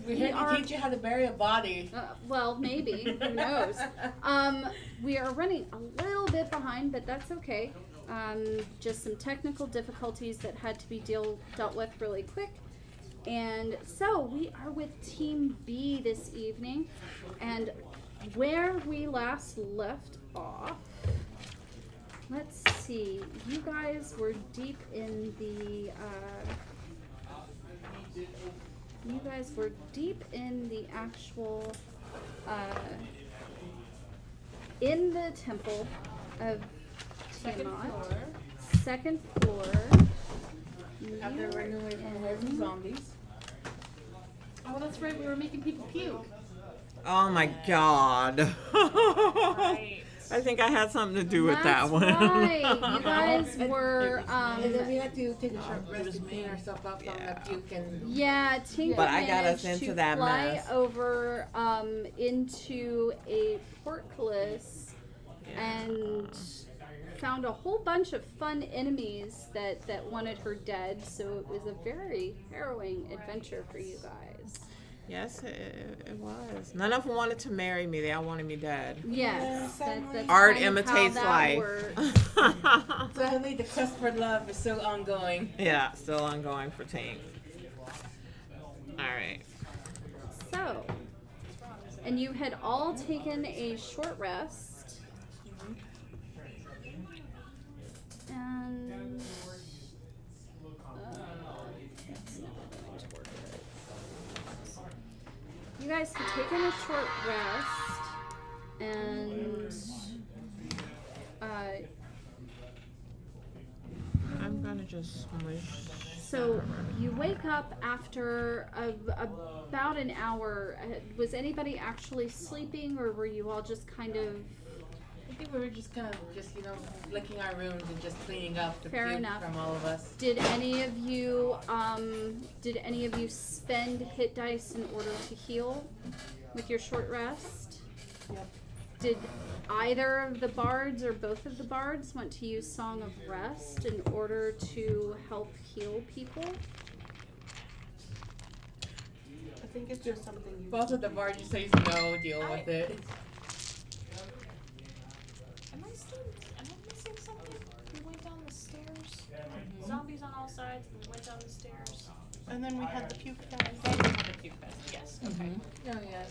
We had to teach you how to bury a body. Well, maybe. Who knows? We are running a little bit behind, but that's okay. Just some technical difficulties that had to be dealt with really quick. And so we are with Team B this evening. And where we last left off, let's see. You guys were deep in the actual in the temple of Tiamat. Second floor. After running away from zombies. Oh, that's right. We were making people puke. Oh my God. Right. I think I had something to do with that one. Right. You guys were And then we had to take a short rest to clean ourselves up from the puke and... yeah, Tinker But I got us managed into to that fly mess. over into a portcullis and found a whole bunch of fun enemies that wanted her dead. So it was a very harrowing adventure for you guys. Yes, it was. None of them wanted to marry me. They all wanted me dead. Yes, that's Art kind of imitates how that life. works. Suddenly the quest for love is so ongoing. Yeah, still ongoing for Tank. Alright. So, and you had all taken a short rest. And that's never going to work. You guys had taken a short rest, and I'm gonna just smush. so you wake up after about an hour. Was anybody actually sleeping, or were you all just kind of... I think we were just kind of licking our wounds and just cleaning up the Fair puke enough. from all of us. Did any of you spend hit dice in order to heal with your short rest? Yep. Did either of the bards or both of the bards want to use Song of Rest in order to help heal people? I think it's just something you... Both of the bards just says no, deal with it. Am I missing something? We went down the stairs. Zombies on all sides. And we went down the stairs. And then we had the puke fest. And we had the puke fest. Yes. Okay. Oh yeah.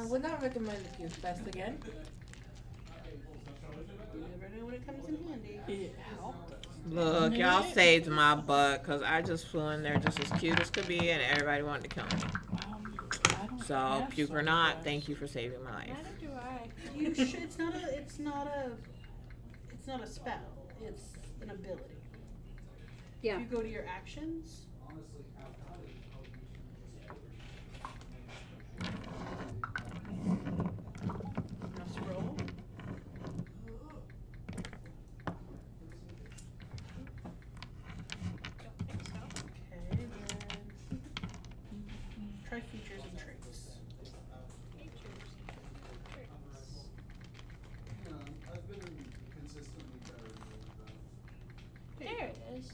Would not recommend the puke fest again. You never know when it comes in handy. It helped us. Look, y'all saved my butt because I just flew in there just as cute as could be and everybody wanted to kill me. I don't So, have puke or some not, rest. thank you for saving my life. Neither do I. You should, it's not a spell. It's an ability. Yeah. If you go to your actions. Now scroll. Okay, then try features and traits. There it is.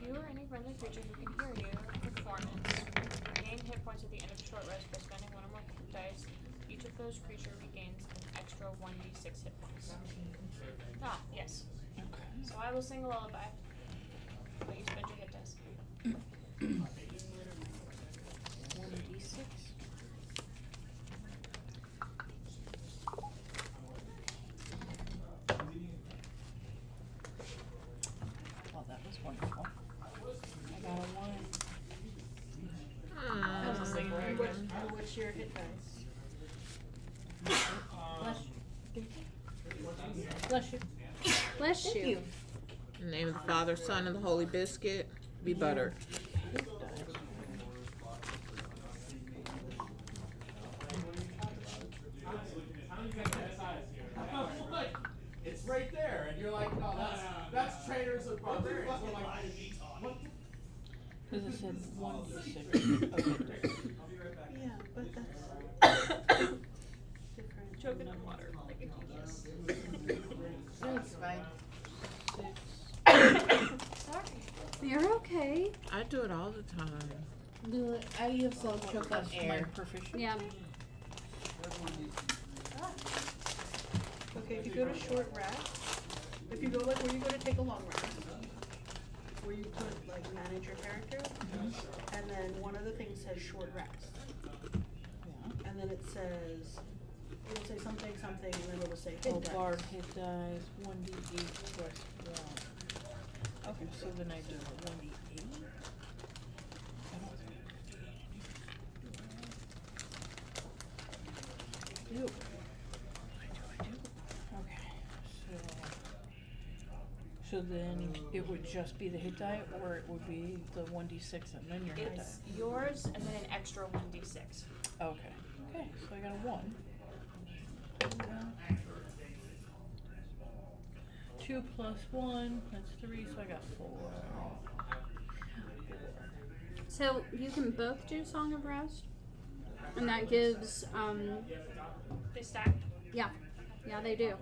You or any friendly creature who can hear you. Performance. Gain hit points at the end of a short rest by spending one or more hit dice. Each of those creature regains an extra 1d6 hit points. Ah, yes. So I will sing a lullaby. But you spend your hit dice. 1d6. Oh, that was wonderful. I got a 1. That's just like very good. What's your hit dice? Bless you. Bless Thank you. you. In the name of the Father, Son, and the Holy Biscuit, be buttered. It's right there, and you're like, oh, that's traitors and barbarians. We're like, what? Because it said 1d6. Okay. Yeah, but that's different. Choking on water like a genius. That's fine. Sorry. You're okay. I do it all the time. I also choke on air. Yeah. Okay, if you go to short rest, if you go like where you go to take a long rest, where you put like manage your character, and then one of the things says short rest. And then it says, it'll say something, something, and then it'll say hit Oh, dice. bard hit dice, 1d8 plus 1. Okay, so then I do a 1d8. I do. Okay, so then it would just be the hit die, or it would be the 1d6 and then your hit die? It's yours and then an extra 1d6. Okay, okay, so I got a 1. 2 plus 1, that's 3, so I got 4. So you can both do Song of Rest, and that gives They stacked. yeah, they do.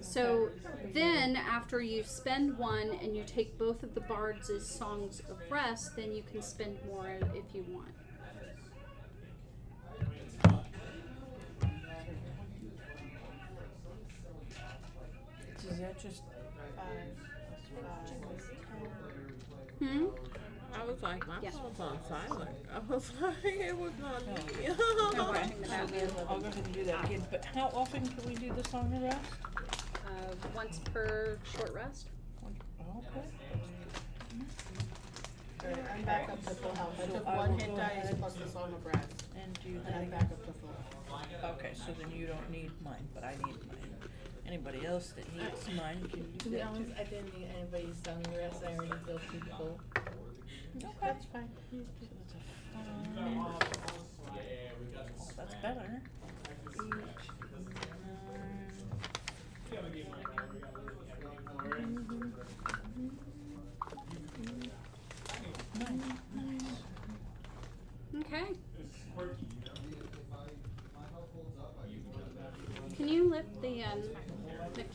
So then after you spend one and you take both of the bards as Songs of Rest, then you can spend more if you want. Is that just 5 plus 5 10. Hmm? I was like, my Yeah. phone's on silent. I was like, it was not me. Okay. so then I'll go ahead and do that again. But how often can we do the Song of Rest? Once per short rest. Okay. Alright, I'm back up to full health. I So took I one will hit go dice ahead plus the Song of Rest, And do and I'm that. back up to full. Okay, so then you don't need mine, but I need mine. Anybody else that needs mine can To do be that honest, too. I didn't need anybody's song rest. I already feel pretty full. That's fine. So that's a 5. Oh, that's better. 8, 9. Nice. Okay. Can you lift the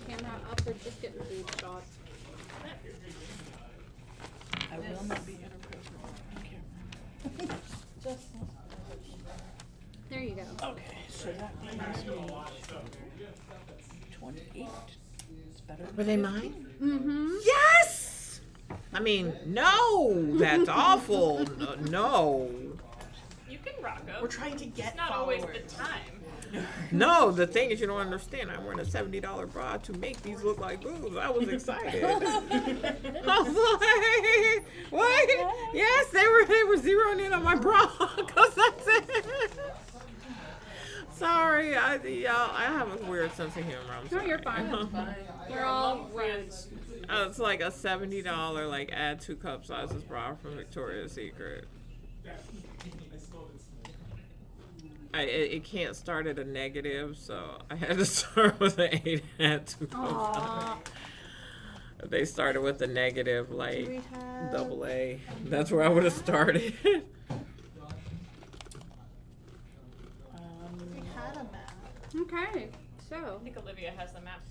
camera up? We're just getting boob shots. I will not be inappropriate on camera. There you go. Okay, so that brings me 28. It's better than Were they 15. mine? Mm-hmm. Yes! I mean, no, that's awful. No. You can rock them. We're trying to get It's not followers. always the time. No, the thing is, you don't understand. I'm wearing a $70 bra to make these look like boobs. I was excited. I was like, what? Yes, they were zeroing in on my bra, cause that's it. Sorry, y'all, I have a weird sense of humor. I'm No, sorry. you're fine. Fine. We're all Among friends. It's like a $70 like add 2 cup sizes bra from Victoria's Secret. It can't start at a negative, so I had to start with an 8 and add 2 cup Aw. If they started with a negative, Do like we have? double A, that's where I would have started. We had a map. Okay. So I think Olivia has the map.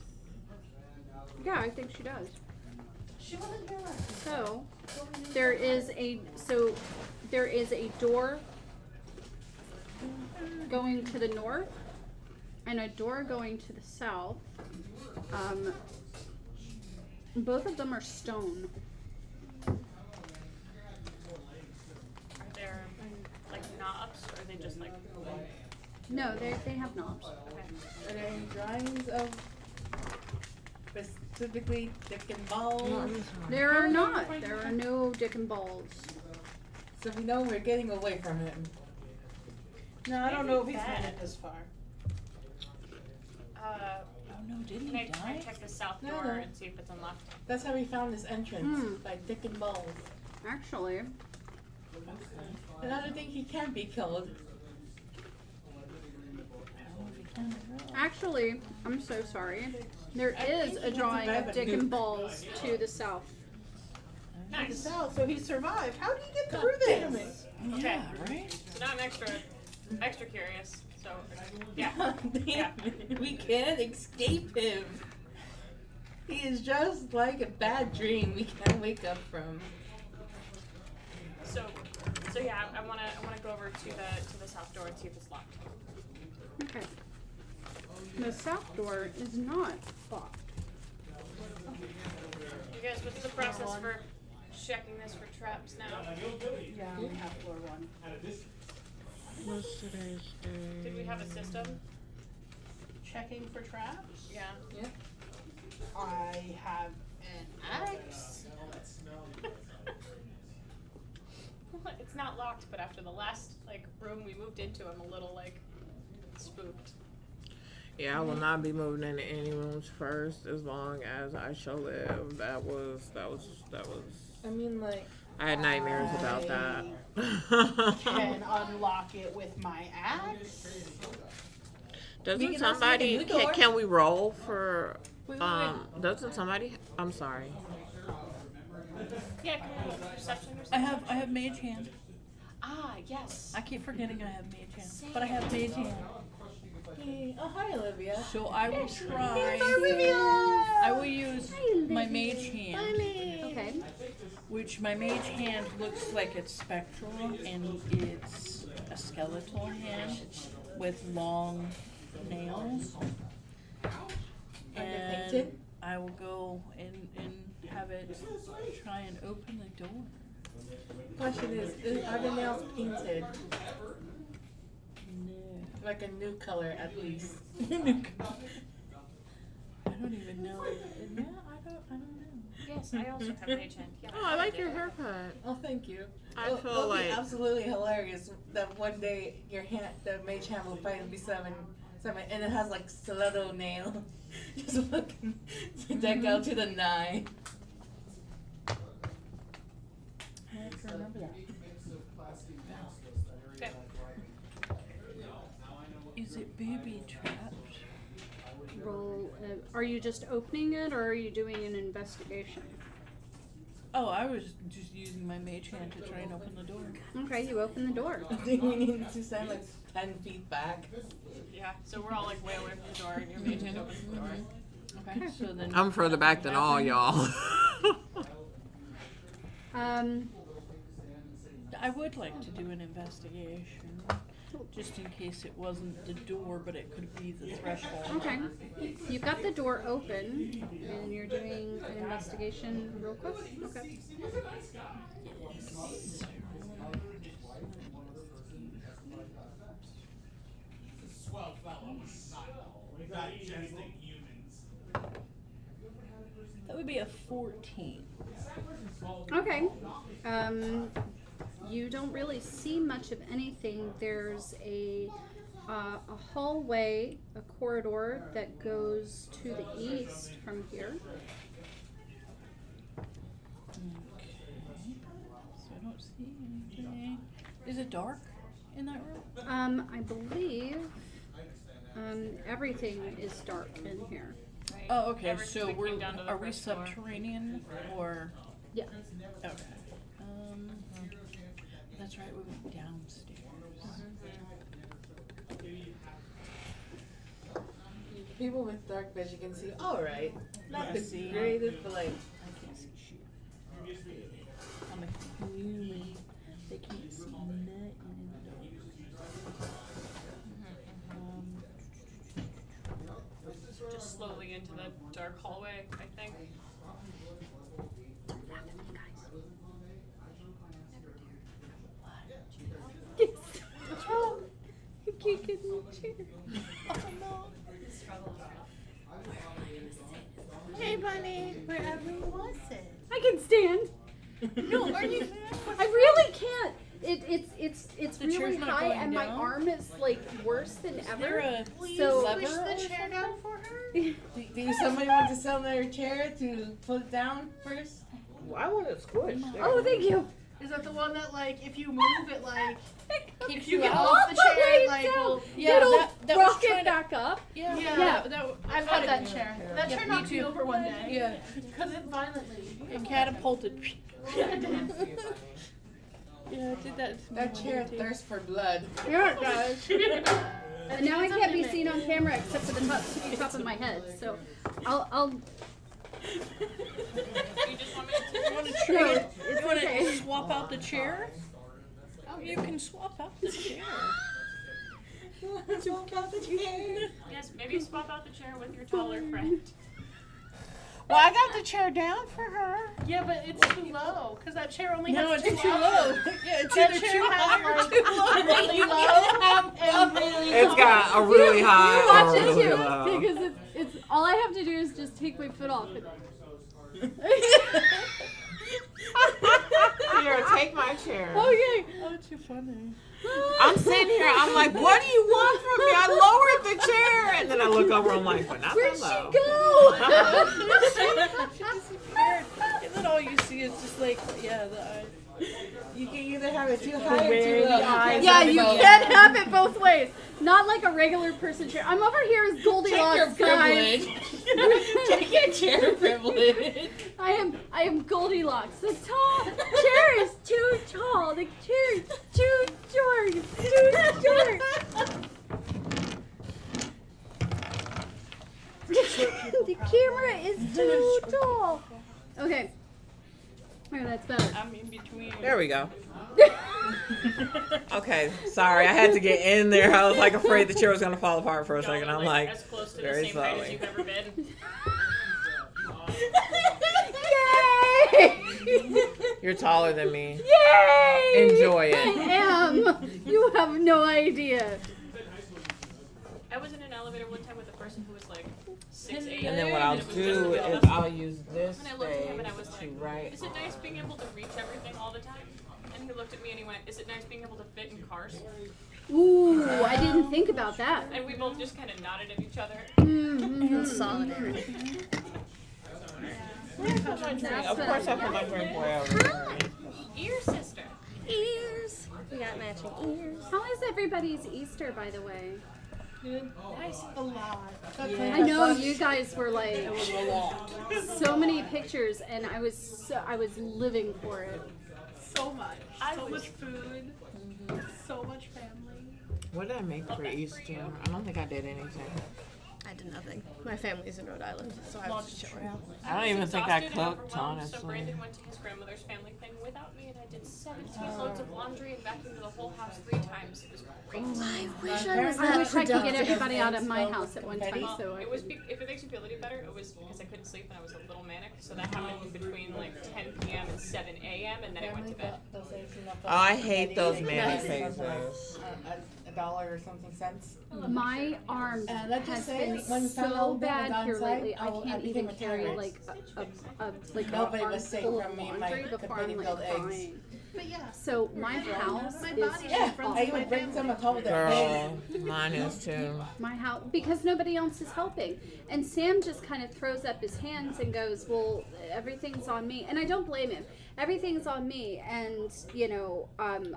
yeah, I think she does. She wasn't here last So there is a door going to the north and a door going to the south. Both of them are stone. Are there like knobs or are they just like No, they have knobs. Are there any drawings of specifically dick and balls? There are not. There are no dick and balls. So we know we're getting away from him. No, I don't know if he's Bad. made it this far. Oh no, didn't can I he try die? and check the south No, door no. and see if it's unlocked? That's how we found this entrance, Hmm. by dick and balls. Actually, Another thing, he can't be killed. actually, I'm so sorry. There I is think a he drawing went to of dick and balls to the south. Nice. So he survived. How did he get God through damn this? it. Yeah, right? So now I'm extra curious. So yeah. Yeah. We can't escape him. He is just like a bad dream we can't wake up from. So yeah, I want over to the south door and see if it's locked. Okay. The south door is not locked. You guys, what's the process for checking this for traps now? Yeah, we have floor one. What's today's day? Did we have a system? Checking for traps. Yeah. I have an axe. It's not locked, but after the last room we moved into, I'm a little spooked. Yeah, I will not be moving into any rooms first as long as I shall live. That was. I mean, like, I had nightmares about that. Can unlock it with my axe. Doesn't can also make a somebody new door. can we roll for Wait. doesn't somebody I'm sorry. Yeah, can we roll perception or something? I have mage hand. Ah, yes. I keep forgetting I have mage hand, but I have mage hand. hey, oh hi Olivia. So I will try. I will use my mage hand, Okay. which my mage hand looks like it's spectral and it's a skeletal hand with long nails. And painted? I will go and have it try and open the door. Question is, are the nails painted? No. Like a new color at least. I don't even know. Yeah, I don't know. Yes, I also have mage hand. Yeah, Oh, I like your haircut. Oh, thank you. I feel it'll like- be absolutely hilarious that one day your hand, the mage hand will finally be seven, and it has like stiletto nail, just fucking deck out to the 9. I have to remember that. Okay. Is it booby trapped? Roll. Are you just opening it, or are you doing an investigation? Oh, I was just using my mage hand to try and open the door. Okay, you open the door. I think we need to stand like 10 feet back. Yeah, so we're all way away from the door, and your mage hand opens the door. Okay, so then I'm further back than all y'all. I would like to do an investigation, just in case it wasn't the door, but it could be the threshold. Okay. You've got the door open, and you're doing an investigation real quick. Okay. Swell fellows. Digesting humans. That would be a 14. Okay. You don't really see much of anything. There's a hallway, a corridor that goes to the east from here. Okay. So I don't see anything. Is it dark in that room? I believe everything is dark in here. Right? Oh, okay. Ever since So we we're came down to the are we first floor. subterranean or? Yeah. Okay. That's right. We went downstairs. People with dark vision can see alright. Not Yeah, the see. greatest, but like, I can't see shit. I'm a human. They can't see nothing in the dark. Just slowly into the dark hallway, I think. What's wrong? You can't get in the chair. Hey, bunny, wherever you want it. I can stand. No, are you? I really can't. It's The really chair's not high, going and my down? arm is like worse than There ever. a Will you So- push lever the or chair down for her? do somebody want to sell their chair to put it down first? I want it squished. Oh, thank you. Is that the one that if you move it keeps You you get off all the the chair way down. will Yeah, It'll that was rock trying it to- back up. Yeah. Yeah. I've had that chair. That chair me knocked me too. over one day. Yeah. Because it violently. It catapulted. Yeah, it did. Yeah, I did that. to me That one chair day, too. thirsts for blood. Yeah, it does. And now I It's a can't be mimic. seen on camera except for the top of my head. So I'll You just want me to You want to No, trade? it's You want okay. to swap out the chair? You can swap out the chair. Swap out the chair. Yes, maybe swap out the chair with your taller friend. Well, I got the chair down for her. Yeah, but it's too low because that chair only No, has it's two too low. options. Yeah, it's That either chair too has high or like too low. really You low can't have and both. really It's got a really high You watch or it really too, low. because it's all I have to do is just take my foot off. Here, take my chair. Okay. Oh, too funny. I'm sitting here. I'm like, what do you want from me? I lowered the chair, and then I look over. I'm like, but not Where'd that she low. go? She disappeared. And then all you see is just like, yeah, the eyes. You can either have it too high or Where too the low. eyes Yeah, have you both. can't have it both ways. Not like a regular person chair. I'm over here as Take your Goldilocks, guys. privilege. Take your chair privilege. I am Goldilocks. The tall chair is too tall. The chair is too short. Too short. The camera is too tall. Okay. Okay, that's better. I'm in between. There we go. Okay, sorry. I had to get in there. I was like afraid the chair was gonna fall apart for a Y'all second. are, I'm like, as close to the very same height as slowly. you've ever been. Yay! You're taller than me. Yay! Enjoy I it. am. You have no idea. I was in an elevator one time with a person who was like 6'8". And then what I'll it was do just the is two of us. I'll use this And I looked at him and I space was to like, write. is it nice being able to reach everything all the time? And he looked at me and he went, is it nice being able to fit in cars? Ooh, I didn't think about that. And we both just kind of nodded at each other. Mm-hmm. Solidarity. Of course I put my drink way over here. Ear sister. Ears. We got matching ears. How is everybody's Easter, by the way? Nice. A lot. I know you guys were like It was a lot. so many pictures, and I was living for it. So much. I So was- much food. So much family. What did I make for Easter? I don't think I did anything. I did nothing. My family's in Rhode Island, so I was just chilling. I don't even think I Exhausted and cooked, overwhelmed, honestly. So Brandon went to his grandmother's family thing without me, and I did 17 loads of laundry and vacuumed the whole house 3 times. It was great. I wish I was I that wish I could get productive. everybody out of my house at one time, Well, so I it was could. if it makes you feel any better, it was because I couldn't sleep and I was a little manic. So that happened between like 10 p.m. and 7 a.m. and then I went to bed. Oh, I hate those manic phases. $1 or something cents. My arm And let's has just say, been when we found so out the bad here downside, lately. I can't became even a carry tyrant. like a like Nobody an was safe armful from of me and my laundry before I'm like company-built eggs. crying. But yeah. So my house My is body is Yeah, friends I with even my bring family. some of top of their Girl, mine is too. my house because nobody else is helping. And Sam just kind of throws up his hands and goes, "Well, everything's on me." And I don't blame him. Everything's on me, and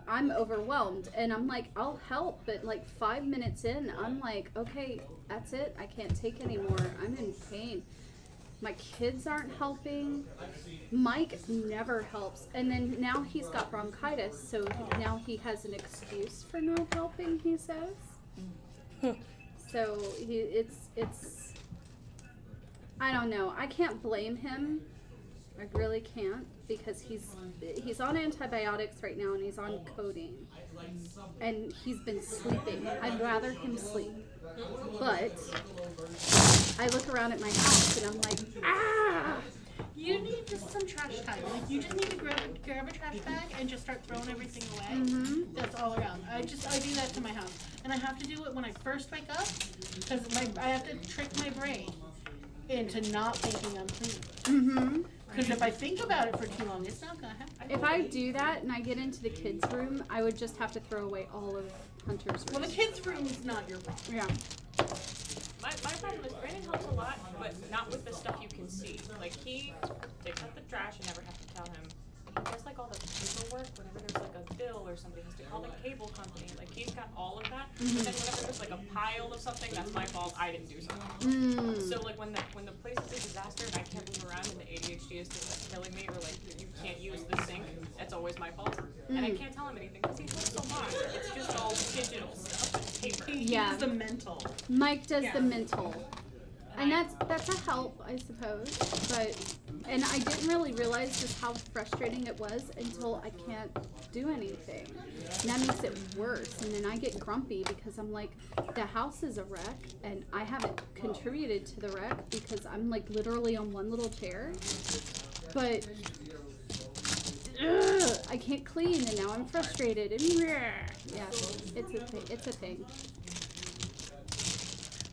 I'm overwhelmed. And I'm like, "I'll help," but like 5 minutes in, I'm like, "Okay, that's it. I can't take anymore. I'm in pain." My kids aren't helping. Mike never helps. And then now he's got bronchitis, so now he has an excuse for not helping, he says. So it's I don't know. I can't blame him. I really can't, because he's on antibiotics right now and he's on codeine. And he's been sleeping. I'd rather him sleep. But I look around at my house and I'm like, ah! You need just some trash time. Like you just need to grab a trash bag and just start throwing everything away. Mm-hmm. That's all around. I do that to my house, and I have to do it when I first wake up because I have to trick my brain into not thinking I'm clean. Mm-hmm. Because if I think about it for too long, it's not gonna happen. If I do that and I get into the kids' room, I would just have to throw away all of Hunter's Well, room. the kids' room is not your problem. Yeah. My problem is Brandon helps a lot, but not with the stuff you can see. Like he takes out the trash, I never have to tell him. He does like all the paperwork whenever there's like a bill or something. He has to call the cable company. Like he's got all of that. But then whenever there's like a pile of something, that's my fault. I didn't do something. So like when the place is a disaster and I can't move around and the ADHD is just like killing me, or like you can't use the sink, that's always my fault. And I can't tell him anything because he looks so much. It's just all digital stuff and paper. He Yeah. uses the mental. Mike does Yeah. the mental. And that's a help, I suppose. But And I didn't really realize just how frustrating it was until I can't do anything. And that makes it worse. And then I get grumpy because I'm like, the house is a wreck and I haven't contributed to the wreck because I'm like literally on one little chair. But I can't clean and now I'm frustrated. And yeah, it's a thing. It's a thing.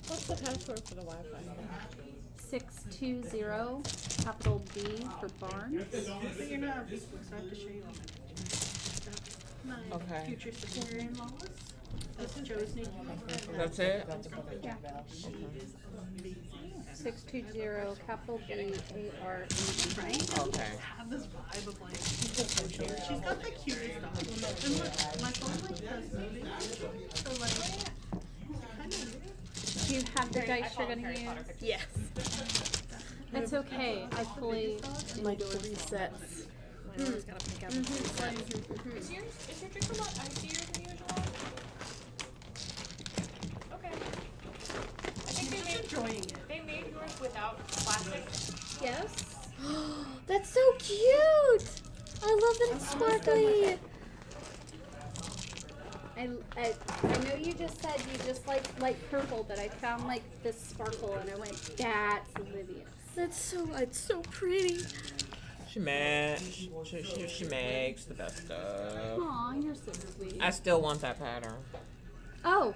What's the password for the Wi-Fi? 620 capital B for Barnes. But you're not on Facebook, so I have to show you on my picture. My Okay. future sister-in-laws. That's Joe's name. That's it? Yeah. 620 capital B ARNE. Right? Okay. Have this vibe of like, she's got the cutest dog. And look, my phone like does moving. So like, kind of. Do you have the I dice call you're them gonna Harry use? Potter pictures. Yes. It's okay. I fully Like endorse 3 that. sets. I always gotta pick out 3 sets. Is your drink a lot icier than usual? Okay. I think they made Enjoying it. they made yours without plastic. Yes. That's so cute! I love that it's sparkly! I know you just said you just like light purple, but I found like this sparkle and I went, that's Olivia's. It's so pretty. She makes the best stuff. Aw, you're so sweet. I still want that pattern. Oh.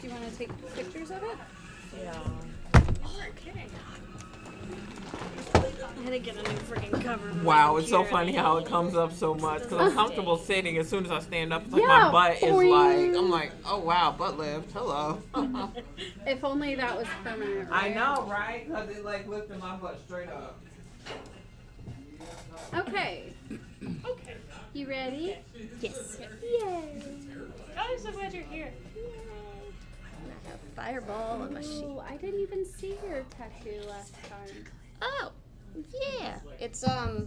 Do you want to take pictures of it? Yeah. I had to get a new freaking cover. for my Wow, it's so computer. funny how it comes up so much because I'm comfortable sitting. As soon as I stand up, it's like Yeah, my butt is boing. like, I'm like, oh wow, butt lift. Hello. If only that was permanent, I right? know, right? Because it like lifted my butt straight up. Okay. Okay. You ready? Yes. Yay. Oh, I'm so glad you're here. I have Fireball on my sheet. Oh, I didn't even see your tattoo last time. Oh, yeah. It's a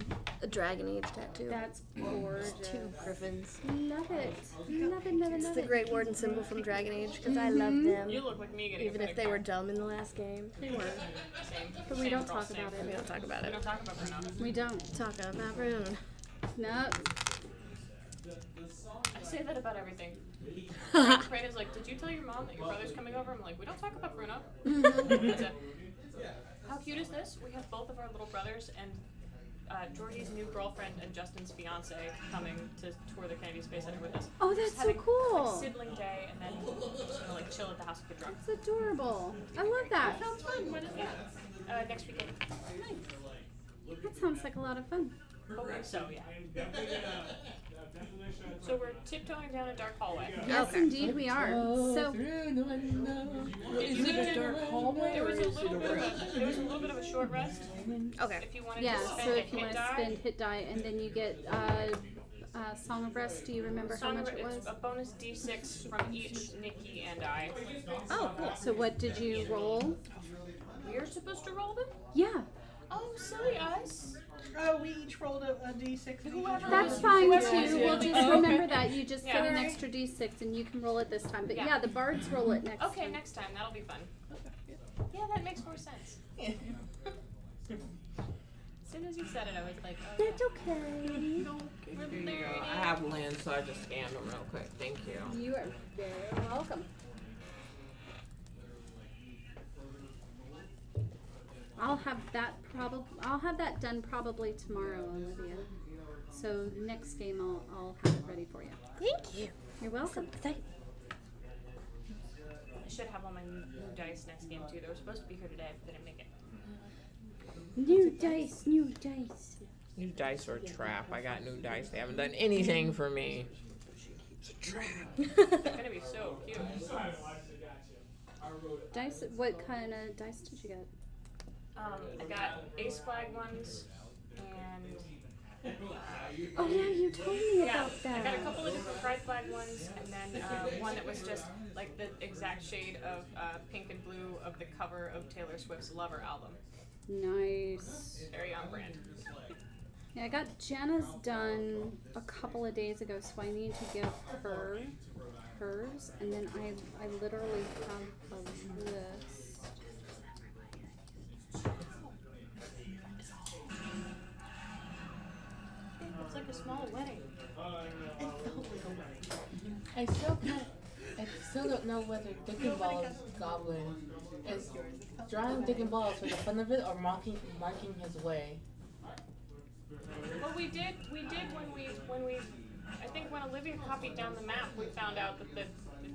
Dragon Age tattoo. That's gorgeous. 2 griffins. Love it. Love it, love it, It's love the it. Great Warden symbol from Dragon Age because I love them. You look like me getting Even if they were dumb in the last game. They were. Same. But we Same don't girl, talk same. about We it. don't talk about We it. don't talk about Bruno. We don't. Talk about Rune. No. I say that about everything. Brandon's like, did you tell your mom that your brother's coming over? I'm like, we don't talk about Bruno. That's it. How cute is this? We have both of our little brothers and Jordy's new girlfriend and Justin's fiance coming to tour the Kennedy Space Center with us. Oh, We're that's just so having, cool. Like, sibling day, and then just gonna like chill at the house with the drunk. It's adorable. I love that. Sounds fun. When is that? Next weekend. That sounds like a lot of fun. Okay, so yeah. So we're tiptoeing down a dark hallway. Yes, indeed we are. So, Is it a dark hallway There or was is a it little a bit of rest? a, there was a little bit of a short rest. Okay. If you wanted yeah, to spend so a if you hit want to die, spend hit die and then you get Song of Rest, do you remember how Song much of- it was? it's a bonus D6 from each Nikki and I. Oh, cool. So what did you roll? We're supposed to roll them? Yeah, Oh, silly us. Oh, we each rolled a D6. and Whoever each that's rolled a fine D6. too. We'll just Okay. remember that. You just get an Yeah. extra d6 and you can roll it this time. But Yeah. yeah, the bards roll it next Okay, time. next time. That'll be fun. Yeah, that makes more sense. As soon as you said it, I was like, oh, That's okay. Here you go. I have Lynn, so I just scanned them real quick. Thank you. You are very welcome. I'll have that done probably tomorrow, Olivia. So next game I'll have it ready for you. Thank you. You're welcome. I should have all my new dice next game too. They were supposed to be here today, but they didn't make it. New dice, new dice. New dice are a trap. I got new dice. They haven't done anything for me. It's a trap. They're gonna be so cute. Dice. What kind of dice did you get? I got ace flag ones and Oh yeah, you told me yeah, about I got a that. couple of different pride flag ones, and then one that was just like the exact shade of pink and blue of the cover of Taylor Swift's Lover album. Nice. Very on brand. Yeah, I got Jana's done a couple of days ago, so I need to give her hers, and then I literally have a list. It's like a small wedding. I still don't know whether Dick and Balls Goblin is drawing Dick and Balls for the fun of it or marking his way. Well, we did when we I think when Olivia copied down the map, we found out that the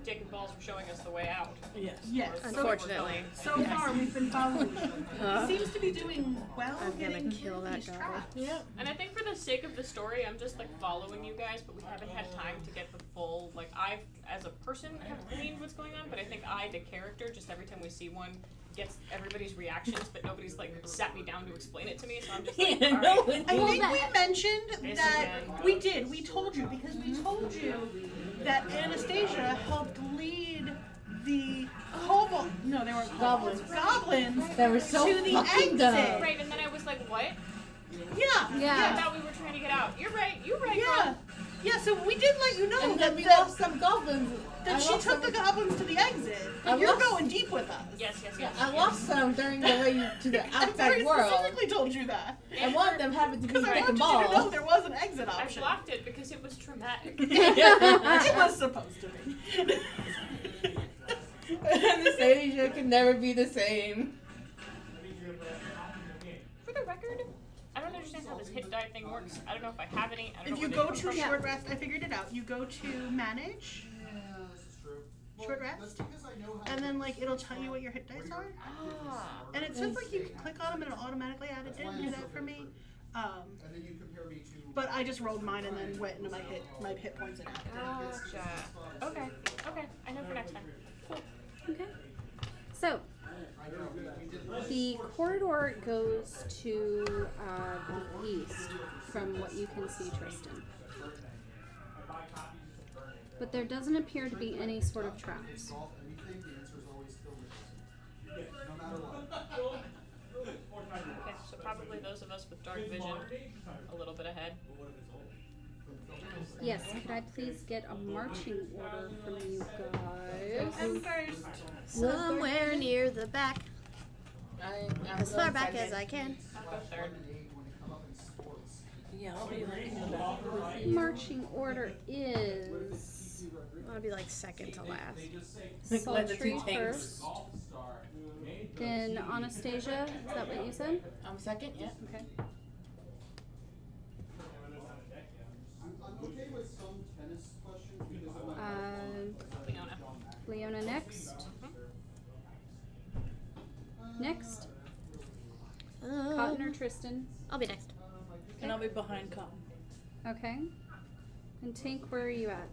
Dick and Balls were showing us the way out. Yes. Yes. Unfortunately. So far, we've been following him. He seems to be doing well. I'm gonna getting kill through that these guy. traps. Yeah. And I think for the sake of the story, I'm just like following you guys, but we haven't had time to get the full, like I, as a person, have gleaned what's going on, but I think I, the character, just every time we see one, gets everybody's reactions, but nobody's like sat me down to explain it to me, so I'm just like, Yeah, alright. no, I think we mentioned This that again. we did. We told you because we told you that Anastasia helped lead the kobold. No, they were Goblins. Goblins They were so to the fucking exit. dumb. Right, and then I was like, what? Yeah. I Yeah. thought we were trying to get out. You're right, Yeah. Mom. Yeah. So we did let you know And then that we that, lost some goblins. that I she lost took the some- goblins to the exit. I You're lost- going deep with us. Yes, yes, Yeah, yes. I lost some during the way to the I outside very world. specifically told you that And one of them happened to be because I Dick and wanted you to know Balls. there was an exit I option. blocked it because it was traumatic. It was supposed to be. Anastasia can never be the same. For the record, I don't understand how this hit die thing works. I don't know if I have any. I don't If know you where go they to come from. short rest, I figured it out. You go to manage, short rest, and then like it'll tell you what your hit dice are. Ah. And it says like you can click on them and it'll automatically add. It didn't do that for me. But I just rolled mine and then went into my hit points and added. Gotcha. Okay. Okay. I know for next time. Cool. Okay. So, the corridor goes to the east from what you can see, Tristan. But there doesn't appear to be any sort of traps. Okay. So probably those of us with dark vision, a little bit ahead. Yes, could I please get a marching order from you guys? And first, Somewhere near the back, I'm as far going back second. as I can. I'll go third. Yeah, I'll be like in the back with you. Marching order is I'll be like second to last. Let the two Sultry tanks. first, then Anastasia, is that what you said? I'm second, yeah. Okay. Leona. Leona next. Next, Cotton or Tristan. I'll be next. And I'll be behind Cotton. Okay. And Tink, where are you at?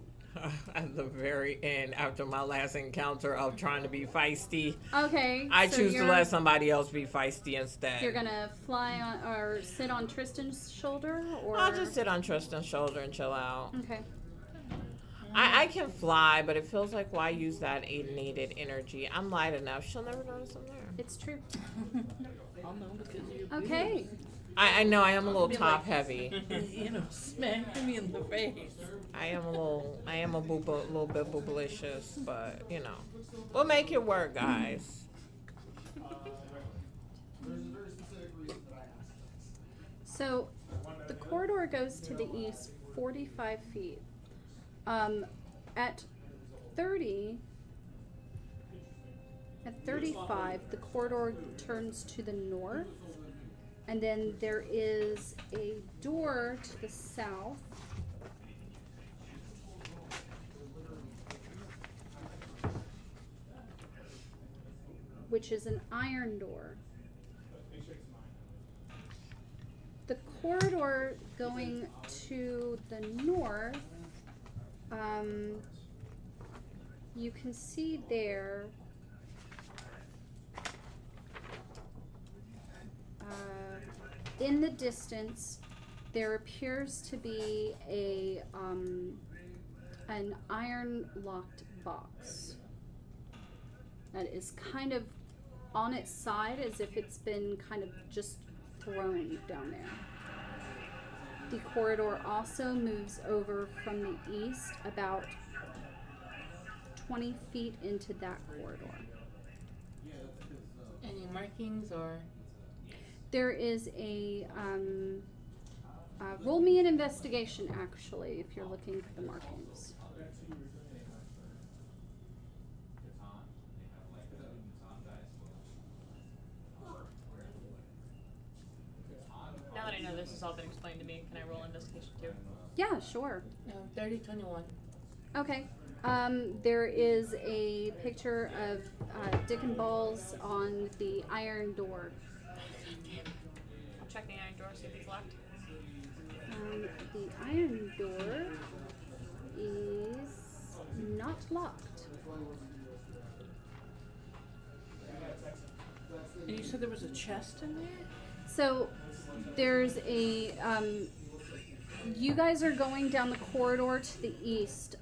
At the very end, after my last encounter of trying to be feisty, Okay. I so choose to you're- let somebody else be feisty instead. You're gonna fly on or sit on Tristan's shoulder, or I'll just sit on Tristan's shoulder and chill out. Okay. I can fly, but it feels like why use that needed energy? I'm light enough. She'll never notice I'm there. It's true. I'll know because you're Okay. I know I am a little Be top like- heavy. you know, smack me in the face. I am a little bit boobalicious, but you know, we'll make it work, guys. So the corridor goes to the east 45 feet. At 35, the corridor turns to the north, and then there is a door to the south. Which is an iron door. The corridor going to the north, you can see there in the distance there appears to be a an iron locked box that is kind of on its side as if it's been kind of just thrown down there. The corridor also moves over from the east about 20 feet into that corridor. Any markings or? There is a, roll me an investigation actually, if you're looking for the markings. Now that I know this has all been explained to me, can I roll investigation too? Yeah, sure. 30-21. Okay. There is a picture of Dick and Balls on the iron door. I'll check the iron door, see if it's locked. The iron door is not locked. And you said there was a chest in there? So there's a, you guys are going down the corridor to the east.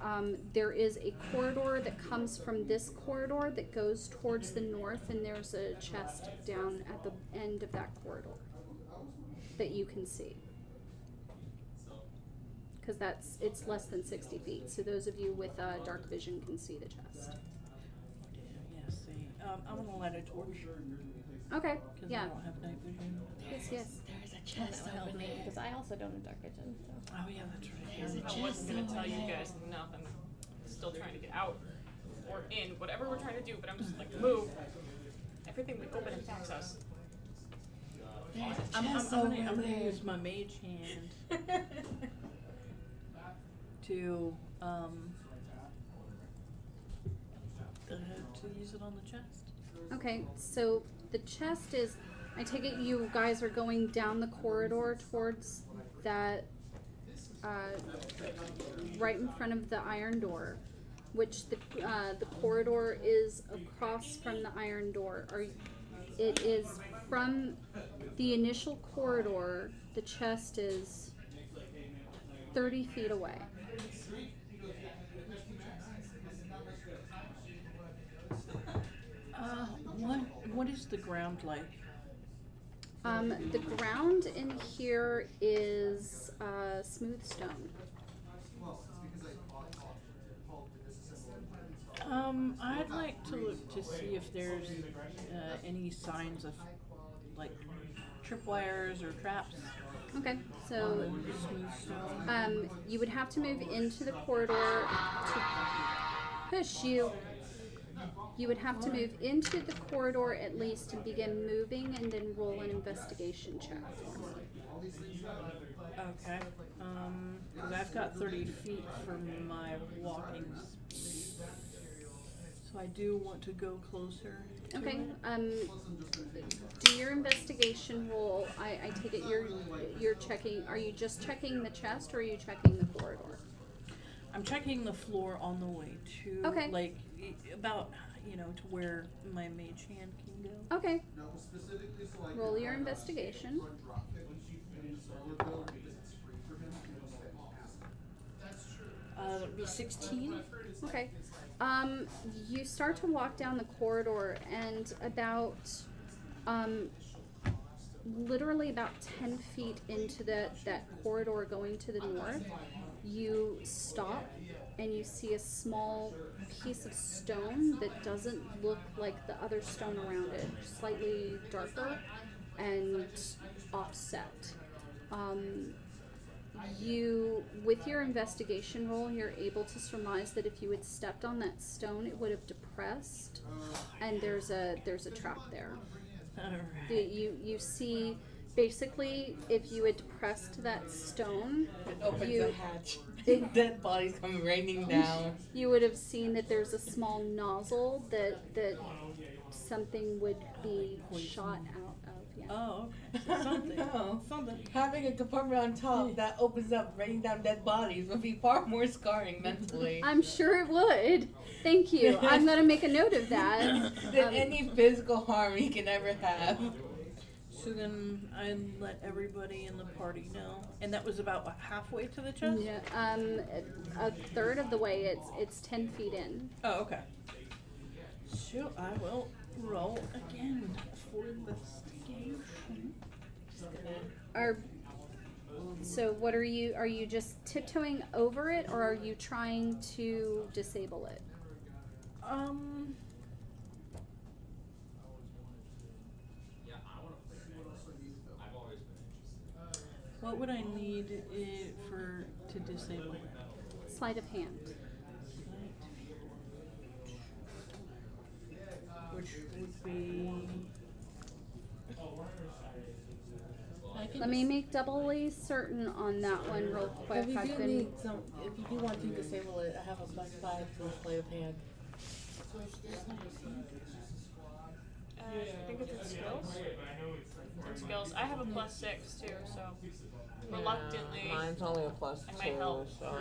There is a corridor that comes from this corridor that goes towards the north, and there's a chest down at the end of that corridor that you can see. Because it's less than 60 feet, so those of you with dark vision can see the chest. Yeah, see. I'm gonna light a torch. Okay, Because yeah. I don't have night vision. Yes. There's a chest That would help over me there. because I also don't have dark vision. So. Oh yeah, that's right. There's a I wasn't chest gonna over tell you there. guys nothing. Still trying to get out or in, whatever we're trying to do, but I'm just like, move. Everything we open attacks us. There's a I'm chest gonna over there. use my mage hand to use it on the chest. Okay, so the chest is, I take it you guys are going down the corridor towards that, right in front of the iron door, which the corridor is across from the iron door. It is from the initial corridor, the chest is 30 feet away. What is the ground like? The ground in here is smooth stone. I'd like to look to see if there's any signs of like tripwires or traps. Okay, on so the smooth stone. you would have to move into the corridor to push you. You would have to move into the corridor at least and begin moving, and then roll an investigation check for me. Okay. 'Cause I've got 30 feet for my walking speed. So I do want to go closer. to Okay, it. do your investigation roll. I take it you're checking, are you just checking the chest or are you checking the corridor? I'm checking the floor on the way to, Okay. like, about, to where my mage hand can go. Okay. Roll your investigation. That would be 16. Okay. You start to walk down the corridor, and literally about 10 feet into that corridor going to the north, you stop and you see a small piece of stone that doesn't look like the other stone around it, slightly darker and offset. With your investigation roll, you're able to surmise that if you had stepped on that stone, it would have depressed, and there's a trap there. Alright. You see, basically, if you had depressed that stone, It opens You- a hatch. Dead bodies come raining down. you would have seen that there's a small nozzle that something would be shot out of. Yeah. Oh, okay. So something. No. Something. Having a compartment on top that opens up, raining down dead bodies would be far more scarring mentally I'm sure it would. Thank you. I'm gonna make a note of that. than any physical harm you can ever have. So then I let everybody in the party know. And that was about what, halfway to the chest? Yeah, a third of the way. It's 10 feet in. Oh, okay. So I will roll again for investigation. So what are you just tiptoeing over it, or are you trying to disable it? What would I need it for to disable it? Sleight of hand. Which would be. Let me make doubly certain on that one real quick. If you I've do been need some, if you do want to disable it, I have a +5 to sleight of hand. I think it's in skills. It's in skills. I have a +6 too, so reluctantly Mine's only a +2, I might help. so.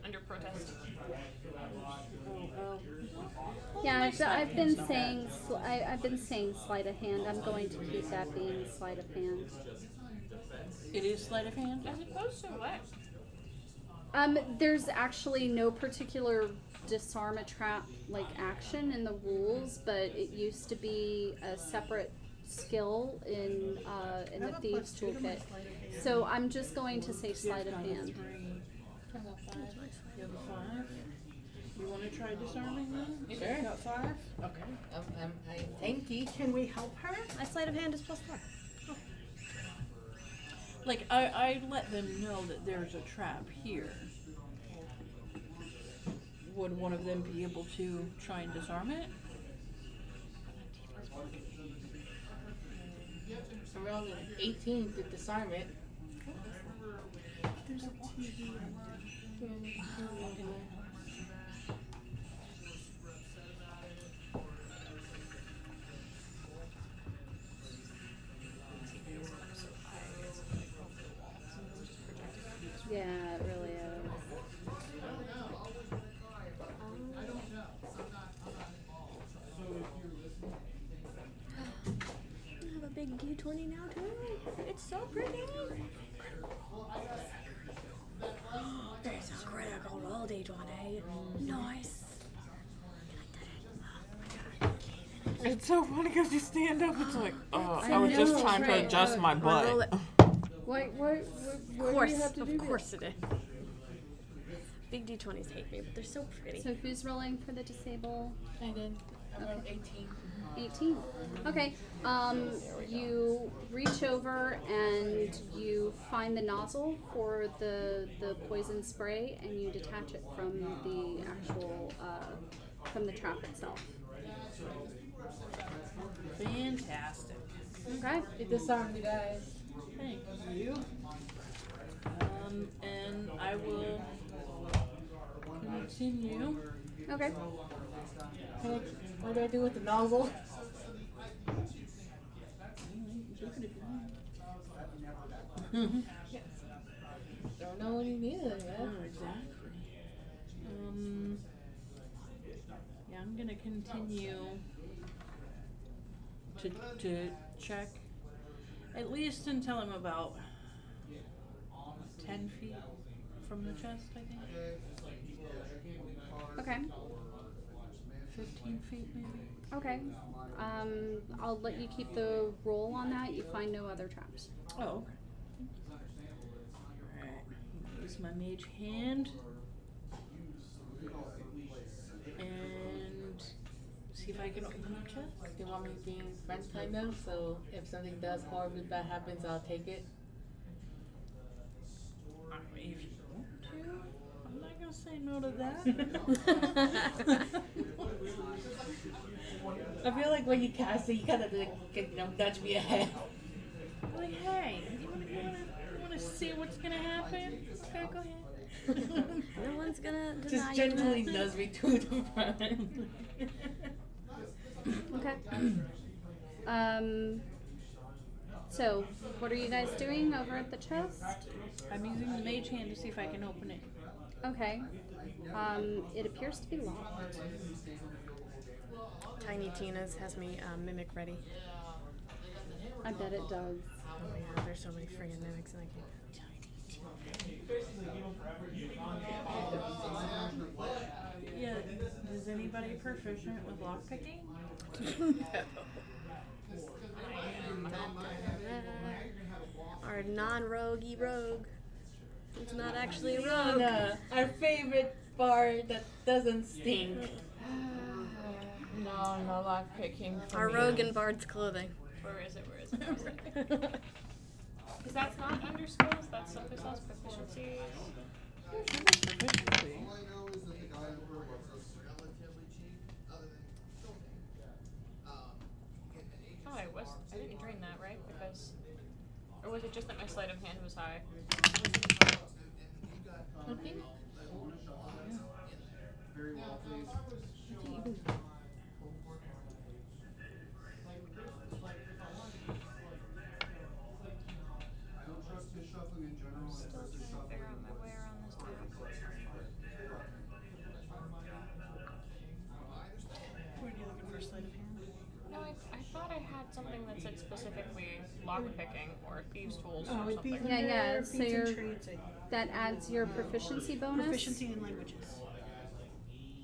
under protest. Yeah, I've been saying I've been saying sleight of hand. I'm going to keep that being sleight of hand. It is sleight of hand? As opposed to what? There's actually no particular disarm a trap like action in the rules, but it used to be a separate skill in the thieves toolkit. So I'm just going to say sleight of hand. I got 5. You have a 5. You want to try disarming them? If Sure. you got 5? Okay. I'm tanky. Can we help her? My sleight of hand is +4. Like, I let them know that there's a trap here. Would one of them be able to try and disarm it? Around 18 to disarm it. There's a TV. Yeah, it really is. I have a big D20 now too. It's so pretty. There's a critical roll D20. Nice. It's so funny because you stand up, it's like, I I was just know, trying to right. adjust my Roll butt. it. What do you have to do? Of course it is. Big D20s hate me, but they're so pretty. So who's rolling for the disable? I did. Around 18. 18. Okay. You reach over and you find the nozzle for the poison spray, and you detach it from the actual from the trap itself. Fantastic. Okay. It disarmed you guys. Thank you. And I will continue. Okay. What do I do with the nozzle? Don't know what you need it yet. Oh, exactly. Yeah, I'm gonna continue to check at least until I'm about 10 feet from the chest, I think. Okay. 15 feet maybe. Okay. I'll let you keep the roll on that. You find no other traps. Oh, okay. Alright. Use my mage hand. And see if I can open the chest. You want me being friends kind of? So if something does horribly bad happens, I'll take it. If you want to, I'm not gonna say no to that. I feel like when you cast it, you kind of like, nudge me ahead. Like, hey, you wanna see what's gonna happen? Okay, go ahead. No one's gonna deny Just you generally that. nudge me to the front. Okay. So what are you guys doing over at the chest? I'm using the mage hand to see if I can open it. Okay. It appears to be locked. Tiny Tina's has me mimic ready. I bet it does. Oh yeah, there's so many friggin' mimics and I can't. Yeah, is anybody proficient with lockpicking? Our non-roguey rogue. It's not actually a rogue. Our favorite bard that doesn't stink. Oh, no lock picking for Our me. rogue and bard's clothing. Where is it? Where is it? Where is it? Because that's not under skills, that's someplace else. Proficiencies. Proficiency. Oh, I didn't drain that, right? Because, or was it just that my sleight of hand was high? I think. Very well, please. I don't trust his shuffling in general. I Still trust his trying to shuffling figure out my way around this map. Where are you looking for sleight of hand? No, I thought I had something that said specifically lock picking or thieves tools Oh, or it'd be something. Yeah, yeah, under so feats and you're- traits, I think. That adds your proficiency bonus. Proficiency in languages.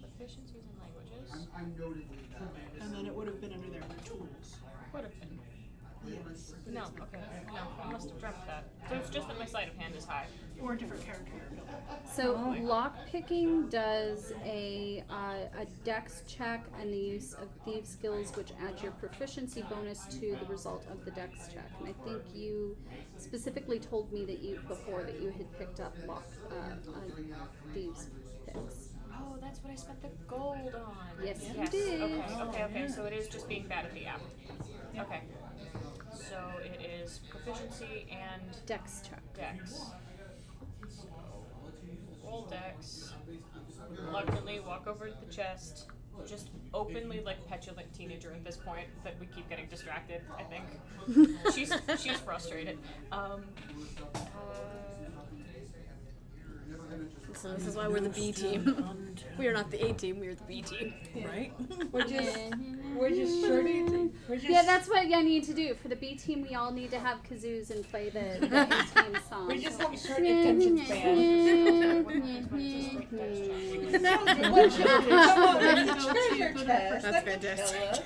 Proficiencies in languages. I'm notedly bad. And then it would have been under there under tools. Would have been. Yes. but No, it's- okay. No, I must have dreamt that. So it's just that my sleight of hand is high. Or a different character you're building. So lock picking does a dex check and the use of thieves skills, which adds your proficiency bonus to the result of the dex check. And I think you specifically told me that you had picked up thieves picks. Oh, that's what I spent the gold on. Yes, you did. Okay. So it is just being bad at the app. Okay. So it is proficiency and Dex check. dex. Roll dex. Reluctantly walk over to the chest. Just openly like petulant teenager at this point that we keep getting distracted, I think. she's frustrated. So this is why we're the B team. We are not the A team. We are the B team. Right? We're just shorty. We're just. Yeah, that's what I need to do. For the B team, we all need to have kazoos and play the A team song. We just have short attention span. Come on, there's a treasure chest. That's fantastic.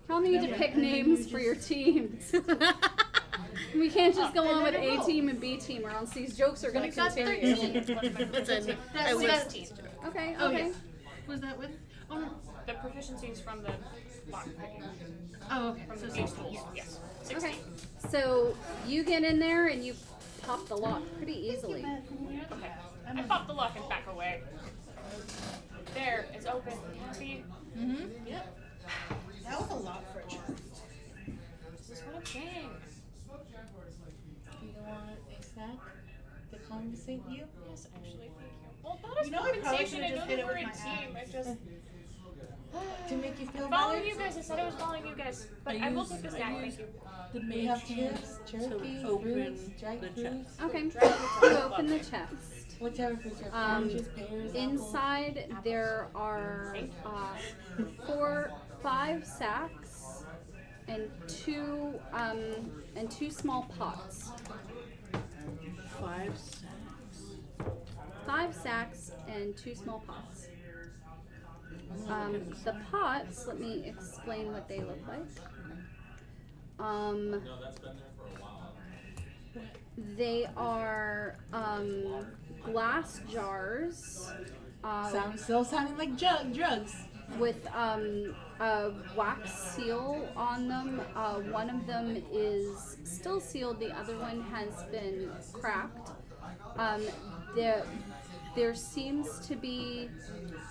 Y'all need to pick names for your teams. We can't just go on with A team and B team, or else these jokes are going to continue. That's it. I was- was- 16. Okay, Oh, okay. yes. Was that with? Oh, no. The proficiencies from the lock picking. Oh, okay. From So the thieves 16. tools. Yes. 16. Okay. So you get in there and you pop the lock pretty easily. Okay. I pop the lock and back away. There, it's open. Happy. Yep. That was a lot for a chest. This is what I'm saying. Do you want a snack to compensate you? Yes, actually, thank you. Well, not as You know, I probably compensation. I should've know just hit that it we're with a my team. I axe. just To make you feel following better? you guys. I said I was following you guys, but I will take the snack. Thank you. The We mage have hand chips, to turkey, open fruits, dried the fruits. chest. Okay. Drag it You to open the the chest. Whichever fruits are oranges, pears, apples. Inside there are 5 sacks and two small pots. 5 sacks. 5 sacks and 2 small pots. The pots, let me explain what they look like. They are glass jars Sounding like drugs. with a wax seal on them. One of them is still sealed, the other one has been cracked. There seems to be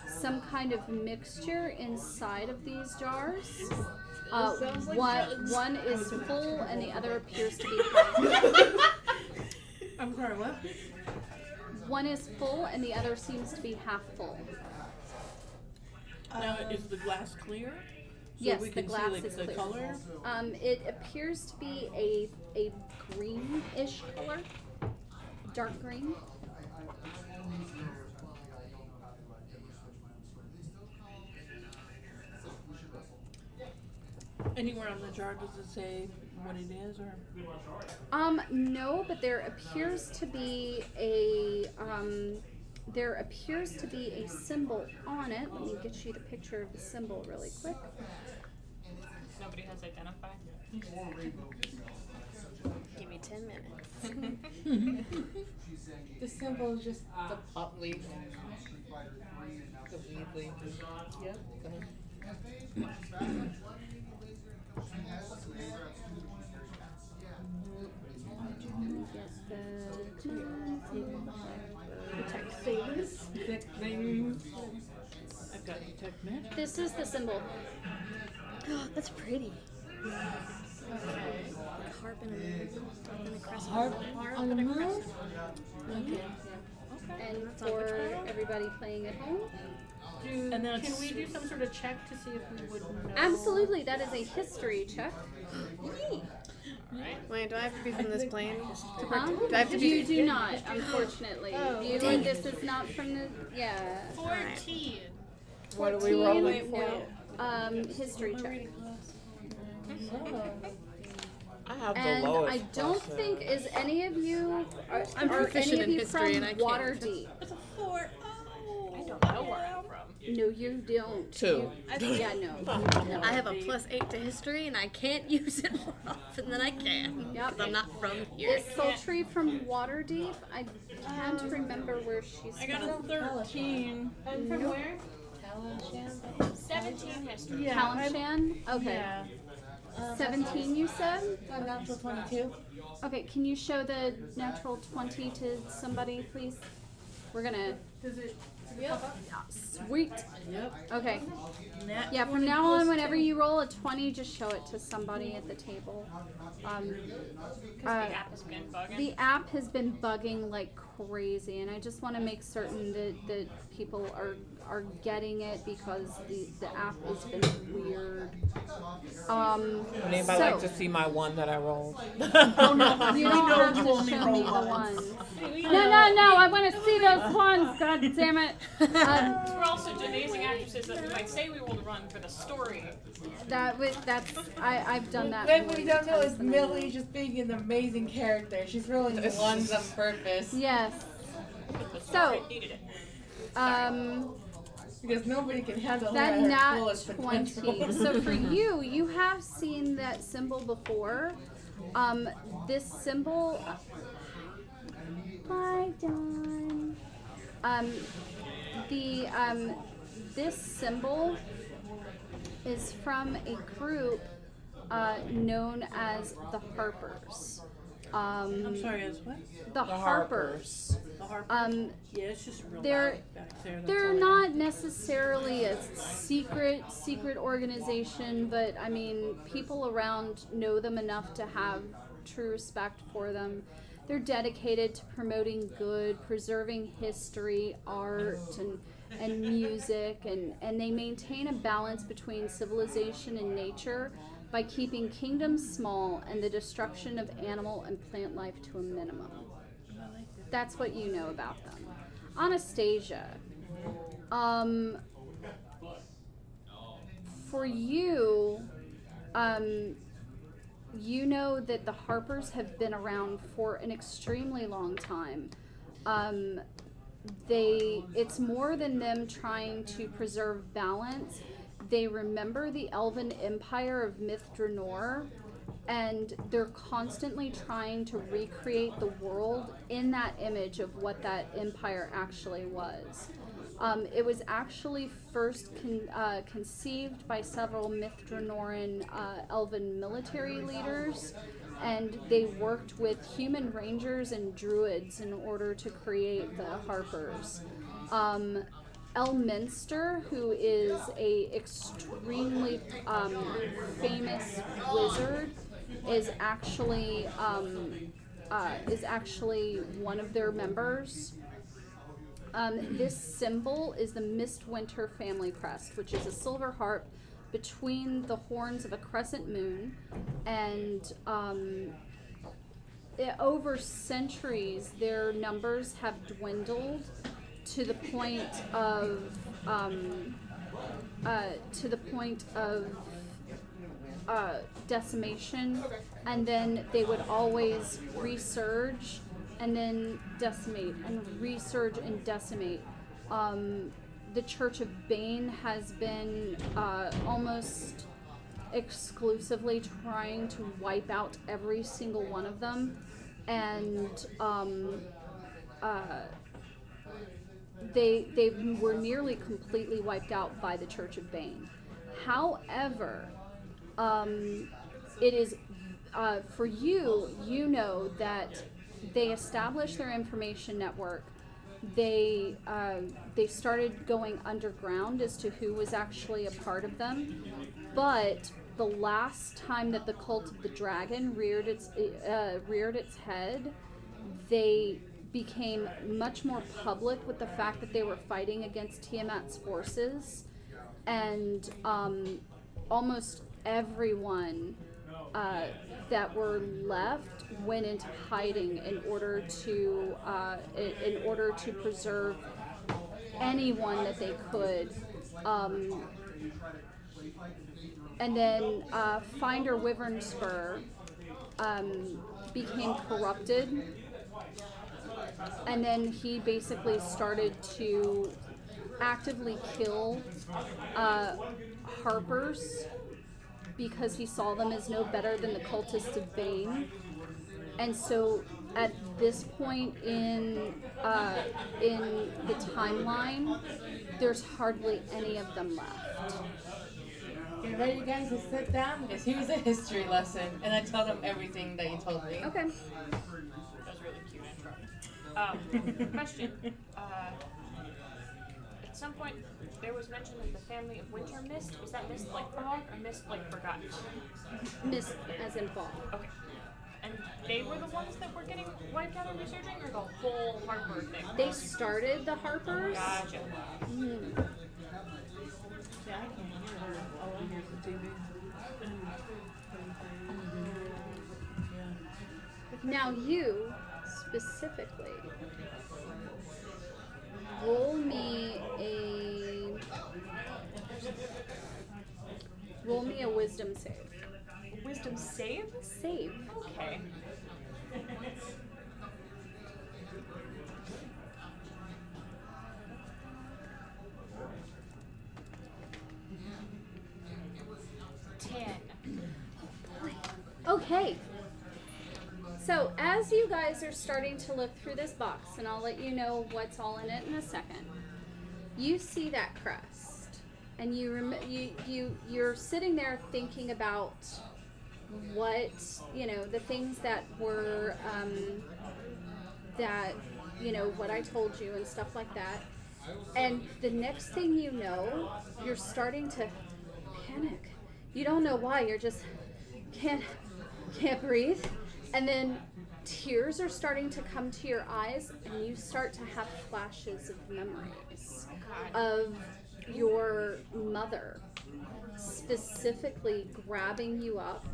some kind of mixture inside of these jars. Sounds like drugs. One is full and the other appears to be half full. I'm sorry, what? One is full and the other seems to be half full. Now, is the glass clear? So Yes, we the can glass see, like, is the clear. color? It appears to be a greenish color, dark green. Anywhere on the jar does it say what it is, or? No, but there appears to be a symbol on it. Let me get you the picture of the symbol really quick. Nobody has identified. Give me 10 minutes. The symbol is just the pot leaf. The weed leaf. Yep. Detect things. I've got detect magic. This is the symbol. Oh, that's pretty. Harp and a crescent. Harp on the moon. Okay. And for everybody playing at home, And then Can it's- we do some sort of check to see if we would know? absolutely, that is a history check. Wait, do I have to be from this plane? Huh? Do I have to be? You do not, unfortunately. Oh, You, dang this is not from the, yeah. 14. What are we 14, rolling for? History check. I have the And lowest. I don't plus, think, is any of you, are I'm any proficient of in you history and I from can't. Waterdeep? It's a 4. Oh. I don't know where I'm from. No, you don't. 2. Yeah, no. No. I have a +8 to history and I can't use it more often than I can. Yep. Because I'm not from here. Is Sultry from Waterdeep? I can't remember where she's I got from. a 13. And from where? 17 history. Yeah. Kalashan? Okay. Yeah. 17 you said? Natural 22. Okay, can you show the natural 20 to somebody, please? We're gonna. Does it? Sweet. Yep. Okay. Nat Yeah, from 20 now on, plus whenever 2. you roll a 20, just show it to somebody at the table. Because the app has been bugging. The app has been bugging like crazy, and I just want to make certain that people are getting it because the app has been weird. Would anybody like to see my one that I rolled? You don't have you to only show roll me the ones. ones. No, I want to see those ones, god damn it. We're also amazing actresses that we might say we will run for the story. I've done that. What we more don't know times is than I Millie know. just being an amazing character. She's rolling ones on purpose. Yes. The So, story needed it. Because nobody can handle her that at her nat fullest 20. potential. So for you have seen that symbol before. This symbol. Bye, Dawn. This symbol is from a group known as the Harpers. I'm sorry, as what? The Harpers. The harp. Yeah, it's just real They're- loud back there. that's They're all I not necessarily a secret organization, but I mean, people around know them enough to have true respect for them. They're dedicated to promoting good, preserving history, art, and music, and they maintain a balance between civilization and nature by keeping kingdoms small and the destruction of animal and plant life to a minimum. That's what you know about them. Anastasia, for you, you know that the Harpers have been around for an extremely long time. It's more than them trying to preserve balance. They remember the Elven Empire of Myth-Dranor, and they're constantly trying to recreate the world in that image of what that empire actually was. It was actually first conceived by several Myth-Dranoran elven military leaders, and they worked with human rangers and druids in order to create the Harpers. Elminster, who is a extremely famous wizard, is actually one of their members. This symbol is the Mistwinter family crest, which is a silver harp between the horns of a crescent moon, and over centuries their numbers have dwindled to the point of decimation, and then they would always resurge and then decimate and resurge and decimate. The Church of Bane has been almost exclusively trying to wipe out every single one of them, and they were nearly completely wiped out by the Church of Bane. However, it is for you. You know that they established their information network. They started going underground as to who was actually a part of them, but the last time that the Cult of the Dragon reared its head, they became much more public with the fact that they were fighting against Tiamat's forces, and almost everyone that were left went into hiding in order to preserve anyone that they could. And then Finder Wyvernspur became corrupted, and then he basically started to actively kill Harpers because he saw them as no better than the cultists of Bane. And so at this point in the timeline, there's hardly any of them left. Get ready, you guys, to sit down because here's a history lesson, and I told him everything that you told me. Okay. That was really cute intro. Question. At some point, there was mention of the family of Winter Mist. Was that Mist like Fog or Mist like Forgotten? Mist as in fall. Okay. And they were the ones that were getting wiped out or resurging, or the whole Harper thing? They started the Harpers. Gotcha. Mhm. Yeah, I can hear her. All I hear is the TV. Now you, specifically, roll me a wisdom save. Wisdom save? Save. Okay. Okay. So as you guys are starting to look through this box, and I'll let you know what's all in it in a second, you see that crest, and you're sitting there thinking about what, the things that were what I told you and stuff like that. And the next thing you know, you're starting to panic. You don't know why. You're just can't breathe. And then tears are starting to come to your eyes, and you start to have flashes of memories of your mother specifically grabbing you up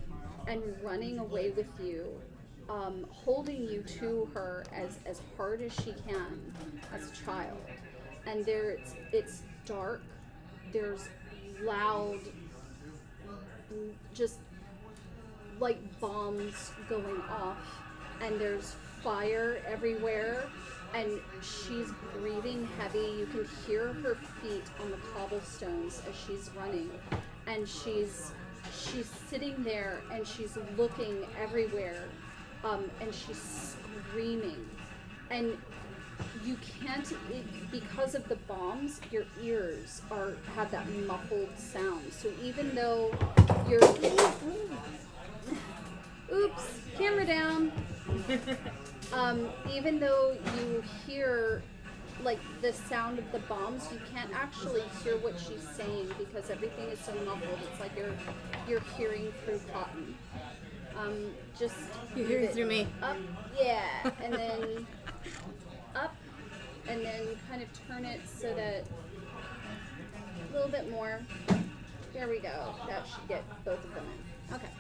and running away with you, holding you to her as hard as she can as a child. And it's dark, there's loud, just like bombs going off, and there's fire everywhere, and she's breathing heavy. You can hear her feet on the cobblestones as she's running, and she's sitting there and she's looking everywhere, and she's screaming, and you can't, because of the bombs, your ears have that muffled sound. So even though you're oops, camera down. Even though you hear like the sound of the bombs, you can't actually hear what she's saying because everything is so muffled. It's like you're hearing through cotton. Just You're hearing through me. up, yeah, and then up, and then kind of turn it so that a little bit more. There we go. That should get both of them in. Okay.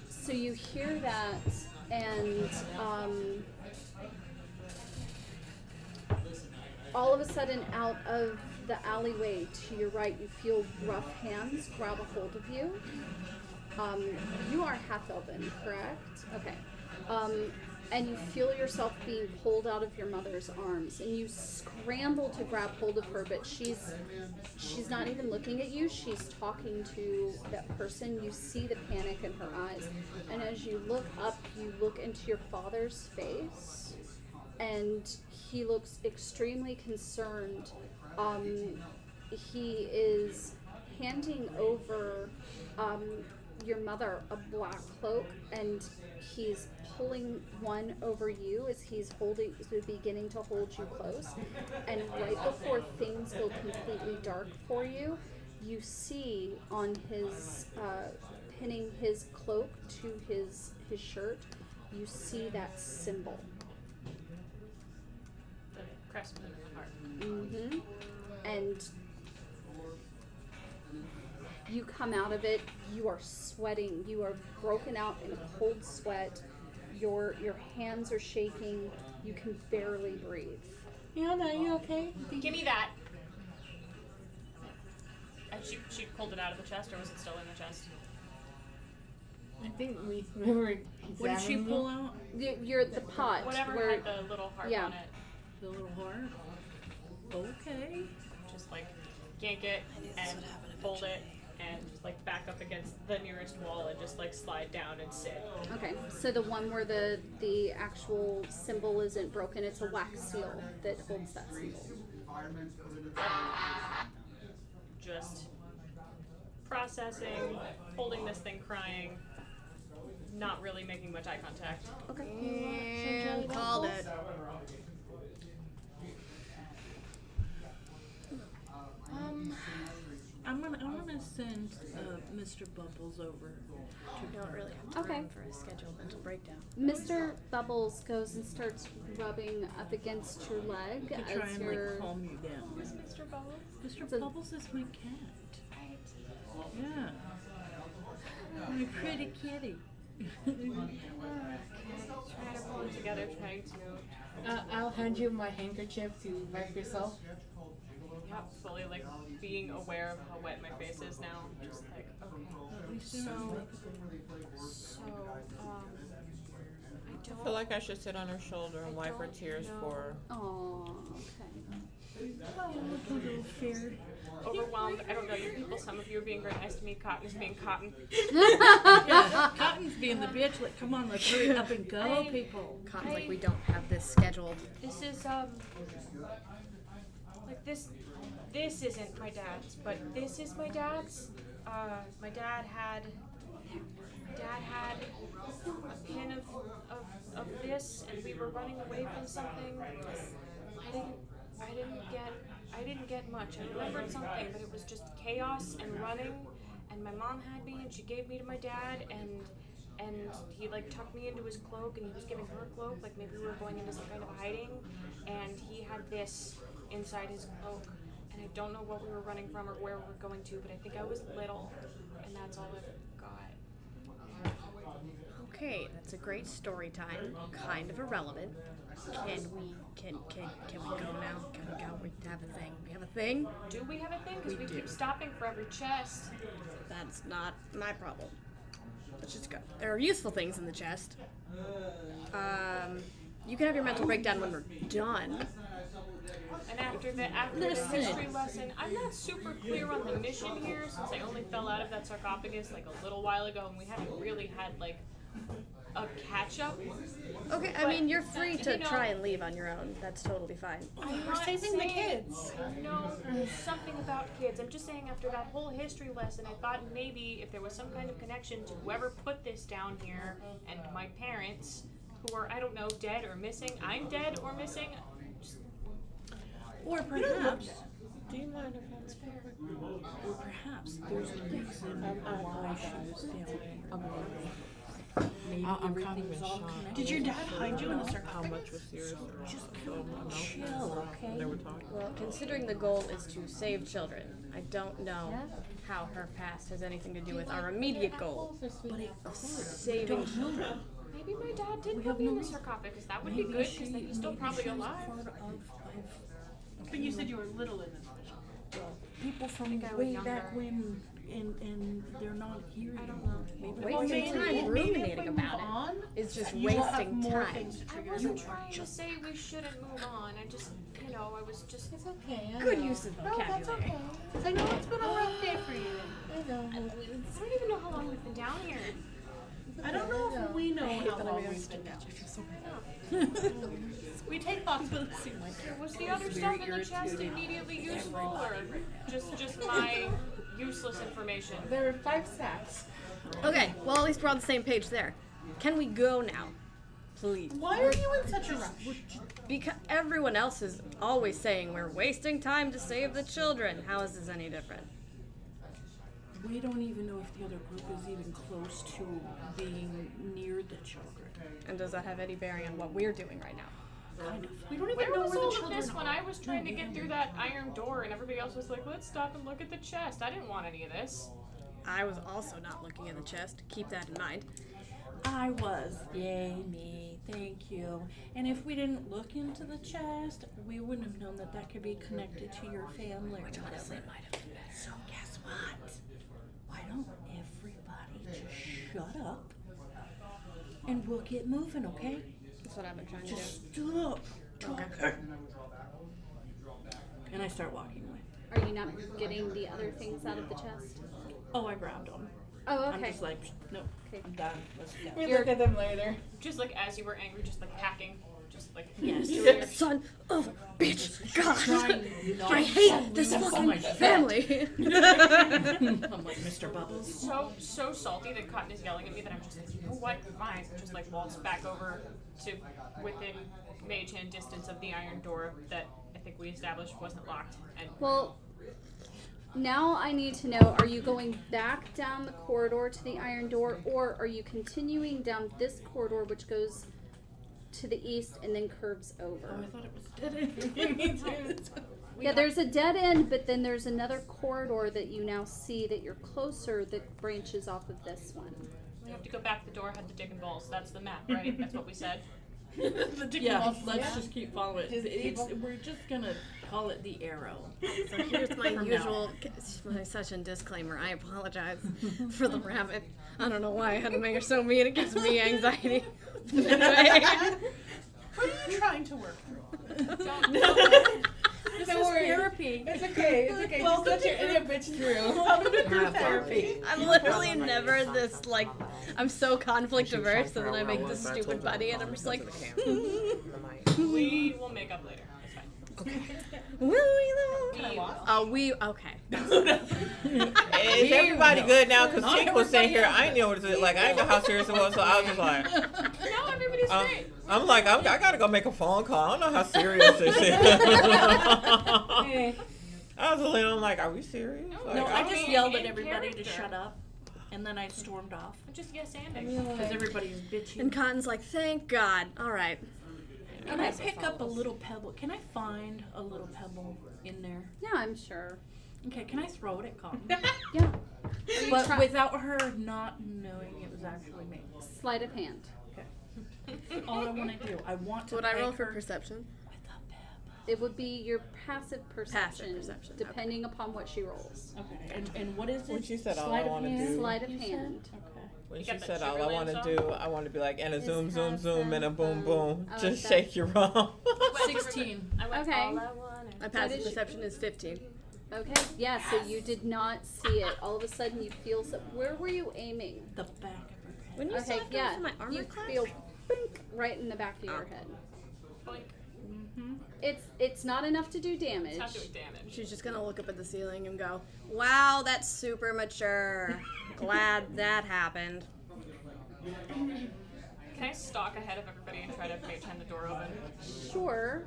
So you hear that, and all of a sudden, out of the alleyway to your right, you feel rough hands grab a hold of you. You are half elven, correct? Okay. And you feel yourself being pulled out of your mother's arms, and you scramble to grab hold of her, but she's not even looking at you. She's talking to that person. You see the panic in her eyes, and as you look up, you look into your father's face, and he looks extremely concerned. handing over your mother a black cloak, and he's pulling one over you as he's beginning to hold you close. And right before things go completely dark for you, you see on his pinning his cloak to his shirt, you see that symbol. The crest of the heart. Mm-hmm. And you come out of it, you are sweating, you are broken out in cold sweat, your hands are shaking, you can barely breathe. Fiona, are you okay? Give me that. And she pulled it out of the chest, or was it still in the chest? I think we were What did she pull out? You're the pot Whatever where had the little heart yeah. on it. The little heart? Okay. Just like yank it and hold it and like back up against the nearest wall and just like slide down and sit. Okay, so the one where the actual symbol isn't broken, it's a wax seal that holds that symbol. Just processing, holding this thing, crying, not really making much eye contact. Okay. And called it. I'm gonna send Mr. Bubbles over. We don't really have Okay. time for a scheduled mental breakdown. Mr. Bubbles goes and starts rubbing up against your leg To try as and you're. like calm you down. Who's Mr. Bubbles? Mr. It's a- Bubbles is my cat. Yeah. My pretty kitty. Trying to pull it together, trying to I'll hand you my handkerchief to wipe yourself. fully like being aware of how wet my face is now. Just like, okay. So I feel like I should sit on her shoulder and wipe her tears for her. Oh, okay. Little fairy. overwhelmed. I don't know you people. Some of you are being very nice to me. Cotton is being cotton. Yeah, Cotton's being the bitch. Like, come on, let's hurry up and go, people. Cotton's like, we don't have this scheduled. This is like this isn't my dad's, but this is my dad's. My dad had a pin of this, and we were running away from something. I didn't get much. I remembered something, but it was just chaos and running. And my mom had me, and she gave me to my dad, and he like tucked me into his cloak, and he was giving her a cloak, like maybe we were going into some kind of hiding. And he had this inside his cloak, and I don't know what we were running from or where we were going to, but I think I was little, and that's all I've got. Okay, that's a great story time. Kind of irrelevant. Can we go now? Can we go? We have a thing. We have a thing? Do we have a thing? Because We we do. keep stopping for every chest. That's not my problem. Let's just go. There are useful things in the chest. You can have your mental breakdown when we're done. And after the history lesson, I'm not super clear on the mission here since I only fell out of that sarcophagus like a little while ago, and we haven't really had like a catch up. Okay, I mean, you're free to you know- try and leave on your own. That's totally fine. We're saving the kids. No, something about kids. I'm just saying after that whole history lesson, I thought maybe if there was some kind of connection to whoever put this down here and my parents, who are, I don't know, dead or missing. I'm dead or missing. Just, Or perhaps, Do you mind if that's fair? or perhaps there's a reason why she was down there. Maybe I'm everything kind of was in all shock. connected. Did your dad hide you in the How sarcophagus? much was serious? Just chill, okay? They were talking. Well, considering the goal is to save children, I don't know how her past has anything to do with our immediate goal of saving children. maybe my dad did put me in the sarcophagus. That would be good because then he's still probably alive. But you said you were little in this. People from think I was way back younger. when, and they're not here I don't anymore. know. Maybe Wasting time ruminating about it is just wasting time. I wasn't trying to say we shouldn't move on. I just, you know, I was just. It's okay. Good use of vocabulary. I know it's been a rough day for you. I know. I don't even know how long we've been down here. I don't know if we know how long we've been down. We take responsibility. Was the other stuff in the chest immediately useful, or just my useless information. There were 5 sacks. Okay, well, at least we're on the same page there. Can we go now? Please. Why are you in such a rush? Because everyone else is always saying we're wasting time to save the children. How is this any different? We don't even know if the other group is even close to being near the children. And does that have any bearing on what we're doing right now? Kind of. We don't even Where know was where the all of children this when are. I was trying to get through that iron door and everybody else was like, let's stop and look at the chest? I didn't want any of this. I was also not looking in the chest. Keep that in mind. I was. Yay, me. Thank you. And if we didn't look into the chest, we wouldn't have known that that could be connected to your family. Which honestly might have been better. So guess what? Why don't everybody just shut up and we'll get moving, okay? That's what I've been trying to do. Just stop. Okay. And I start walking away. Are you not getting the other things out of the chest? Oh, I grabbed them. Oh, I'm okay. just like, nope, Okay. I'm done. Let's go. We look at them later. Just like as you were angry, just like hacking. Just like Yes. Son of a bitch! God! Trying not I to hate this fall fucking my shit. family! I'm like Mr. Bubbles. so salty that Cotton is yelling at me that I'm just like, you know what, fine. Just like waltz back over to within mage hand distance of the iron door that I think we established wasn't locked. And Well, now I need to know, are you going back down the corridor to the iron door, or are you continuing down this corridor which goes to the east and then curves over? Oh, I thought it was dead. Me too. Yeah, there's a dead end, but then there's another corridor that you now see that you're closer that branches off of this one. we have to go back the door, had the dick and balls. That's the map, right? That's what we said. Yeah, let's just keep following it. Just We're just gonna call it the arrow. So here's my From usual my session disclaimer. I apologize for the rabbit. I don't know why I had to make her so mean. It gives me anxiety. Anyway. What are you trying to work through? This Don't is worry. therapy. It's okay. It's okay. Welcome Just let to your inner bitch through. Welcome to group therapy. I'm literally never this like I'm so conflict averse, and then I make this stupid buddy, and I'm just like, We will make up later. It's fine. will we though? We will. Oh, we okay. Is everybody good now? Because Tink was saying here, I didn't know what it was like. I didn't know how serious it was, so I was just like, No, everybody's great. I'm like, I gotta go make a phone call. I don't know how serious this is. Hey. I was a little, I'm like, are we serious? Like, No, I I just mean, yelled at in everybody to character. shut up, and then I stormed off I'm just yes anding. because everybody was bitching. And Cotton's like, thank God. All right. Can I pick up a little pebble? Can I find a little pebble in there? Yeah, I'm sure. Okay, can I throw it at Cotton? Yeah. But without her not knowing it was actually me. Sleight of hand. That's all I want to do. I want to Would I roll peg for her perception? with a pebble. It would be your passive perception, perception, depending upon what she rolls. Okay, and what is it? When she said all Sleight I of wanna hand? do- Sleight of You said? hand. Okay. When You she got that said all I want to Sugarland do, I want to be like, and a This zoom, zoom, has zoom, and a boom, some, boom. I like Just that. shake your arm. 16. I went Okay. all I wanted. My passive did she- perception is 15. Okay, yeah, so you did not see it. All of a sudden you feel some, where were you aiming? The back of her head. When you Okay, said yeah, my armor you class? feel bink right in the back of your head. Boink. It's not enough to do damage. It's not doing damage. She's just gonna look up at the ceiling and go, "Wow, that's super mature. Glad that happened." Can I stalk ahead of everybody and try to mage hand the door open? Sure.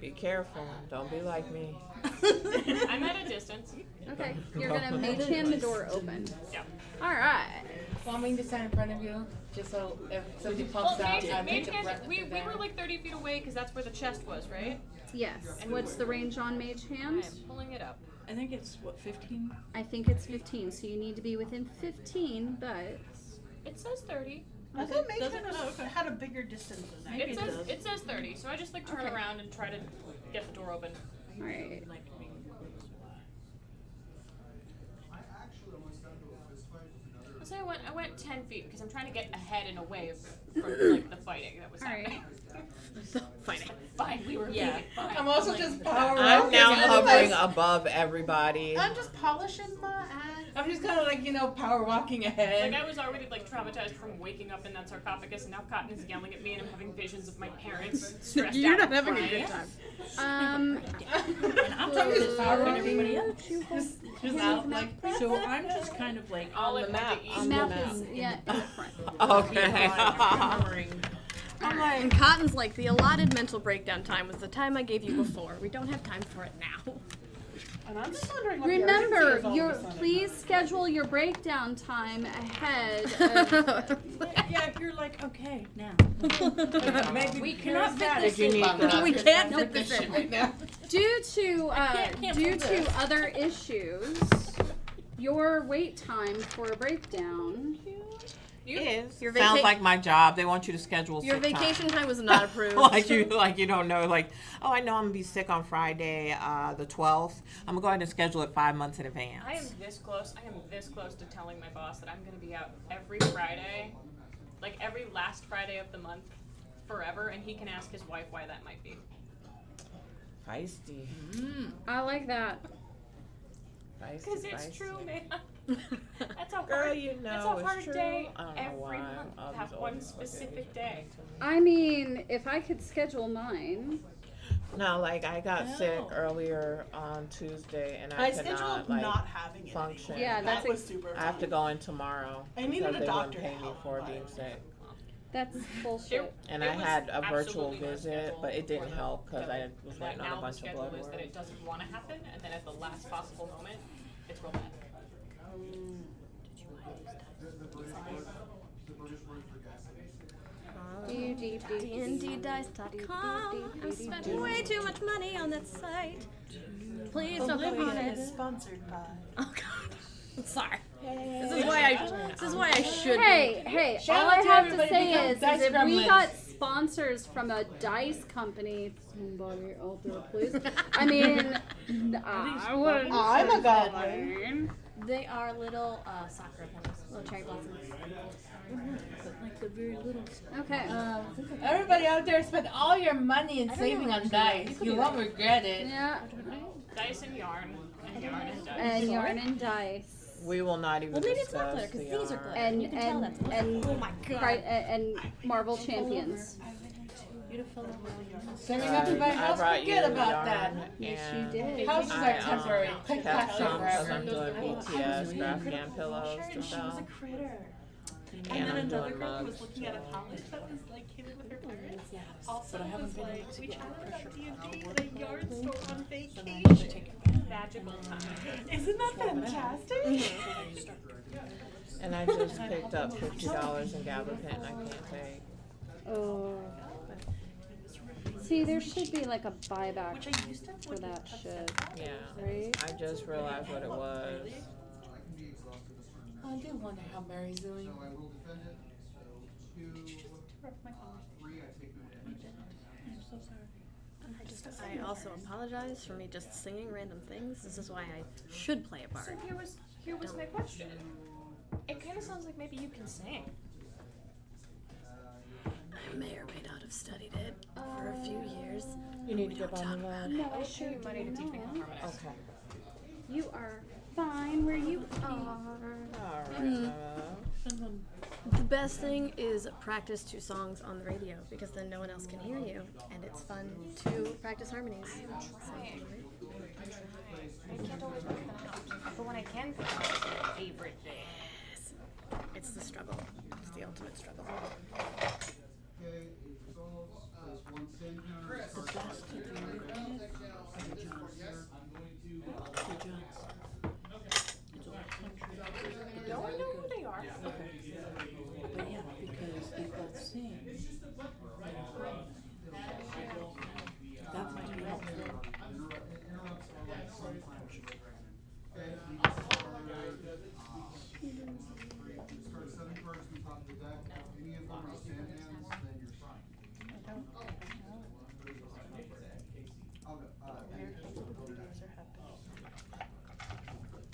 Be careful. Don't be like me. I'm at a distance. Okay, you're gonna mage hand the door open. Yeah. All right. Want me to stand in front of you, just so if somebody Well, pops out, mage, I mage take a hand, breath we of were that. like 30 feet away because that's where the chest was, right? Yes. What's the range on mage hand? I'm pulling it up. I think it's, what, 15? I think it's 15, so you need to be within 15, but It says 30. I thought Mage Does Hand it? was- Oh, okay. had a bigger distance than that. Maybe It it says does. it says 30. So I just like turn Okay. around and try to get the door open. all right. Like being close. Let's say I went 10 feet because I'm trying to get ahead and away from like the fighting that was All right. happening. Fighting. Fine, we were Yeah. leaving. Fine. I'm also Like, just power I'm walking now otherwise- hovering above everybody. I'm just polishing my ass. I'm just kind of like, power walking ahead. Like I was already like traumatized from waking up in that sarcophagus, and now Cotton is yelling at me, and I'm having visions of my parents stressed You're out not having a crying. good time. And I'm talking to Sarah and everybody else. Just out like. So I'm just kind of like All on in the my map. eat. On the Map map. is in the front. Okay. Remembering. I'm like, and Cotton's like, the allotted mental breakdown time was the time I gave you before. We don't have time for it now. And I'm just wondering what the Remember, urgency is all of a sudden. please schedule your breakdown time ahead of Yeah, if you're like, okay, now. Maybe We pure cannot fit this strategy, in. Mama. We can't Not fit this in. right now. due to can't due do to this. other issues. Your wait time for a breakdown. Your Sounds vaca- like my job. They want you to schedule Your sick time. vacation time was not approved. like you don't know, like, oh, I know I'm gonna be sick on Friday, the 12th. I'm gonna go ahead and schedule it 5 months in advance. I am this close. I am this close to telling my boss that I'm going to be out every Friday, like every last Friday of the month, forever, and he can ask his wife why that might be. Feisty. I like that. Because it's true, man. That's a Girl, hard. you know That's a it's hard true. day I don't know every why. month. All these That old one people specific say day. I mean, if I could schedule mine. No, like I got sick earlier on Tuesday, and I I could scheduled not like not having it function. anymore. Yeah, that that's was super I have to fun. go in tomorrow I needed because a they doctor wouldn't pay to me help, for but- being sick. That's bullshit. And It I was had a virtual absolutely no visit, schedule but it didn't for help because the- I was waiting on now a the bunch of schedule blood is that work. it doesn't want to happen, and then at the last possible moment, it's rolled back. DNDdice.com. I'm spending way too much money on that site. Please don't click on Olivia it. is sponsored by. Oh God. Sorry. This is why I should. Hey, Shout all out I to have to everybody say become is Dice if we Gremlins. got sponsors from a dice company, somebody out there, please. I mean, I wouldn't. I'm a goblin. They are little sakura pennies, little cherry blossoms. Like the very little. Okay. Everybody out there, spend all your money and saving on dice. You won't regret it. Yeah, Dice and yarn, and yarn and dice. and yarn and dice. We will not even Well, maybe it's not discuss glitter the because these are yarn. glitter. And You can tell that's glitter. and Oh my God. and Marvel Champions. Saving up to buy a I house, brought forget you about yarn, that. Yes, and you did. Houses I, are temporary. Quick kept cash some because forever. I'm doing BTS Afghan pillows to sell. critter. And And then I'm another doing girl who was mugs. looking at a college that was like hidden with her parents. Also was like, we chatted about D&D at a yard store on vacation. Magical time. Isn't that fantastic? And I just picked up $50 in gabapentin I can't take. Oh. See, there should be like a buyback Which I used to for that shit, Yeah. right? I just realized what it was. I do wonder how Mary's doing. I also apologize for me just singing random things. This is why I should play a So bard. here was my question. It kind of sounds like maybe you can sing. I may or may not have studied it for a few years. You need to get on the line. No, I will pay you money to teach me how to harmonize. Okay. You are fine where you are. Alright. The best thing is practice 2 songs on the radio because then no one else can hear you and it's fun to practice harmonies. I can't always work them out. But when I can, it's my favorite thing. Yes. It's the struggle. It's the ultimate struggle. No one know who they are. But yeah, because they both sing. That might be helpful. Start setting cards on top of the deck. Any of them are stand hands, then you're fine.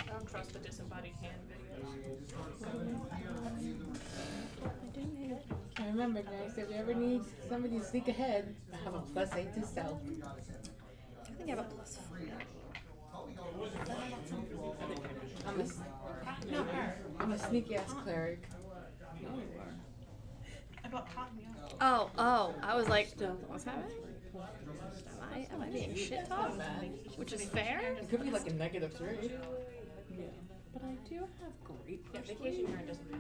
I don't trust the disembodied hand videos. And remember, guys, if you ever need somebody to sneak ahead, I have a +8 to stealth. I think I have a +4. I'm a sneaky ass cleric. I bought cotton, yeah. Oh, I was like, what's happening? Am I being shit talked? Which is fair. It could be like a -3. But I do have great Yeah, vacation yarn doesn't.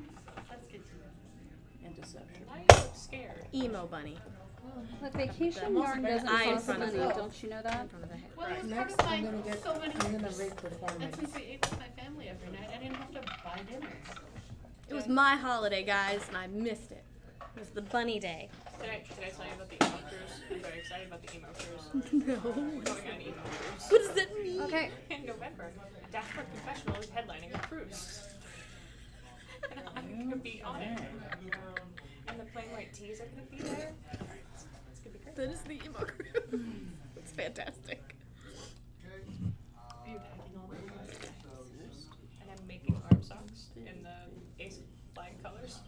That's good to know. and deception. Why are you so scared? Emo bunny. Look, vacation I'm also yarn very doesn't eye in cost front of money, the- don't you know that? In front of the head. Well, it's Next, part of I'm gonna get. so many I'm gonna years. rate And performance. since we ate with my family every night, I didn't have to buy dinner. It was my holiday, guys, and I missed it. It was the bunny day. Did I tell you about the emo cruise? I'm very excited about the emo cruise. No. We're going on an emo cruise. What does that mean? Okay. In November, Dashboard Confessional is headlining the cruise. And I'm gonna be on it. And the plain white teas are gonna be there. It's gonna be great. That is the emo crew. It's fantastic. And I'm making arm socks in the Ace flag colors.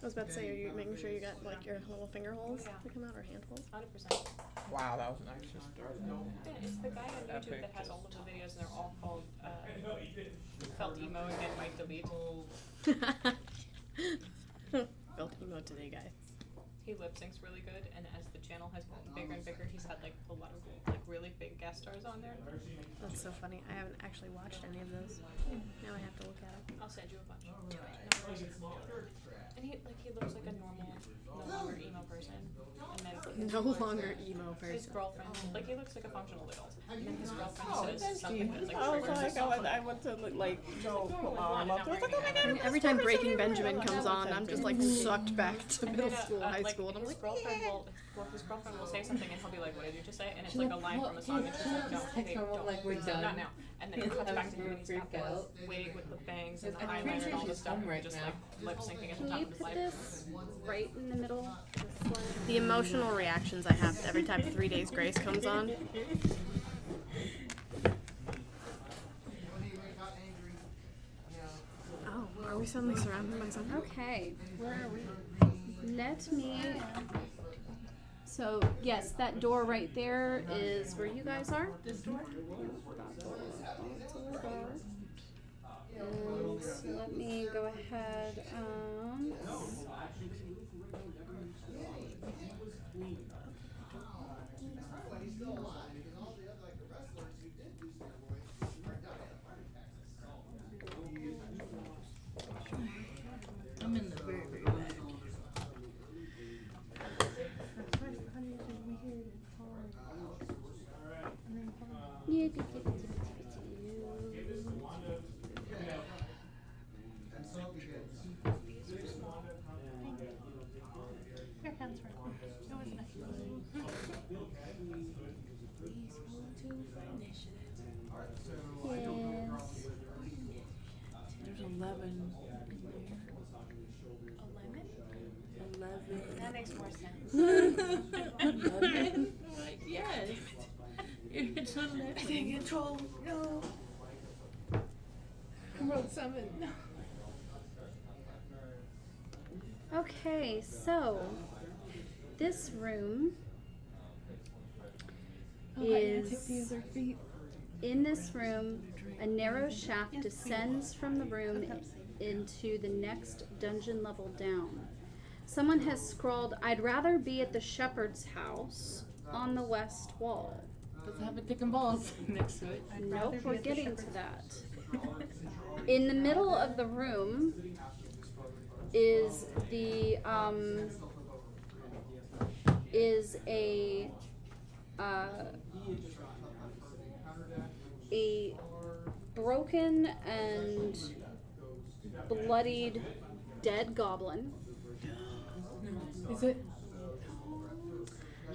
I was about to say, are you making sure you got like your little finger holes that come out or hand holes? 100%. Wow, that was an extra story. Yeah, it's the guy on YouTube that has all of the videos, and they're all called Felt Emo Again Might Delete. Felt emo today, guys. He lip syncs really good, and as the channel has gotten bigger and bigger, he's had like a lot of like really big guest stars on there. That's so funny. I haven't actually watched any of those. Now I have to look at them. I'll send you a bunch. Do it. And he looks like a normal, no longer emo person. And then No longer emo his person. girlfriend, like he looks like a functional adult. And then his girlfriend says something that like I was triggers his like, self. I went to look like go put my arm Not up. I was wearing like, oh my it. god. Every time Breaking Benjamin comes on, I'm just like sucked back to And middle then, school, high like, school, and I'm his like, girlfriend yeah. his girlfriend will say something, and he'll be like, "What did you just say?" And it's like a line from a song, and she's like, "No, babe, don't, Like, we're please, done. not now." And then it cuts back to him, and he's got Freak the out. wig with the bangs and the I'm pretty eyeliner sure and all she's this stuff, home and right just now. like lip syncing at the Can top you of his put life. this right in the middle? This one? The emotional reactions I have every time 3 Days Grace comes on. Oh, are we suddenly surrounded by something? Okay, where are we? Let me. So, yes, that door right there is where you guys are. This door? That door. That's a little door. And so let me go ahead. I'm in the very, very back. Your hands were cool. It was nice. Yes. There's 11 in there. 11. That makes more sense. 11? Like, yes. It's 11. I didn't get trolled. No. I wrote 7. No. Okay, so this room is in this room. A narrow shaft descends from the room into the next dungeon level down. Someone has scrawled, "I'd rather be at the shepherd's house," on the west wall. Does it have a dick and balls next to it? Nope, we're getting to that. In the middle of the room is the a broken and bloodied dead goblin. Is it?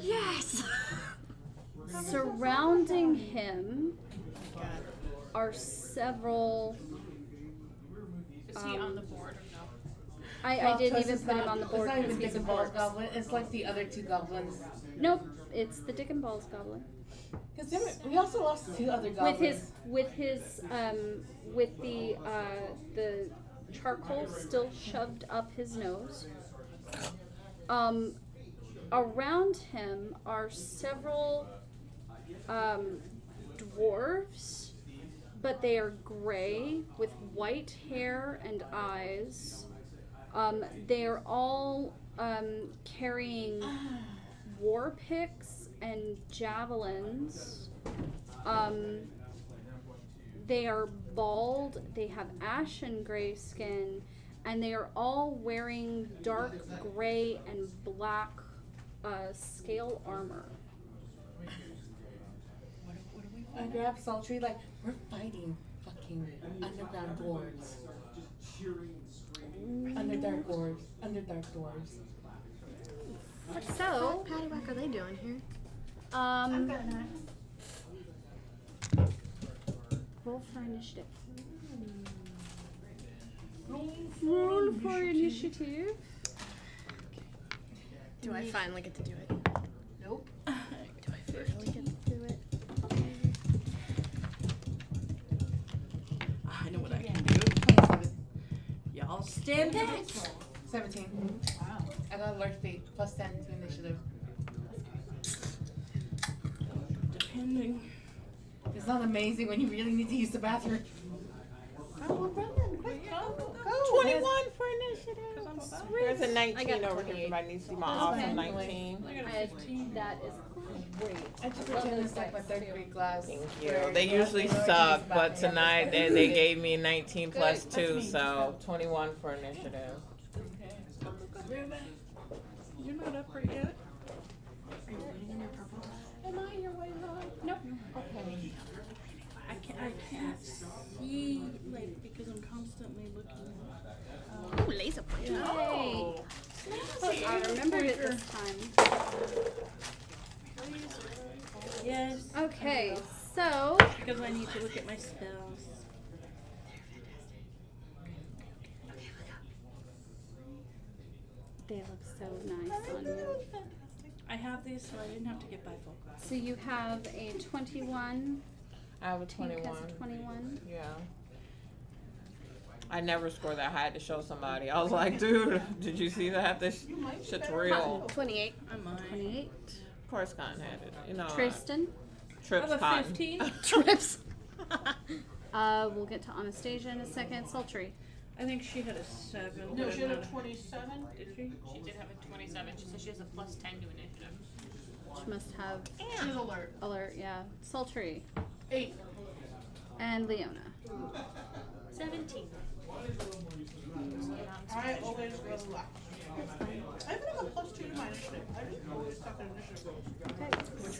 Yes. Surrounding him are several. Is he on the board or no? I didn't even put him on the board It's not because even he's Dick a and Balls corpse. goblin. It's like the other 2 goblins. Nope, it's the Dick and Balls goblin. Because we also lost 2 other goblins. With the charcoal still shoved up his nose. Around him are several dwarves but they are gray with white hair and eyes. They are all carrying war picks and javelins. They are bald, they have ashen gray skin, and they are all wearing dark gray and black scale armor. I grab Sultry like, we're fighting fucking underground dwarves. Underdark dwarves. So, Patty whack are they doing here? roll for initiative. Roll for initiative. Do I finally get to do it? Nope. Do I finally get to do it? I know what I can do. 27. Y'all stand back. 17. Wow. I got alert feet, plus 10 to initiative. Depending. It's not amazing when you really need to use the bathroom. Oh, Brendan, quick, go. 21 for initiative. There's a 19 over here. Everybody needs to see my awesome 19. That is great. I just pretend it's like my third grade class. Thank you. They usually suck, but tonight they gave me 19 plus 2, so 21 for initiative. You're not up right yet? Am I your way wrong? Nope. Okay. I can't see, like, because I'm constantly looking. Oh, laser pointer. Yay. I remembered it this time. Yes, Okay, so because I need to look at my spells. they look so nice on you. I have these, so I didn't have to get bifocal. So you have a 21. I have a Tink 21. has a 21. Yeah. I never scored that high to show somebody. I was like, dude, did you see that? This shit's real. 28. I'm on. 28. Of course, Cotton had it. You know, Tristan. Trips I have a Cotton. 15. Trips. We'll get to Anastasia in a second. Sultry. I think she had a 7. No, but she had a I'm not 27. Did she? She did have a 27. She said she has a plus 10 to initiative. She must have She's alert. alert, yeah. Sultry. 8. And Leona. 17. I always go left. I even have a plus 2 to my initiative. I just always talk in initiative rolls. Okay.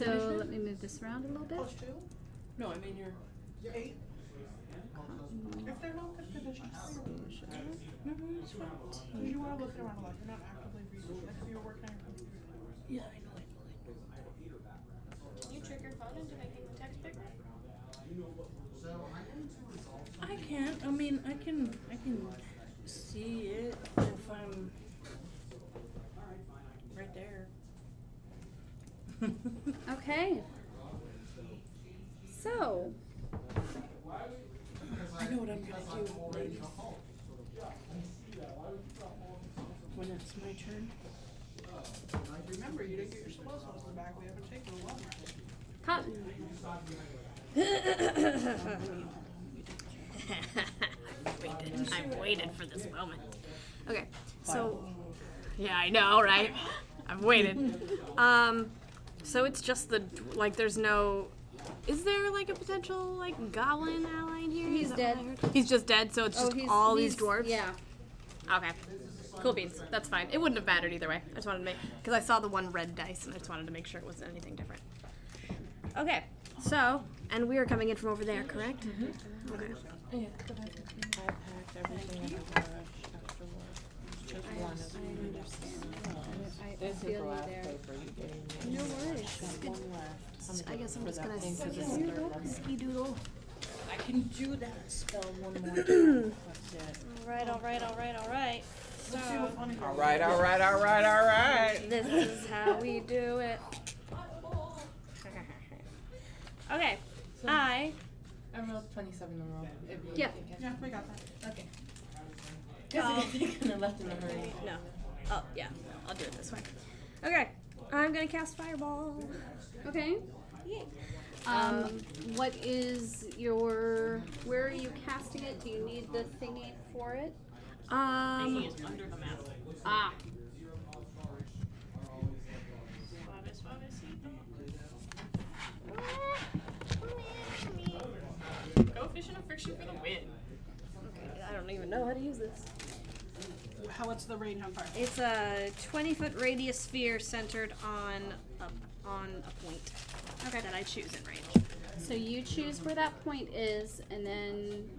So let me move this around a little bit. Plus 2? No, I mean you're. 8. If they're not good conditions, No, it's fine. because you want to look around a lot. You're not actively researching. Like if you're working on your computer. Yeah, I know. Can you trick your phone into making the text bigger? I can't. I mean, I can see it if I'm right there. Okay. So, I know what I'm gonna do, ladies. When it's my turn. Remember, you didn't get your spell slots in the back. We haven't taken a long rest. Cotton. I've waited for this moment. Okay, so yeah, I know, right? I've waited. So it's just like there's no. Is there like a potential like goblin ally in here? He's Is that dead. what I heard? He's just dead, so it's just all these dwarves. Yeah. Okay. Cool beans. That's fine. It wouldn't have mattered either way. I just wanted to make because I saw the one red dice and I just wanted to make sure it wasn't anything different. Okay. So, and we are coming in from over there, correct? Mm-hmm. Okay. I packed everything in a rush after work. Just one of them. This is the last paper you gave me. No worries. Got one left. I guess I'm For just that gonna thing, 'cause it's the third one. ski doodle. I can do that spell one more time. That's it. Alright. So, All right. this is how we do it. Okay. I rolled 27 in a row. If you Yeah. think Yeah, we got that. Okay. Because I kind of left in a hurry. No. Oh, yeah. I'll do it this way. Okay. I'm gonna cast Fireball. Okay. What is your? Where are you casting it? Do you need the thingy for it? He is under the map. Ah. Coefficient of friction for the win. Okay, I don't even know how to use this. What's the range on fire? It's a 20-foot radius sphere centered on a point that I choose in range. So you choose where that point is, and then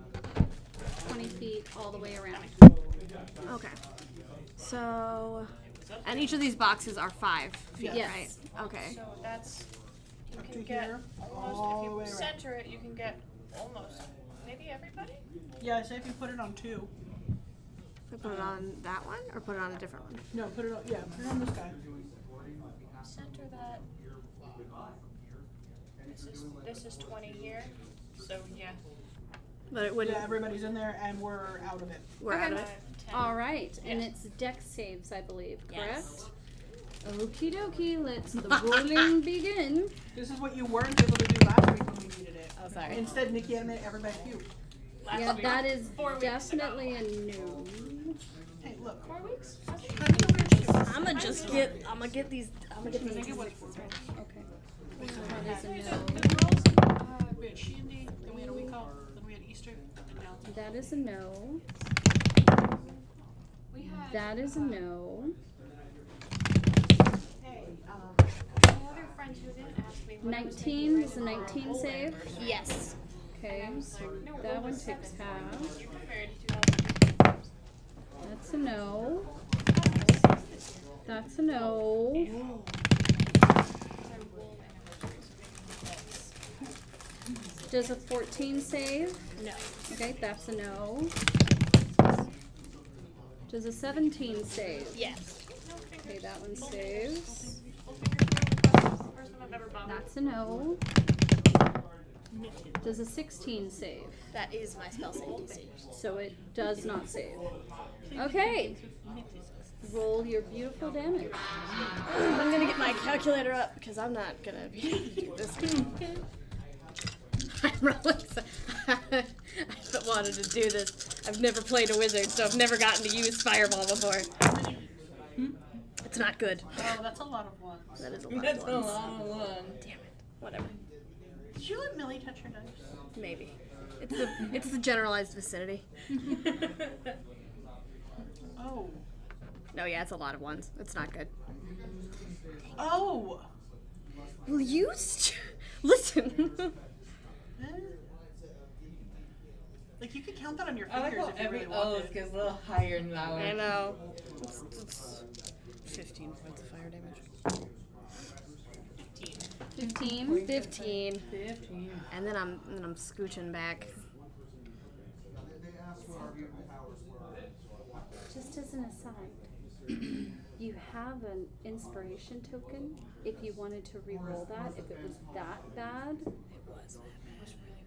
20 feet all the way around. Okay. So, and each of these boxes are 5 feet, Yes. right? Okay. So that's you Up can to get here, almost all the if way you around. center it, you can get almost maybe everybody. Yeah, say if you put it on 2. I put it on that one or put it on a different one? No, put it on. Yeah, put it on this guy. Center that. This is 20 here. So yeah. But it wouldn't. Yeah, everybody's in there, and we're out of it. We're out of it. 10. All right, and Yeah. it's deck saves, I believe, correct? Yes. Okie dokie, let's the rolling begin. This is what you weren't able to do last week when we needed it. Oh, sorry. Instead, Nikki had to make everybody puke. Last Yeah, week. that is 4 weeks definitely ago. a no. Hey, look. 4 weeks. I'm gonna get these. I think it was 4 weeks. Okay. That is a The no. girls, we had Shindy, then we had a week off, then we had Easter, and now. That is a no. We had That is a no. hey, my other friend who didn't ask me. when I was taking 19 is a 19 save. Yes. Okay, so No, that roll one a takes 7. half. You were married in 2000. That's a no. That's a no. Does a 14 save? No. Okay, that's a no. Does a 17 save? Yes. Okay, that one saves. First time I've ever bothered. That's a no. Does a 16 save? That is my spell safety save. So it does not save. Okay. Roll your beautiful damage. I'm gonna get my calculator up because I'm not gonna be able to do this. I'm rolling. I've wanted to do this. I've never played a wizard, so I've never gotten to use Fireball before. It's not good. Oh, that's a lot of ones. That is a lot That's of a ones. long one. Damn it. Whatever. Did you let Millie touch her dice? Maybe. It's the generalized vicinity. Oh. No, yeah, it's a lot of ones. It's not good. Oh! Will you listen? Eh. Like, you could count that on your I like fingers how if you every really O wanted. gets a little higher and louder. I know. It's 15 points of fire damage. 15. 15. 15. And then I'm scooching back. Just as an aside, you have an inspiration token if you wanted to re-roll that, if it was that bad. It was that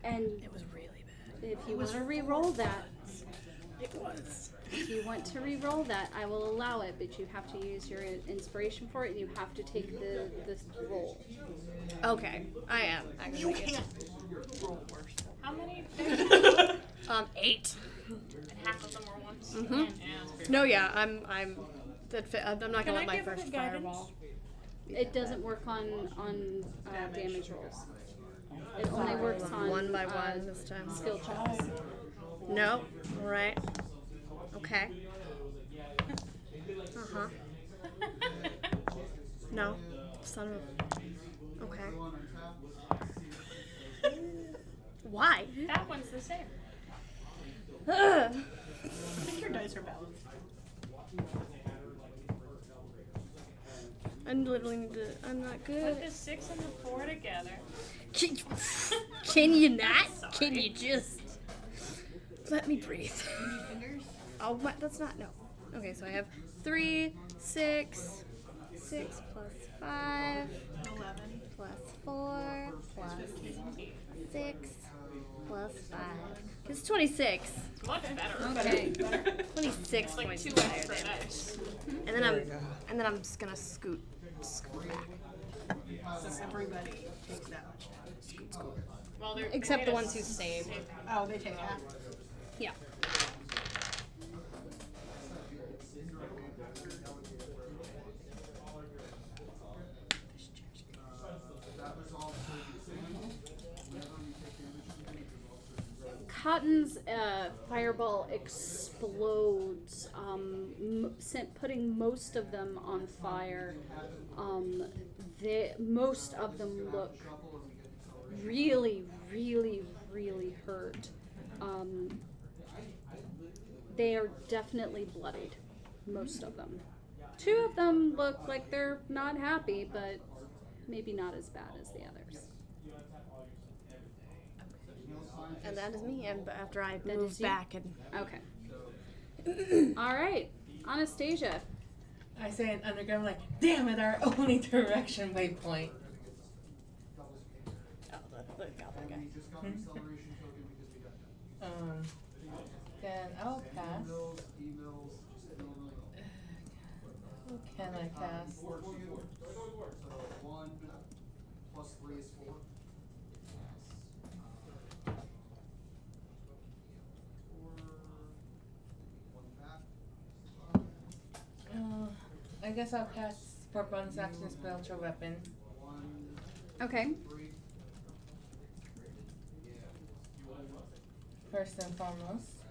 bad. And It was really bad. if you want to re-roll that, It was. if you want to re-roll that, I will allow it, but you have to use your inspiration for it, and you have to take this roll. Okay, I am. You Actually. can't roll worse. How many? 8. And half of them were ones. Mhm. Yeah. No, yeah, I'm not Can gonna I let my give her first guidance? fireball. It doesn't work on damage rolls. It only works on One by one this time. skill checks. No. All right. Okay. Uh huh. No. Son of a. Okay. Why? That one's the same. I think your dice are balanced. I'm literally. I'm not Put good. the 6 and the 4 together. Can you not? Can you just let me breathe? Oh, what? That's not no. Okay, so I have 3, 6, 6 plus 5 11. plus 4 plus 6 plus 5. It's 26. Much better. Okay. 26 Like points 2 of fire extra damage. dice. And then I'm just gonna scoot back. So everybody takes that much damage. Well, they're Except the ones who saved. Oh, they take half. Yeah. Cotton's fireball explodes, putting most of them on fire. Most of them look really, really, really hurt. They are definitely bloodied, most of them. 2 of them look like they're not happy, but maybe not as bad as the others. And that is me, and after I That moved is you? back and Okay. All right, Anastasia. I say in underground, like, damn it, our only direction waypoint. the goblin guy. Then I'll pass. Who can I cast? 4, 4, 4. So 1 plus 3 is 4. I guess I'll cast for bonus action spiritual weapon. Okay. First and foremost.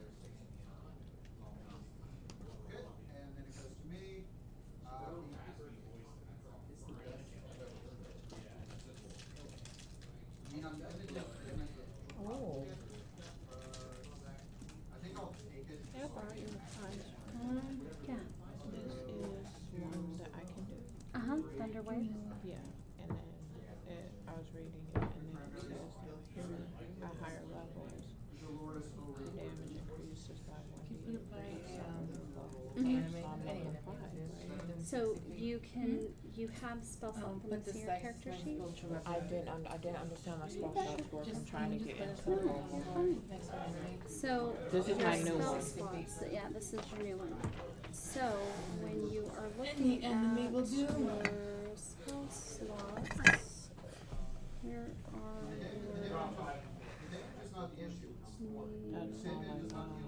Good. And then it goes to me. Oh. I think I'll take it. Yeah, alright, you're fine. Yeah. This is one that I can do. Thunder wave. Yeah, and then I was reading it, and then it says here at higher levels, the damage increases by 1d8. So you can have spell Put supplements this in your dice character my sheet. spiritual weapon. I didn't understand my spell slots work. I'm trying to get into No, it. you're fine. So This is your my new spell one. slots. Yeah, this is your new one. So when you are Any looking enemy at will do. your spell slots, where are your It's not the issue. That's all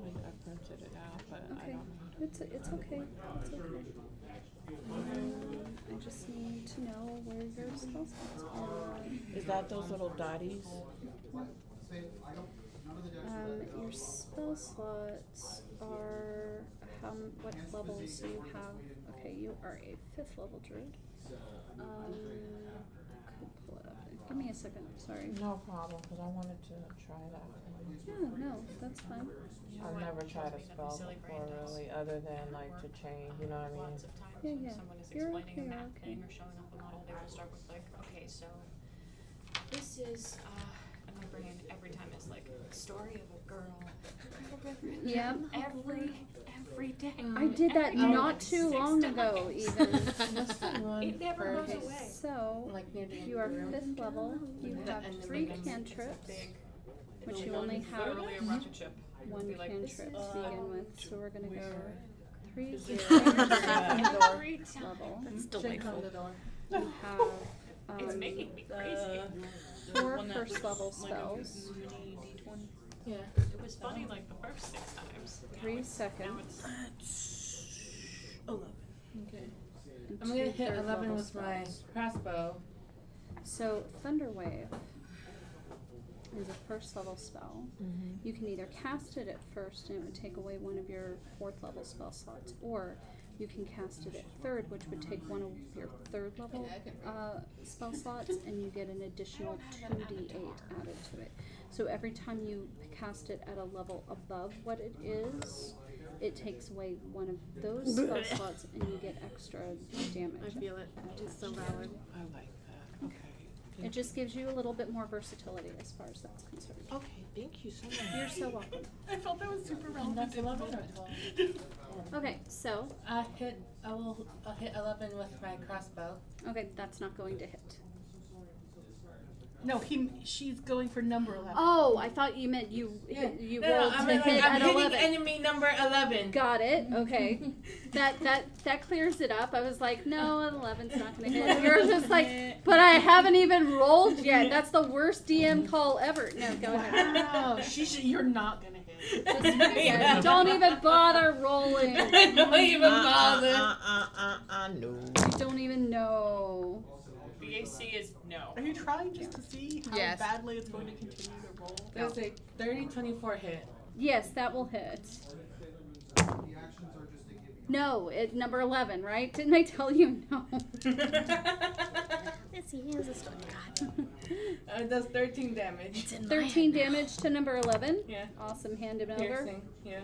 I printed it out, but I Okay, don't know. it's okay. It's okay. I just need to know where your spell slots are. Is that those little dotties? Your spell slots are what levels do you have? Okay, you are a 5th level druid. Could pull it up. Give me a second. Sorry. No problem, because I wanted to try that one. Yeah, no, that's fine. I've never tried a spell before, really, other than like to change, you know what I mean? Lots of times Yeah, when yeah. someone is You're explaining okay, a map you're thing okay. or showing off a model, they will start with like, okay, so this is, and my brain every time is like, story of a girl. Yep. Every day. I did that Every day, not like too 6 long ago, times. even. It never goes Okay, away. So, Like near the end you are of the room. 5th level. You The have end of the 3 room. cantrips, Big, which you only have literally a rocket ship. 1 Be like, this cantrip is, to begin with. So we're gonna go 3 Is cantrips there- Every time. level. That's Should come delightful. the door. You have It's making me crazy. 4 first level spells, Yeah. It was funny like the first 6 times. 3 second, Okay. and I'm gonna 2 hit third 11 level with my spells. crossbow. So Thunder Wave is a first level spell. You can either cast it at first and it would take away one of your 4th level spell slots, or you can cast it at 3rd, which would take one of your 3rd level spell slots, and you get an additional 2d8 added to it. So every time you cast it at a level above what it is, it takes away one of those spell slots, and you get extra damage. I feel it. It's so valid. I like that, okay. It just gives you a little bit more versatility as far as that's concerned. Okay, thank you so much. You're so welcome. I felt that was super And relevant. that's 11 or 12. Okay, so, I'll hit 11 with my crossbow. okay, that's not going to hit. No, she's going for number 11. Oh, I thought you meant you rolled to I'm hit at hitting 11. enemy number 11. Got it. Okay. that clears it up. I was like, no, 11's not gonna hit. You're just like, but I haven't even rolled yet. That's the worst DM call ever. No, go ahead. Wow, you're not gonna hit. Yeah, don't even bother rolling. Don't even bother. No. You don't even know. The AC is no. Are you trying just to see how Yes. badly it's going to continue to roll? That's a 30-24 hit. Yes, that will hit. No, number 11, right? Didn't I tell you no? Let's see, here's a story. God. It does 13 damage. 13 damage to number 11. Yeah. Awesome. Hand him over. Piercing. Yeah.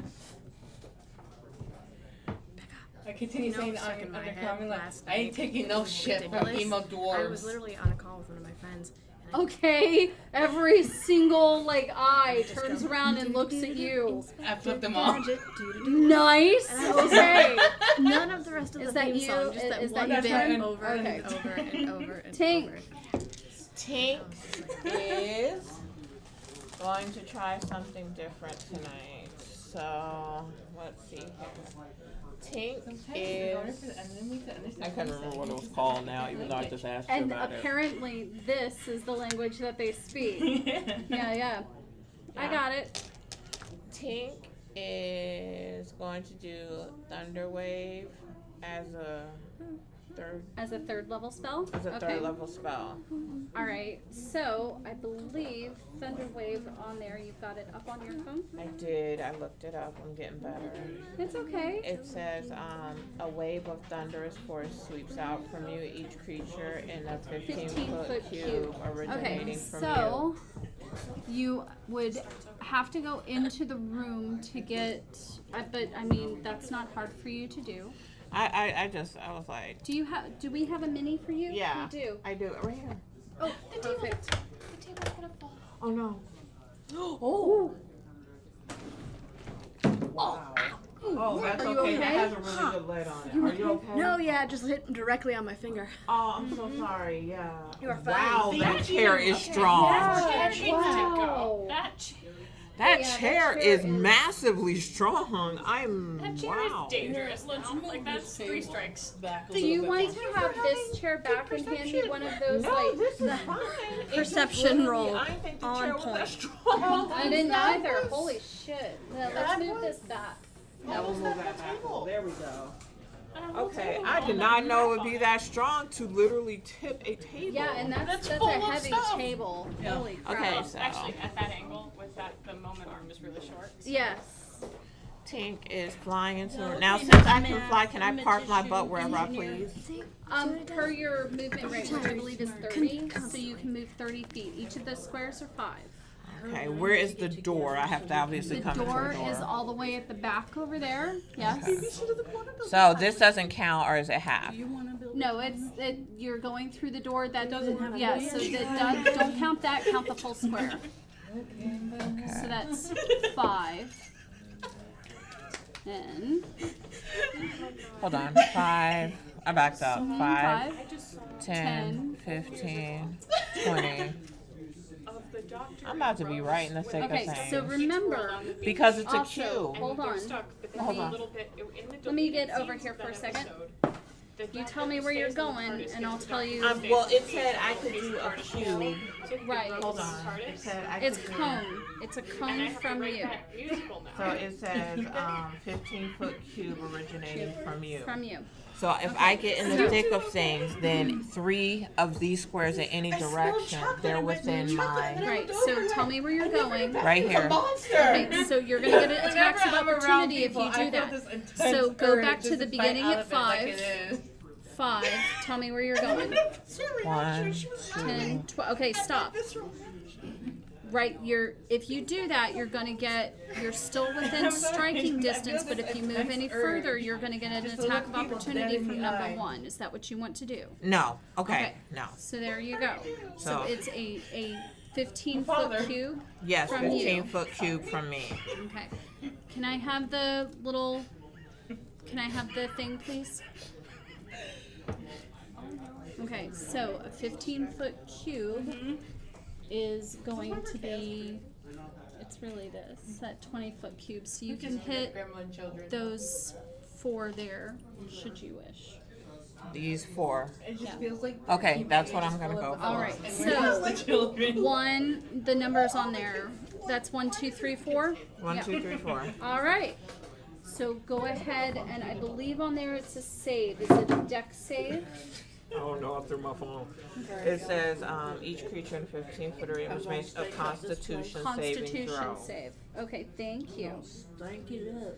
I continue You know, saying stuck in my head undercommon like, last I ain't night. taking no It was shit from ridiculous. emo dwarves. I was literally on a call with one of my friends. And Okay, every single eye turns around and looks at you. I flipped them off. Nice. Okay. None of the rest of Is the that theme you? song, just that Is one that bit your turn? over Okay. and over and over and Tank. over. Tink is going to try something different tonight. So let's see here. Tink In order is. for the enemy to understand I can't remember what it was called now, even though I just asked you And about it. apparently, this is the language that they speak. Yeah. I got it. Tink is going to do Thunder Wave as a Third level spell. Okay. third level spell. All right. So I believe Thunder Wave on there. You've got it up on your phone. I did. I looked it up. I'm getting better. It's okay. It says a wave of thunderous force sweeps out from you, each creature in a 15-foot cube originating Okay. from So you would have to go into the room to get. But I mean, that's not hard for you to do. I was like, Do we have a mini for you? yeah. We do. I do it right here. Oh, perfect. The table's gonna fall. Oh no. Oh, that's Are you okay. okay? That has a really good lid on it. Are you okay? No, yeah, it just hit directly on my finger. Oh, I'm so sorry. Yeah. You are fine. Wow, that chair is strong. That chair needs to Wow. go. That That Yeah, that chair chair is is- massively strong. chair Wow. is dangerous now. Like that's 3 strikes. Back a Do you little want bit. to have this chair back and hand me one of those No, this is fine. It's Perception just roll literally- I didn't think the on chair was that point. strong. I didn't either. Holy shit. Now, let's move this back. Now we'll move that back. There we go. Okay, I did not know it would be that strong to literally tip a table. Yeah, and that's a full of heavy stuff. table. Holy crap. Okay, so Actually, at that angle, with that, the moment arm is really short. Yes. Tink is flying into now. Since I can fly, can I park my butt wherever I please? Per your movement rate, which I believe is 30, so you can move 30 feet. Each of those squares are 5. Okay, where is the door? I have to obviously The come into door the door. is all the way at the back over there. Yes. So this doesn't count, or is it half? No, you're going through the door. That doesn't have. Yeah. So don't count that. Count the full square. So that's 5. Then Hold on. 5. I backed up. 5, 10, 15, 20. I'm about to be right in the thick Okay, of things. so remember, Because it's a also, cube. hold on. Hold on. Let me get over here for a second. You tell me where you're going, and I'll tell you. Well, it said I could do a cube. Right. Hold on. It said I It's could do- cone. It's a cone from you. So it says 15-foot cube originating from you. From you. So if I get in the thick of things, then 3 of these squares in any direction, they're within my Right. So tell me where you're going. right here. Okay. So you're gonna get an attacks of Whenever I'm around opportunity if people, you I do feel that. this intense So go urge back to just the fight beginning out at of it like 5. it is. 5. Tell me where you're going. 1, 10, 12. Okay, stop. Right, if you do that, you're still within striking distance, but if you move any further, you're gonna get an attack of opportunity from number 1. Is that what you want to do? No. Okay. No. So there you go. So So- it's a 15-foot cube. Yes, From you. 15-foot cube from me. Okay. Can I have the thing, please? Okay, so a 15-foot cube is going to be, it's really this, that 20-foot cube. So you can Just for the hit gremlin children. those 4 there, should you wish. These 4. It just Yeah. feels like. Okay, you that's made what it I'm gonna full go of for. All right, and so- we're just the children. 1, the numbers on there, that's 1, 2, 3, 4. 1, Yeah. 2, 3, 4. All right. So go ahead, and I believe on there it says save. Is it a deck save? Oh no, I threw my phone. It says each creature in 15-foot range makes a Constitution saving Constitution throw. save. Okay, thank you. Stank it up.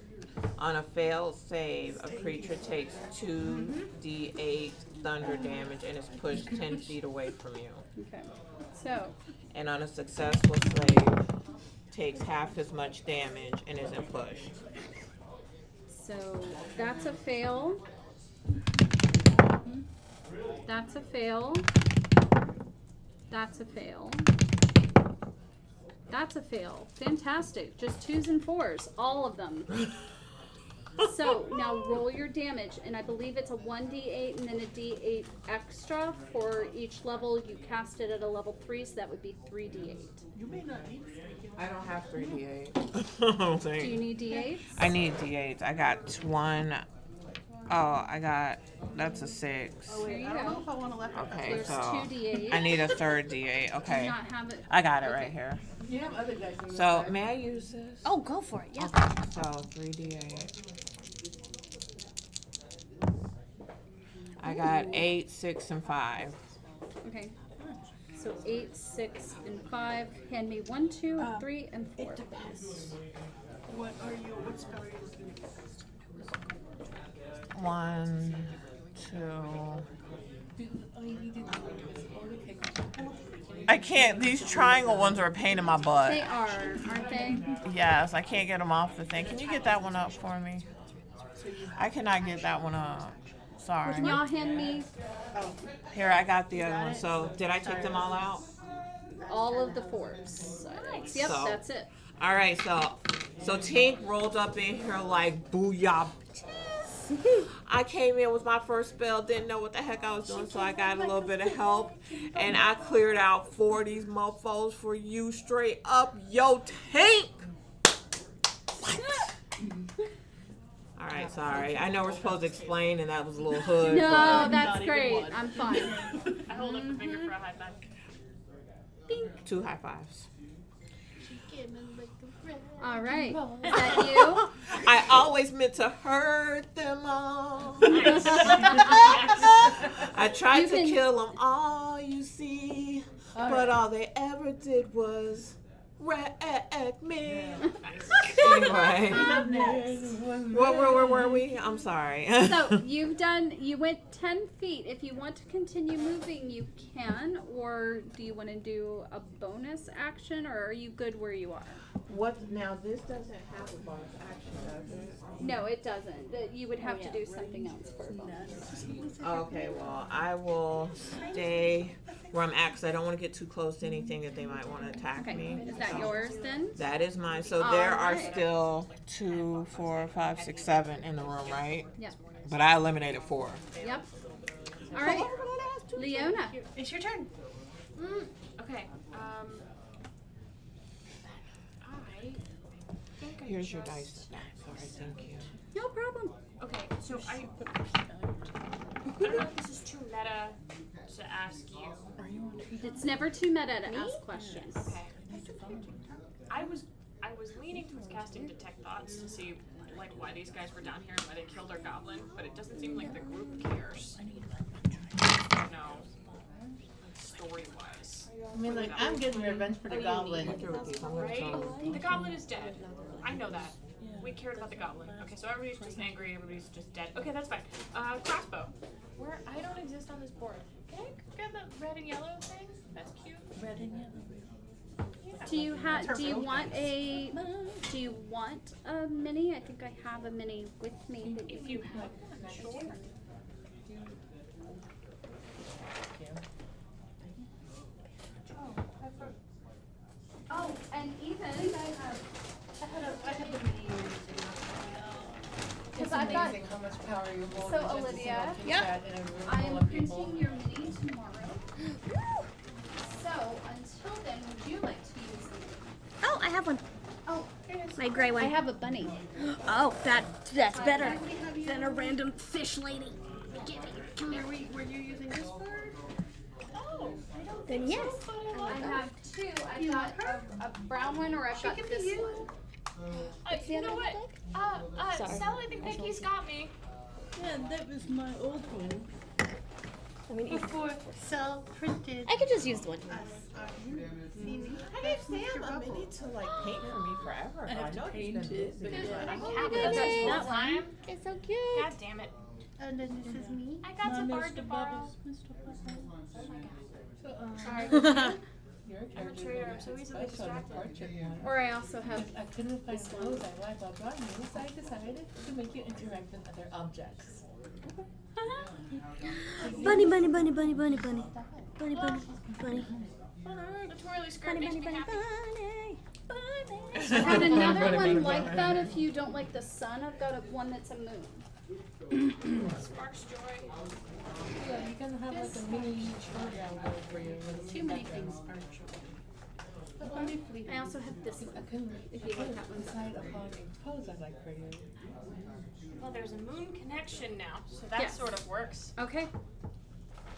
On a failed save, a creature takes 2d8 thunder damage and is pushed 10 feet away from you. Okay. So, And on a successful save, takes half as much damage and isn't pushed. so that's a fail. That's a fail. That's a fail. That's a fail. Fantastic. Just 2s and 4s. All of them. So now roll your damage, and I believe it's a 1d8 and then a d8 extra for each level. You cast it at a level 3, so that would be 3d8. You may not need it. I don't have 3d8. Do you need d8s? I need d8s. I got 1. Oh, I got, that's a 6. Oh, wait, Here you I don't know go. if I want to let her. Okay, There's so 2d8. I need a third d8. Do you Okay, not have it? I got it right Okay. here. You have other dice in the So side. may I use this? Oh, go for it. Yeah. Okay, so 3d8. I got 8, 6, and 5. Okay. So 8, 6, and 5. Hand me 1, 2, 3, and 4. It depends. What spell are you looking to cast? 1, 2. All you need to do is hold the picture. I can't. These triangle ones are a pain in my butt. They are, aren't they? Yes, I can't get them off the thing. Can you get that one up for me? I cannot get that one up. Sorry. Can y'all hand me Here, I got the other one. So, did I take them all out? all of the 4s? Yep, So- that's it. All right, so Tink rolled up in here like booyah. I came in with my first spell, didn't know what the heck I was doing, so I got a little bit of help, and I cleared out 4 of these mofos for you straight up, yo, Tink. All right, sorry. I know we're supposed to explain, and that was a little hood. No, but that's great. I'm fine. I hold up a finger for a high five. 2 high fives. All right. Is that you? I always meant to hurt them all. I tried You to can- kill them all, you see, but all they ever did was wreck me. Anyway, where were we? I'm sorry. So you went 10 feet. If you want to continue moving, you can. Or do you want to do a bonus action, or are you good where you are? What now? This doesn't have a bonus action, does it? No, it doesn't. You would have to do something else for a bonus. Okay, well, I will stay where I'm at because I don't want to get too close to anything that they might want to attack Okay. me. Is that So yours then? That is mine. So there are Alright. still 2, 4, 5, 6, 7 in the room, right? Yep. But I eliminated 4. Yep. All right. Leona. It's your turn. Okay. I think I Here's your just- dice back. Sorry, thank you. No problem. Okay, so I don't know if this is too meta to ask you. It's never too meta to ask questions. Okay. I was leaning towards casting Detect Thoughts to see like why these guys were down here and why they killed our goblin, but it doesn't seem like the group cares. No. Story wise. I mean, like, I'm getting revenge for the goblin. Right? The goblin is dead. I know that. We cared about the goblin. Okay, so everybody's just angry, everybody's just dead. Okay, that's fine. Crossbow. Where I don't exist on this board. Can I grab the red and yellow thing? That's cute. Red and yellow. Yeah. Do you want a mini? I think I have a mini with me. That If you have, sure. Oh, and even I had the mini ears. It's I've got- amazing how much power you hold. So, in just a Olivia, single keypad in a room I full am of people. printing your mini tomorrow. So until then, would you like to use something? Oh, I have one. Oh, My gray one. I have a bunny. Oh, that's better than a random fish lady. Give me, come here. Were you using this bird? Oh, Then yes. I have two. I've got a brown one, or I've got can be this you. one. You know what? Sorry. Sal, I think Vicky's got me. Yeah, that was my old one. I mean, Before Cell printed I could just use the one. us. I gave Sam a mini to like paint for me forever. I have to paint it, but yeah. I Oh, can't my do this goodness. full time. It's so cute. God damn it. And then this is me. I got some bird to borrow. Sorry. I'm a trader. I'm so easily distracted. Or I also have. I couldn't find clothes I liked on drawing you, so I decided to make you interact with other objects. Bunny, bunny, bunny, bunny, bunny, bunny. Bunny, bunny, bunny. The twirly skirt Bunny, makes bunny, me bunny, happy. bunny. I have another one like that. If you don't like the sun, I've got one that's a moon. Sparks joy. Yeah, you can have like a mini short for you. Too many things are But only fleet. I also have this I one. couldn't If you like that one. decide upon a pose I like for you. Well, there's a moon connection now, so that Yes. sort of works. Okay.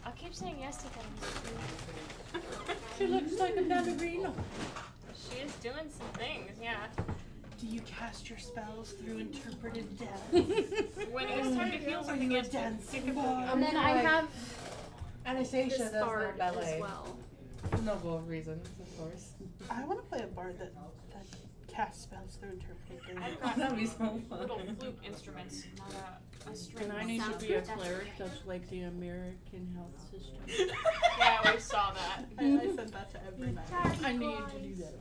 I'll keep saying yes to things. She looks like a ballerina. She is doing some things, yeah. Do you cast your spells through interpretive dance? When it's time to heal Are something, you a it's dancing bard? And then I have Anastasia this does bard the ballet. as well. For noble reasons, of course. I want to play a bard that casts spells through interpretive dance. I've got That'd be so little fun. flute instruments, not a string. And I need to Sounds be a good. cleric, that's like the American health system. Yeah, we saw that. I sent that to every night. I need to do that.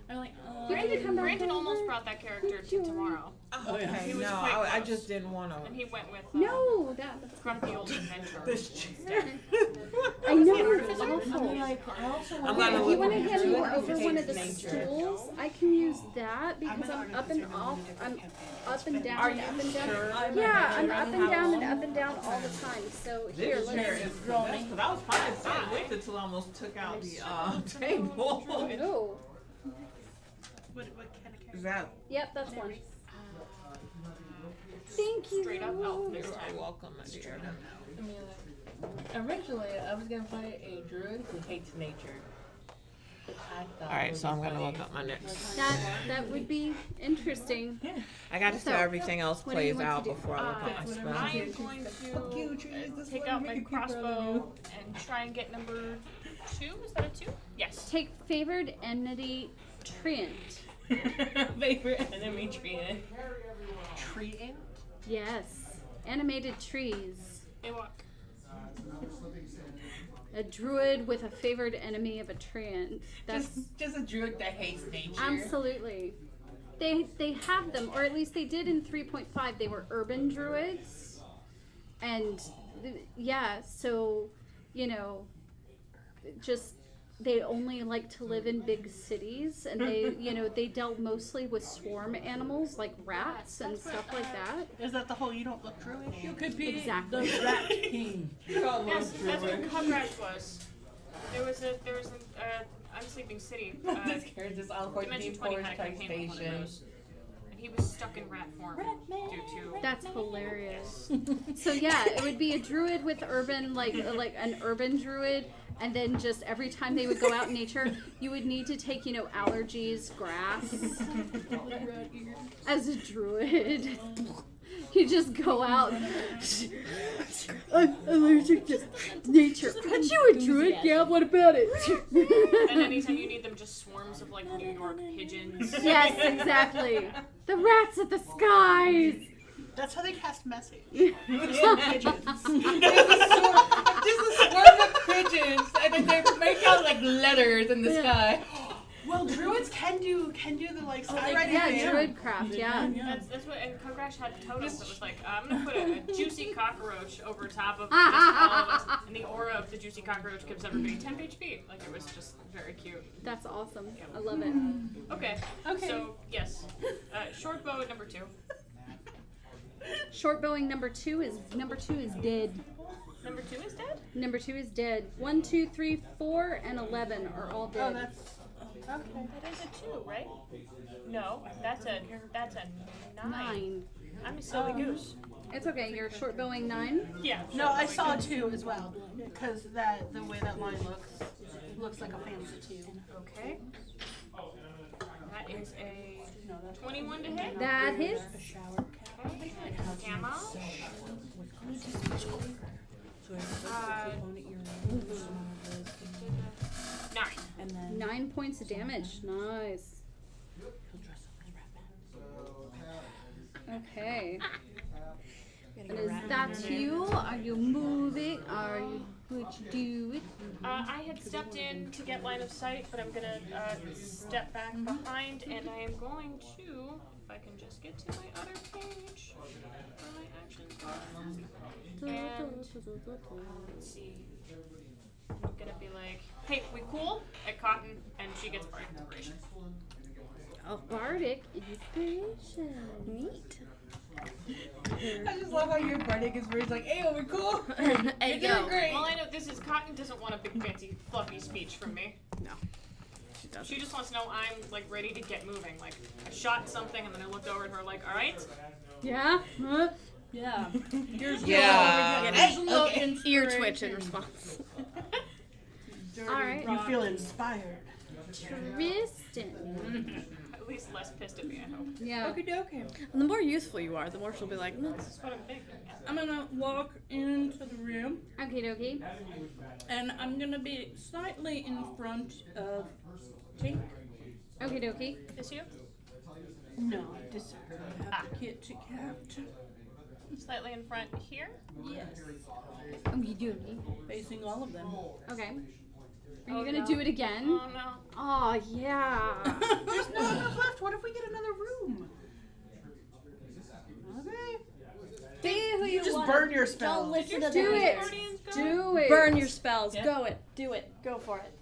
I'm like, You need to come back Brandon almost over. brought that character to tomorrow, Oh, yeah. Okay, He was no, quite I close. just didn't want and to. he went with No, that's Grumpy Old Adventure. I know I it's mean, awful. like, I also I'm want gonna If look you want to at hand Druid me who over one of the hates nature. stools, I can use that because an I'm up and artist, off. I'm up and down Are and you up and down. sure? Yeah, I'm up and down and How up and down all the time. So here, This chair let's. is the best, because I was fine sitting with it till I almost took out the table. Oh, What kind of character? Is that? yep, that's one. Thank you. Straight up elf this You're time. welcome, my dear. I mean, like, originally I was gonna play a druid who hates nature. Which I thought All right, would so be I'm gonna funny. look up my next. That would be interesting. I got to see So, how everything else what do you plays want out to do? before I look up my I spell. am going Fuck you, trees, to this take one out make my a creeper out of crossbow and try and get number 2. Is that a 2? Yes. Take favored enmity Treant. Favorite enemy treant. Treant? Yes. Animated trees. They walk. A druid with a favored enemy of a treant. That's Just a druid that hates nature. absolutely. They have them, or at least they did in 3.5. They were urban druids, and yeah, so you know, just they only like to live in big cities, and they they dealt mostly with swarm animals like rats and stuff like that. Is that the whole you don't look druish? You could be Exactly. the rat king. Yes, that's what Cogrash was. There was an Unsleeping City. This character's all Dimension 20 had a type campaign with one of station. those. And he was stuck in rat form due to. That's hilarious. So yeah, it would be a druid with urban, like an urban druid, and then just every time they would go out in nature, you would need to take, allergies, grass. As a druid, you just go out. I'm allergic to nature. Aren't you a druid? Yeah, what about it? And anytime you need them, just swarms of like New York pigeons. Yes, exactly. The rats at the skies. That's how they cast message. Just a swarm of pigeons, and then they make out like letters in the sky. Well, druids can do the like skywriting Yeah, thing. druidcraft. Yeah. That's what, and Cogrash had totems that was like, I'm gonna put a juicy cockroach over top of just all of us, and the aura of the juicy cockroach gives everybody 10 HP. Like, it was just very cute. That's awesome. I love it. Okay, so, yes. Short bow at number 2. Short bowing number two is dead. Number 2 is dead? Number 2 is dead. 1, 2, 3, 4, and 11 are all Oh, dead. that's okay. That is a 2, right? No, that's a 9. 9. I'm a silly goose. It's okay. You're short bowing 9. Yeah. No, I saw 2 as well, because the way that line looks like a fancy 2. Okay. That is a 21 to hit. That hits. Gamma. Uh, 9. And then 9 points of damage. Nice. Okay. And is that you? Are you moving? Are you? Would you do it? I had stepped in to get line of sight, but I'm gonna step back behind, and I am going to, if I can just get to my other page, where my actions are. And let's see. I'm gonna be like, hey, we cool? At Cotton, and she gets bardic inspiration. Oh, bardic inspiration. Neat. I just love how your bardic is where he's like, hey, we're cool. Hey, You're doing great. Well, I know this is Cotton doesn't want a big fancy fluffy speech from me. No. She doesn't. She just wants to know I'm like ready to get moving. Like I shot something and then I looked over at her like, all right. Yeah. Huh? yeah. Here's Yeah. There's a little Okay. Ear twitch in response. All right. You feel inspired. Tristan. At least less pissed at me, I hope. Yeah. Okay, okay. And the more youthful you are, the more she'll be like, no. That's what I'm thinking. I'm gonna walk into the room, Okay, dokie. and I'm gonna be slightly in front of Tink. Okay, dokie. This you? No, just Kitty cat. Slightly in front here. Yes. Okay, dokie. Facing all of them. Okay. Are you Oh, gonna no. do it again? Oh no. Oh yeah. there's no enough left. What if we get another room? Okay. Be who You just burn your spell. Don't listen to Do them. it. Guardians go? Do it. Burn your spells. Yeah. Go it. Do it. Go for it.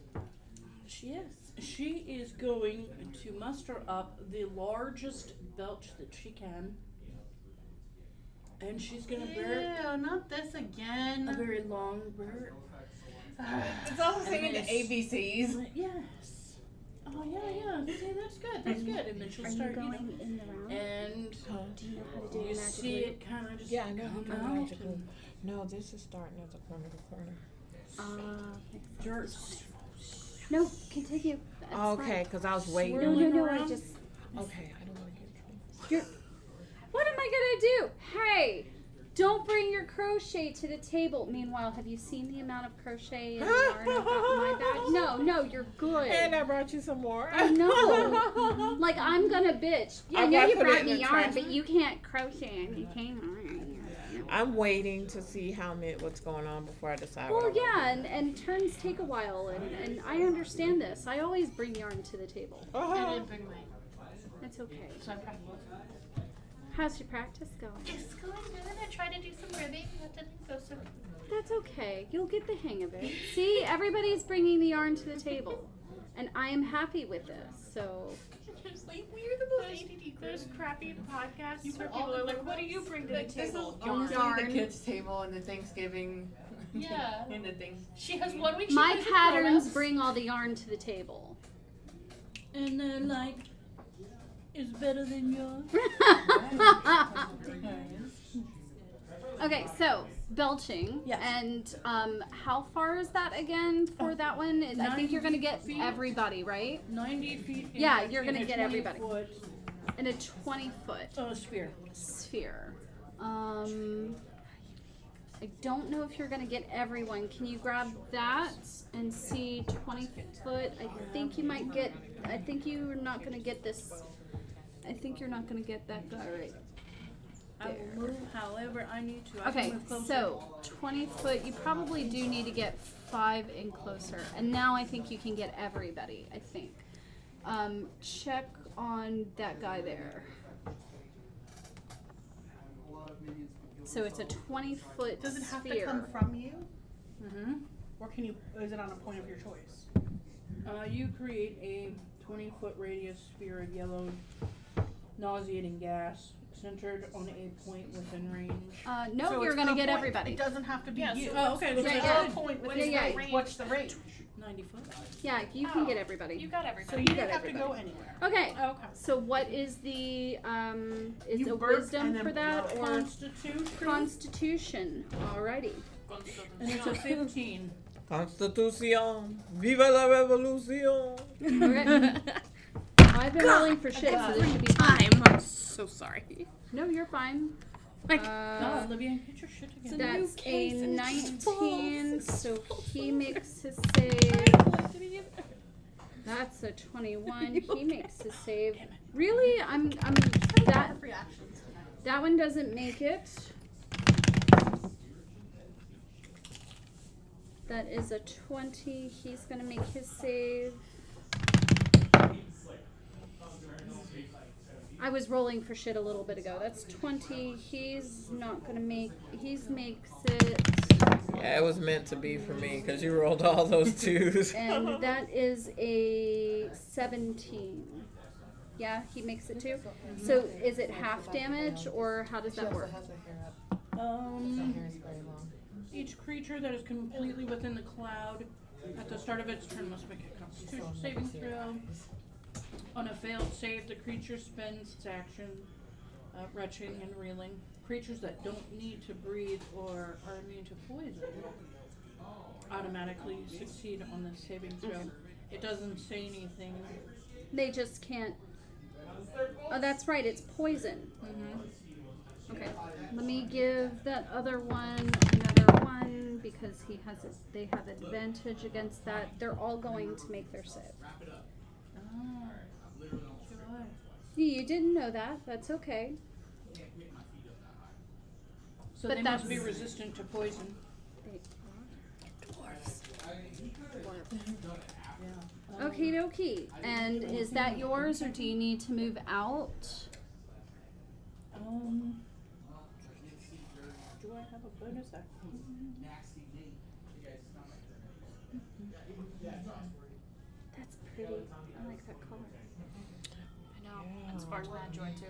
She is going to muster up the largest belch that she can. And she's gonna bear Ew, not this a again. very long bird. It's also singing the ABCs. Yes. Oh yeah. See, that's good. That's good. And then she'll Are start, you you know, going in the round? and Do you know how to do you magic see move? it kind of just Yeah, I know. come I'm out magical. and No, this is starting at the corner to corner. dirt. No, continue. That's Okay, because I was fine. waiting. No, no, no. I around? just. Okay, I don't want to get in trouble. You're. What am I gonna do? Hey, don't bring your crochet to the table. Meanwhile, have you seen the amount of crochet and yarn I've got in my bag? No, no, you're good. And I brought you some more. I know. Like, I'm gonna bitch. Yeah, I I know gotta you put it brought in me the yarn, trash. but you can't crochet and you can't. I'm waiting to see what's going on before I decide. Well, what I yeah, and turns take a while, and I understand this. I always bring yarn to the table. want. I didn't bring mine, That's okay. so I'm practicing. How's your practice going? It's going good. I tried to do some ribbing. That didn't go so good. That's okay. You'll get the hang of it. See, everybody's bringing the yarn to the table, and I am happy with this. So, Just like we're the those crappy podcasts where people are like, what do you bring to the Like, this is table? honestly Yarn. the kids' table and the Thanksgiving. Yeah. and the things. She has 1 week. my patterns bring all the yarn to the table. And they're like, it's better than yours. Okay, so belching. Yes. And how far is that again for that one? I think you're gonna get 90 feet. everybody, right? 90 feet. in Yeah, a- you're in gonna a get 20 everybody. Foot, In a 20-foot sphere. sphere. I don't know if you're gonna get everyone. Can you grab that and see 20 foot? I think you might get. I think you're not gonna get this. I think you're not gonna get that guy right. I will move however I need to. I Okay, can move closer. so 20 foot. You probably do need to get 5 in closer, and now I think you can get everybody. I think. Check on that guy there. So it's a 20-foot Does it have sphere. to come from you, Mm-hmm. or can you? Is it on a point of your choice? You create a 20-foot radius sphere of yellow, nauseating gas centered on a point within range. No, So you're it's gonna per get point. everybody. It doesn't have to be Yeah, you. so Oh, okay. It's Yeah, a yeah. per point with Yeah, this yeah. range. What's the range? 90 foot. Yeah, you can get everybody. You got So everybody. you got don't have to go everybody. anywhere. Okay. Oh, okay. So what is the is You a burp wisdom and then for that or Constitution. constitution? Alrighty. And it's a 15. Constitución. Viva la revolución. Okay. I've been rolling for shit, so this should be fine. I'm so sorry. No, you're fine. Like, No, Olivia, get your shit together. That's a case and 19, so he makes his save. That's a 21. He makes his save. Really? I'm that Free actions. that one doesn't make it. That is a 20. He's gonna make his save. I was rolling for shit a little bit ago. That's 20. He's not gonna make. He's makes it, Yeah, it was meant to be for me because you rolled all those twos. and that is a 17. Yeah, he makes it too. So is it half damage or how does that work? Each creature that is completely within the cloud at the start of its turn must make a Constitution saving throw. On a failed save, the creature spends its action retching and reeling. Creatures that don't need to breathe or are immune to poison automatically succeed on the saving throw. It doesn't say anything. They just can't. Oh, that's right. It's poison. Okay. Let me give that other one another one because he has it. They have advantage against that. They're all going to make their save. Ah, sure. You didn't know that. That's okay. So But they must be that's- resistant to poison. Okie dokie. And is that yours, or do you need to move out? Do I have a bonus action? That's pretty. I like that color. I know. It sparks mad joy too.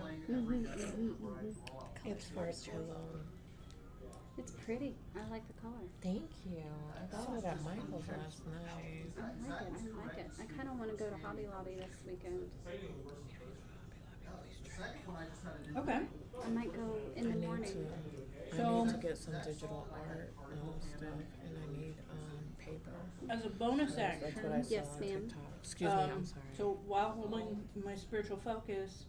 It's for too long. It's pretty. I like the color. Thank you. I saw it at Michael's last night. I like it. I like it. I kind of want to go to Hobby Lobby this weekend. Okay. I might go in the morning. I need to get some digital art stuff, and I need paper. As a bonus That's action, what I saw Yes, on ma'am. TikTok. Excuse me, I'm sorry. So while holding my spiritual focus,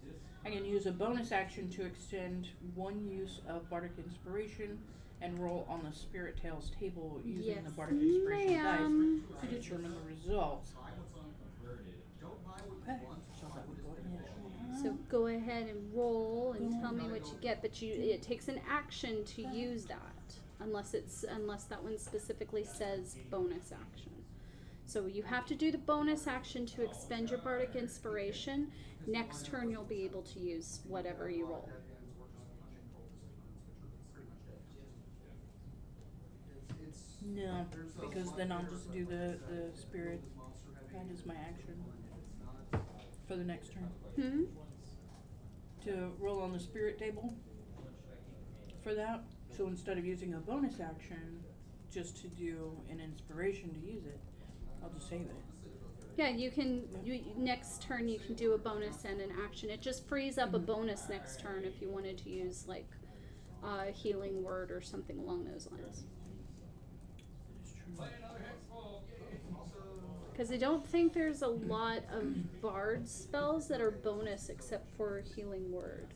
I can use a bonus action to extend one use of Bardic Inspiration and roll on the Spirit Tales table using Yes, the Bardic Inspiration ma'am. dice to determine the results. Okay, so that would go ahead. So go ahead and roll and tell me what you get. But it takes an action to use that, unless that one specifically says bonus action. So you have to do the bonus action to expend your Bardic Inspiration. Next turn you'll be able to use whatever you roll. No, because then I'll just do the Spirit. That is my action for the next turn. To roll on the Spirit table for that. So instead of using a bonus action just to do an inspiration to use it, I'll just save it. Yeah, you can. Next turn you can do a bonus and an action. It just frees up a bonus next turn if you wanted to use like a healing word or something along those lines. That's true. Because I don't think there's a lot of bard spells that are bonus except for healing word.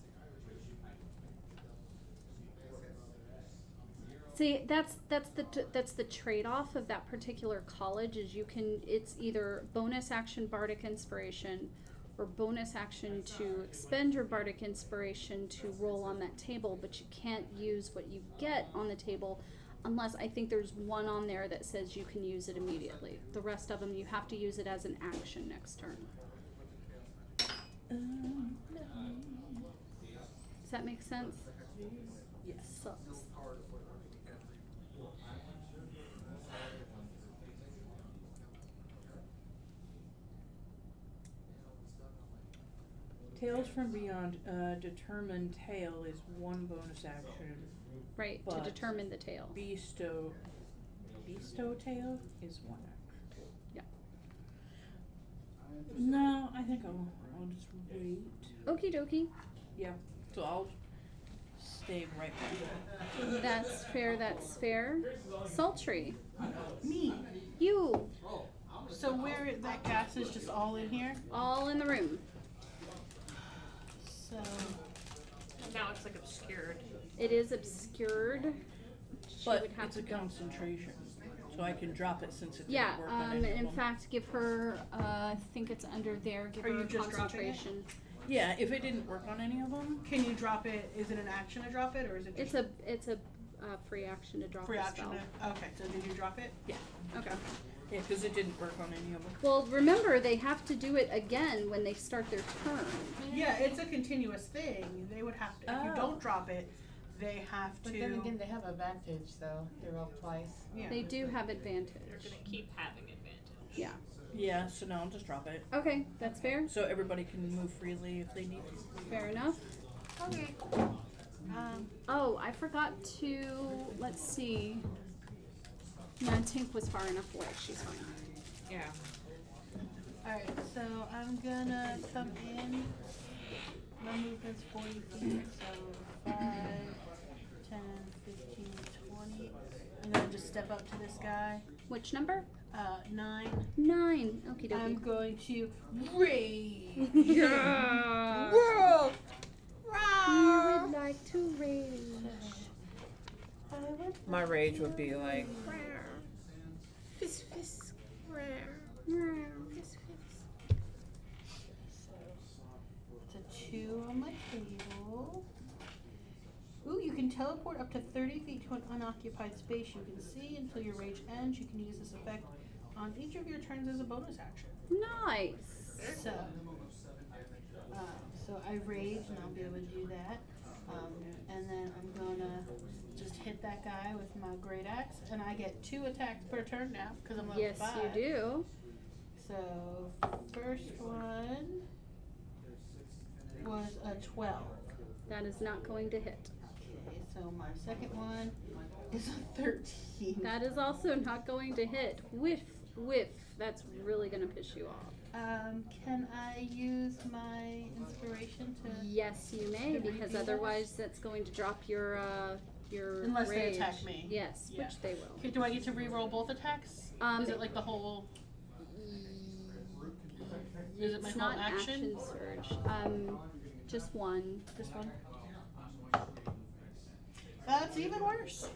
See, that's the trade-off of that particular college is it's either bonus action Bardic Inspiration or bonus action to expend your Bardic Inspiration to roll on that table, but you can't use what you get on the table unless I think there's one on there that says you can use it immediately. The rest of them you have to use it as an action next turn. Does that make sense? Yes. Sucks. Tales from Beyond, determined tale is one bonus action Right, to But- determine the tail. Bestow tail is 1 act. Yeah. No, I think I'll just wait. Okie dokie. Yeah, so I'll stay right back. That's fair, that's fair. Sultry. Me. You. So where that gas is just all in here. All in the room. So Now it's like obscured. It is obscured. She But would have it's a to go. concentration, so I can drop it since it Yeah, didn't work on any of in them. fact, give her, I think it's under there, give Are her you a just dropping it? concentration. Yeah, if it didn't work on any of them, can you drop it? Is it an action to drop it, or is it just It's a free action to drop free the action? spell. Okay, so did you drop it? yeah, Okay. yeah, because it didn't work on any of them. Well, remember, they have to do it again when they start their turn. Yeah, it's a continuous thing. They would have to. If you Oh. don't drop it, they have But to. then again, they have advantage though. They're up twice. yeah. They do have They're advantage. gonna keep having advantage. Yeah. Yeah, so now I'll just drop it. Okay, that's fair. So everybody can move freely if they need to. Fair enough. Okay. Oh, I forgot to, let's see. No, Tink was far enough away. She's fine. Yeah. Alright, so I'm gonna come in. My movement's 40 feet, so 5, 10, 15, 20. I'm gonna just step up to this guy. Which number? 9. 9. Okie I'm dokie. going to rage. Yeah. Whoa! You would like to rage. I would My rage would be like, Yeah. It's a 2 on my table. Ooh, you can teleport up to 30 feet to an unoccupied space you can see until your rage ends. You can use this effect on each of your turns as a bonus action. Nice. So, so I rage and I'll be able to do that. And then I'm gonna just hit that guy with my great axe, and I get 2 attacks per turn now because I'm level Yes, 5. you do. So first one was a 12. That is not going to hit. Okay, so my second one is a 13. That is also not going to hit. Whiff, whiff. That's really going to piss you off. Can I use my inspiration to? Yes, you may, To because redo otherwise that's going to drop your Unless they rage. attack me. Yes, Yeah. which they will. Okay, do I get to re-roll both attacks? Is it like the whole? Is it my It's whole not action? surge. Just one. This one. That's even worse.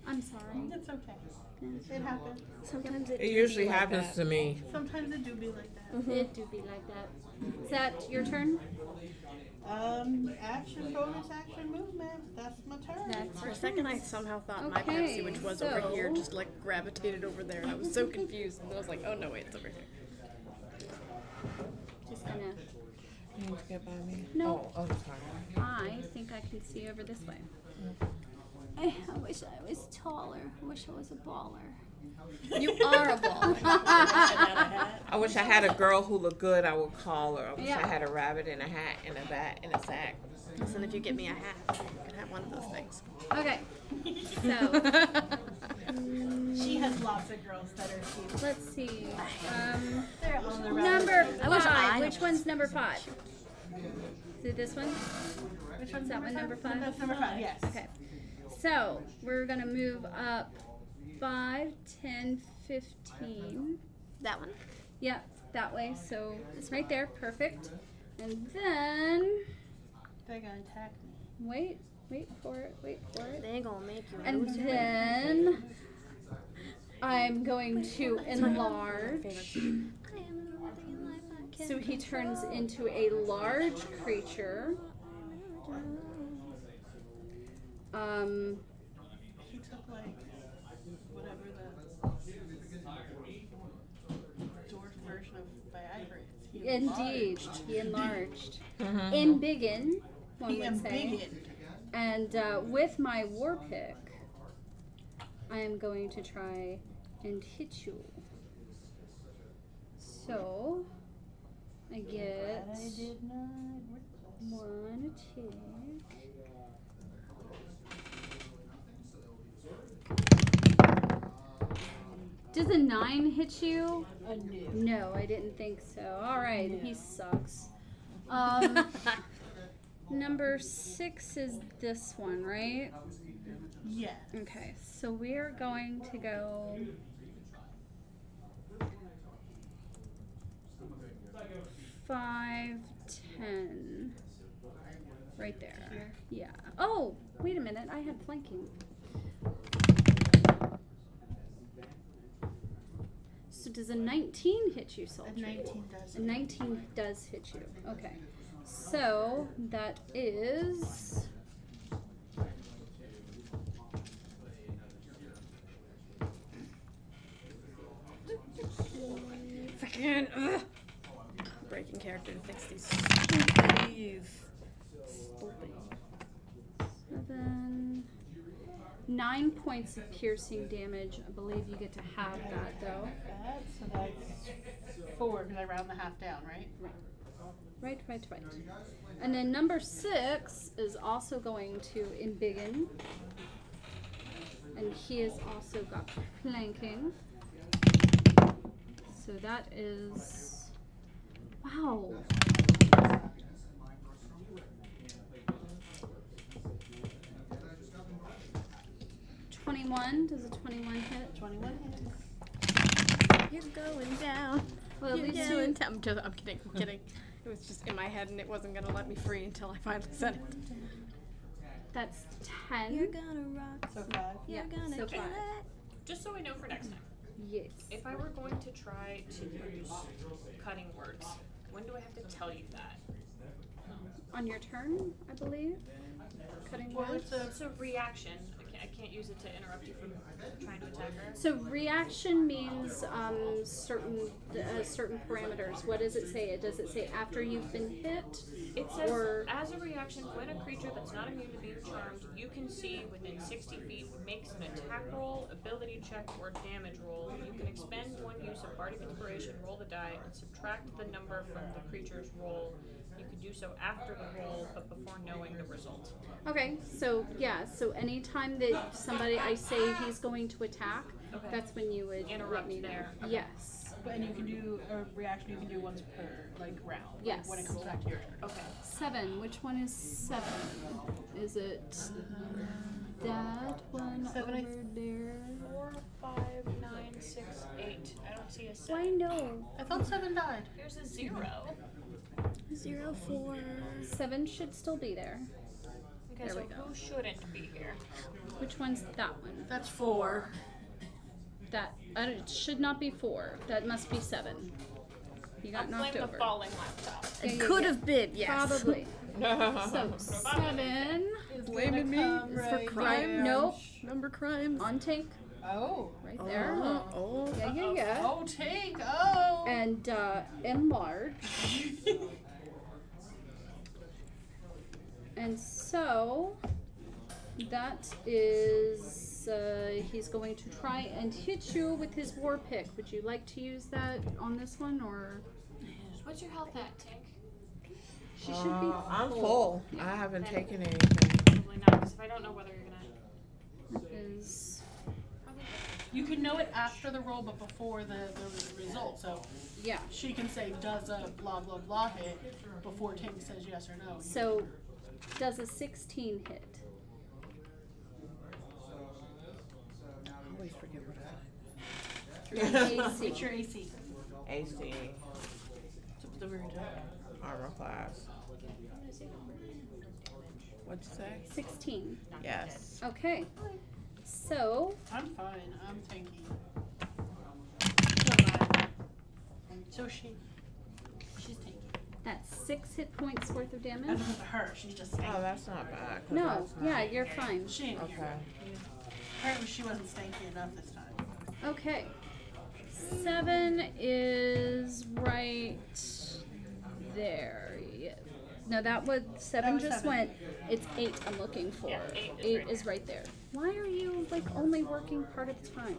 I'm sorry. It's okay. It happens. Sometimes it usually happens to me. Sometimes it do be like that. It do be like that. Is that your turn? Action, bonus action, movement. That's my turn. That's For a your second, turn. I somehow thought my Okay, Pepsi, which was over here, so- just like gravitated over there, and I was so confused. And I was like, oh no, wait, it's over here. Just gonna. You need to get by me? No. Oh, sorry. I think I can see over this way. I wish I was taller. I wish I was a baller. You are a baller. I wish I had a girl who looked good. I would call her. I wish Yeah. I had a rabbit in a hat and a bat in a sack. Listen, if you get me a hat, you can have one of those things. Okay. So She has lots of girls that are cute. let's see. They're on the Number I wish I 5. Which was one's number 5? Is it this one? Which one's Is that one number 5? That's number 5. Yes. Okay. So we're gonna move up 5, 10, 15. That one. Yep, that way. So it's right there. Perfect. And then They're gonna attack me. wait for it. They gonna make you And lose your then I'm going to enlarge. So he turns into a large creature. He took like whatever the dwarf version of Viagra is. He Indeed, enlarged. he enlarged. Mm-hmm. Embiggen, one He would say. embiggened. And with my war pick, I am going to try and hit you. So I get I did not. 1 attack. Does a 9 hit you? A new. No, I didn't think so. All right, No. he sucks. Number 6 is this one, right? Yeah. Okay, so we are going to go 5, 10. Right there. Here? Yeah. Oh, wait a minute. I had flanking. So does a 19 hit you, A Sultry? 19 does. A 19 does hit you. Okay. So that is Freaking breaking character to fix these stupid. 7, 9 points of piercing damage. I believe you get to have that though. So that's 4 because I round the half down, right? Right. And then number 6 is also going to embiggen. And he has also got flanking. So that is, wow. Does a 21 hit? 21 hits. You're going down. Well, at You're least going you, down. I'm kidding. I'm kidding. It was just in my head and it wasn't gonna let me free until I finally said it. that's 10. gonna rock. So 5. Yeah, so 5. Just so we know for next time. Yes. If I were going to try to use cutting words, when do I have to tell you that? On your turn, I believe. Cutting Well, words. it's So reaction, I can't use it to interrupt you from trying to attack her. So reaction means certain parameters. What does it say? Does it say after you've been hit? It says, Or- as a reaction, when a creature that's not immune to being charmed, you can see within 60 feet makes an attack roll, ability check, or damage roll. You can expend 1 use of Bardic Inspiration, roll the die, and subtract the number from the creature's roll. You can do so after the roll, but before knowing the result. Okay, so yeah, so anytime that somebody I say he's going to attack, Okay. that's when you would let Interrupt me know. there. Yes. And you can do a reaction. You can do once per round. Yes. When it comes back to your turn. Okay. 7. Which one is 7? Is it that one 7, I over there? 4, 5, 9, 6, 8. I don't see a 7. Why no? I thought 7 died. Here's a 0. 0, 4. 7 should still be there. Okay, There so we go. who shouldn't be here? Which one's that one? That's 4. That it should not be 4. That must be 7. You got I'll knocked blame over. the falling laptop. Yeah, It yeah, could yeah. have been, yes. Probably. So 7 Blaming me for crime. Nope. Number crimes. on tank Oh. right there. Oh. Yeah. Oh, take. Oh. And enlarge. And so that is he's going to try and hit you with his war pick. Would you like to use that on this one, or What's your health at, Tink? she should be I'm full. full. Yeah. I haven't taken anything. Probably not, because if I don't know whether you're gonna. Is You can know it after the roll, but before the result. So yeah. she can say, does a blah, blah, blah hit before Tink says yes or no. So does a 16 hit? I always forget what AC. It's your AC. AC, It's up to the very top. armor class. What'd you say? 16. Yes. Okay. So I'm fine. I'm tanky. So she's tanky. that's 6 hit points worth of As damage. opposed to her, she's just tanky. Oh, that's not bad. 'cause No, that's not- yeah, you're fine. She ain't here. Okay. Apparently she wasn't stanky enough this time. Okay. 7 is right there. Yeah. No, that was 7 That was just 7. went. It's 8 I'm looking for. Yeah, 8 is 8 right is right there. Why are you like only working part of the time?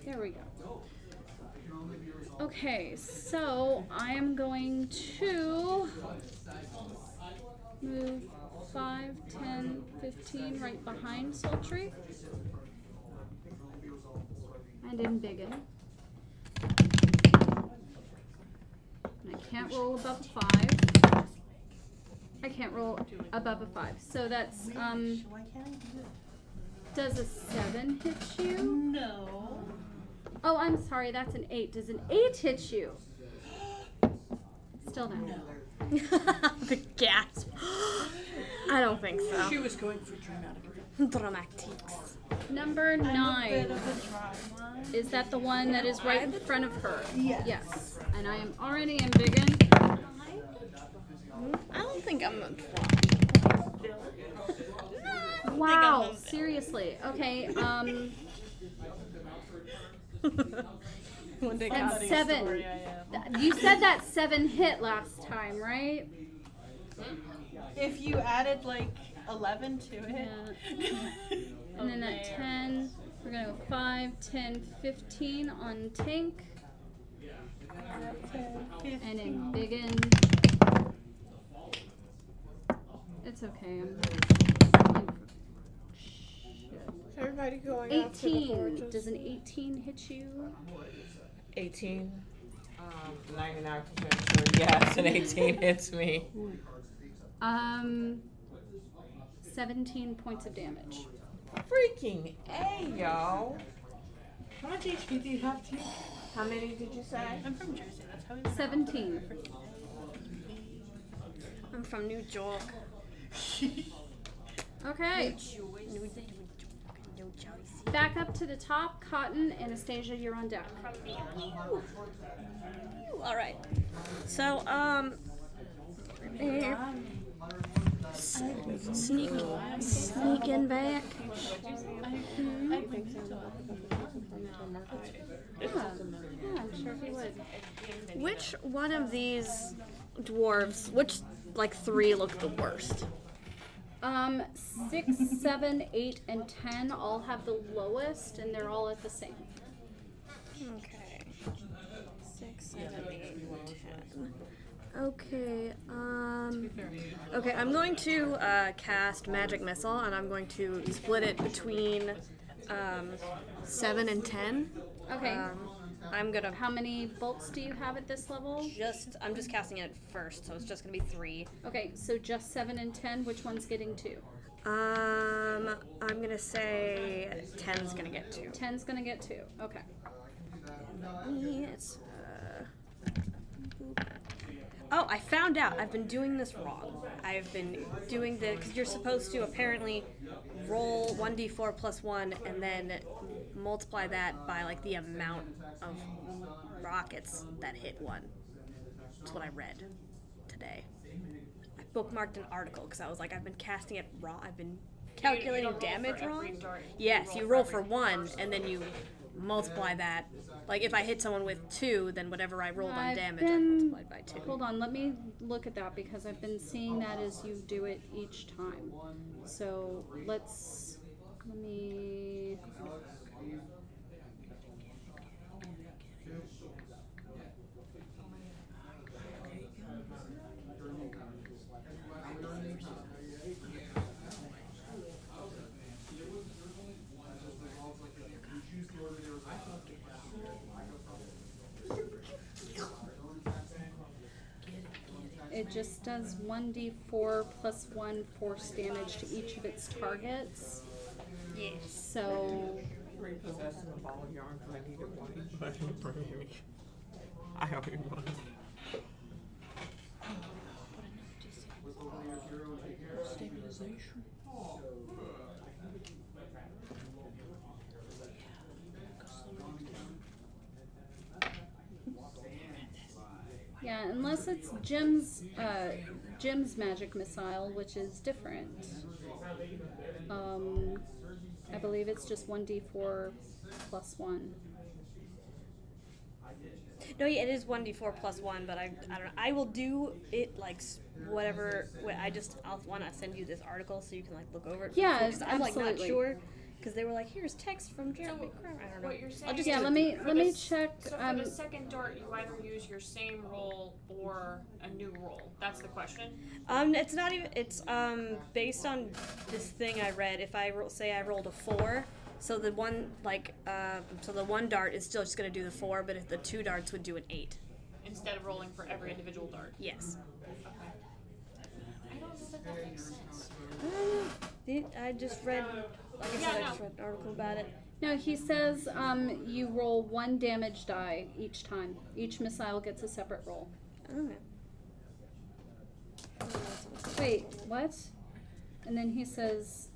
There we go. Okay, so I am going to move 5, 10, 15 right behind Sultry. and embiggen. And I can't roll above 5. I can't roll above a 5. So that's, Why can't I do it? does a 7 hit you? No. Oh, I'm sorry, that's an 8. Does an 8 hit you? Still no. The gasp. I don't think so. She was going for dramatic. Dramatics. Number I'm a 9. bit of a drama. Is that the one that is right in front of her? Yes. Yes. And I am already embiggen. I don't think I'm a Wow, seriously. Okay, One day and comedy 7. story, You said that 7 hit last time, right? If you added like 11 to it. Yeah. And then at 10, we're gonna go 5, 10, 15 on tank. And embiggen. It's okay, I'm Everybody going out to the 18. gorgeous. Does an 18 hit you? 18. 99% sure. Yes, an 18 hits me. 17 points of damage. Freaking A, y'all. How much HP do you have, too? How many did you say? I'm from Jersey. That's how we 17. I'm from New York. Okay. New Jersey. Back up to the top. Cotton, Anastasia, you're on deck. All right. So, sneaking back. Yeah, I'm sure he would. Which one of these dwarves? Which like 3 look the worst? 6, 7, 8, and 10 all have the lowest, and they're all at the same. Okay. 6, 7, 8, 10. Okay, okay, I'm going to cast Magic Missile, and I'm going to split it between 7 and 10. Okay. I'm gonna How many bolts do you have at this level? I'm just casting it first, so it's just gonna be 3. Okay, so just 7 and 10. Which one's getting 2? I'm gonna say 10's gonna get 2. 10's gonna get 2. Okay. Yes. Oh, I found out. I've been doing this wrong. I've been doing because you're supposed to apparently roll 1d4 plus 1 and then multiply that by like the amount of rockets that hit one. That's what I read today. I bookmarked an article because I was like, I've been casting it wrong. I've been calculating damage wrong. Yes, you roll for 1 and then you multiply that. Like if I hit someone with 2, then whatever I rolled on damage, I multiplied by 2. Hold on, let me look at that because I've been seeing that as you do it each time. So let me. It just does 1d4 plus 1 force damage to each of its targets. Yes. So Repossessing a ball of yarn because I needed one, but I didn't bring any. I only one. Stabilization. yeah, unless it's Jim's magic missile, which is different. I believe it's just 1d4 plus 1. No, yeah, it is 1d4 plus 1, but I don't know. I will do it like whatever. I'll want to send you this article so you can like look over it. Yeah, because I'm like not absolutely. sure. Because they were like, here's text from Jeremy Kramer. I don't know. What you're saying I'll just Yeah, let me check. So for the second dart, you either use your same roll or a new roll. That's the question. It's not even. It's based on this thing I read. If I say I rolled a 4, So the one so the one dart is still just gonna do the 4, but if the 2 darts would do an 8. Instead of rolling for every individual dart. Yes. I don't know that makes sense. I just read, like I said, I just read an article about it. No, he says you roll 1 damage die each time. Each missile gets a separate roll. Okay. Wait, what? And then he says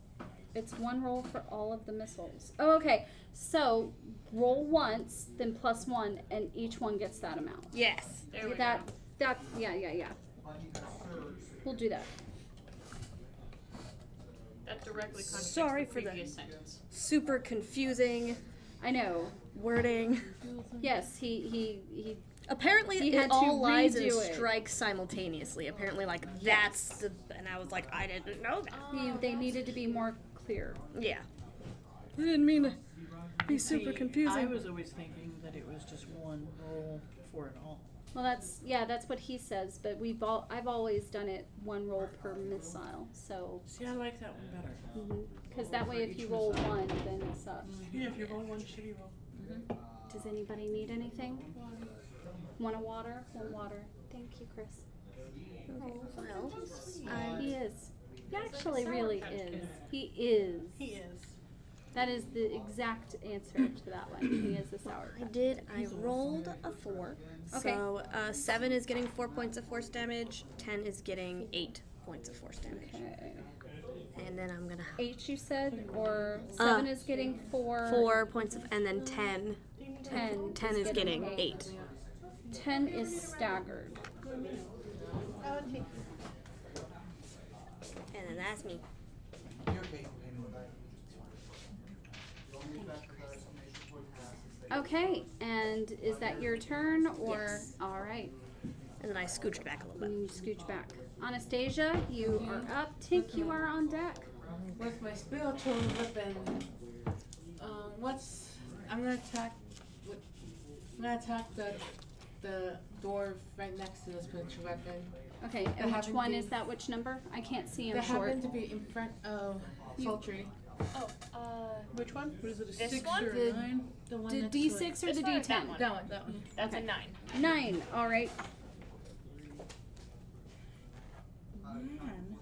it's 1 roll for all of the missiles. Oh, okay. So roll once, then +1, and each one gets that amount. Yes. There we That go. that's yeah. We'll do that. That directly contradicts Sorry the for the- previous sentence. Super confusing I know. wording. Yes, he Apparently, He it had to all lies and redo it. strikes simultaneously. Apparently, like that's the, and I was like, I didn't know that. they needed to be more clear. Yeah. I didn't mean to be super See, confusing. I was always thinking that it was just 1 roll for it all. Well, that's what he says, but I've always done it 1 roll per missile. So, See, I like that one better. because that way if you roll 1, then it's up. Yeah, if you roll 1 shitty roll. Does anybody need anything? Want a water? Want water? Thank you, Chris. He is. He actually really is. He is. He is. That is the exact answer to that one. He is a sour I patch. did. I rolled a 4. Okay. So 7 is getting 4 points of force damage. 10 is getting 8 points of force damage. Okay. And then I'm gonna 8 you said, or 7 is getting 4. 4 points of, and then 10. 10 is getting 8. 10 is staggered. And then that's me. Okay, and is that your turn, or Yes. all right? And then I scooched back a little bit. You scooch back. Anastasia, you are up. Tink, you are on deck. With my spiritual weapon, I'm gonna attack. I'm gonna attack the door right next to the spiritual weapon. Okay, That and which happened one to is be- that? Which number? I can't see. I'm That short. happened to be in front of Sultry. Oh, Which one? What is it, a This 6 one? or The- a 9? The one The next to D6 or This the one or that D10? one? That one. That one. that's Okay. a 9. 9. All right. Man.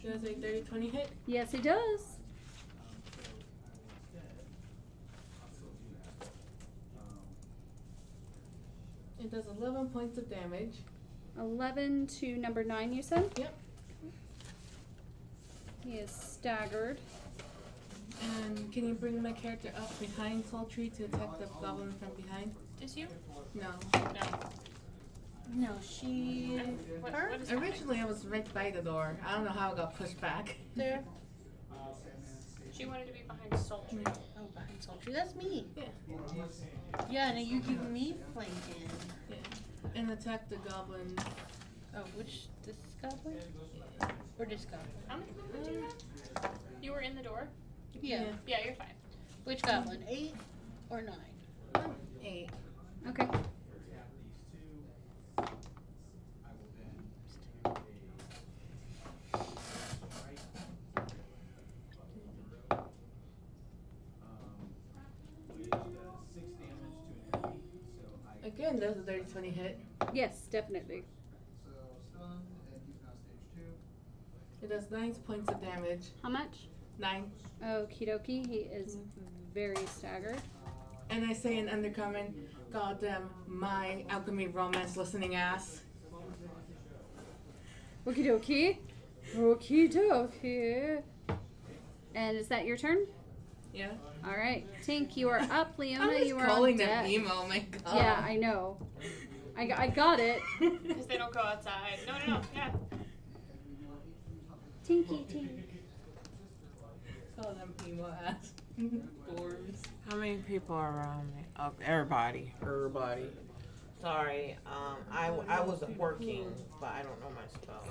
Does a 30-20 hit? Yes, it does. It does 11 points of damage. 11 to number 9. You said. Yep. He is staggered. And can you bring my character up behind Sultry to attack the goblin from behind? Is you? No. No. No, she. What is happening? Originally, I was right by the door. I don't know how I got pushed back. There. She wanted to be behind Sultry. Oh, behind Sultry. That's me. Yeah. Yeah, now you give me flanking. Yeah. And attack the goblin. Oh, which this goblin? Or this goblin? How many movements do you have? You were in the door? Yeah. Yeah, you're fine. Which goblin? 8 or 9? 8. Okay. Again, does a 30-20 hit. Yes, definitely. It does 9 points of damage. How much? 9. Okie dokie. He is very staggered. And I say in undercommon, goddamn, my alchemy romance listening ass. Okie dokie. Okie dokie. And is that your turn? Yeah. All right. Tink, you are up. I'm Leona, just you are calling on them deck. emo, oh my god. Yeah, I know. I got it. Because they don't go outside. No. Yeah. Tinky tink. Call them emo ass. Dwarves. How many people are around me? Oh, everybody. Sorry, I was working, but I don't know my spells.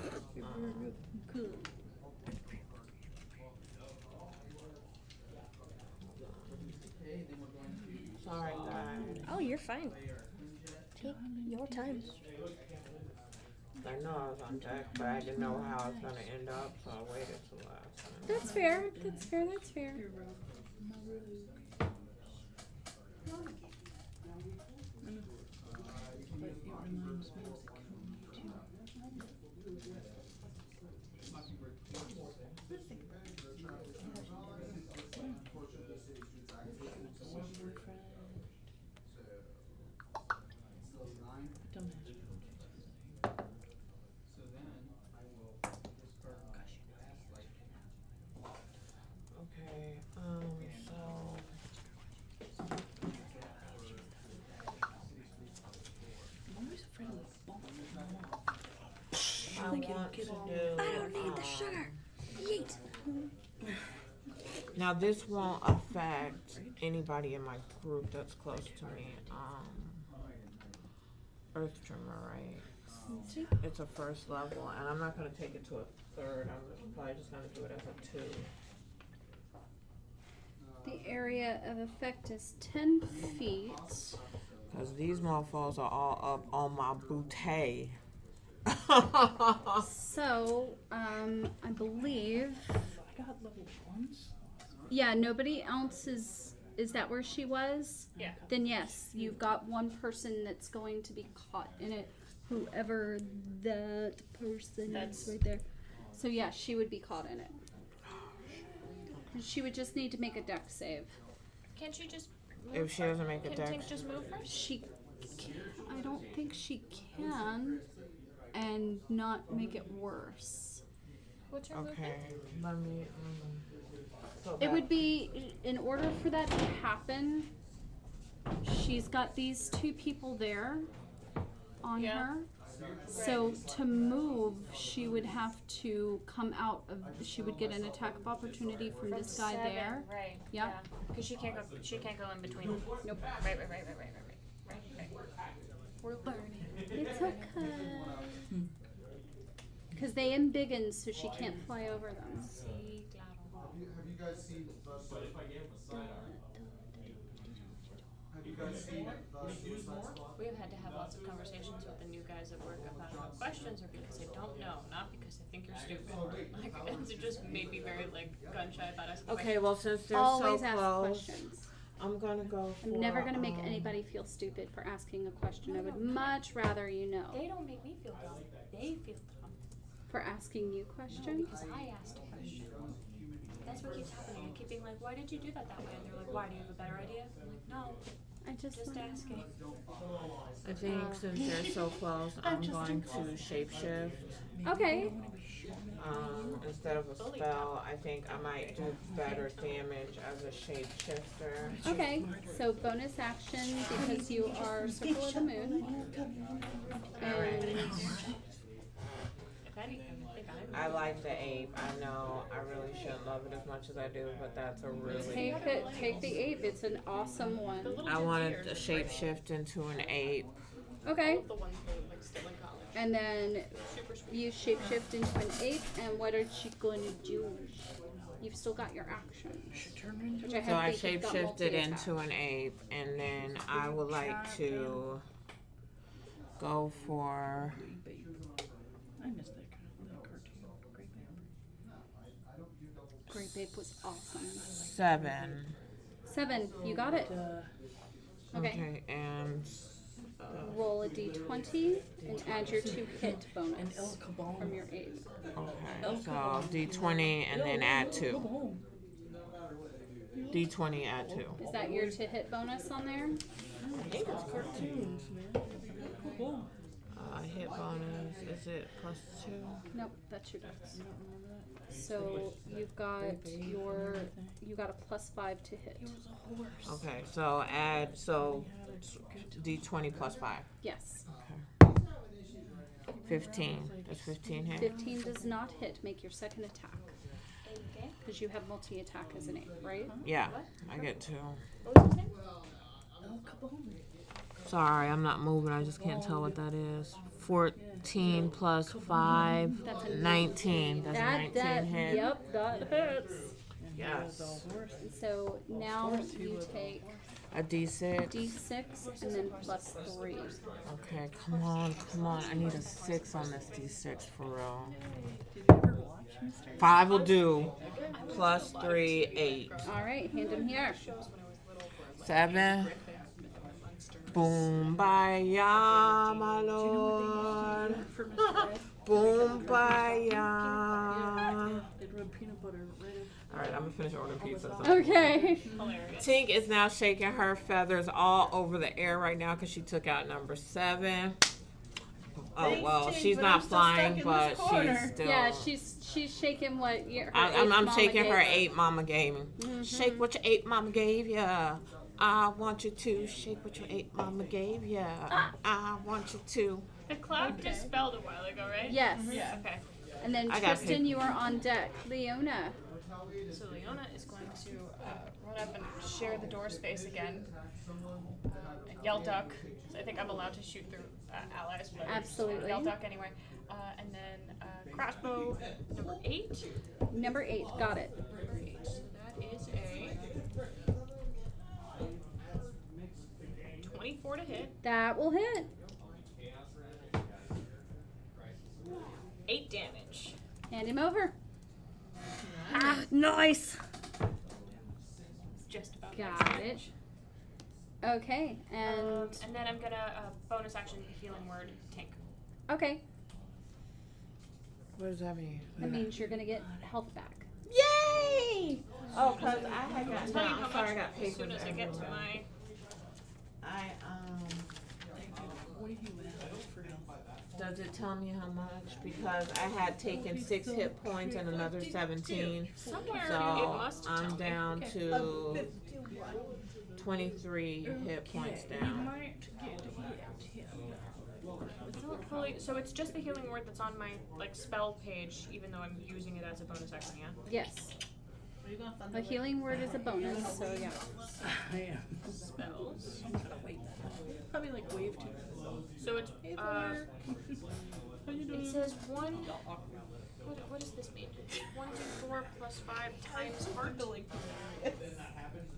Sorry, guys. Oh, you're fine. Take your time. I know I was on deck, but I didn't know how I was gonna end up, so I waited till last minute. That's fair. That's fair. That's fair. Okay, so I'm always afraid of the ball. I want to do. I don't need the sugar. Yeet. Now this won't affect anybody in my group that's close to me. Earth Trimmer, right? It's a first level, and I'm not gonna take it to a third. I'm probably just gonna do it as a 2. The area of effect is 10 feet. Cause these motherfuckers are all up on my booty. So, I believe, I got level 1s. yeah, nobody else is that where she was? Yeah. Then yes, you've got one person that's going to be caught in it, whoever that person That's- is right there. So yeah, she would be caught in it. She would just need to make a dex save. Can't she just move If she doesn't make a Can dex, Tink just move first? She, I don't think she can, and not make it worse. What's her okay. movement? Let me. Go It back. would be, in order for that to happen, she's got these 2 people there on Yeah. her. So to move, she would have to come out of, she would get an attack of opportunity from this guy 7, there. Right. Yeah. Because she can't go in between them. Nope. Right. We're learning. It's okay. Because they embiggen, so she can't fly over them. See, claro. Have you guys seen Have you guys seen Suicide Squad? We have had to have lots of conversations with the new guys at work about how questions are because they don't know, not because they think you're stupid. Like, and to just maybe very like gun shy about asking Okay, well since they're Always so ask close, questions. I'm gonna go for. I'm never gonna make anybody feel stupid for asking a question. I would much rather you know. They don't make me feel dumb. They feel dumb. For asking you questions. Because I asked a question. That's what keeps happening. I keep being like, why did you do that way? And they're like, why? Do you have a better idea? I'm like, no, I just just wanna- asking. I think since they're so close, I'm going to shapeshift. Okay. Instead of a spell, I think I might do better damage as a shapeshifter. Okay. So bonus action because you are Circle of the Moon. And If anything, I think I'm. I like the ape. I know I really shouldn't love it as much as I do, but that's a really. take it. Take the ape. It's an awesome one. I wanted to shapeshift into an ape. Okay. The ones that are like still in college. And then Super sweet. you shapeshift into an ape. And what are she going to do? You've still got your action. Which I So I have faith you've got shapeshifted multi-attack. into an ape, and then I would like to go for. I missed that cartoon. Great Great Babe was awesome. 7. 7. You got it. Okay. Okay, and Roll a d20 and add your 2 hit bonus from your ape. okay, so D20 and then add 2. D20 add 2. Is that your to hit bonus on there? I think it's cartoons, man. Hit bonus, is it +2? Nope, that's your dex. So you've got you got a +5 to hit. Okay, so add, D20 +5. Yes. 15. Does 15 hit? 15 does not hit. Make your second attack. Because you have multi-attack as an ape, right? Yeah, I get 2. What was his name? El Capone. Sorry, I'm not moving. I just can't tell what that is. 14 plus 5, That's a 19. That's a 19 hit. Yep, that hits. Yes. And so now you take A D6. d6 and then +3. Okay, come on. I need a 6 on this D6 for real. Did you ever watch Mr. 5 will do. I plus 3, 8. All right, hand him here. 7. Boom, baya, my lord. For Mr. Ed. Boom, baya. They'd rub peanut butter right in. All right, I'm gonna finish ordering pizza. Okay. Hilarious. Tink is now shaking her feathers all over the air right now because she took out number 7. Oh Thanks, well, Tink, she's but not I'm still flying, stuck in this but corner. she's still. Yeah, she's shaking what her I'm mama shaking gave her 8 mama gave me. Shake what your 8 mama gave ya. I want you to shake what your 8 mama gave ya. I want you to. The cloud dispelled a while ago, right? Yes. Yeah. Okay. And then I got Tristan, paper. you are on deck. Leona. So Leona is going to run up and share the door space again. And yell duck. So I think I'm allowed to shoot through allies, but Absolutely. yell duck anyway. And then crossbow number 8. Number 8. Got it. Number 8. So that is a 24 to hit. That will hit. 8 damage. Hand him over. Ah, nice. It's just about Got max it. damage. Okay, and And then I'm gonna bonus action healing word tank. okay, What does that mean? that means you're gonna get health back. Yay! Oh, cause I had I'll got. tell you No, how I'm sorry, I much got as papers soon as I get to everywhere. my. What do you have for health? Does it tell me how much? Because I had taken 6 hit points and another 17. Somewhere it So must tell I'm me. down to 23 hit points down. Might get hit. It's not fully, so it's just the healing word that's on my spell page, even though I'm using it as a bonus action. Yeah. Yes, Are you going to a healing word is a bonus, so yeah. I am. Spells. Wait. Probably like wave two. So it's Hey, uh. Thor. How you doing? It says 1. What does this mean? 1, 2, 4 plus 5 times heart.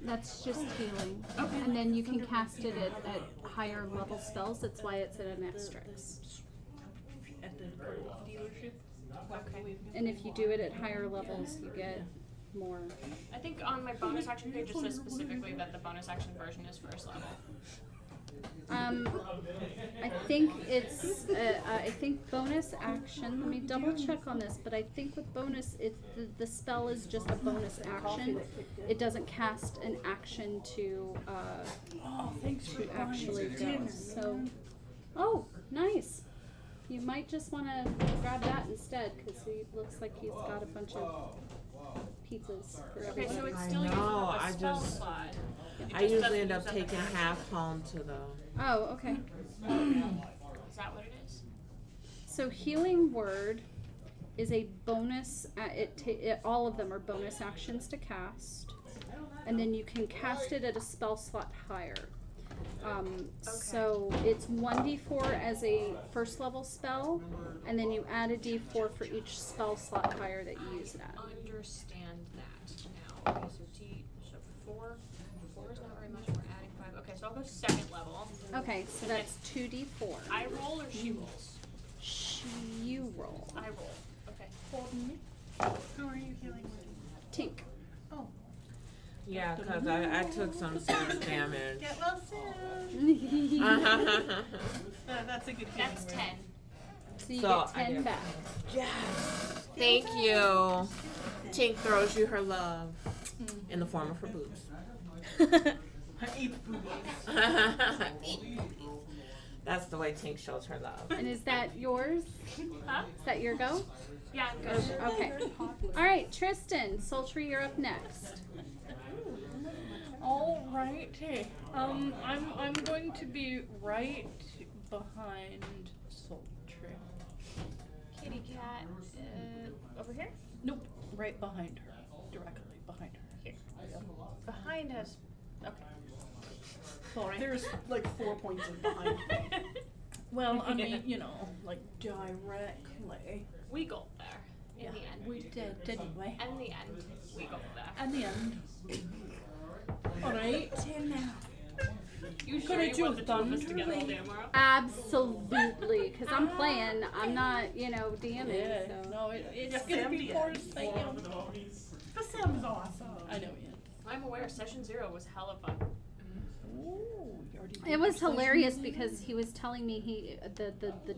That's just healing. And then you can cast it at higher level spells. That's why it's at an asterisk. At the dealership. Okay. And if you do it at higher levels, you get more. I think on my bonus action page it says specifically that the bonus action version is first level. I think it's, I think bonus action, let me double check on this, but I think with bonus, the spell is just a bonus action. It doesn't cast an action to, Oh, thanks for to actually go, so, oh, nice. You might just wanna grab that instead, cause he looks like he's got a bunch of pizzas for Okay, so everyone. it's I still using know, up a I spell just- slot. It I just usually doesn't end up use up taking an half home to the. Oh, okay. Is that what it is? So healing word is a bonus. All of them are bonus actions to cast, and then you can cast it at a spell slot higher. So it's 1d4 as a first level spell, and then you add a d4 for each spell slot higher that you use it at. Understand that now. Okay, so 4. 4 is not very much. We're adding 5. Okay, so I'll go second level. Okay, so that's 2d4. I roll or she rolls? You roll. I roll. Okay. How are you healing? Tink. Oh, Yeah, cause I took some serious damage. get well soon. That's a good healing. That's word. 10. So you So get 10 I get- back. Yes. Thank you. Tink throws you her love in the form of her boobs. Her 8 boobies. That's the way Tink shows her love. And is that yours? Huh? Is that your go? Yeah, I'm good. Okay. All right, Tristan, Sultry, you're up next. All right. Hey, I'm going to be right behind Sultry. Kitty cat. Over here? Nope, right behind her. Directly behind her. Here. Behind us. Okay. Sorry. There's like 4 points in behind. Well, I mean, you know, like directly. We go there. In Yeah, the end. we did, didn't we? In the end, we go there. At the end. All right. And now. You Could sure I you do want the two of us thunder together all leap? day tomorrow? Absolutely, because I'm playing. I'm not, DMing. Yeah. So. No, it's Yes, gonna Sam be did. for Sam. The Sam aware, session 0 was hella fun. It was hilarious because he was telling me the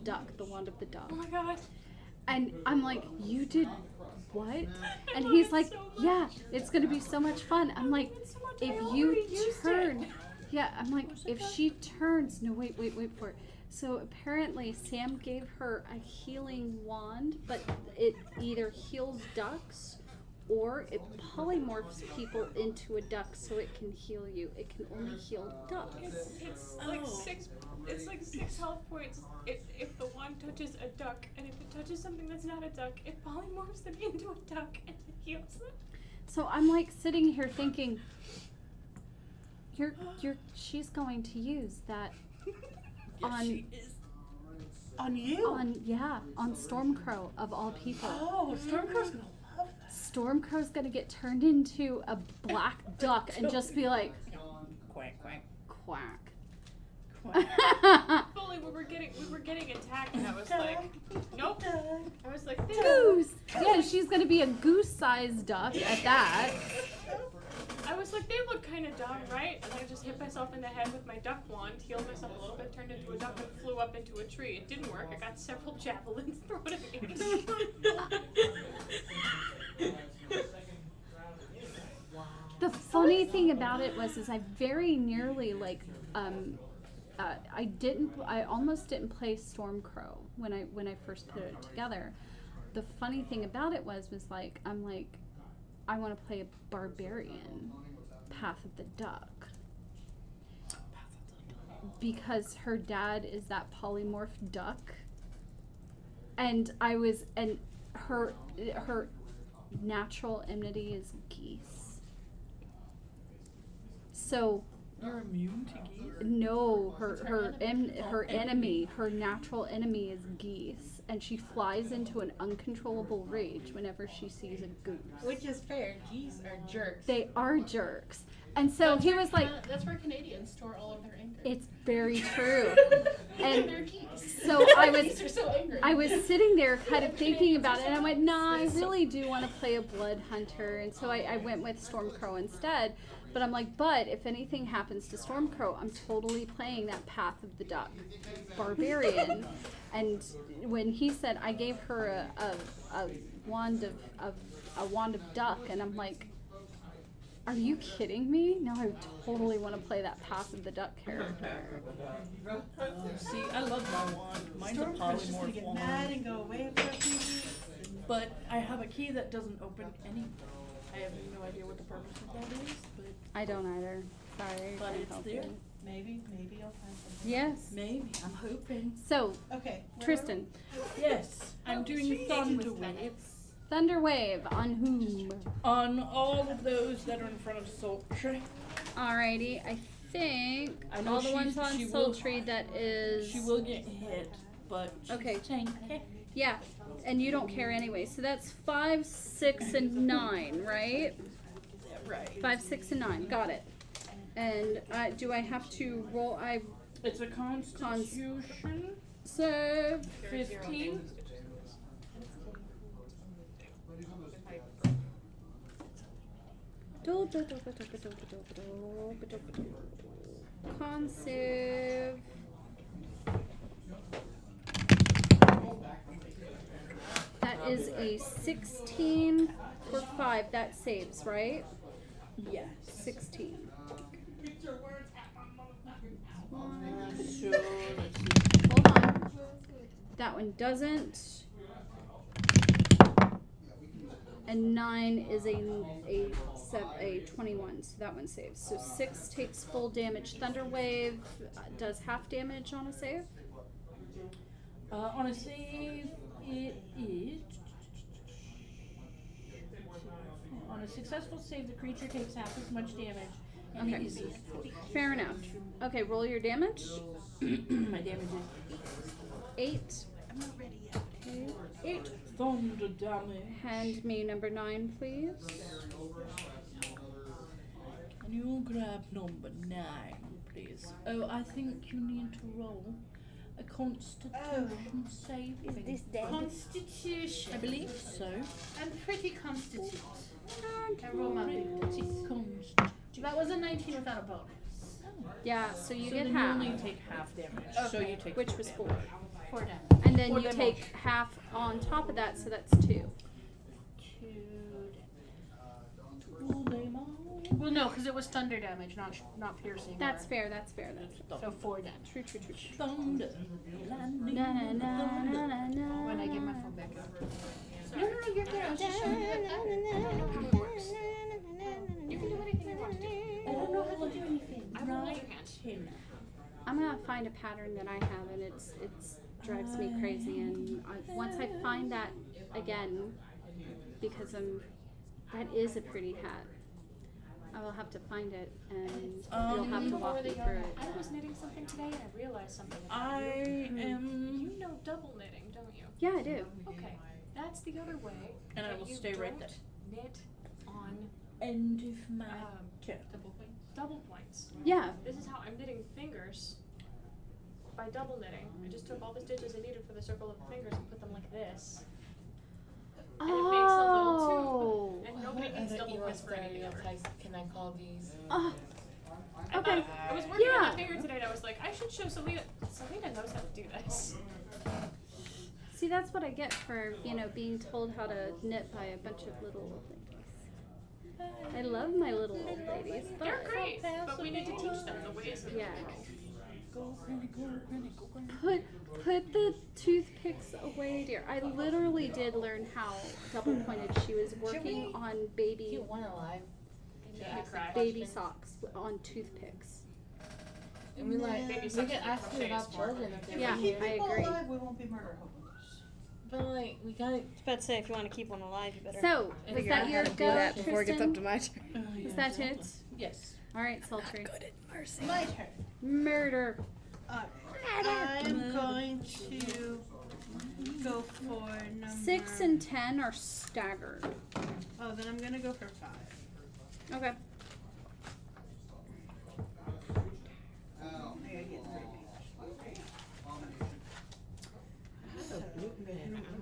duck, the wand of the duck. Oh my god. And I'm like, you did what? And he's like, yeah, it's gonna be so much fun. I'm like, if you turn, yeah, I'm like, if she turns, no, wait for it. So apparently Sam gave her a healing wand, but it either heals ducks or it polymorphs people into a duck so it can heal you. It can only heal ducks. It's like it's like 6 health points if the wand touches a duck, and if it touches something that's not a duck, it polymorphs them into a duck and it heals them. So I'm like sitting here thinking, she's going to use that on She is. On you? on Stormcrow of all people. Oh, Stormcrow's gonna love that. Stormcrow's gonna get turned into a black duck and just be like Quack, quack, quack. quack. Fully, we were getting attacked, and I was like, nope. I was like, Goose. Yeah, she's gonna be a goose-sized duck at that. I was like, they look kind of dumb, right? And I just hit myself in the head with my duck wand, healed myself a little bit, turned into a duck, and flew up into a tree. It didn't work. I got several javelins thrown at me. The funny thing about it was I very nearly I almost didn't play Stormcrow when I first put it together. The funny thing about it was like I'm like, I want to play a barbarian, Path of the Duck, because her dad is that polymorphed duck, and her natural enmity is geese. So You're immune to geese? no, her enemy, her natural enemy is geese, and she flies into an uncontrollable rage whenever she sees a goose. Which is fair. Geese are jerks. They are jerks. And so he was like, that's where Canadians store all of their anger. it's very true. They're And geese. so Geese are so angry. I was sitting there kind of thinking about it, and I went, nah, I really do want to play a blood hunter. And so I went with Stormcrow instead. But I'm like, but if anything happens to Stormcrow, I'm totally playing that Path of the Duck barbarian. And when he said I gave her a wand of duck, and I'm like, are you kidding me? No, I totally want to play that Path of the Duck character. See, I love my wand. Mine's a Stormcrow's just gonna polymorph get wand. mad and go away for a few weeks. But I have a key that doesn't open any. I have no idea what the purpose of that is, I don't either. Sorry. but I'm it's helping. there. Maybe you'll find something. Yes. Maybe. I'm hoping. So, Okay. Tristan, Yes, I'm doing thunder waves Thunderwave on whom? on all of those that are in front of Sultry. Alrighty, I think I know all the ones on she will- Sultry that is. She will get hit, but she's Okay. tanky. Yeah, and you don't care anyway. So that's 5, 6, and 9, right? Right. 5, 6, and 9. Got it. And do I have to roll? It's a constitution. So 15. Con save. That is a 16 for 5. That saves, right? Yes. 16. So Hold on. That one doesn't. And 9 is a 21, so that one saves. So 6 takes full damage. Thunder Wave does half damage on a save. on a save, it is. On a successful save, the creature takes half as much damage. And Okay. it is Fair enough. Okay, roll your damage. my damage is 8. I'm not ready yet. Okay. 8 thunder damage. Hand me number 9, please. Can you grab number 9, please? Oh, I think you need to roll a constitution save. Constitution. I believe so. I'm pretty constitute. I roll my big Pretty dice. constitution. That was a 19 without a bonus. Yeah, so you So get then half, you only take half damage. So you take which was 4. 4 damage. And then Or you the take half on top of that, so that's 2. 2 damage. Well, no, because it was thunder damage, not piercing. That's or- fair, that's fair. So 4 damage. True, true, true. Thunder. Lightning. Na na na na na na. When I get my phone back up. No, you're good. I was just showing you that pattern. I don't know how it works. You can do anything you want to do. I don't know how to do anything. I will hold Right your hand. here. I'm gonna find a pattern that I have, and it's drives me crazy. And once I find that again, because that is a pretty hat. I will have to find it, and you'll have to walk me through it. I was knitting something today and I realized something. I am. You know double knitting, don't you? Yeah, I do. Okay, that's the other way. And I that will you stay right don't there. Knit on End of my chapter. Double points. Yeah. This is how I'm knitting fingers by double knitting. I just took all the stitches I needed for the circle of the fingers and put them like this. And it makes a little tube. And nobody needs double points for anything ever. Can I call these? Oh. I Okay. thought I was working on Yeah. the finger today and I was like, I should show Selena. Selena knows how to do this. See, that's what I get for being told how to knit by a bunch of little old ladies. I love my little old ladies, They're but great, but we need to teach them the ways of the yeah. world. Go, granny, go, granny, go, granny. Put the toothpicks away, dear. I literally did learn how double pointed. She was working on baby You want alive? baby socks on toothpicks. I mean, like, Baby we sucks can to ask you crochet about is more children if they're Yeah, here. I agree. We won't be murder hobos. But like, we gotta. I was about to say, if you want to keep one alive, you better. So, was figure that out your how to do go, that before it gets Tristan? up to my turn. Is that it? Yes. All right, Sultry. My turn. Murder. I'm going to go for number. 6 and 10 are staggered. Oh, then I'm gonna go for 5. Okay. I gotta get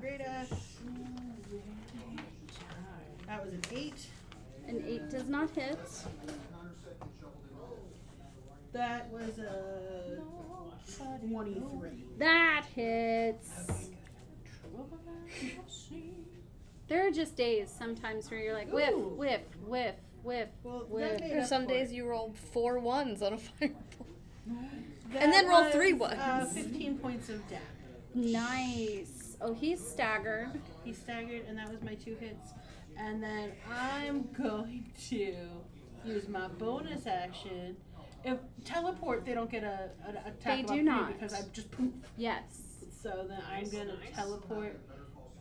great ass. That was an 8. An 8 does not hit. That was a 23. That hits. There are just days sometimes where you're like, whiff, Ooh. whiff, whiff, whiff, Well, that whiff. made Or up some for days it. you roll 4 1s on a fireball. That and then roll was, 3 1s. 15 points of damage. Nice. Oh, he's staggered. He staggered, and that was my 2 hits. And then I'm going to use my bonus action. If teleport, they don't get a attack They of do opportunity not. because I just poof. Yes. So then I'm gonna teleport,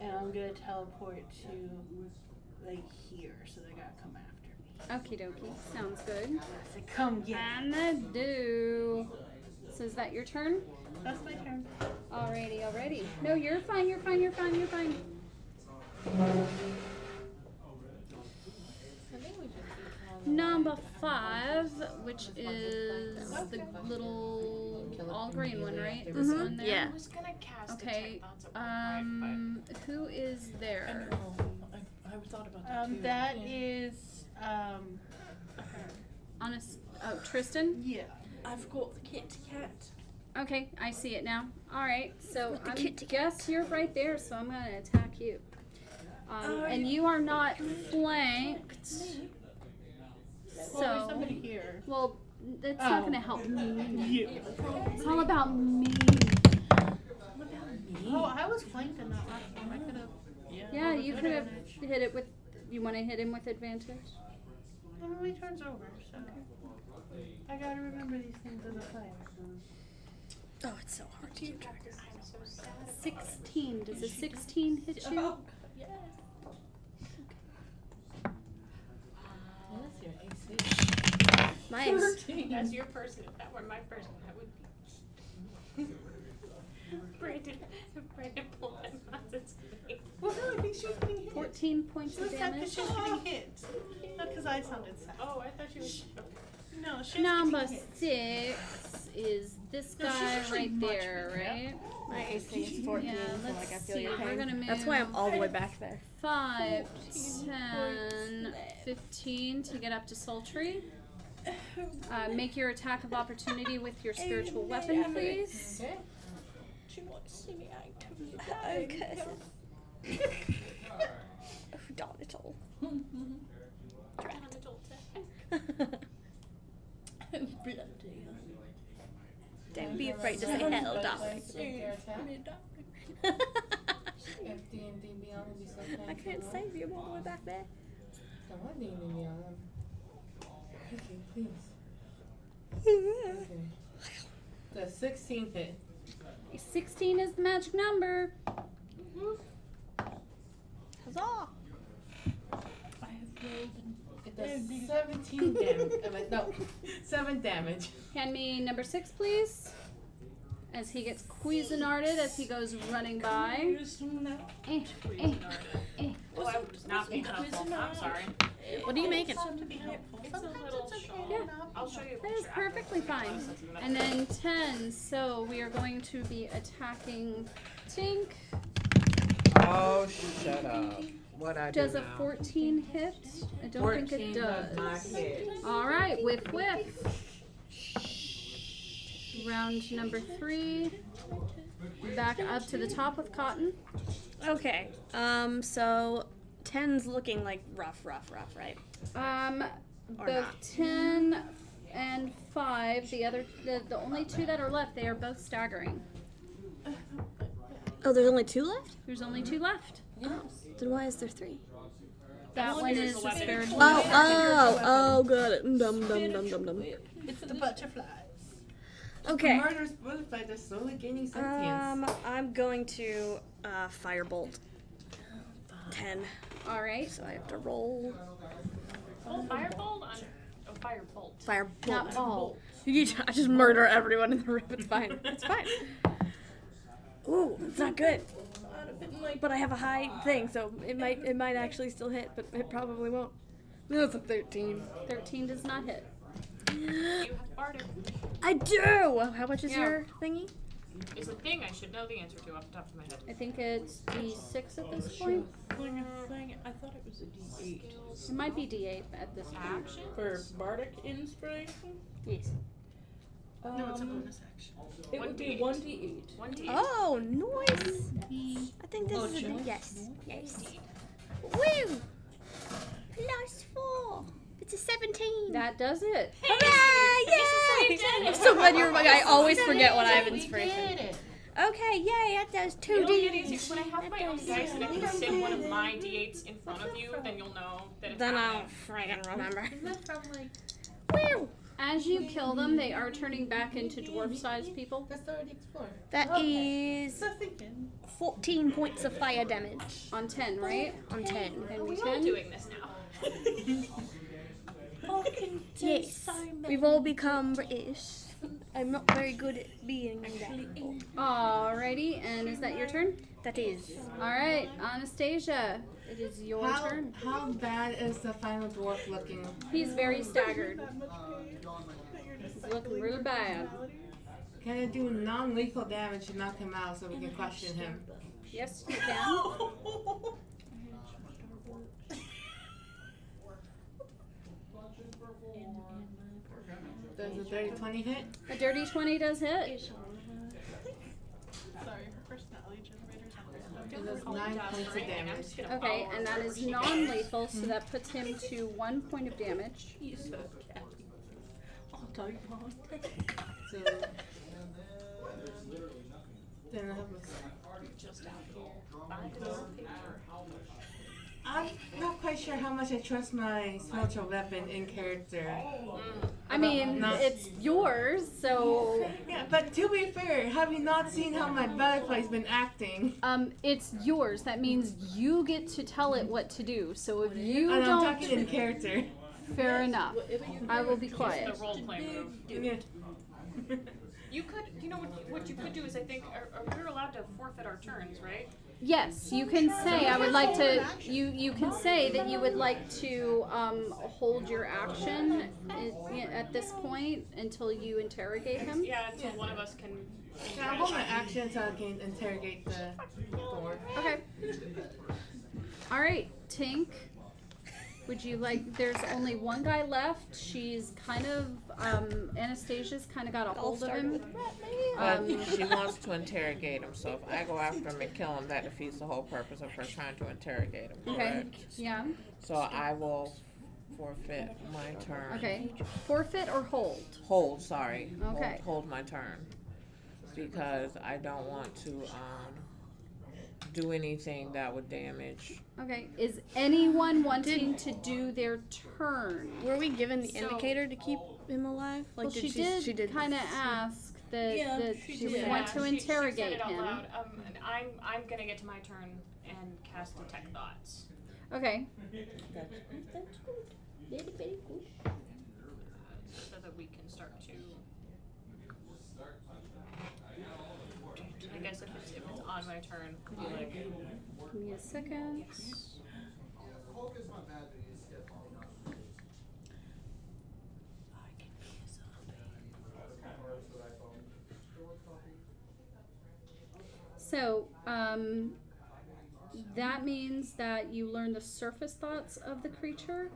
and I'm gonna teleport to like here, so they gotta come after me. Okie dokie. Sounds good. So come get. And I do. So is that your turn? That's my turn. Alrighty. No, you're fine, you're fine. Number 5, which is the little all green one, right? This one there? Yeah. I was gonna cast Okay. a bounce at one point, Who is there? I thought about that too. That is Tristan? yeah. I've got the kitty cat. Okay, I see it now. Alright, so I kitty guess you're right there, so I'm gonna attack you. And you are not flanked. Well, there's So, somebody here. well, that's not gonna help me. Yeah. It's all about me. Oh, I was flanked in that last one. I could have. Yeah, you could have hit it with. You want to hit him with advantage? How many turns over? So I gotta remember these things as a player. Oh, it's so hard to keep track of. I'm so sad. 16. Does a 16 hit you? Oh, yes. What's your AC? Nice. That's your person. If that were my person, that would be. Brandon pulled that nonsense face. Well, no, I think she was getting hit. 14 points She of was sad because damage. she was getting hit. Not because I sounded sad. Oh, I thought she was. No, she was Number getting hit. 6 is this No, she's guy actually right much there, bigger. right? My AC is 14, Yeah, so let's like I feel see. your We're pain. gonna move. That's why I'm all the way back there. 5, 10, 15 to get up to Sultry. Make your attack of opportunity with your spiritual weapon, please. Okay. Do you want to see me Okay. Oh, darn it all. Bloody Don't be afraid to say hell, darling. If D&D Beyond would be so kind I can't to save you all the way back there. Come on, D&D Beyond. Okay, please. Okay. The 16th hit. 16 is the magic number. Huzzah! It does 17 damage. No, 7 damage. Hand me number 6, please. As he gets Cuisinarted as he goes running by. Oh, I would not be helpful. I'm sorry. What are you making? It's a little shawl. Yeah. I'll show you a That is picture perfectly fine. And then 10, so we are going to be attacking Tink. Oh, shut up. What I do Does a now? 14 hit? I don't think it 14 does not does. hit. Alright, whiff. Round number 3. Back up to the top with Cotton. Okay. So 10's looking like rough, right? Or Both not. 10 and 5, the only 2 that are left, they are both staggering. Oh, there's only 2 left? There's only 2 left. Then why is there 3? That one is the spiritual. Oh, got it. Dum. It's the butterflies. Okay. Murderous butterfly that's slowly gaining sentience. I'm going to firebolt 10. Alright. So I have to roll. Oh, firebolt on. Oh, firebolt. Firebolt. Not ball. I just murder everyone in the room. It's fine. It's fine. Ooh, it's not good. But I have a high thing, so it might actually still hit, but it probably won't. No, it's a 13. 13 does not hit. You have Bardic. I do! How much is your thingy? Is a thing I should know the answer to off the top of my head. I think it's D6 at this point. I thought it was a D8. It might be D8 at this point. Action? For Bardic Inspiration? Yes. No, it's a bonus action. It would be 1D8. 1d8. Oh, nice! I think this is a yes. Woo! +4. It's a 17. That does it. Yay! I'm so glad you're my guy. I always forget when I have inspiration. Okay, yay, that does 2D. It'll get easy. When I have my own dice and I can sit one of my d8s in front of you, then you'll know that it's Then I'll happening. friggin' remember. Isn't that from like Woo! As you kill them, they are turning back into dwarf-sized people. That's already explored. That is 14 points of fire damage On 10, right? on 10. Are we all doing this now? Yes, we've all become British. I'm not very good at being that. Alrighty, and is that your turn? That is. Alright, Anastasia, it is your turn. How bad is the final dwarf looking? He's very staggered. He's looking real bad. Can I do non-lethal damage to knock him out so we can question him? Yes, you can. Does a 30-20 hit? A dirty 20 does hit. Sorry, her personality generator's on It does 9 points of damage. Okay, and that is non-lethal, so that puts him to 1 point of damage. So then I have Just out here. Find it on paper. I'm not quite sure how much I trust my spiritual weapon in character. I mean, Not- it's yours, so Yeah, but to be fair, have you not seen how my butterfly's been acting? it's yours. That means you get to tell it what to do. So if you And I'm don't, talking in character. fair enough. I will be The quiet. role play move. Yeah. You could, you know what you could do is I think we're allowed to forfeit our turns, right? Yes, you can say I would like to. You can say that you would like to hold your action at this point until you interrogate him. Yeah, until one of us can. Yeah, I'll hold my action so I can interrogate the dwarf. Okay. All right, Tink. Would you like? There's only one guy left. She's kind of Anastasia's kind of got a hold of him. But she wants to interrogate him, so if I go after him and kill him, that defeats the whole purpose of her trying to interrogate him. Okay. Correct? Yeah. So I will forfeit my turn. Okay. Forfeit or hold? Hold, sorry. Okay. Hold my turn. Because I don't want to do anything that would damage. Okay. Is anyone wanting to do their turn? Were we given the So- indicator to keep him alive? Like, Well, she did kind of ask that, Yeah, that she she would did. want to she said interrogate it out him. loud. And I'm gonna get to my turn and cast detect thoughts. Okay. That's good. Very, very good. So that we can start to. I guess if it's on my turn, I'll like. Give me a second. Hulk is not bad, but he's stiff. So, that means that you learn the surface thoughts of the creature,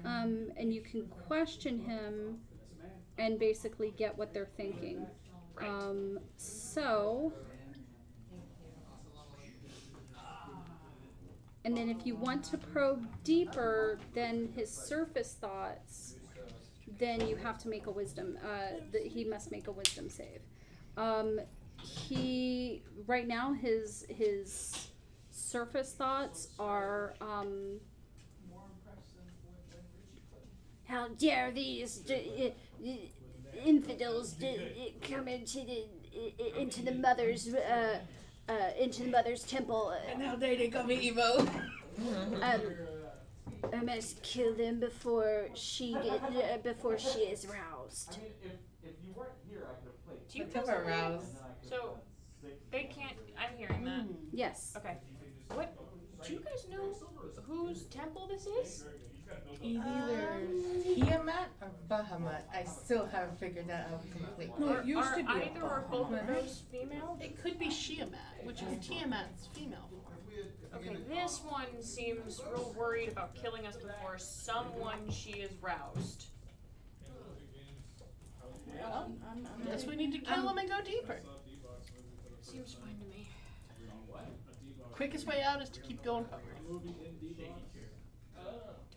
and you can question him and basically get what they're thinking. And then if you want to probe deeper than his surface thoughts, then you have to make a wisdom, he must make a wisdom save. He right now his surface thoughts are how dare these infidels come into the mother's temple. And how dare they call me emo? I must kill them before she is roused. If you weren't here, I could have played. Do you What's up, aroused? So they can't. I'm hearing that. Yes. Okay. What? Do you guys know whose temple this is? Either Tiamat or Bahamut. I still haven't figured that out completely. No, it used Are to be a either or both of those female? It could be Shiamat, which is Tiamat's female form. Okay, this one seems real worried about killing us before someone she is roused. Well, guess we need to kill him and go deeper. Seems fine to me. Quickest way out is to keep going forward. Do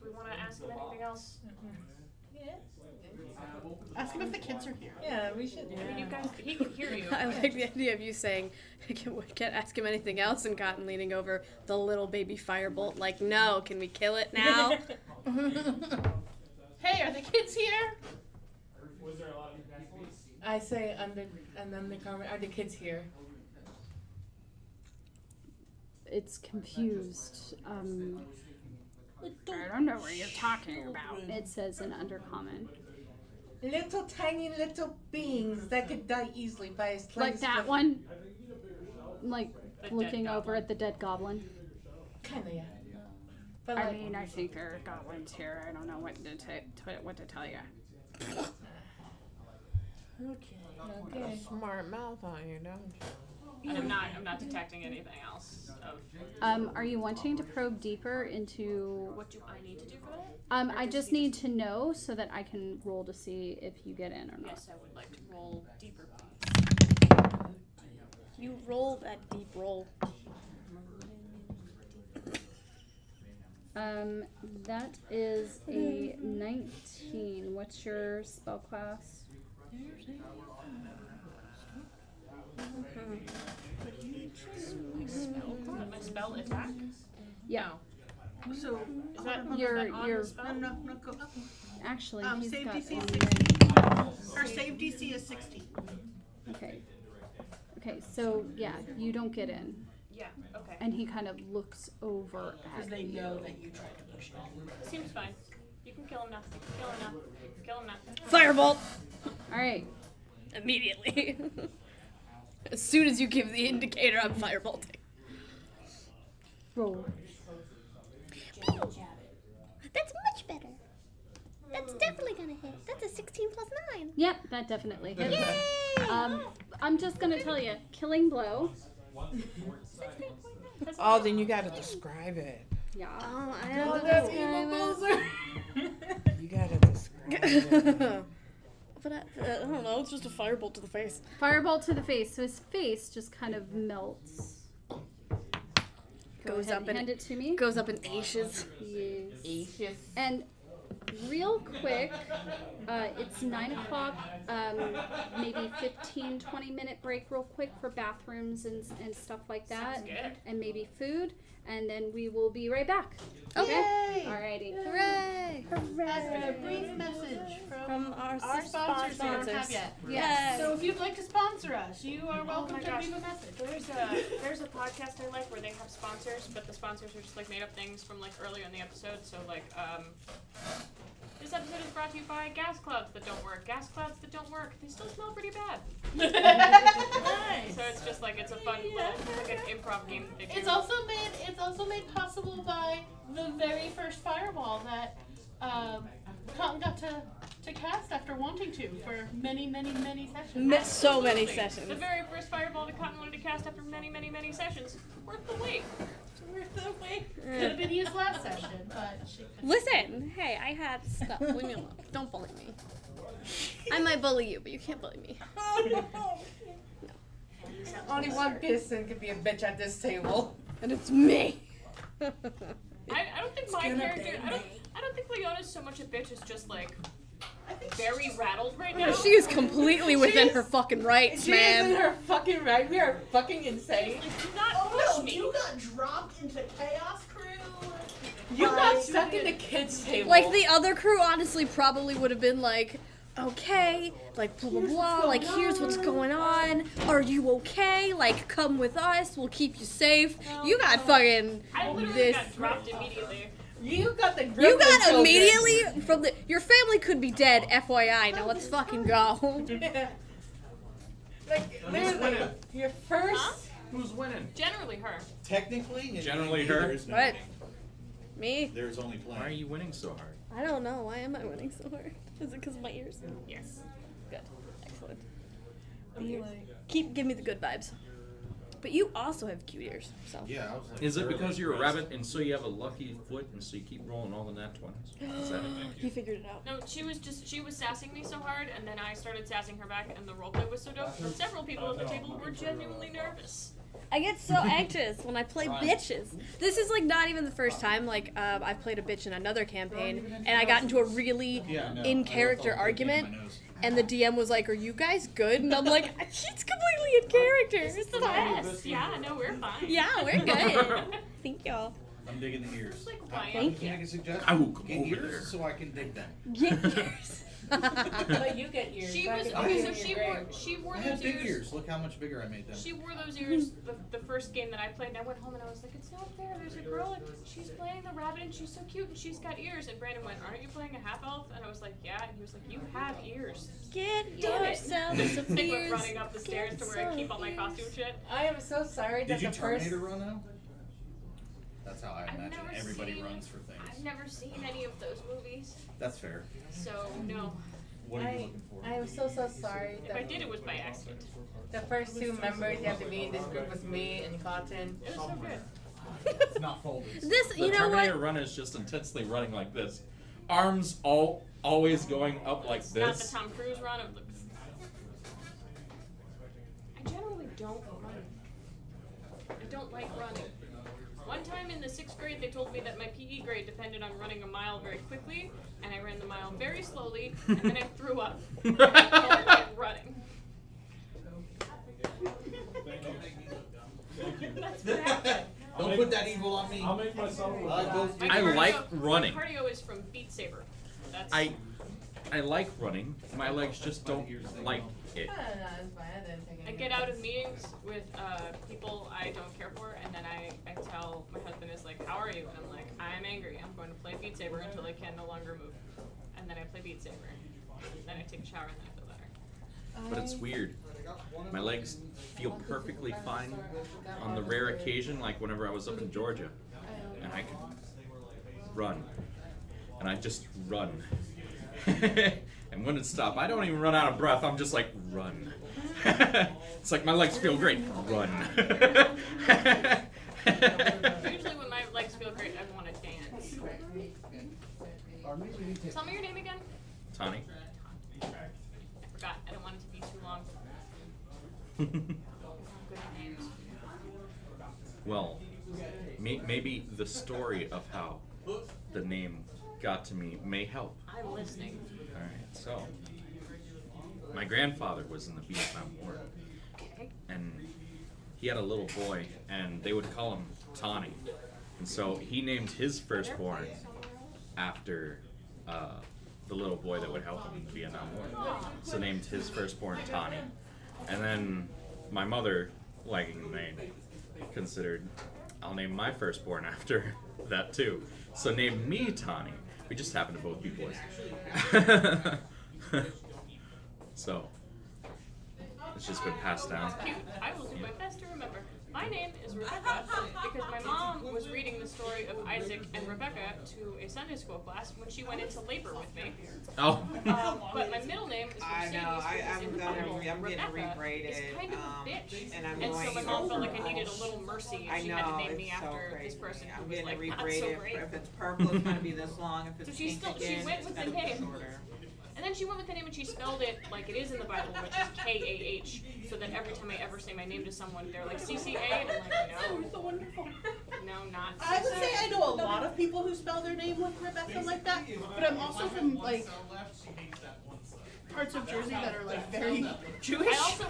we want to ask him anything else? Ask him if the kids are here. Yeah, we should. I mean, you guys, he can hear you. I like the idea of you saying, can't ask him anything else, and Cotton leaning over the little baby firebolt, like, no, can we kill it now? Hey, are the kids here? I say undergarment. Are the kids here? It's confused. I don't know what you're talking about. It says in Undercommon. Little tiny little beings that could die easily by a slice. Like that of- one? Like The looking dead over at the dead goblin? Kinda, yeah. But I like, mean, I think there are goblins here. I don't know what to tell you. okay. Smart mouth on you, don't you? I'm not detecting anything else. Of Are you wanting to probe deeper into? what do I need to do for that? I just need to know so that I can roll to see if you get in or not. Yes, I would like to roll deeper. You roll that deep roll. That is a 19. What's your spell class? My spell attack? Yeah. So, Is that Your on your the spell? no, go up. actually he's Save got DC one is there. 16. Her save DC is 16. Okay. Okay, so yeah, you don't get in. Yeah, okay. And he kind of looks over Because at they you. know that you tried to push it. Seems fine. You can kill him now. Kill him now. Kill him now. Firebolt! Alright. Immediately. As soon as you give the indicator, I'm firebolting. Roll. That's much better. That's definitely gonna hit. That's a 16 plus 9. Yep, that definitely hits. Yay! I'm just gonna tell you, killing blow. Oh, then you gotta describe it. Yeah. I Oh, have that's to evil Bowser. You gotta describe. But I don't know. It's just a firebolt to the face. Fireball to the face. So his face just kind of melts. Goes ahead, up in hand it to me. Goes up in ashes. Yes. And real quick, it's 9 o'clock. Maybe 15-20 minute break, real quick, for bathrooms and stuff like that. Sounds good. And maybe food, and then we will be right back. Okay. Alrighty. Hooray! A brief message From our sponsors we don't have yet. Yes. So if you'd like to sponsor us, you are Oh welcome my to gosh. leave a message. There's a podcast I like where they have sponsors, but the sponsors are just like made up things from like earlier in the episode. So like this episode is brought to you by gas clouds that don't work. Gas clouds that don't work. They still smell pretty bad. Nice. So it's just like it's a fun little like an improv game that they do. It's also made possible by the very first fireball that Cotton got to cast after wanting to for many sessions. So many Absolutely. sessions. The very first fireball that Cotton wanted to cast after many sessions. Worth the wait. Worth the wait. Could have been used last session, but she couldn't. Listen, hey, I had stuff. Leave me alone. Don't bully me. I might bully you, but you can't bully me. Only one person could be a bitch at this table. And it's me. I don't think my character. I don't think Leona's so much a bitch as just like very rattled right now. She is completely within her fucking rights, She is in man. her fucking right. We are fucking insane. Do not push me. You got dropped into Chaos Crew. You got stuck in the kids' table. Like, the other crew honestly probably would have been like, okay, like, blah, blah, blah, like, here's what's going on. Are you okay? Like, come with us. We'll keep you safe. You got fucking I literally this. got dropped immediately. You got the You gremlin got children. immediately from the. Your family could be dead, FYI. Now let's fucking go. Like, literally, your first. Huh? Who's winning? Generally her. Technically, Generally her. there's no What? winning. Me? There's only playing. Why are you winning so hard? I don't know. Why am I winning so hard? Is it because of my ears? Yes. Good. Excellent. Give me the good vibes. But you also have cute ears, so. Yeah, I was like, Is it thoroughly because you're a impressed. rabbit and so you have a lucky foot and so you keep rolling all the nat 20s? Is that it? He figured it out. No, she was sassing me so hard, and then I started sassing her back, and the roleplay was so dope. And several people at the table were genuinely nervous. I get so anxious when I play bitches. This is like not even the first time. Like I've played a bitch in another campaign, and I got into a really in character argument, and the DM was like, "Are you guys good?" And I'm like, "She's completely in character. It's the best." Yeah, no, we're fine. Yeah, we're good. Thank y'all. I'm digging the ears. Why? Thank Can I you. make a suggestion? I will come Get over ears there. so I can dig them. Get yours. But you get ears. She I was can okay. put So in she your wore grave. I have those big ears. ears. Look how much bigger I made them. She wore those ears the first game that I played, and I went home and I was like, it's not fair. There's a girl and she's playing the rabbit and she's so cute and she's got ears. And Brandon went, aren't you playing a half elf? And I was like, yeah. And he was like, you have ears. Get Damn it. yourself some They were ears. running up the stairs to where I keep all my costume shit. I am so sorry that Did you the first. Terminator run out? That's how I imagine never everybody seen- runs for I've things. never seen any of those movies, That's fair. so no. What are you looking for? I am so sorry. If I did, it was by accident. The first two members you have to be in this group was me and Cotton. It was so good. It's not folded. This, The you know Terminator what? run is just intensely running like this. Arms always going up like It's not the this. Tom Cruise run of the. I generally don't run. I don't like running. One time in the 6th grade, they told me that my PE grade depended on running a mile very quickly, and I ran the mile very slowly, and then I threw up. I don't like running. That's what happened. Don't put that evil on me. I'll make myself a I both My I cardio- like running. My cardio is from Beat Saber. That's I like running. My legs just don't like it. No, it's fine. I didn't take I any. get out of meetings with people I don't care for, and then I tell my husband is like, how are you? And I'm like, I'm angry. I'm going to play Beat Saber until I can no longer move. And then I play Beat Saber. Then I take a shower and then I feel better. But it's weird. My legs feel perfectly fine on the rare occasion, like whenever I was up in Georgia, and I could run, and I just run. And when it stopped, I don't even run out of breath. I'm just like run. It's like my legs feel great. Run. Usually when my legs feel great, I want to Tell me your name again. Tani. I forgot. I don't want it to be too long. Good names. Well, maybe the story of how the name got to me may help. I'm listening. All right, so my grandfather was in the Vietnam War, Okay. and he had a little boy, and they would call him Tani, and so he named his firstborn after the little boy that would help him in the Vietnam War. So named his firstborn Tani, and then my mother, liking the name, considered I'll name my firstborn after that too. So named me Tani. We just happen to both be boys. So it's just been passed down. Cute. I will do my best to remember. My name is Rebecca because my mom was reading the story of Isaac and Rebecca to a Sunday school class when she went into labor with me. Oh. But my middle name is I Mercedes. know. I'm because in the Bible, getting Rebecca rebraided. is kind of a bitch. And I'm And going. so my mom felt like I needed a little mercy, I and she know, had to name me it's so after crazy. this person I'm who was getting like it not so rebraided. great. If it's purple, it's gonna be this long. If So it's she pink still again, went it's with gonna the be name. shorter. And then she went with the name and she spelled it like it is in the Bible, which is K-A-H, so that every time I ever say my name to someone, they're like C-C-A, and I'm like, no. So wonderful. No, not I would say I know a lot of people who spell their name with Rebecca like that, but I'm also from like parts of Jersey that are like very Jewish.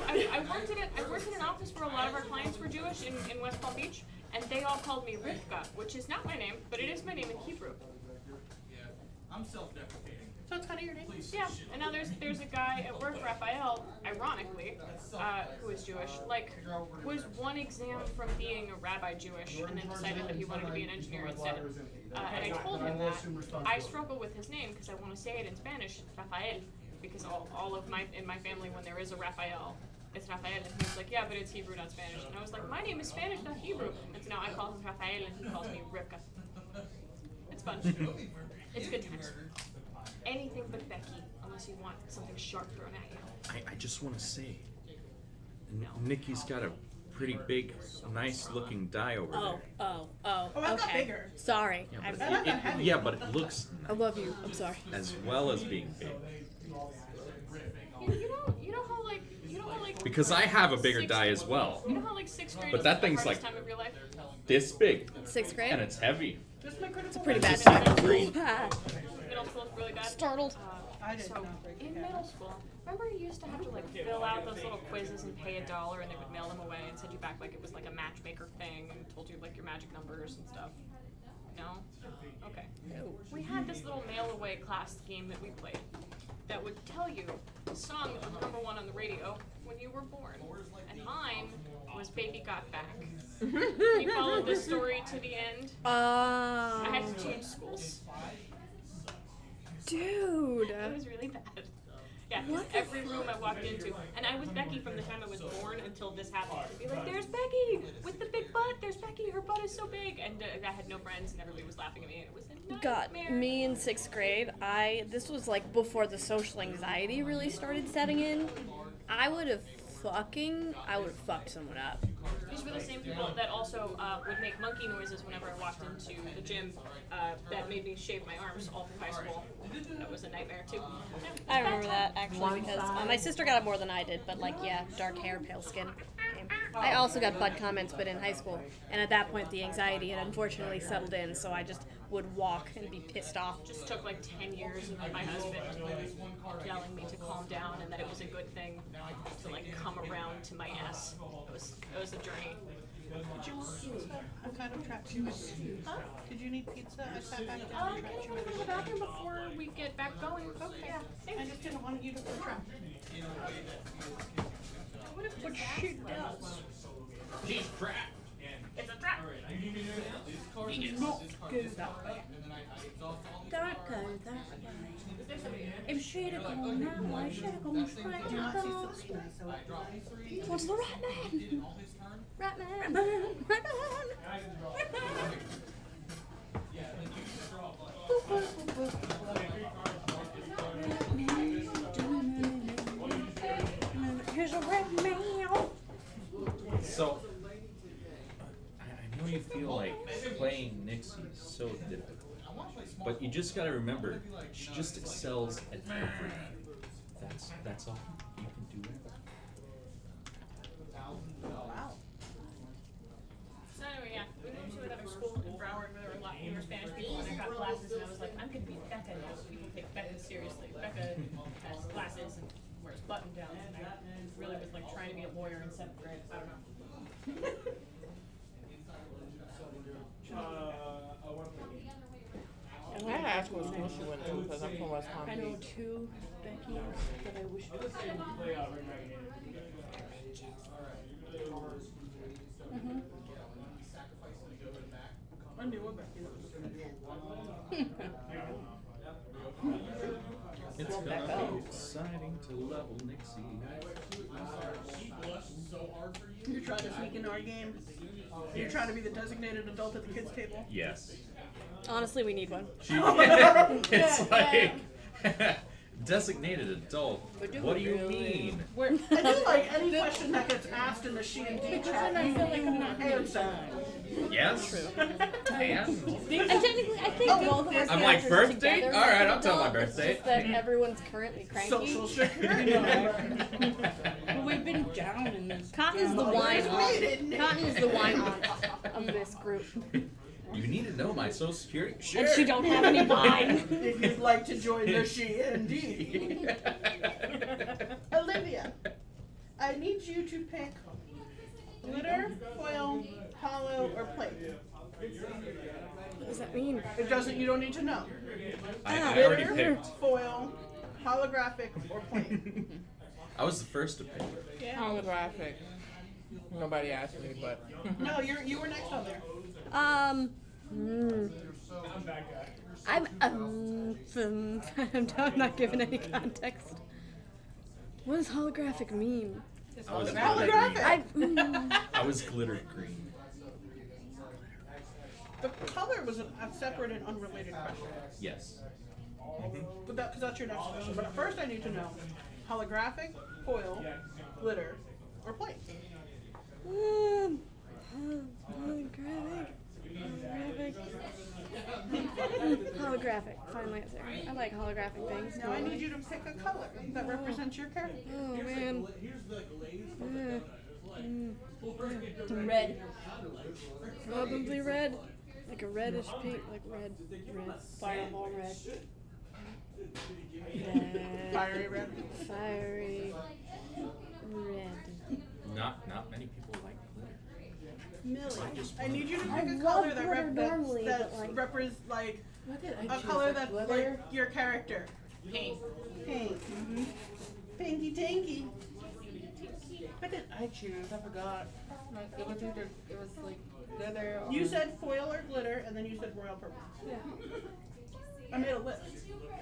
I worked in an office where a lot of our clients were Jewish in West Palm Beach, and they all called me Rivka, which is not my name, but it is my name in Hebrew. I'm self-deprecating. So it's kind of your name. Yeah, and now there's a guy at work, Raphael, ironically, who is Jewish, like, was one exam from being a rabbi Jewish, and then decided that he wanted to be an engineer instead. And I told him that I struggle with his name because I want to say it in Spanish, Rafael, because all of in my family, when there is a Raphael, it's Rafael, and he was like, yeah, but it's Hebrew, not Spanish. And I was like, my name is Spanish, not Hebrew. And so now I call him Rafael, and he calls me Rivka. It's fun. It's good times. Anything but Becky, unless you want something sharp thrown at you. I just want to say, Nikki's got a pretty big, nice looking die over there. Oh, I've got bigger. Sorry. Yeah, but it looks I love you. I'm sorry. as well as being big. You know how Because I have a bigger sixth- die as well. You know how like sixth grade But is that the thing's hardest like time of your life? this big. Sixth grade? And it's heavy. It's a pretty It's bad just green. Middle school is really bad. Startled. I did So not break in it. middle school, remember you used to have to like fill out those little quizzes and pay $1 and they would mail them away and send you back like it was like a matchmaker thing and told you like your magic numbers and stuff. No? Okay. No. We had this little mail away class game that we played that would tell you the song that was number 1 on the radio when you were born. And mine was Baby Got Back. You followed this story to the end. I had to change schools. Dude. It was really bad. Yeah, 'cause every room I walked into, and I was Becky from the time I was born until this happened. I'd be like, there's Becky with the big butt. There's Becky. Her butt is so big. And I had no friends, and everybody was laughing at me. It was a God, nightmare. me in 6th grade, this was like before the social anxiety really started setting in. I would have fucked someone up. These were the same people that also would make monkey noises whenever I walked into the gym. That made me shave my arms all through high school. That was a nightmare too. I remember that actually because my sister got it more than I did, but like, yeah, dark hair, pale skin. I also got butt comments, but in high school. And at that point, the anxiety had unfortunately settled in, so I just would walk and be pissed off. Just took like 10 years of my husband telling me to calm down and that it was a good thing to like come around to my S. It was a journey. Did you want pizza? I'm kind of trapped you with. Huh? Did you need pizza? I sat back down and Can trapped you you go to with. the bathroom before we get back going? Okay. Yeah. I just didn't want you to feel trapped. What she does? She's trapped. It's a trap. Not go that way. Don't go that way. If she'd have gone that way, she'd have gone straight Do not see across. silly so Towards the right man. Right man. Right man. Right man. Here's a red meal. So, I know you feel like playing Nixies so difficult. But you just gotta remember, she just excels at everything. That's all. You can do it. Wow. So anyway, yeah, we moved to another school in Broward where there were a lot fewer Spanish people, and I got classes, and I was like, I'm gonna be Becca now. People take Becca seriously. Becca has glasses and wears button downs, and I really was like trying to be a lawyer in 7th grade. I don't know. I had to ask what school she went to because I'm from West Palm I know Beach. 2 Becky that I wish I was in. Mm-hmm. I knew what Becky was. It's gonna be exciting to level Nixie. You're trying to sneak into our game. You're trying to be the designated adult at the kids' table. Yes. Honestly, we need one. It's like designated adult. What do you mean? I do like any question that gets asked in the she and D chat. I feel like I'm not answer. Yes. And And technically, I think both of us I'm like, answers birth date? together All right, make I'll an tell my adult. birth It's date. just that everyone's currently cranky. Social security number. Well, we've been down in this. Cotton's the wine aunt. Cotton is the wine aunt of this group. You need to know my social security. Sure. And she don't have any wine. If you'd like to join the she and D. Olivia, I need you to pick glitter, foil, hollow, or plate. What does that mean? It doesn't. You don't need to know. I already Glitter, picked. foil, holographic, or plate. I was the first to pick. Holographic. Nobody asked me, but. No, you were next on there. I'm I'm not giving any context. What does holographic mean? I was Holographic. glitter green. I was glitter green. The color was a separate and unrelated question. Yes. But because that's your next question. But at first I need to know holographic, foil, glitter, or plate. Holographic. Final answer. I like holographic things. Now I need you to pick a color that represents your character. Oh man. Red. Probably red. Like a reddish pink, like red. Fireball red. Fiery red. Fiery red. Not many people like glitter. Millie, I need you to I pick a love color that glitter normally, that but, like- represents like What did I a choose? color that's glitter? like your character. Pink. Pink. Pinky tinky. What did I choose? I forgot. Like, it was either like glitter or You said foil or glitter, and then you said royal purple. Yeah. I made a list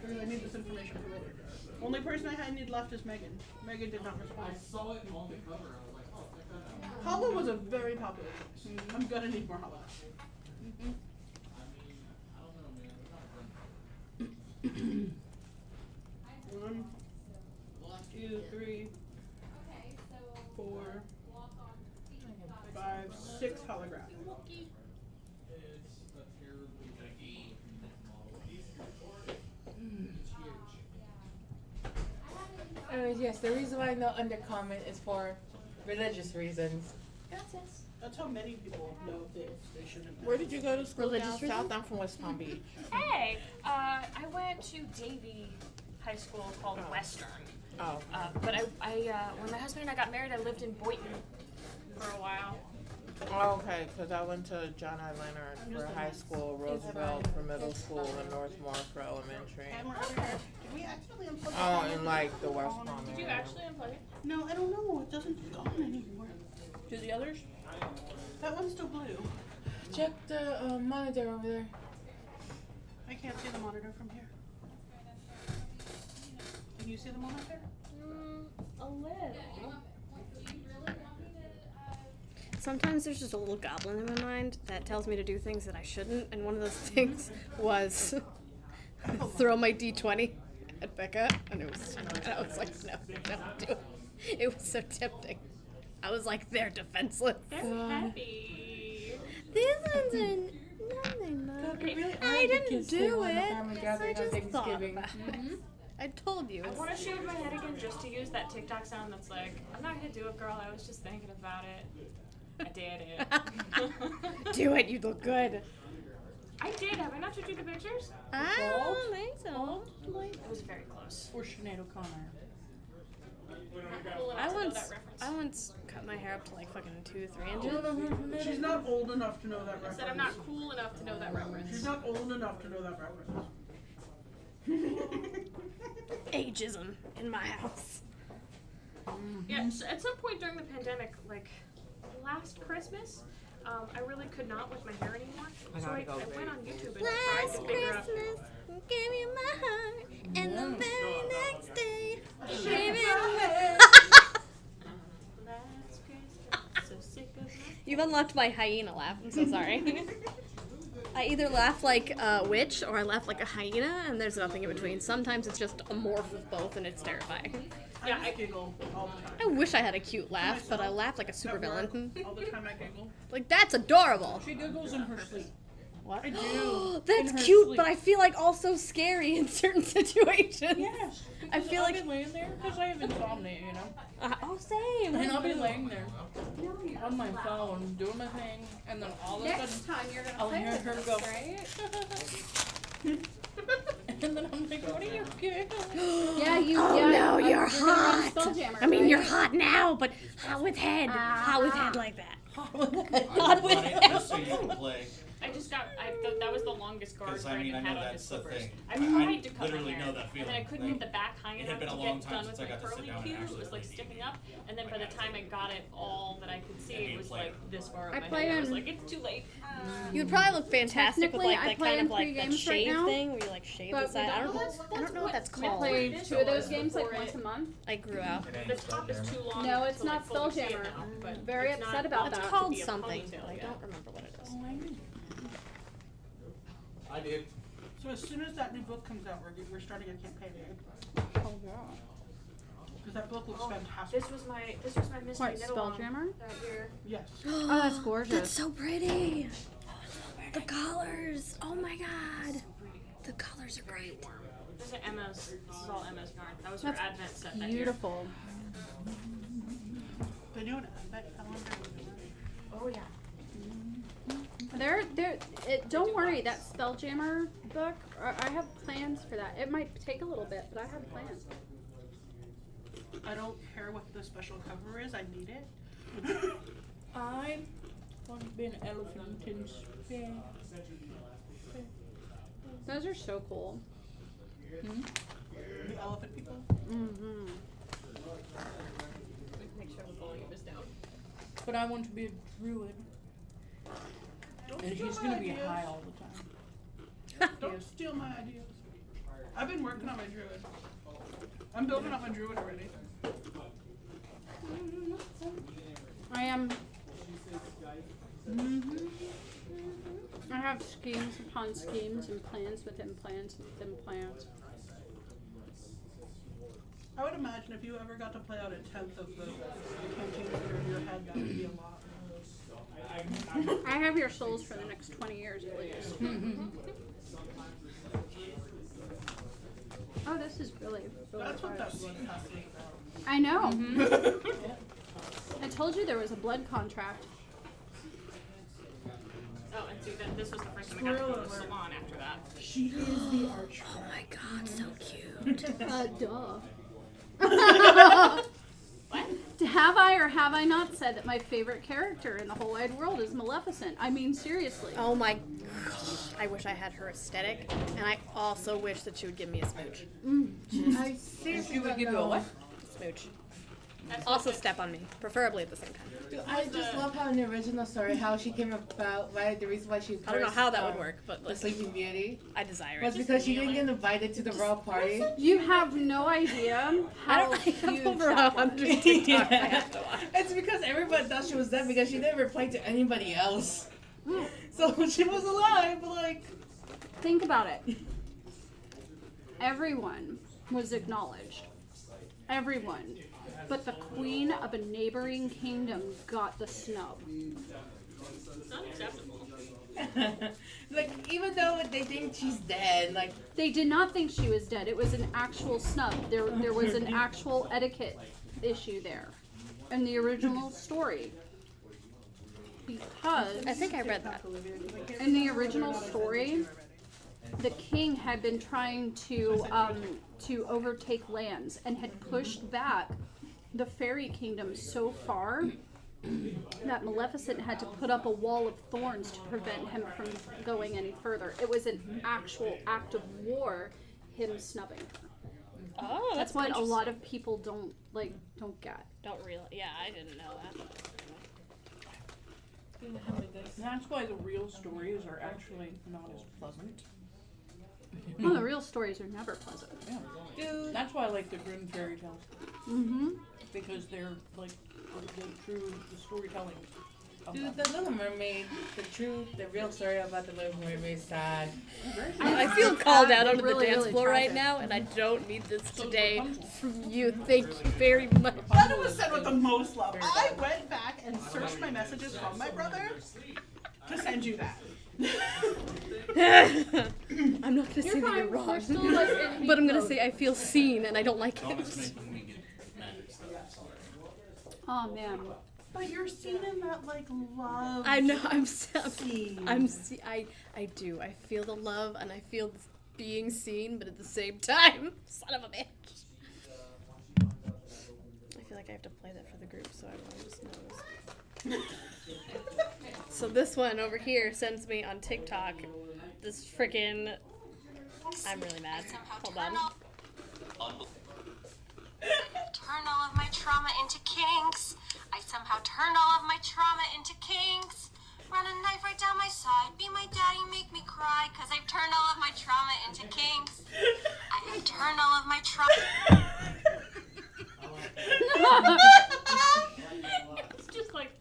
because I need this information for later. Only person I need left is Megan. Megan did not respond. I saw it on the cover. I was like, oh, that guy. Hollow was a very popular choice. I'm gonna need more hollow. One, 2, 3, 4, 5, 6 holographic. Yes, the reason why I know undercommon is for religious reasons. That's how many people know this. They shouldn't know. Where did you go to school Religious down reason? south? I'm from West Palm Beach. Hey, I went to Davie High School called Western. Oh. But when my husband and I got married, I lived in Boynton for a while. Oh, okay, because I went to John I. Leonard for high school, Roosevelt for middle school, and Northmore for elementary. Camera over here. Did we accidentally unplug the Oh, camera? in like the West Palm Did you area. actually unplug it? No, I don't know. It doesn't go on anymore. Do the others? That one's still blue. Check the monitor over there. I can't see the monitor from here. Can you see the monitor? A little. Sometimes there's just a little goblin in my mind that tells me to do things that I shouldn't, and one of those things was throw my D20 at Becca, and I was like, no, don't do it. It was so tempting. I was like, they're defenseless. They're happy. These ones are, no, they're not. I didn't do it. Family gathering I on just thought Thanksgiving. about it. I told you. I want to shave my head again just to use that TikTok sound that's like, I'm not gonna do it, girl. I was just thinking about it. I did it. Do it. You look good. I did. Have I not showed you the pictures? I don't think so. It was very close. Or Sinead O'Connor. Cool enough I to know once, that reference. I once cut my hair up to like fucking 2-3 inches. She's not old enough to know that I reference. said I'm not cool enough to know that reference. She's not old enough to know that reference. Ageism in my house. Yeah, so at some point during the pandemic, like last Christmas, I really could not with my hair anymore. So I went on YouTube and tried Last to figure out. Christmas, you gave me my heart, and the very next day, you gave me away. Last Christmas, so sick of my. You've unlocked my hyena laugh. I'm so sorry. I either laugh like a witch or I laugh like a hyena, and there's nothing in between. Sometimes it's just a morph of both, and it's terrifying. Yeah, I giggle all the time. I wish I had a cute laugh, but I laugh like a supervillain. All the time I giggle. Like, that's adorable. She giggles in her sleep. What? I do. That's In her cute, sleep. but I feel like also scary in certain situations. Yes. I feel I'll like. be laying there because I have insomnia, you know. Oh, same. And I'll be laying there on my phone doing my thing, and then all of a Next sudden time you're gonna I'll play hear with her us, go. right? And then I'm like, what are you doing? Yeah, you. Oh yeah, no, you're gonna run hot. Spelljammer, I mean, you're right? hot now, but hot with head. Hot with head like that. I Hot with want it head. just so you can play. I just got. that was the longest guard 'Cause, I mean, Brandon I know had on his that's the slippers. thing. I I tried to cut literally my hair, know that and then I feeling. couldn't get the back high It enough had been to a get long time done since with I my got to sit curly down and Q. It actually was like play. sticking up, and then by the time I got it all that I could see, it was like this far up I my play head. I was in- like, it's too late. You'd probably look fantastic with Technically, like I that play kind in of like 3 that games right shave now, thing where you like shave the but side. I don't know what that's I called. play This 2 of those was games like before once a it- month. I grew out. The top is too long. No, it's to, like, not fully see it Spelljammer. now, but I'm very it's upset not about long It's that. enough to called be a something, ponytail but I yet. don't remember what it is. I did. So as soon as that new book comes out, we're starting a campaign. Oh yeah. Because that book looks fantastic. This was my mystery What, knit along Spelljammer? that year. Yes. Oh, that's gorgeous. That's so pretty. The colors. Oh my god. The colors are great. This is Emma's. This is all Emma's yarn. That was her That's advent set that year. beautiful. They do an advent calendar. Oh yeah. Don't worry, that Spelljammer book, I have plans for that. It might take a little bit, but I have plans. I don't care what the special cover is. I need it. I want to be an elephant in space. Those are so cool. The elephant people. Mm-hmm. Make sure the volume is down. But I want to be a druid. Don't And steal he's my gonna be ideas. high all the time. Don't steal my ideas. I've been working on my druid. I'm building up my druid already. I am. I have schemes upon schemes and plans within plans within plans. I would imagine if you ever got to play out a 10th of the campaign that are in your head, that would be a lot. I have your souls for the next 20 years at least. Oh, this is really That's what that nice. blood pact is about. I know. I told you there was a blood contract. Oh, and see, then this was the first time I got to go to the salon after that. She is the arch. Oh my god, so cute. Duh. What? Have I or have I not said that my favorite character in the whole wide world is Maleficent? I mean, seriously. Oh my gosh. I wish I had her aesthetic, and I also wish that she would give me a smooch. I seriously She would don't give you a know. what? Smooch. That's Also what step on me, preferably at the same time. Dude, I just love how in the original story, how she came about, right? The reason why she I don't know how that would cursed, work, but the listen, Sleeping Beauty I desire was it. because she didn't get invited to the royal party. You have no idea how I huge have over that was. 100 TikToks I have to watch. It's because everybody thought she was dead because she didn't reply to anybody else. So she was alive, but like. Think about it. Everyone was acknowledged. Everyone. But the queen of a neighboring kingdom got the snub. It's not acceptable. Like, even though they think she's dead, like. They did not think she was dead. It was an actual snub. There was an actual etiquette issue there in the original story. Because I think I read that. in the original story, the king had been trying to overtake lands and had pushed back the fairy kingdom so far that Maleficent had to put up a wall of thorns to prevent him from going any further. It was an actual act of war, him snubbing her. Oh, That's what a lot of people don't get. Don't really. Yeah, I didn't know that. That's why the real stories are actually not as pleasant. Well, the real stories are never pleasant. Yeah. Dude. That's why I like the Grimm fairy tales. Mm-hmm. Because they're like the storytelling. Dude, the Little Mermaid, the real story about the Little Mermaid is sad. I feel called out onto really, the dance really floor right tragic. now, and I don't need this today from you. Thank you very much. That was said with the most love. I went back and searched my messages from my brother to send you that. I'm not gonna say that you're fine. wrong, We're still, like, in but I'm gonna mode. say I feel seen and I don't like it. Oh man. But you're seen in that like love. I know. scene. I do. I feel the love and I feel being seen, but at the same time, son of a bitch. I feel like I have to play that for the group so everyone just knows. So this one over here sends me on TikTok this freaking. I'm really mad. Hold on. Turn all of my trauma into kinks. I somehow turn all of my trauma into kinks. Run a knife right down my side. Be my daddy, make me cry. Cause I've turned all of my trauma into kinks. I have turned all of my trauma. It's just like.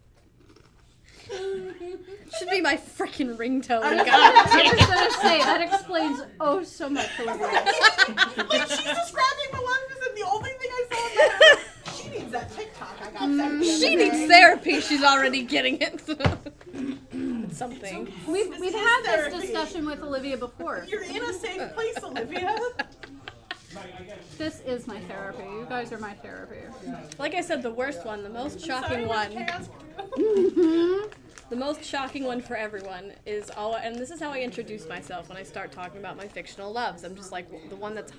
Should be my freaking ringtone. I was gonna say that explains so much. When she's describing Maleficent, the only thing I saw in that, she needs that TikTok I got sent the other She day. needs therapy. She's already getting it. Something. We've This is had this therapy. discussion with Olivia before. You're in a safe place, Olivia. This is my therapy. You guys are my therapy. Like I said, the worst one, the most shocking one. The most shocking one for everyone is and this is how I introduce myself when I start talking about my fictional loves. I'm just like, the one that's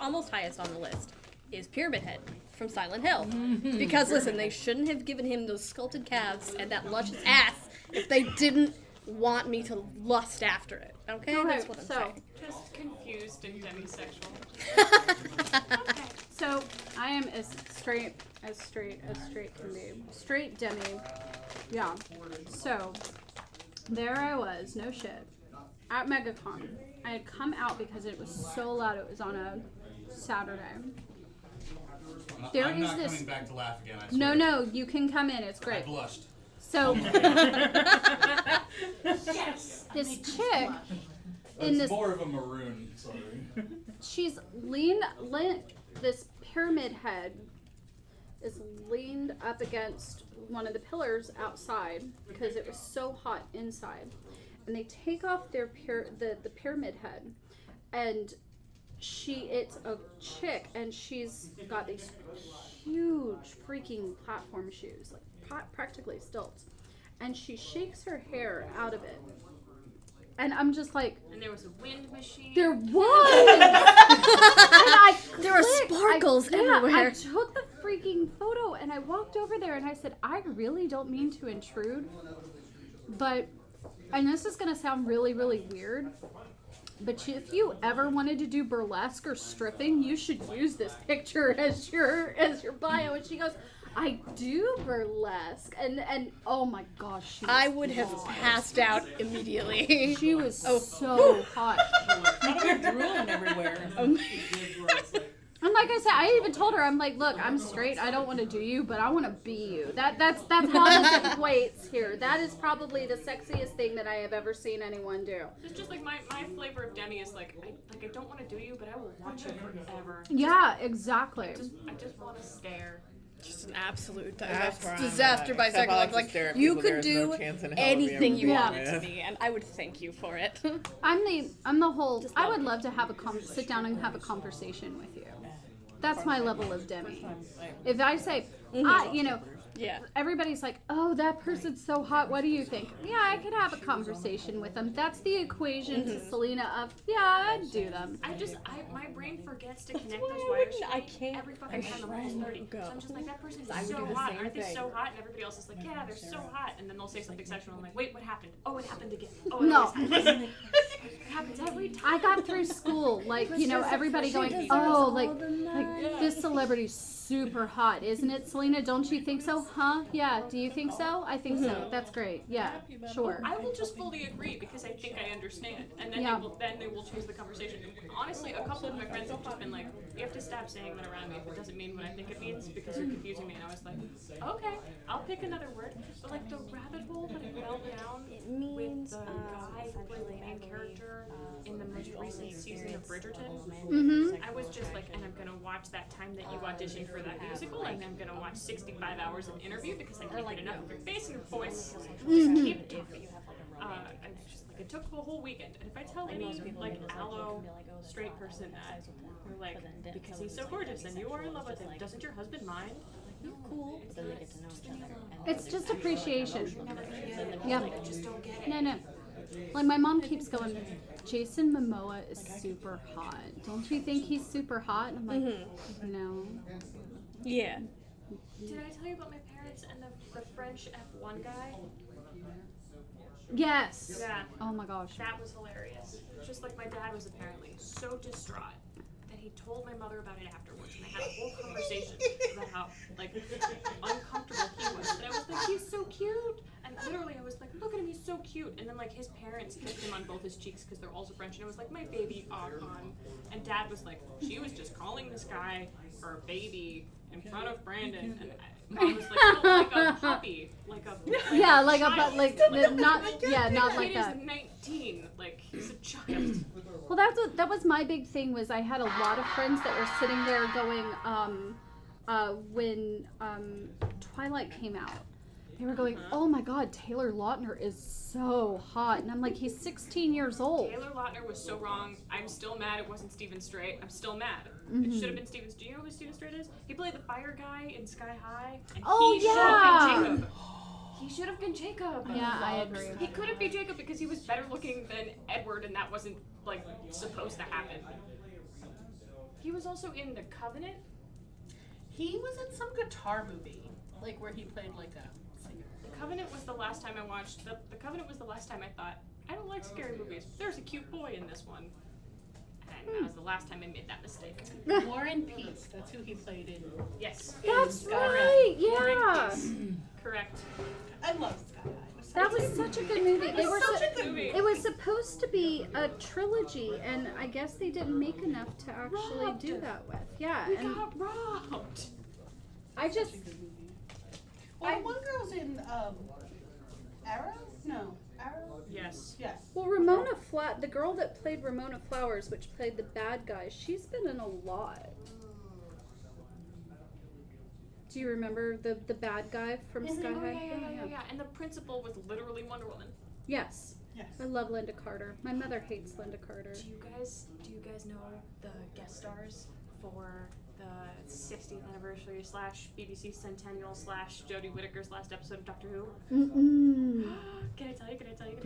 almost highest on the list is Pyramid Head from Silent Hill. Because listen, they shouldn't have given him those sculpted calves and that luscious ass if they didn't want me to lust after it. Okay, that's what I'm saying. Just confused and demisexual. So I am as straight as straight can be. Straight demi. Yeah. So there I was, no shit, at MegaCon. I had come out because it was so loud. It was on a Saturday. There I'm is not this. coming back to laugh again. I swear. No, you can come in. It's I great. blushed. So Yes. this chick in It's this, more of a maroon. Sorry. she's this pyramid head is leaned up against one of the pillars outside because it was so hot inside, and they take off their the pyramid head, and it's a chick, and she's got these huge freaking platform shoes, like practically stilts, and she shakes her hair out of it, and I'm just like, And there was a wind machine. there was. And There were sparkles everywhere. I took the freaking photo and I walked over there and I said, I really don't mean to intrude, but, and this is gonna sound really, really weird, but if you ever wanted to do burlesque or stripping, you should use this picture as your bio. And she goes, I do burlesque, and oh my gosh, I would have passed out immediately. She was so hot. You're drooling everywhere. And like I said, I even told her, I'm like, look, I'm straight. I don't want to do you, but I want to be you. That's how this equates here. That is probably the sexiest thing that I have ever seen anyone do. It's just like my flavor of demi is like I don't want to do you, but I will watch you forever. Yeah, exactly. I just want to stare. Just an absolute That's where I'm disaster at. by Except I like second. to Like stare at you people, could there's no do chance in hell of me anything ever you doing wanted to this. be, and I would thank you for it. I'm the whole. I would love to have sit down and have a conversation with you. That's my level of Demi. If I say, Yeah. everybody's like, oh, that person's so hot. What do you think? Yeah, I could have a conversation with them. That's the equation to Selena of, yeah, I'd do them. My brain forgets to connect those wires. I can't. Every fucking time I'm almost 30. So I'm just like, that person's so hot. Aren't they so hot? And everybody else is like, yeah, they're so hot. And then they'll say something sexual. I'm like, wait, what happened? Oh, it happened again. Oh, it No. always happens. It happens every time. I got through school, like, everybody going, oh, like this celebrity's super hot, isn't it, Selena? Don't you think so? Huh? Yeah. Do you think so? I think so. That's great. Yeah. Sure. I will just fully agree because I think I understand, and then Yeah. they will change the conversation. Honestly, a couple of my friends have just been like, "You have to stop saying that around me if it doesn't mean what I think it means because you're confusing me." And I was like, "Okay, I'll pick another word." But like the rabbit hole that I fell down with the guy who played the main character in the most recent season of Bridgerton, I was just like, and I'm gonna watch that time that you auditioned for that musical, and I'm gonna watch 65 hours of interview because I can't get enough of your face and your voice. Just keep talking. I just like it took the whole weekend, and if I tell any like aloe straight person that, they're like, because he's so gorgeous and you are in love with him, doesn't your husband mind? Like, no, cool. But then they get to know each other. It's just appreciation. Yeah. I just don't get it. No. Like my mom keeps going, Jason Momoa is super hot. Don't you think he's super hot? And I'm like, no. Yeah. Did I tell you about my parents and the French F1 guy? Yes. Yeah. Oh my gosh. That was hilarious. Just like my dad was apparently so distraught that he told my mother about it afterwards, and they had a whole conversation about how like uncomfortable he was. And I was like, he's so cute. And literally, I was like, look at him, he's so cute. And then like his parents kissed him on both his cheeks because they're also French, and I was like, my baby Archon. And Dad was like, she was just calling this guy her baby in front of Brandon, and I was like, oh, like a puppy, like a Yeah, like a child. but not The like kid that. is 19, like he's a child. Well, that was my big thing. Was I had a lot of friends that were sitting there going, when Twilight came out, they were going, oh my God, Taylor Lautner is so hot, and I'm like, he's 16 years old. Taylor Lautner was so wrong. I'm still mad it wasn't Stephen Strait. I'm still mad. It should have been Stephen. Do you know who Stephen Strait is? He played the fire guy in Sky High. And Oh, he yeah. should have been Jacob. He should have been Jacob. Yeah, I agree. He couldn't be Jacob because he was better looking than Edward, and that wasn't like supposed to happen. He was also in The Covenant. He was in some guitar movie, like where he played like a singer. The Covenant was the last time I watched. The Covenant was the last time I thought, I don't like scary movies. There's a cute boy in this one. And that was the last time I made that mistake. War and Peace. That's who he played in. Yes. That's Sky right. War and Yeah. Peace. Correct. I love Sky High. That was such a good movie. It was such a good movie. It was supposed to be a trilogy, and I guess they didn't make enough to actually do that with. Yeah, We and got robbed. I just Well, one girl's in Arrow? No. Arrow? Yes. Yes. well, the girl that played Ramona Flowers, which played the bad guy, she's been in a lot. Do you remember the bad guy from Sky Oh, High? yeah. And the principal was literally Wonder Woman. Yes. Yes. I love Linda Carter. My mother hates Linda Carter. Do you guys know the guest stars for the 60th anniversary / BBC Centennial / Jodie Whittaker's last episode of Doctor Who? Mm-mm. Can I tell you?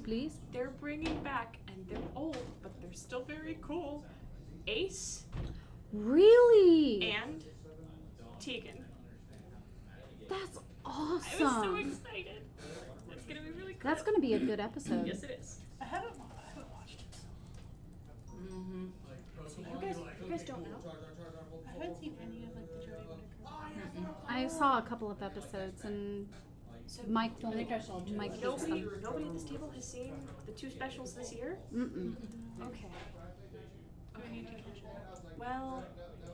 Please. They're bringing back, and they're old, but they're still very cool, Ace Really? and Tegan. That's I was so awesome. excited. It's gonna be really cool. That's gonna be a good episode. Yes, it is. I haven't watched it. So you guys don't know? I haven't seen any of like the Jodie Whittaker. I saw a couple of episodes, and Mike won't. Mike hates Nobody them. at this table has seen the 2 specials this year? Mm-mm. Okay. Well,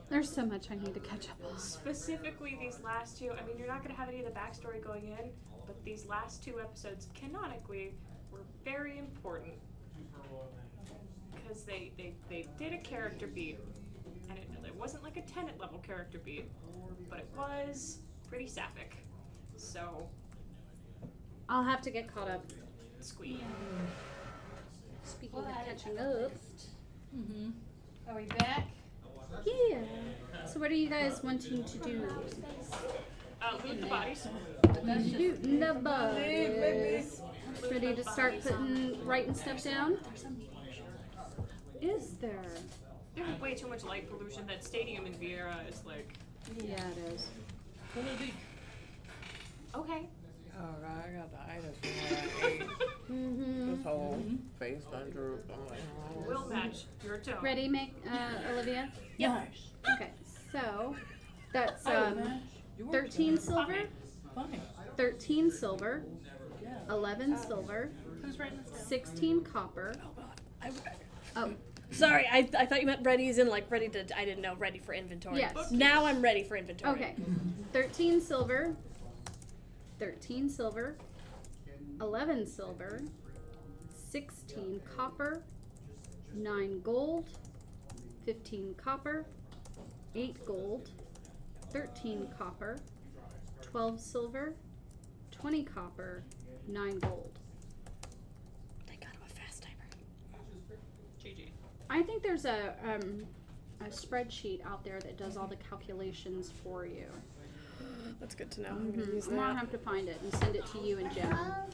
There's so much I need to catch up on. specifically these last 2, I mean, you're not going to have any of the backstory going in, but these last 2 episodes canonically were very important because they did a character beat and it wasn't like a Tenet level character beat, but it was pretty sapphic. So, I'll have to get caught up. squeak. Speaking of catching up. Are we back? Yeah. So what are you guys wanting to do? Loot the bodies. Looting the bodies. Ready to start writing stuff down? Is there? There's way too much light pollution. That stadium in Vieira is like. Yeah, it is. Okay. Oh god, I got the itis from when I ate. This whole face done drooped. I'm like, oh. Will match your tone. Ready, Olivia? Yes. Okay, so that's 13 silver, 13 silver, 11 silver, Who's writing this down? 16 copper. Oh, Sorry, I thought you meant ready as in like ready to. I didn't know ready for inventory. Yes. Now I'm ready for inventory. okay. 13 silver, 13 silver, 11 silver, 16 copper, 9 gold, 15 copper, 8 gold, 13 copper, 12 silver, 20 copper, 9 gold. Thank God I'm a fast typer. GG. I think there's a spreadsheet out there that does all the calculations for you. That's good to know. I'm gonna use I'm gonna that. have to find it and send it to you and Jen. I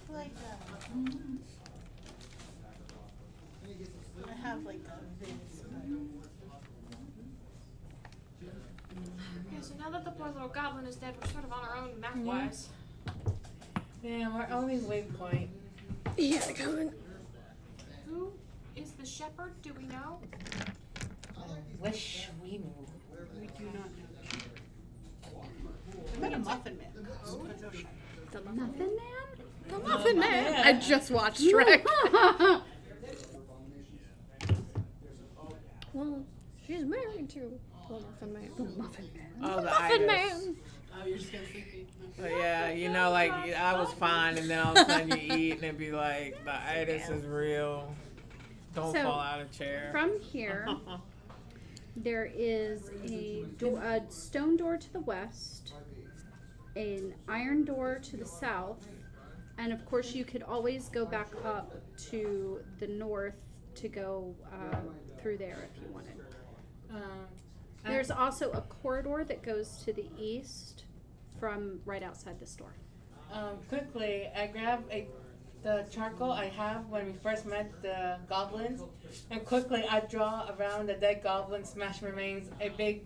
have like a Vince. Okay, so now that the poor little goblin is dead, we're sort of on our own map-wise. Damn, our only waypoint. Yeah, coming. Who is the shepherd? Do we know? Wish we knew. We do not know. I met a Muffin Man. But no shit. The Muffin Man? The Muffin Man. Man. I just watched Shrek. Well, she's married to the Muffin Man. The Muffin Man. Oh, the Muffin itis. Man. Oh, you're just gonna sleepy. But yeah, you know, like I was fine, and then all of a sudden you eat, and it be like the itis is real. Don't So, fall out of chair. From here, there is a stone door to the west, an iron door to the south, and of course you could always go back up to the north to go through there if you wanted. There's also a corridor that goes to the east from right outside the store. Quickly, I grab the charcoal I have when we first met the goblins, and quickly I draw around the dead goblin smash remains a big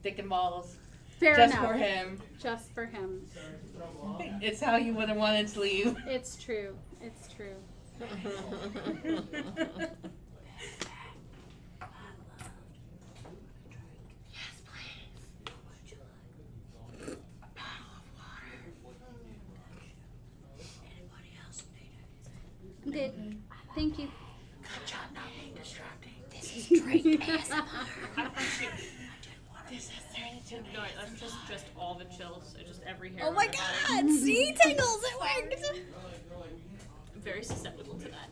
dick and balls. Fair just enough. for him. Just for him. It's how you wouldn't want it to leave. It's true. It's true. I'm good. Thank you. Good job not being distracting. This is Drake ASMR. I don't think she. This is 32 No, that's just all the chills. Just every hair. Oh on my her God! body. See, tingles. It worked. I'm very susceptible to that.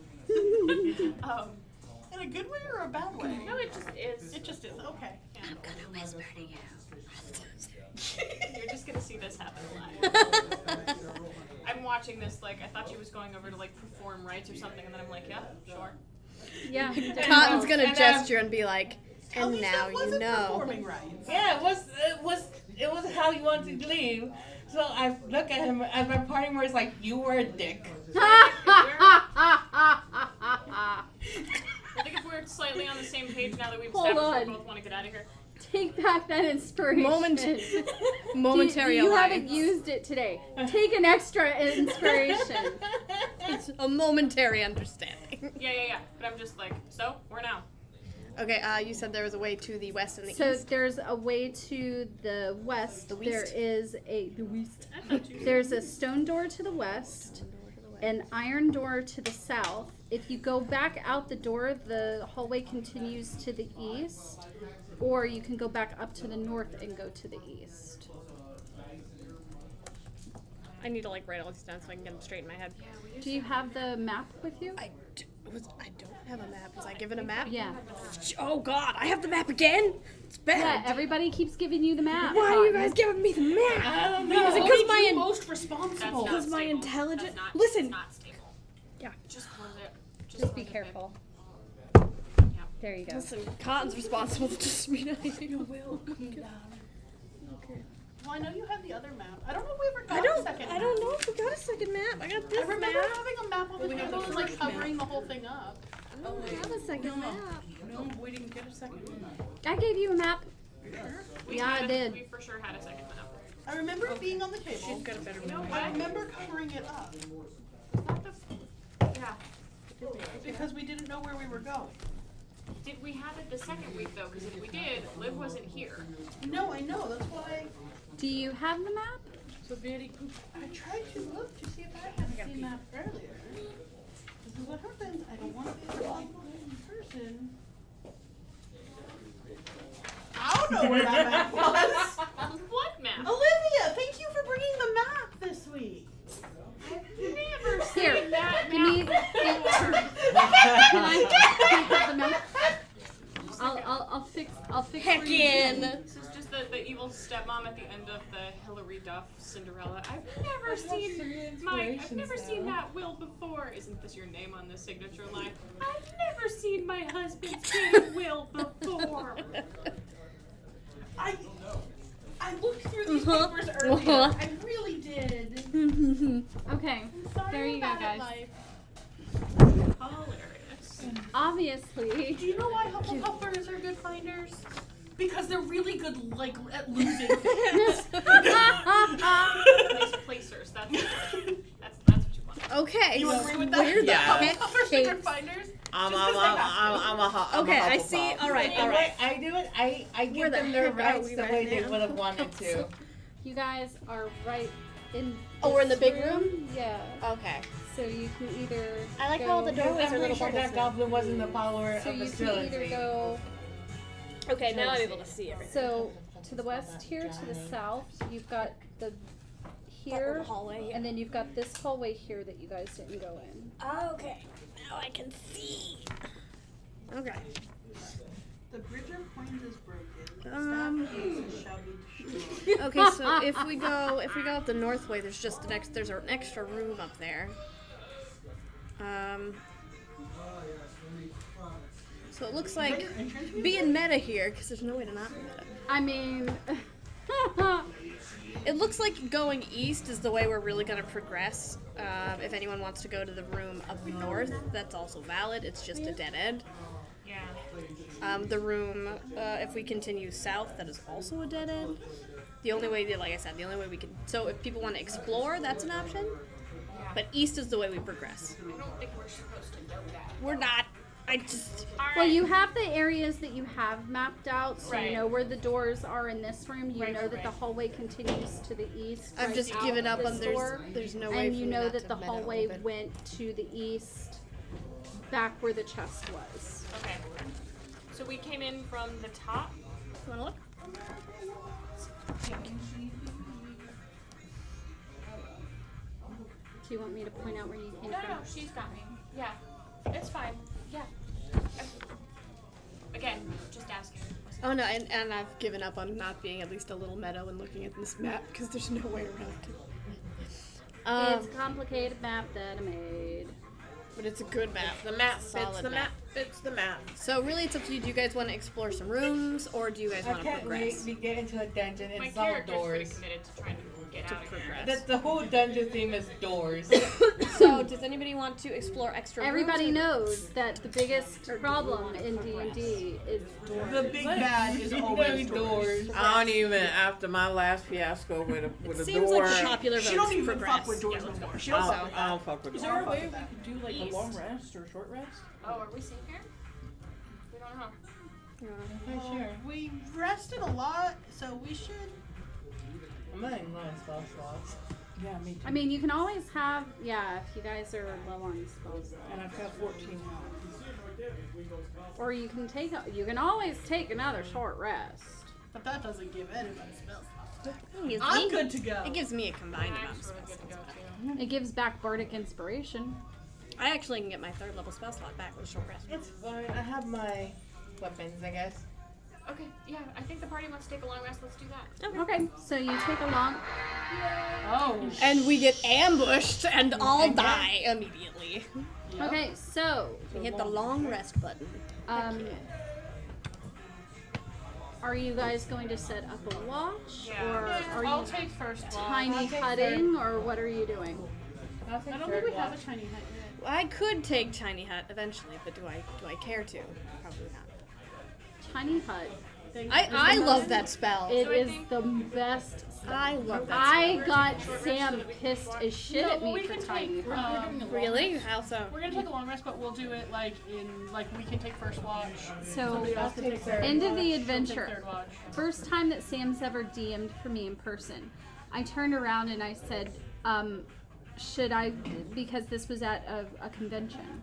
In a good way or a bad way? No, it just is. It just is. Okay. Yeah. I'm gonna whisper to you. You're just gonna see this happen live. I'm watching this like I thought she was going over to like perform rites or something, and then I'm like, yeah, sure. Yeah. Cotton's gonna And, gesture and be like, At and least now that you wasn't know. performing rights. Yeah, it was how you wanted to leave. So I look at him as my parting words like, you were a dick. I think if we're slightly on the same page now that we've Hold established we on. both want to get out of here. Take back that inspiration. Momentary You alliance. haven't used it today. Take an extra inspiration. It's a momentary understanding. Yeah. But I'm just like, so where now? Okay, you said there was a way to the west and the So east. there's a way to the west. There west. is a I thought you. there's a stone door to the west, an iron door to the south. If you go back out the door, the hallway continues to the east, or you can go back up to the north and go to the east. I need to like write all these down so I can get them straight in my head. Do you have the map with you? I don't have a map. Was I given a map? Yeah. Oh God, I have the map again. It's bad. Yeah, everybody keeps giving you the map. Why are you guys giving me the map? I don't Is it know. because my most responsible? because my intelligence? That's not, Listen. It's not stable. Yeah. Just close it. Just be close it, babe. careful. There you go. Listen, Cotton's responsible. Just me not using a will. Well, I know you have the other map. I don't know if we ever got I don't. a second I map. don't know if we got a second map. I got this I remember map. having a map on the We have table the and like first map. covering the whole thing up. I don't have a second map. No, we didn't get a second map. I gave you a map. We Yeah, I had- did. We for sure had a second map. I remember it being on the table. She's got a better You know map. I what? remember covering it up Not the. Yeah. because we didn't know where we were going. Did we have it the second week though? Because if we did, Liv wasn't here. No, I know. That's why Do you have the map? So very good. I tried to look to see if I had the map earlier. Because what happens? I don't want to be the only person. I don't know where that map was. What map? Olivia, thank you for bringing the map this week. Never Here, seen that give me. map. Can I have the map? I'll fix. Heck for you. in. This is just the evil stepmom at the end of the Hilary Duff Cinderella. I've never seen that will before. Isn't this your name on the signature line? I've never seen my husband's name will before. I looked through these papers earlier. I really did. Okay, Sorry there you go, about it, guys. life. Hilarious. Obviously. Do you know why Hufflepuffers are good finders? Because they're really good, like, at losing things. Placers. That's what you want. Okay. You agree with that? Where the heck Hufflepuffers are came- good finders? I'm a Okay, I see. All right, all right. I do it. I Where give the them their heck are rights we the right way they now? would have wanted to. You guys are right in. Oh, we're in the this big room? Yeah. Okay. So you can either. I like go, how all the doorways I'm are pretty little sure bubbles that now. goblin wasn't a follower So of the you can either trilogy. go. Okay, now I'm able to see everything. So to the west here, to the south, you've got the here, little hallway, yeah. and then you've got this hallway here that you guys didn't go in. Okay. Now I can see. Okay. The Bridge of Coins is broken. Um, Staff shall be destroyed. Okay, so if we go up the north way, there's just there's an extra room up there. So it looks like being meta here, because there's no way to not be meta. I mean, It looks like going east is the way we're really going to progress. If anyone wants to go to the room up north, that's also valid. It's just a dead end. Yeah. The room, if we continue south, that is also a dead end. The only way, like I said, the only way we can. So if people want to explore, that's an option. But east is the way we progress. I don't think we're supposed to know that. We're not. I just. well, you have the areas that you have mapped out, so Right. you know where the doors are in this room. You Right, know right, that the right. hallway continues to the east. I've right just out given up this on door. there's no way. And for you me know not that to the meta hallway open. went to the east, back where the chest was. Okay. So we came in from the top. You wanna look? Do you want me to point out where you came No, from? no, she's got me. Yeah. It's fine. Yeah. Again, just asking. Oh no, and I've given up on not being at least a little meta when looking at this map because there's no way around it. It's a complicated map that I made. But it's a good map. The map fits Solid the map. Fits the map. So really, it's up to you. Do you guys want to explore some rooms, or do you guys I want to can't wait progress? to get into a dungeon My and solve character's pretty doors. committed to trying to get out of here. progress. The whole dungeon theme is doors. So, does anybody want to explore extra Everybody rooms? knows that the biggest problem in D&D is doors. The big bad is always doors. I don't even after my last fiasco with a Seems door. like popular She votes don't even progress. fuck with doors no more. She I don't don't, fuck with I that. don't fuck with Is doors. there a way we could do like East. a long rest or a short rest? Oh, are we safe here? We don't know. Sure. We rested a lot, so we should. I'm not even low on spell slots. Yeah, me too. I mean, you can always have, yeah, if you guys are low on spells. And I've got 14 now. Or you can take, you can always take another short rest. But that doesn't give anybody spell slots. It gives I'm me- good to go. It gives me a combined amount of Actually, spells. good to go too. It gives back bardic inspiration. I actually can get my 3rd level spell slot back with a short rest. It's fine. I have my weapons, I guess. Okay, yeah, I think the party wants to take a long rest. Let's do that. Okay, so you take a long. Oh. And we get ambushed and all die immediately. Okay, so We hit the long rest button. Are you guys going to set up a watch, Yeah. or are I'll you take first watch. tiny I'll take hutting, or what are you doing? I'll take I don't third think we have watch. a tiny hut yet. I could take Tiny Hut eventually, but do I care to? Probably not. Tiny hut. I love that spell. It is the best. I love that I spell. got Sam pissed as shit No, at well, me we for can tiny take, hut. Really? How so? We're gonna take a long rest, but we'll do it like in like we can take first watch. So, Somebody else can take third end of watch, the she'll take adventure. third watch. First time that Sam's ever DM'd for me in person. I turned around and I said, should I, because this was at a convention,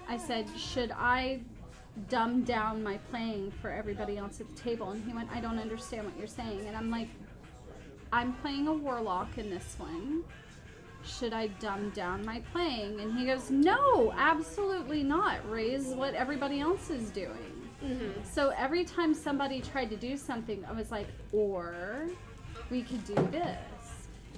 I said, should I dumb down my playing for everybody else at the table? And he went, I don't understand what you're saying. And I'm like, I'm playing a warlock in this one. Should I dumb down my playing? And he goes, no, absolutely not. Raise what everybody else is doing. So every time somebody tried to do something, I was like, or we could do this.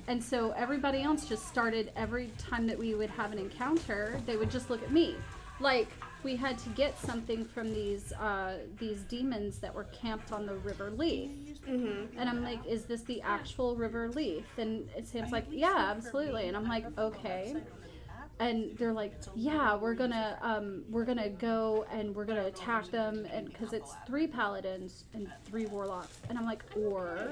And so everybody else just started, every time that we would have an encounter, they would just look at me. Like, we had to get something from these demons that were camped on the River Leaf. And I'm like, is this the actual River Leaf? And Sam's like, yeah, absolutely. And I'm like, okay. And they're like, yeah, we're gonna go and we're gonna attack them, and because it's 3 paladins and 3 warlocks. And I'm like, or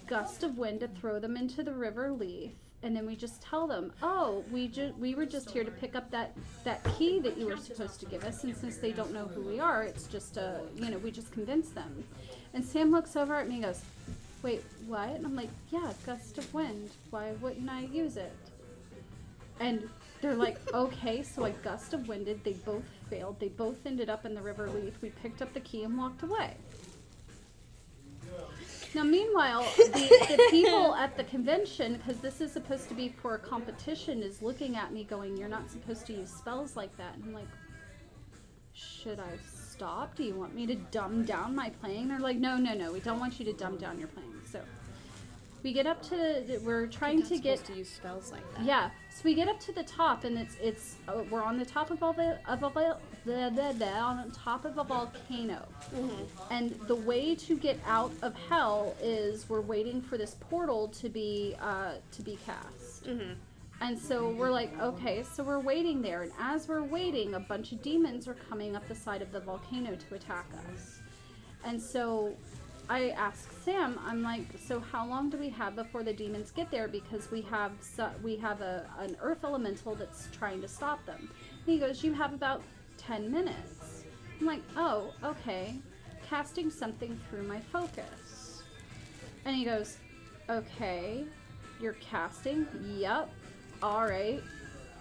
gust of wind to throw them into the River Leaf. And then we just tell them, oh, we were just here to pick up that key that you were supposed to give us, and since they don't know who we are, it's just we just convince them. And Sam looks over at me and goes, wait, what? And I'm like, yeah, gust of wind. Why wouldn't I use it? And they're like, okay, so I gust of winded. They both failed. They both ended up in the River Leaf. We picked up the key and walked away. Now, meanwhile, the people at the convention, because this is supposed to be for a competition, is looking at me going, you're not supposed to use spells like that. And I'm like, should I stop? Do you want me to dumb down my playing? They're like, no, we don't want you to dumb down your playing. So we get up to, we're trying to get to use spells like that. Yeah, so we get up to the top, and we're on the top of on top of a volcano, and the way to get out of hell is we're waiting for this portal to be cast. And so we're like, okay, so we're waiting there, and as we're waiting, a bunch of demons are coming up the side of the volcano to attack us. And so I asked Sam, I'm like, so how long do we have before the demons get there? Because we have an earth elemental that's trying to stop them. And he goes, you have about 10 minutes. I'm like, oh, okay. Casting something through my focus. And he goes, okay, you're casting? Yep. All right.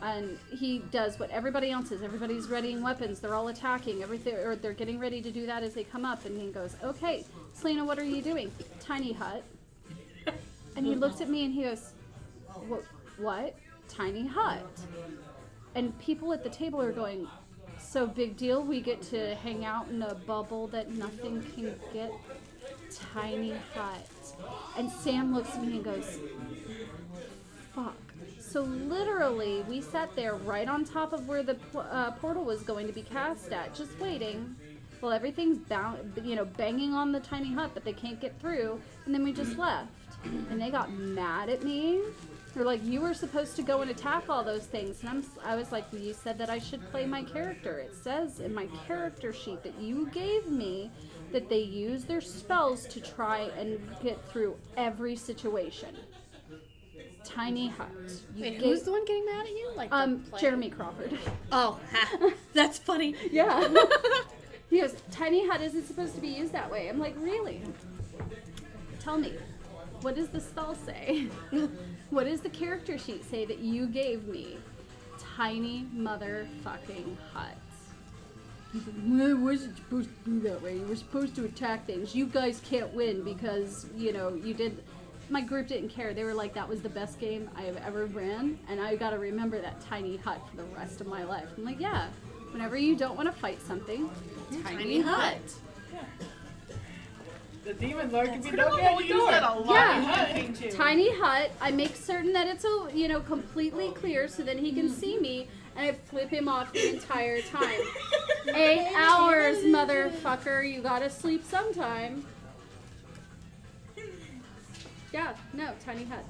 And he does what everybody else is. Everybody's readying weapons. They're all attacking. Everything, or they're getting ready to do that as they come up. And he goes, okay, Selena, what are you doing? Tiny hut. And he looks at me and he goes, what? Tiny hut. And people at the table are going, so big deal, we get to hang out in a bubble that nothing can get? Tiny hut. And Sam looks at me and goes, fuck. So literally, we sat there right on top of where the portal was going to be cast at, just waiting. Well, everything's banging on the tiny hut, but they can't get through. And then we just left. And they got mad at me. They're like, you were supposed to go and attack all those things. And I was like, well, you said that I should play my character. It says in my character sheet that you gave me that they use their spells to try and get through every situation. Tiny hut. Wait, who's the one getting mad at you? Like Jeremy Crawford. Oh, that's funny. Yeah. He goes, tiny hut isn't supposed to be used that way. I'm like, really? Tell me, what does the spell say? What does the character sheet say that you gave me? Tiny motherfucking hut. He's like, well, it wasn't supposed to be that way. You were supposed to attack things. You guys can't win because, you did. my group didn't care. They were like, that was the best game I have ever ran, and I gotta remember that tiny hut for the rest of my life. I'm like, yeah, whenever you don't want to fight something, tiny hut. The demon lord can be Pretty much knocking we at use your that door. a lot in hunting too. Tiny hut. I make certain that it's completely clear so that he can see me, and I flip him off the entire time. 8 hours, motherfucker. You gotta sleep sometime. Yeah, no, tiny hut.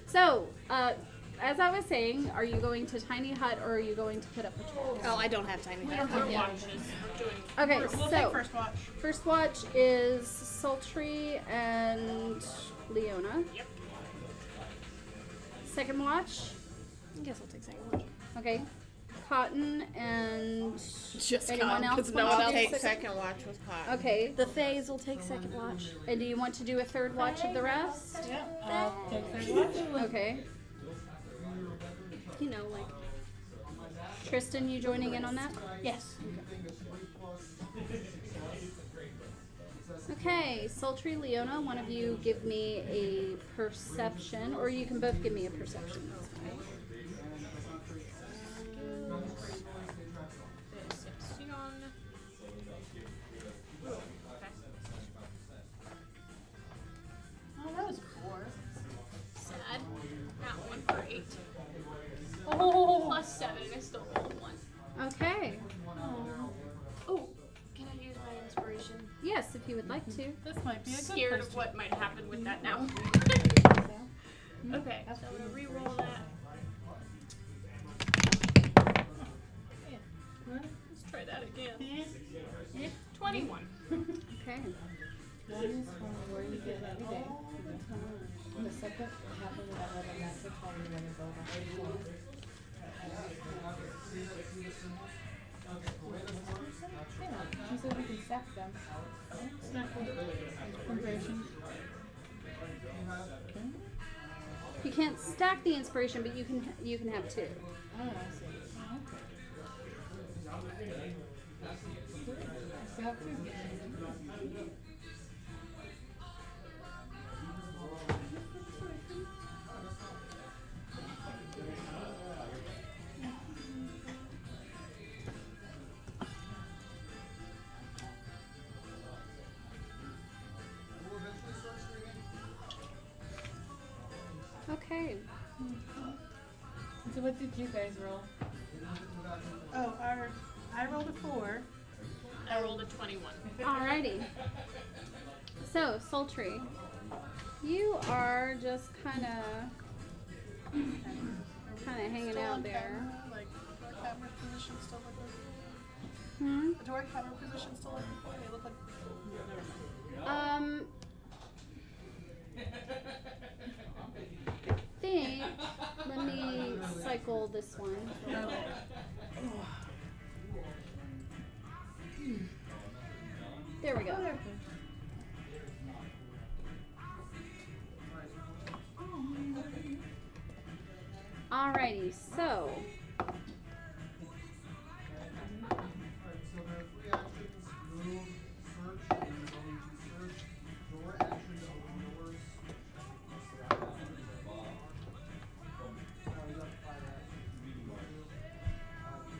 So, as I was saying, are you going to tiny hut or are you going to put up patrols? Oh, I don't have tiny hut. We're watches. We're doing. Okay, We'll so take first watch. first watch is Sultry and Leona. Yep. Second watch, I guess I'll take second watch. okay, Cotton and Just anyone Cotton, else 'cause no want one to else take Second watch was hot. Okay, The Fays will take second watch. and do you want to do a third watch of the rest? Yeah, I'll take third watch. Okay, You know, like. Tristan, you joining in on that? Yes. Okay, Sultry, Leona, one of you give me a perception, or you can both give me a perception. That's fine. Deception. Okay. Oh, that was 4. Sad. That one for 8. Oh, plus 7. I still rolled 1. Okay. Oh, can I use my inspiration? Yes, if you would like to. This might be a good Scared place of to- what might happen with that now. Okay, so I'm gonna re-roll that. Let's try that again. 21. Okay. One is where you get every day. The second happened without letting that take all your money over. Yeah, she said we can stack them. Inspiration. You can't stack the inspiration, but you can have 2. Oh, I see. I still have 2. Okay. So what did you guys roll? Oh, I rolled a 4. I rolled a 21. Alrighty. So, Sultry, you are just kind of hanging Still out on there. camera, like, do our camera position still look like? Hmm? Do our camera position still look like? They look like. I think, let me cycle this one. There we go. Alrighty, so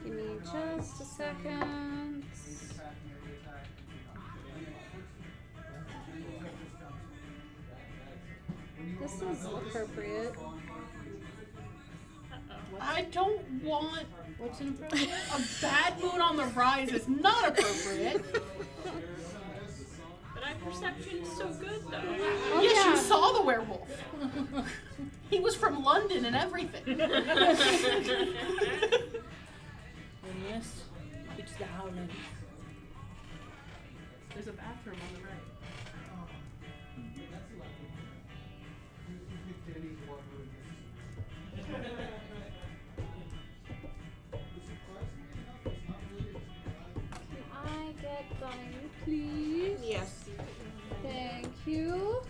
give me just a second. This is appropriate. I don't want What's inappropriate? a bad mood on the rise is not appropriate. But my perception's so good though. Oh, Yes, yeah. you saw the werewolf. He was from London and everything. And yes, it's the howling. There's a bathroom on the right. Can I get Donnie, please? Yes. Thank you.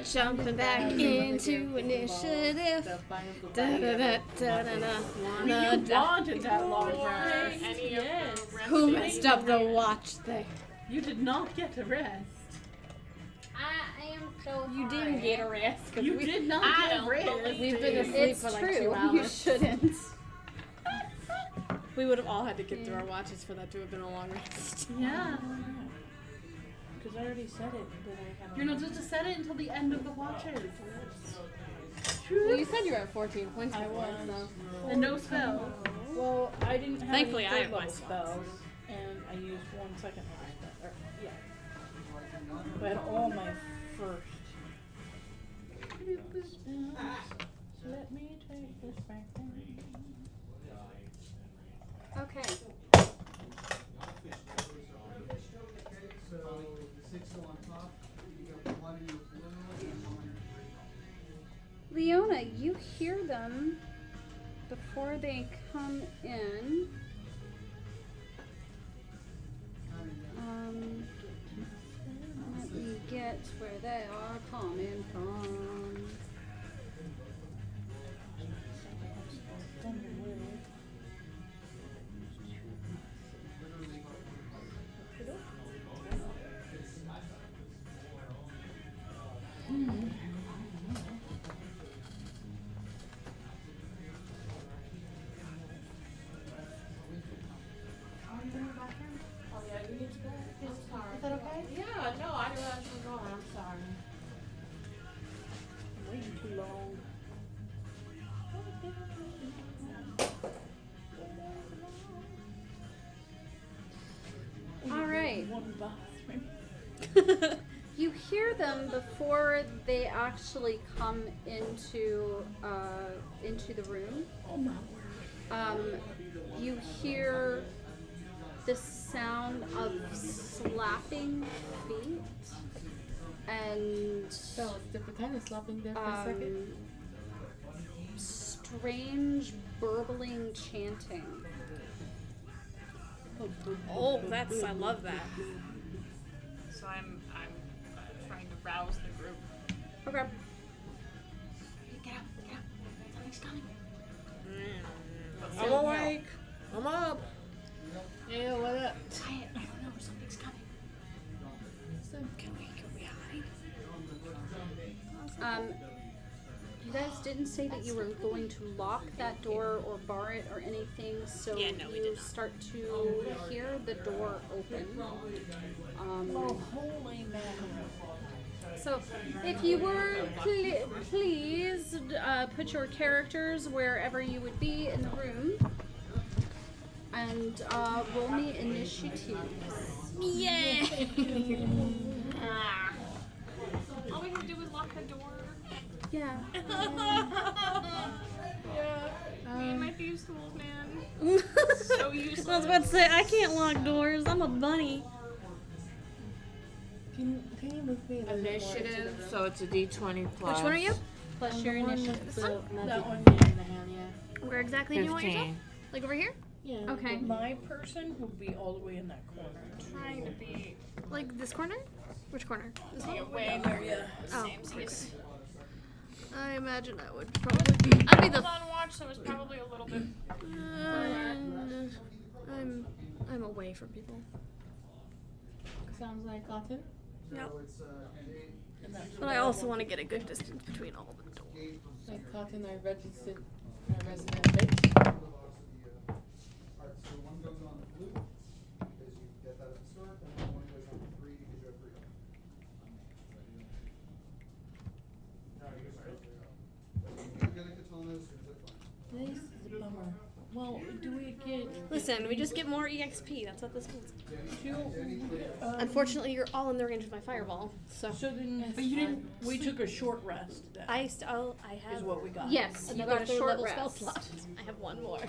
Jumping back into initiative. The final Da, da, da, da, da, da. You wanted that long rest. Any of the rest Who of messed the- up the watch thing? You did not get a rest. I am You didn't get a rest. You did not get a rest. We've been asleep It's for like true. 2 hours. You shouldn't. We would have all had to get through our watches for that to have been a long rest. Yeah. Because I already said it, that I had. You're not supposed to set it until the end of the watches. Well, you said you were at 14 points I before, was. so. And no spell. Well, I didn't have Thankfully, any I third have my level spells, and I used 1 second level spell. Or, yeah. I had all my first. Let me take this back then. Okay. Leona, you hear them before they come in. Let me get where they are coming from. Is that okay? Yeah, no, I knew I was going. I'm sorry. Waiting too long. All right. One bathroom. You hear them before they actually come into the room. Oh my word. You hear the sound of slapping feet and So it's different kind of slapping there for a second. strange burbling chanting. Oh, that's, I love that. So I'm trying to rouse the group. Okay. Get up, something's coming. I'm awake. I'm up. Yeah, what up? Quiet, I don't know, something's coming. Can we hide? You guys didn't say that you were going to lock that door or bar it or anything, so Yeah, no, we you did not. start to hear the door open. Holy man. So, if you were, please put your characters wherever you would be in the room, and roll me initiatives. Yay! All we can do is lock the door. Yeah. Me and my thieves tools, man. So useless. I was about to say, I can't lock doors. I'm a bunny. Can you move me a little bit more into the Initiative, room? so it's a D20 plus. Which one are you? Plus your initiative. That one. Where exactly do you want yourself? 15. Like over here? Yeah. Okay. My person would be all the way in that corner. Trying to be Like this corner? Which corner? This one? way There, yeah. Oh, samesies. I imagine I would probably be. I'd be the. On watch, so it's probably a little bit. I'm away from people. Sounds like Cotton. No. And that's But I also want to get a good distance between all the doors. Like Cotton, our resident bitch. This is a bummer. Well, do we get Listen, we just get more EXP. That's what this means. two? Unfortunately, you're all in the range of my fireball. So So then, but you didn't. We took a short rest. Then, I have is what we got. Yes, you another got a third short level spell rest. slot. I have one more.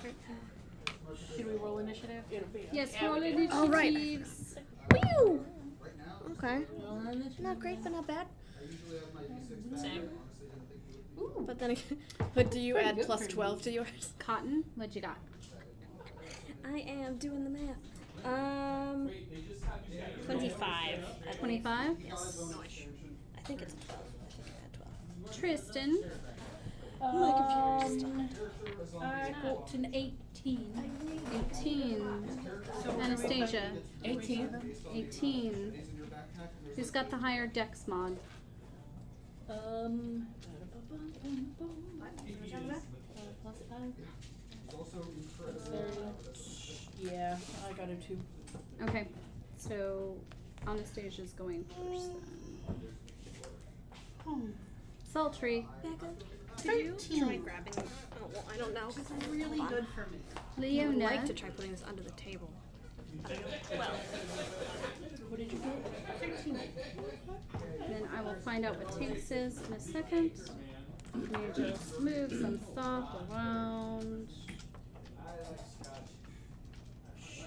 Should we roll initiative? It'll be. Yes, Yeah, roll we did. initiatives. Oh, right. Woo! Okay. Not great, but not bad. Same. But then again, but do you add plus 12 to yours? Cotton, what you got? I am doing the math. 25. 25. Yes. I think it's a 12. I think I had 12. Tristan. My computer just stopped. I got an 18. 18. Anastasia. 18. 18. Who's got the higher dex mod? Yeah, I got a 2. Okay, so Anastasia's going first then. Sultry. Could you try grabbing? Oh, well, I don't know. It's really good for me. I would Leona. like to try putting this under the table. Well, What did you get? 13. Then I will find out what Tanks is in a second. Let me just move some stuff around.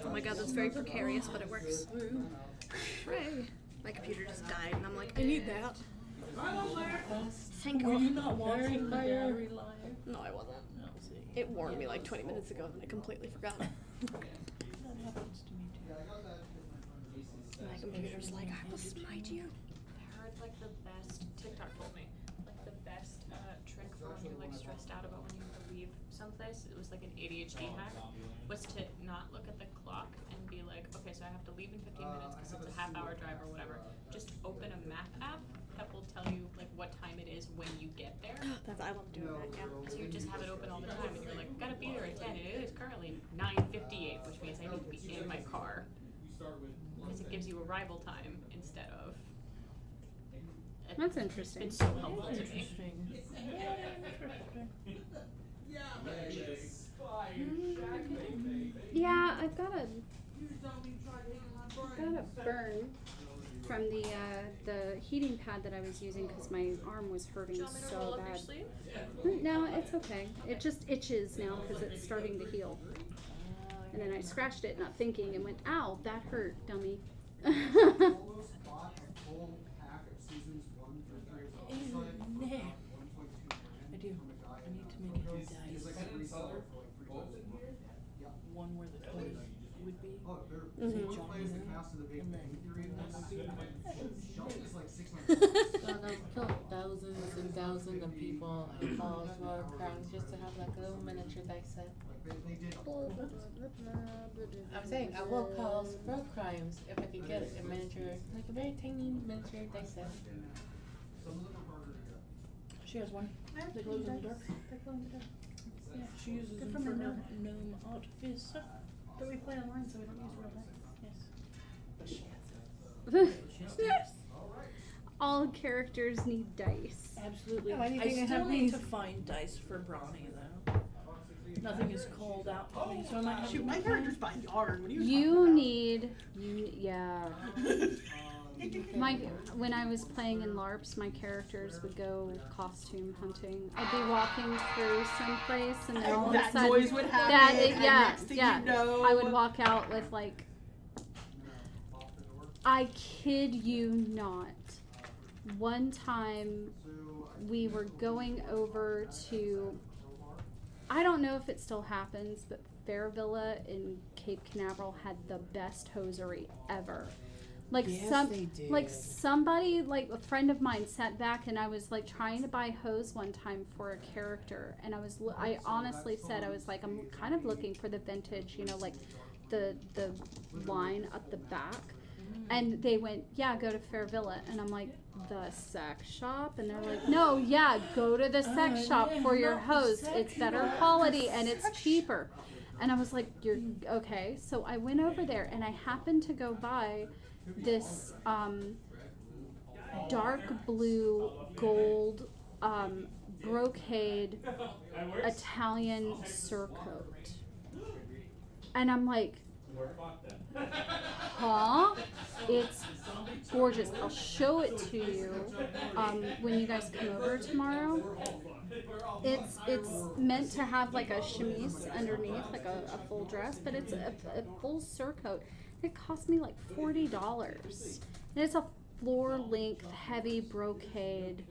oh my god, that's very precarious, but it works. Hooray. My computer just died, and I'm like, I need that. Thank Were God. you not watching the battery live? No, I wasn't. It warned me like 20 minutes ago, and I completely forgot. That happens to me too. My computer's like, I will smite you. I heard like the best TikTok told me like the best trick for when you're like stressed out about when you have to leave someplace. It was like an ADHD hack was to not look at the clock and be like, okay, so I have to leave in 15 minutes because it's a half-hour drive or whatever. Just open a map app that will tell you like what time it is when you get there. I love doing that, yeah. So you just have it open all the time and you're like, gotta be there at 10 and it is currently 9:58, which means I need to be in my car. Because it gives you arrival time instead of. That's interesting. It's so helpful to me. Yeah, I've got a burn from the heating pad that I was using because my arm was hurting so bad. No, it's okay. It just itches now because it's starting to heal. And then I scratched it, not thinking, and went, "Ow, that hurt, dummy." Nah. I do. I need to make a new dice. One where the toys would be. Mhm. Say Johnny there, and then green would be. So they'll kill thousands and thousands of people and cause war crimes just to have like a little miniature dice set. I'm saying I will cause war crimes if I could get a miniature, like a very tiny miniature dice set. She has one. That glows in the dark. Yeah, she uses them for gnome artificer. But we play online, so we don't use real dice. Yes. But she has them. Yes. All characters need dice. Absolutely. Oh, anything I I still have need these. to find dice for Brawny though. Nothing is called out to me, so I might have Shoot, to my look character's by yarn. What are you You talking need, yeah. When I was playing in LARPs, my characters would go costume hunting. I'd be walking through some place, and then all of a That sudden, noise would happen, and next thing you know- I would walk out with like, I kid you not. One time, we were going over to, I don't know if it still happens, but Fair Villa in Cape Canaveral had the best hosiery ever. Like Yes, they did. like somebody, like a friend of mine sat back, and I was like trying to buy hose one time for a character, and I honestly said, I was like, I'm kind of looking for the vintage, you know, like the line up the back. And they went, yeah, go to Fair Villa. And I'm like, the sex shop? And they're like, no, yeah, go to the sex shop yeah, for your not the hose. sex It's better shop. quality and it's cheaper. And I was like, you're okay. So I went over there, and I happened to go by this dark blue gold brocade Italian surcoat. And I'm like, huh? It's gorgeous. I'll show it to you when you guys come over tomorrow. It's meant to have like a chemise underneath, like a full dress, but it's a full surcoat. It cost me like $40. And it's a floor length heavy brocade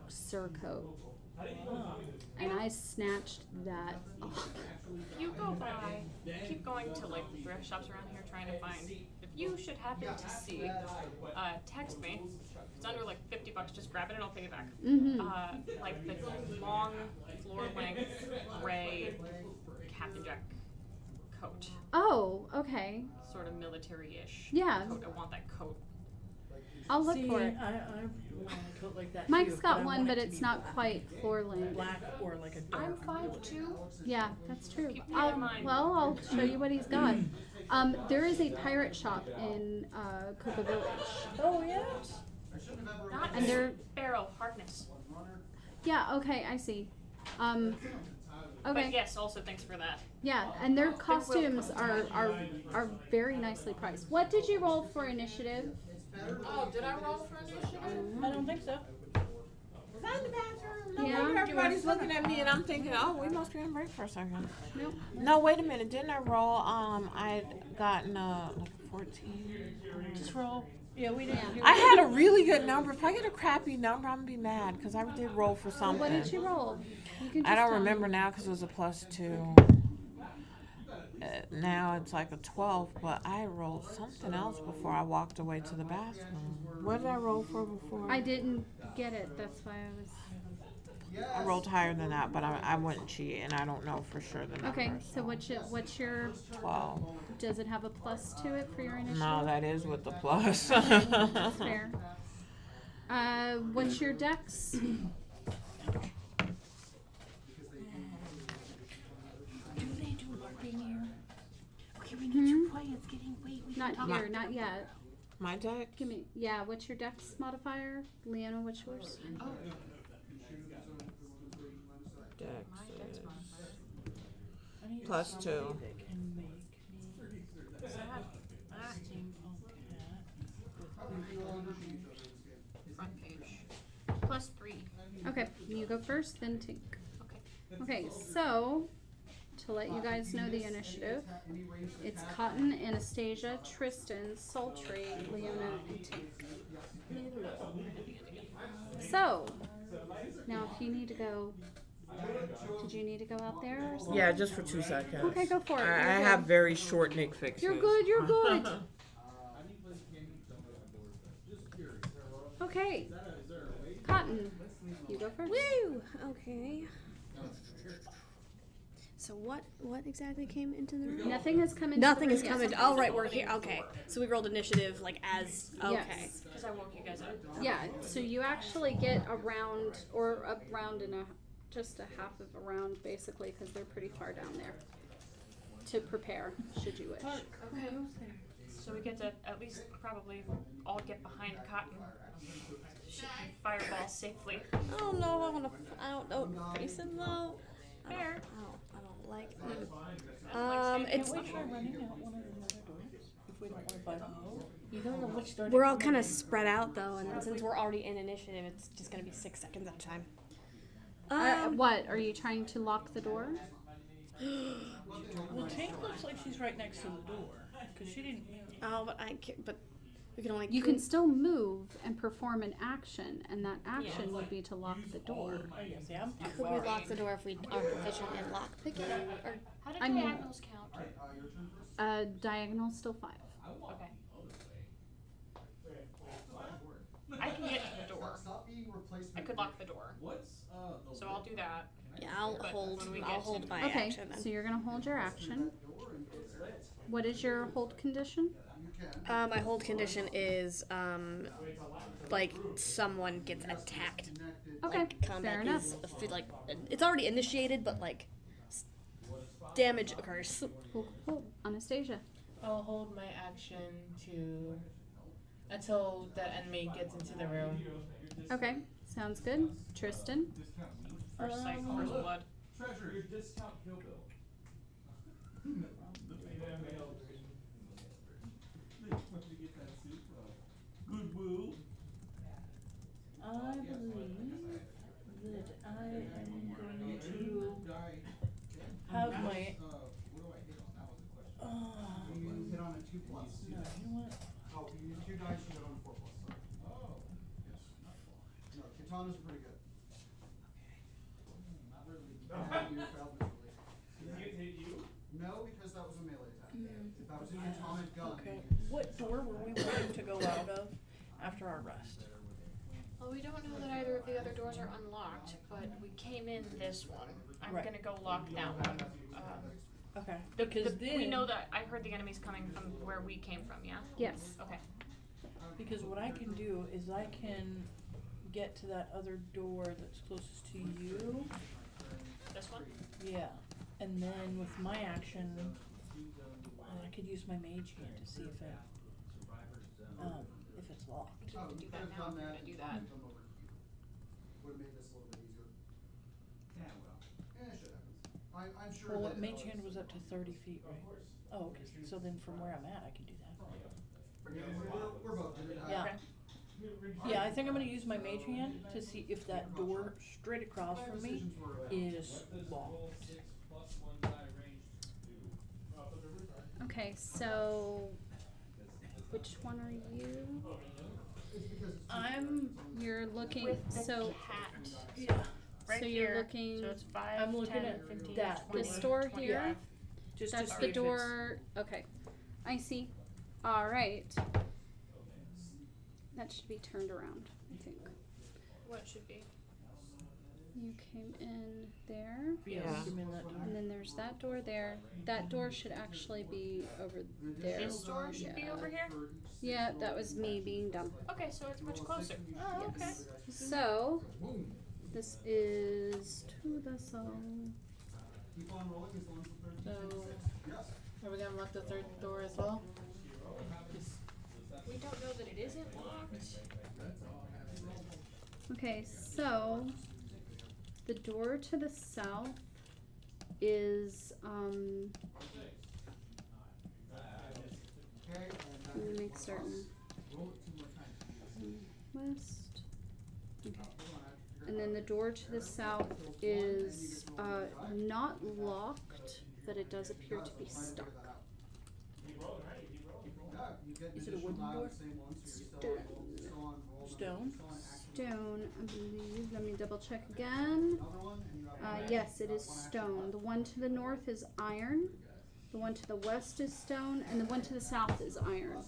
surcoat. And I snatched that off. If you go by, keep going to like thrift shops around here trying to find. If you should happen to see, text me. It's under like $50. Just grab it and I'll pay you back. Mm-hmm. Like the long floor length gray Captain Jack coat. Oh, okay. Sort of military-ish. Yeah. Coat. I want that coat. I'll look See, for it. I want a coat like that Mike's too, got but I one, want but it to it's be not quite floor length. black or like a dark. I'm 5'2". Yeah, that's true. Keep that in mind. Well, I'll show you what he's got. There is a pirate shop in Cocoa Village. Oh yeah. Not And they're Barrel Harkness. yeah. Okay, I see. Okay. But yes, also thanks for that. Yeah, and their costumes are very nicely priced. What did you roll for initiative? Oh, did I roll for initiative? I don't think so. Was I in the bathroom? No, Yeah. maybe everybody's looking at me and I'm thinking, oh, we must be on break for a second. Nope. No, wait a minute. Didn't I roll? I'd gotten like 14. Just roll. Yeah, we didn't. do I had a really good number. If I get a crappy number, I'm gonna be mad because I did roll for something. What did you roll? You can I just don't tell me. remember now because it was a +2. Now it's like a 12, but I rolled something else before I walked away to the bathroom. What did I roll for before? I didn't get it. That's why I was. I rolled higher than that, but I wouldn't cheat, and I don't know for sure the number. Okay, so what's your 12. Does it have a plus to it for your initiative? No, that is with the plus. That's fair. What's your dex? Do they do LARPing here? Okay, we need your quiet. It's getting late. We Not should here, talk. not yet. My deck? Give me, yeah, what's your dex modifier? Leona, what's yours? Dex is I need +2. somebody that can make me Front page. +3. Okay, you go first, then Tink. Okay. Okay, so, to let you guys know the initiative, it's Cotton, Anastasia, Tristan, Sultry, Leona, and Tink. So, now if you need to go, did you need to go out there or something? Yeah, just for 2 seconds. Okay, go for it. I You're have good. very short Nick fixes. You're good, you're good. Okay, Cotton, you go first. Woo! Okay. So what exactly came into the room? Nothing has come into Nothing the has room come yet. into. Oh right, we're here. Okay. So we rolled initiative like as. Okay. Yes. Because I woke you guys up. Yeah, so you actually get a round, or a round and just a half of a round basically, because they're pretty far down there, to prepare, should you wish. Okay. So we get to at least probably all get behind Cotton. She can fireball safely. I don't know. I don't know. Face him though. Fair. I don't like. It's. Can we try running out one of the other doors if we don't want to fight them? You don't know which door. We're all kind of spread out though, and since we're already in initiative, it's just gonna be 6 seconds at a time. What, are you trying to lock the door? Well, Tink looks like she's right next to the door because she didn't. Oh, but I can't. But we can only. You can still move and perform an action, and that action would be to lock the door. Oh yeah, see, I'm too Could we far. lock the door if we are proficient in lock picking? Or How did I mean- diagonals count? Diagonal still 5. Okay. I can get to the door. I could lock the door. So I'll do that. yeah, I'll But hold. when we I'll get hold to- my Okay, action then. so you're gonna hold your action. What is your hold condition? My hold condition is like someone gets attacked. Okay, Like, combat fair enough. is like it's already initiated, but like damage occurs. Cool. Anastasia. I'll hold my action to until the enemy gets into the room. Okay, sounds good. Tristan. First sight, first blood. Treasure, your discount kill bill. Goodwill. I believe that I am going to have my. You hit on a 2+. No, you know what? Oh, you used 2 dice, you hit on a 4+. Sorry. Oh. Yes. No, katanas are pretty good. Not really. You failed miserably. Did it hit you? No, because that was a melee attack. If that was an atomic gun. Okay. What door were we wanting to go out of after our rest? Well, we don't know that either of the other doors are unlocked, but we came in this one. I'm Right. gonna go lock that one. Okay. We know that I heard the enemies coming from where we came from, yeah? Yes. Okay. Because what I can do is I can get to that other door that's closest to you. This one? Yeah. And then with my action, I could use my mage hand to see if it's locked. We can do that now if you're gonna do that. Would have made this a little bit easier. Yeah, well, it should happen. I'm sure. Well, that, mage hand was up to 30 feet, right? Oh, okay. So then from where I'm at, I can do that. Yeah, we're both good. Yeah. Yeah, I think I'm gonna use my mage hand to see if that door straight across from me is locked. Okay, so which one are you? You're looking. With the so cat. Yeah. Right so you're here. looking. So it's 5, I'm looking 10, at 15, that 20, This door 20. here. Yeah. Just That's to see the if door. Okay, I see. All right. That should be turned around, I think. What should be? You came in there, Yeah. I'm in that door. and then there's that door there. That door should actually be over there. This door should be over here? Yeah, that was me being dumb. Okay, so it's much closer. Oh, okay. Yes. So, this is to the south. Keep on rolling as long as the third. So, Yes. are we gonna lock the third door as well? We don't know that it isn't locked. Okay, so the door to the south is Okay. let me make certain. Roll it 2 more times. West. Okay. And then the door to the south is not locked, but it does appear to be stuck. Is it a wooden door? Stone? Stone, I believe. Let me double check again. Yes, it is stone. The one to the north is iron. The one to the west is stone, and the one to the south is iron.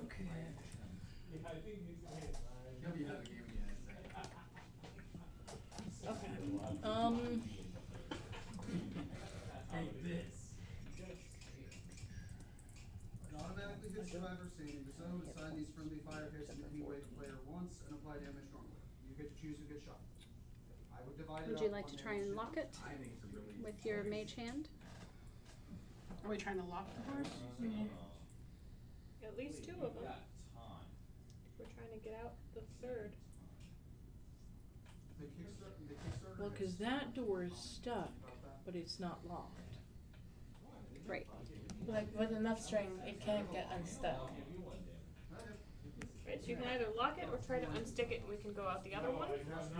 Okay. Okay. An automatically hit survivor saving the zone. Assign these friendly fire hits in any way the player wants and apply damage normally. You get to choose a good shot. I would divide it Would up you like on to try damage and lock it with your mage hand? Are we trying to lock the doors? At least 2 of them. We're trying to get out the third. The Kickstarter. Well, because that door is stuck, but it's not locked. Right. Like with enough string, it can't get unstuck. Right, so you can either lock it or try to unstick it and we can go out the other one.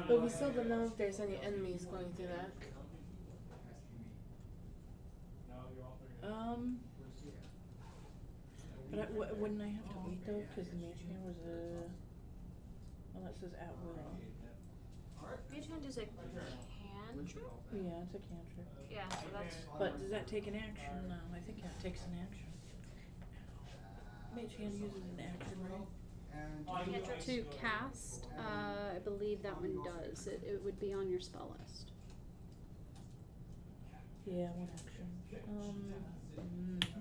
But we still don't know if there's any enemies going through that. But wouldn't I have to wait though? Because the mage hand was well, that says at will. Mage hand is a cantrip? Yeah, it's a cantrip. Yeah, so that's. But does that take an action? No, I think that takes an action. Mage hand uses an action, right? To cast, I believe that one does. It would be on your spell list. Yeah, one action.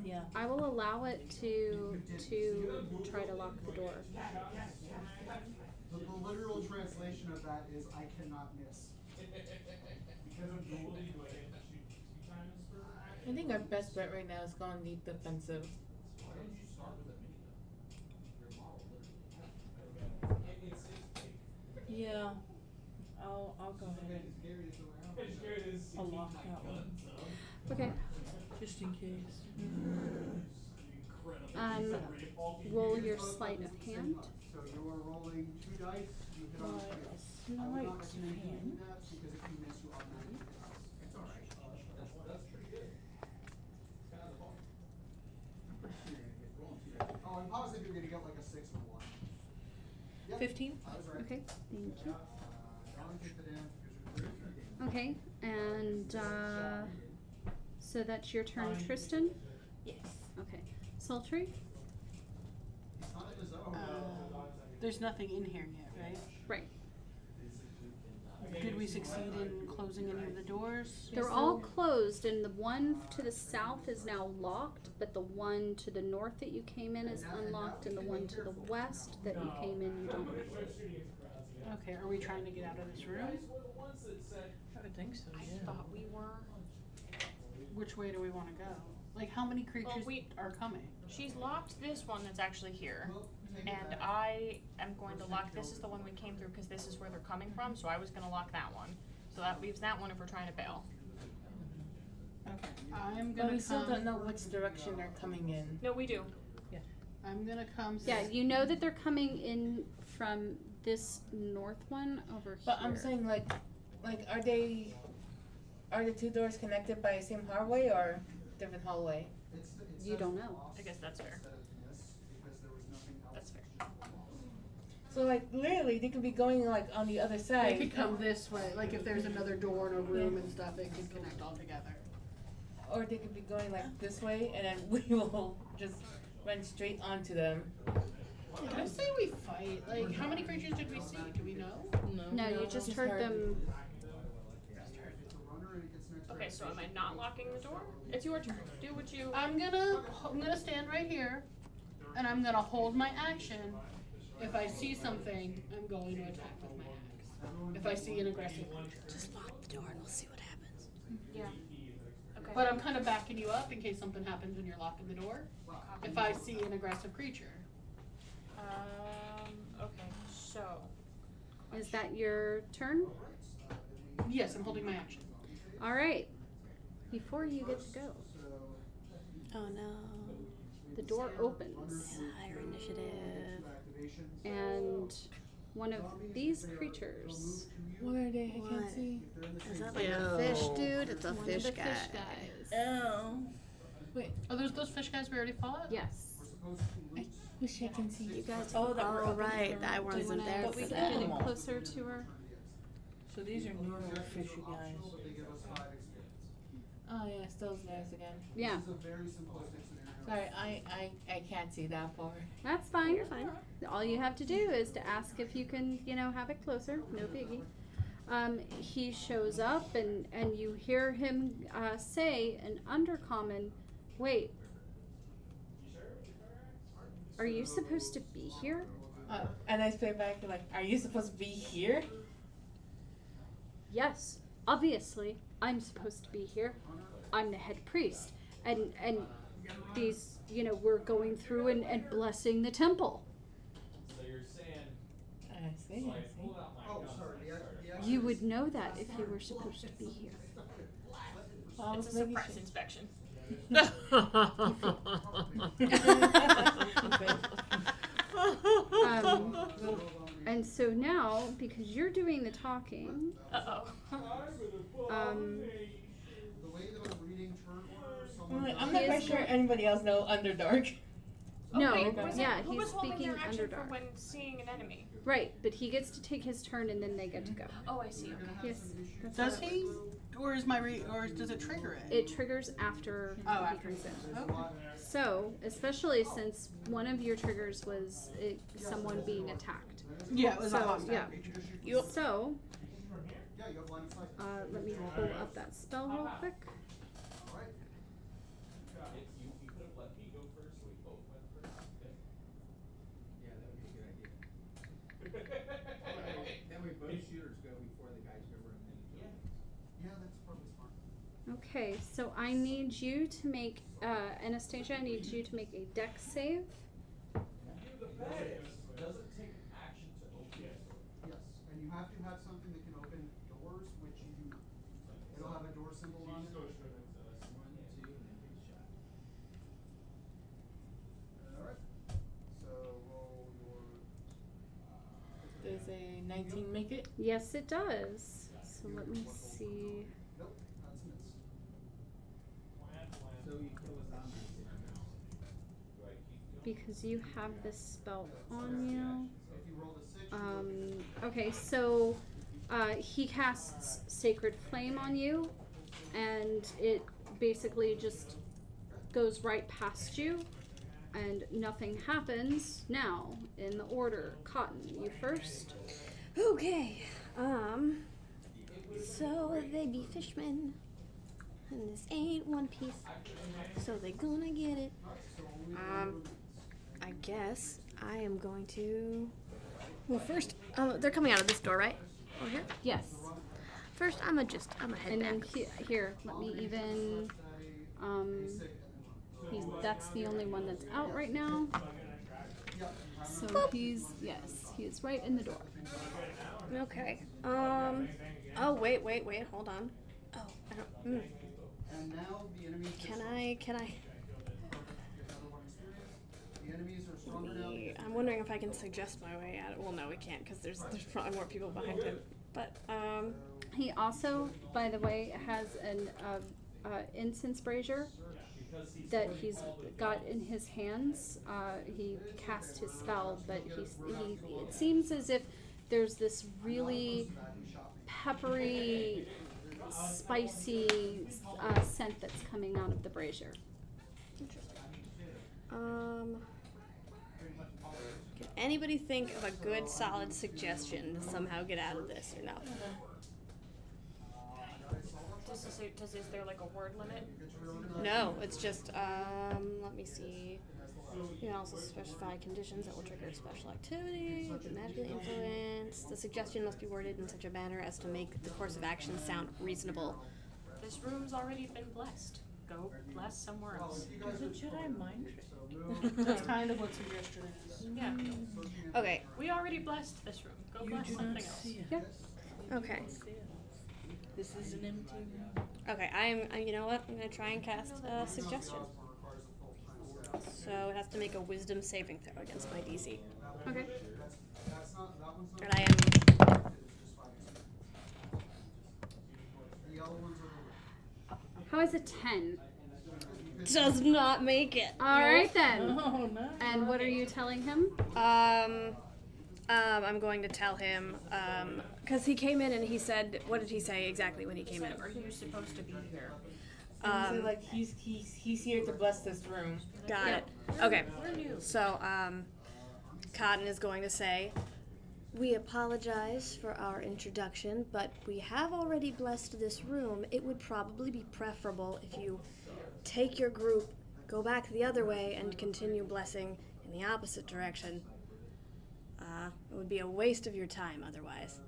Yeah. I will allow it to try to lock the door. The literal translation of that is I cannot miss. I think our best bet right now is going deep defensive. Yeah. I'll go ahead and I'll lock that one. Okay. Just in case. Roll your sleight of hand. So you are rolling 2 dice. You hit on Sleight I would not of recommend you hand. do that because if you miss, you automatically pass. It's alright. That's pretty good. Oh, I'm positive you're gonna get like a 6 or 1. Yep, 15? I was right. Okay, thank you. Don't take the damage because you're Okay, and so that's your turn, Tristan? Yes. Okay. Sultry? There's nothing in here yet, right? Right. Did we we succeed in closing any of the doors? They're all closed, and the one to the south is now locked, but the one to the north that you came in is unlocked, and the one to the west that you came in, you don't know. Okay, are we trying to get out of this room? I would think so. I thought we were. Which way do we want to go? Like, how many creatures are coming? She's locked this one that's actually here, and I am going to lock. This is the one we came through because this is where they're coming from. So I was going to lock that one. So that leaves that one if we're trying to bail. Okay, I'm But gonna we still come. don't know which direction they're coming in. No, we do. I'm gonna come. Yeah, you know that they're coming in from this north one over But here. I'm saying like are the two doors connected by the same hallway or different hallway? You don't know. I guess that's fair. That's fair. So like literally they could be going like on the other side. They could come this way. Like, if there's another door in a room and stuff, it could connect all together. Or they could be going like this way and then we will just run straight onto them. Did I say we fight? Like, how many creatures did we see? Do we know? No, you just heard them. Okay, so am I not locking the door? It's your turn. Do what you. I'm gonna stand right here, and I'm gonna hold my action. If I see something, I'm going to attack with my axe. If I see an aggressive creature. Just lock the door and we'll see what happens. Yeah. Okay. But I'm kind of backing you up in case something happens when you're locking the door. If I see an aggressive creature. Okay, so. Is that your turn? Yes, I'm holding my action. All right. Before you get to go, Oh no. the door opens, Higher initiative. and one of these creatures. Where are they? I can't What? see. Is that like a fish dude? It's a One fish of the guy. fish guys. Oh. Wait, Oh, there's those fish guys we already fought? Yes. I wish I can see. You guys. Oh, right. I Do you wasn't wanna there for get that. it closer to her? So these are normal fishy guys. Oh yes, those guys again. Yeah. Sorry, I can't see that far. That's fine. You're fine. All you have to do is to ask if you can, have it closer. No biggie. He shows up and you hear him say in undercommon, "Wait, are you supposed to be here?" And I say back like, are you supposed to be here? Yes, obviously, I'm supposed to be here. I'm the head priest, and these, we're going through and blessing the temple. I see. You would know that if you were supposed to be here. It's a surprise inspection. And so now, because you're doing the talking, I'm not quite sure anybody else know Underdark. No, Who yeah, was he's holding speaking their action for Underdark. when seeing an enemy? Right, but he gets to take his turn and then they get to go. Oh, I see. Okay. Yes. that's Does how it he? works. Or or does it trigger it? It triggers after Oh, he after comes in. Okay. So, especially since one of your triggers was someone being attacked. Yeah, it was a So, hostile yeah. creature. So, let me pull up that spell real quick. Then we both shooters go before the guys go run in. Yeah, that's probably smart. Okay, so I need you to make, Anastasia, I need you to make a dex save. Does it take action to open it? Yes, and you have to have something that can open doors, which it'll have a door symbol on it. 1, 2, and then big shot. Alright, so roll your, Does a 19 make it? Yes, it does. So let me see. nope, that's a miss. So you kill a zombie. Because you have this spell on you. If you rolled a 6, Okay, so he casts Sacred Flame on you, and it basically just goes right past you, and nothing happens. Now, in the order, Cotton, you first. Okay. they be fishmen. And this ain't One Piece. So they gonna get it. I guess I am going to. Well, first, they're coming out of this door, right? Over here? Yes. First, I'm gonna head And back. then here, let me even. That's the only one that's out right now. So he is right in the door. Okay. Oh, wait, hold on. Oh, I don't. And now the enemies Can I? the enemies are stronger now. I'm wondering if I can suggest my way out. Well, no, we can't because there's probably more people behind him. But He also, by the way, has an incense brazier that he's got in his hands. He cast his spell, but it seems as if there's this really peppery, spicy scent that's coming out of the brazier. Can anybody think of a good, solid suggestion to somehow get out of this or no? Is there like a word limit? No, it's just, let me see. You can also specify conditions that will trigger special activity, be magically influenced. The suggestion must be worded in such a manner as to make the course of action sound reasonable. This room's already been blessed. Go bless somewhere else. It's a Jedi mind trick. That's kind of what suggestion is. Yeah. Okay. We already blessed this room. Go You bless do something not else. see it. Yeah. Okay. This is an empty room. Okay, you know what? I'm gonna try and cast a suggestion. So it has to make a wisdom saving throw against my DC. Okay. And I am. How is a 10? Does not make it. All right then. Oh, no. And what are you telling him? I'm going to tell him, because he came in and he said, what did he say exactly when he came in? Are you supposed to be here? Like he's here to bless this room. Got it. Okay. So, Cotton is going to say, we apologize for our introduction, but we have already blessed this room. It would probably be preferable if you take your group, go back the other way, and continue blessing in the opposite direction. It would be a waste of your time otherwise.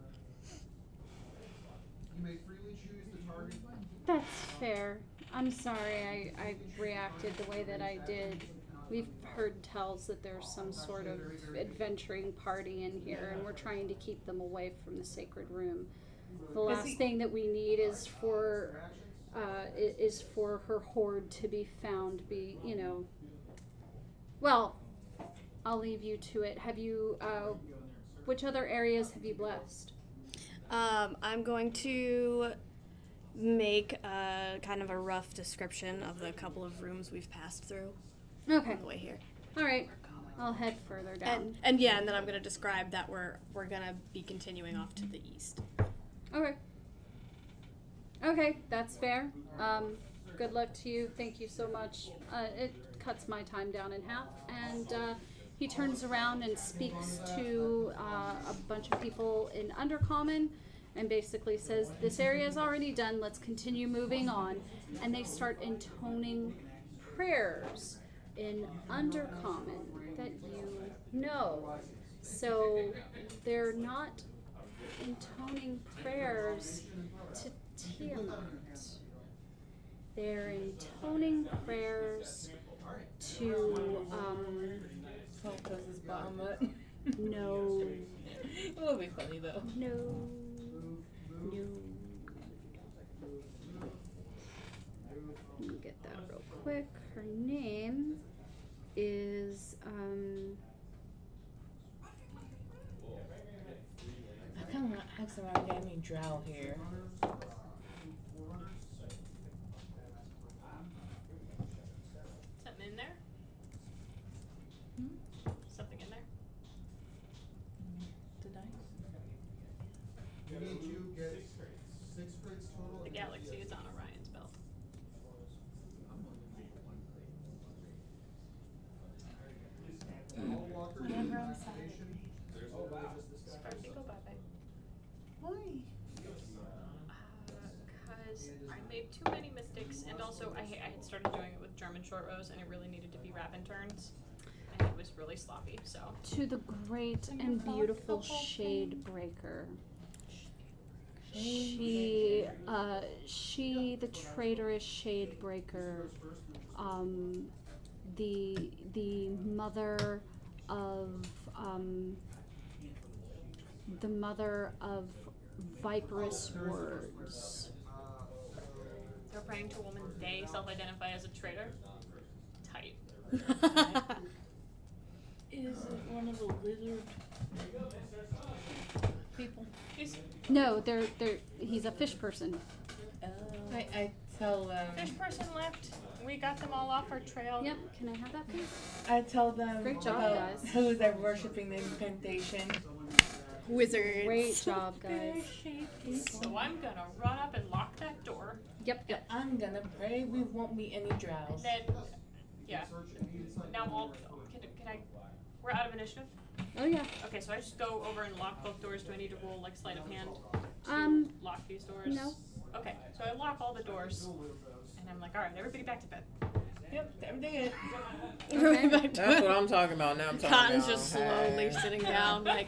You may freely choose the target. That's fair. I'm sorry I reacted the way that I did. We've heard tells that there's some sort of adventuring party in here, and we're trying to keep them away from the sacred room. The last thing that we need is for her hoard to be found. Well, I'll leave you to it. Have you? Which other areas have you blessed? I'm going to make kind of a rough description of the couple of rooms we've passed through. Okay. On the way here. All right. I'll head further down. And then I'm going to describe that we're going to be continuing off to the east. Okay. Okay, that's fair. Good luck to you. Thank you so much. It cuts my time down in half, and he turns around and speaks to a bunch of people in Undercommon and basically says, this area is already done, let's continue moving on. And they start intoning prayers in Undercommon that you know. So they're not intoning prayers to Tiamat. They're intoning prayers to, His Bahamut. no. It will be funny though. No. Let me get that real quick. Her name is, I kind of want to ask him about getting drow here. Something in there? Something in there? Did I? You need to get 6 crates total. The galaxy is on Orion's belt. All walkers in the activation. Sparky, go bye-bye. Why? because I made too many mistakes, and also I had started doing it with German short rows, and it really needed to be rapid turns, and it was really sloppy. So To the great and beautiful Shade Breaker. She, the traitorous Shade Breaker, the mother of viperous words. they're praying to a woman they self-identify as a traitor. Tight. Is it one of the lizard people? No, he's a fish person. I tell them. Fish person left. We got them all off our trail. Yep, can I have that please? I tell them. Great job, about guys. Who they're worshiping the incantation. Wizards. Great job, guys. So I'm gonna run up and lock that door. Yep. I'm gonna pray we won't meet any drows. Then, yeah. Now can I? We're out of initiative. Oh yeah. Okay, so I just go over and lock both doors. Do I need to roll like sleight of hand to lock these doors? No. Okay, so I lock all the doors, and I'm like, all right, everybody back to bed. Yep, everything is. That's what I'm talking about now. I'm talking Cotton's about. just slowly sitting down, like,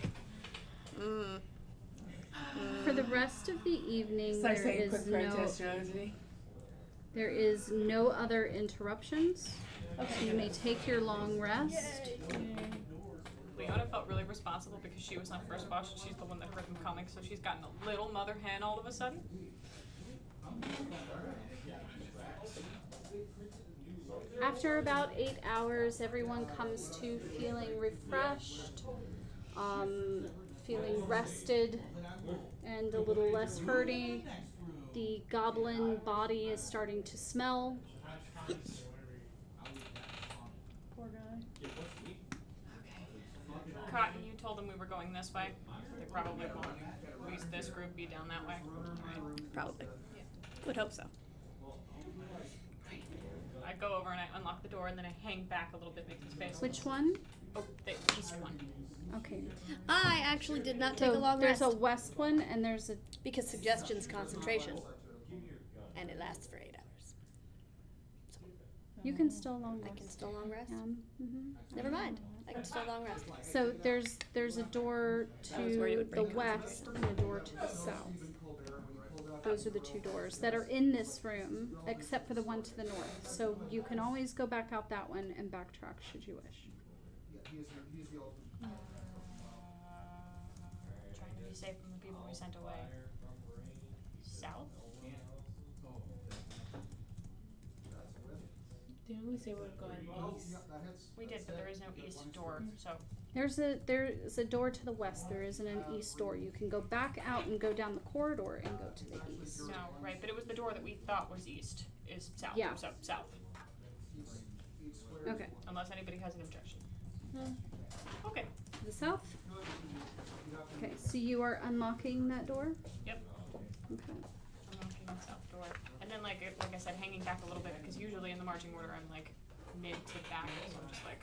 For the rest of the evening, Start there saying is quick prayer to astrology. there is no other interruptions. So you may take your long rest. Leona felt really responsible because she was on first watch and she's the one that heard them coming, so she's gotten a little mother hen all of a sudden. After about 8 hours, everyone comes to feeling refreshed, feeling rested, and a little less hurty. The goblin body is starting to smell. Poor guy. Cotton, you told them we were going this way. They probably won't. At least this group be down that way. Right. probably. Yeah. Would hope so. I go over and I unlock the door and then I hang back a little bit, making space. Which one? Oh, the east one. Okay. I actually did not take a So long there's rest. a west one and there's a... Because suggestion's concentration. And it lasts for 8 hours. You can still long rest. I can still long rest? Mhm. Never mind. I can still long rest. So there's a door I was worried it to would the break west and a door to the south. Those are the two doors that are in this room, except for the one to the north. So you can always go back out that one and backtrack should you wish. Trying to be safe from the people we sent away. South? Didn't we say we're going east? We did, but there is no east door, so. There's a door to the west. There isn't an east door. You can go back out and go down the corridor and go to the east. No, right, but it was the door that we thought was east, is south. Yeah. So, south. Okay. Unless anybody has an objection. Okay. To the south? Okay, so you are unlocking that door? Yep. Okay. Unlocking the south door. And then, like I said, hanging back a little bit, because usually in the marching order I'm like mid to back, so I'm just like.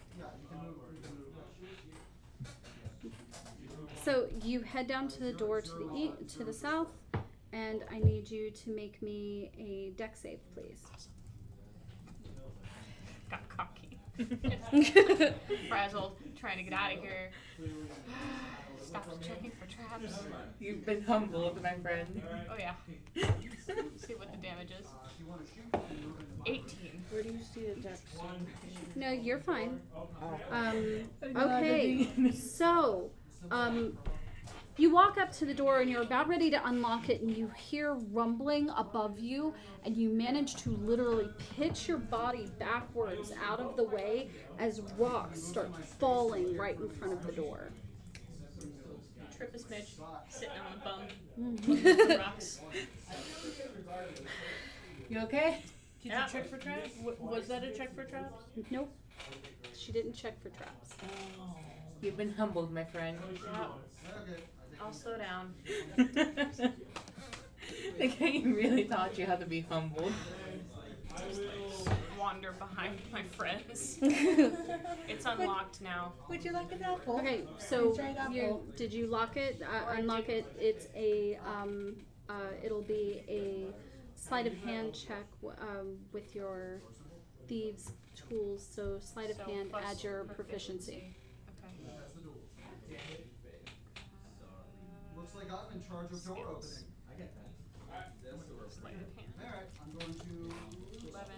So you head down to the door to the to the south, and I need you to make me a deck save, please. Got cocky. Frazzled, trying to get out of here. Stopped checking for traps. You've been humbled, my friend. Oh yeah. See what the damage is. 18. Where do you see the deck? No, you're fine. I Okay, so you walk up to the door and you're about ready to unlock it, and you hear rumbling above you, and you manage to literally pitch your body backwards out of the way as rocks start falling right in front of the door. Trip a smidge, sitting on the bum. Looking at the rocks. You okay? Did you check for traps? Was that a check for traps? Nope. She didn't check for traps. You've been humbled, my friend. Yeah. I'll slow down. The game really taught you how to be humbled. Just like wander behind my friends. It's unlocked now. Would you like an apple? Okay, so Dried apple. did you lock it? Unlock it. It's a it'll be a sleight of hand check with your thieves tools. So sleight of So hand, plus add your proficiency. Okay. That's the duel. Looks like I'm in charge of door opening. I get that. Sleight of hand. Alright, I'm going to 11.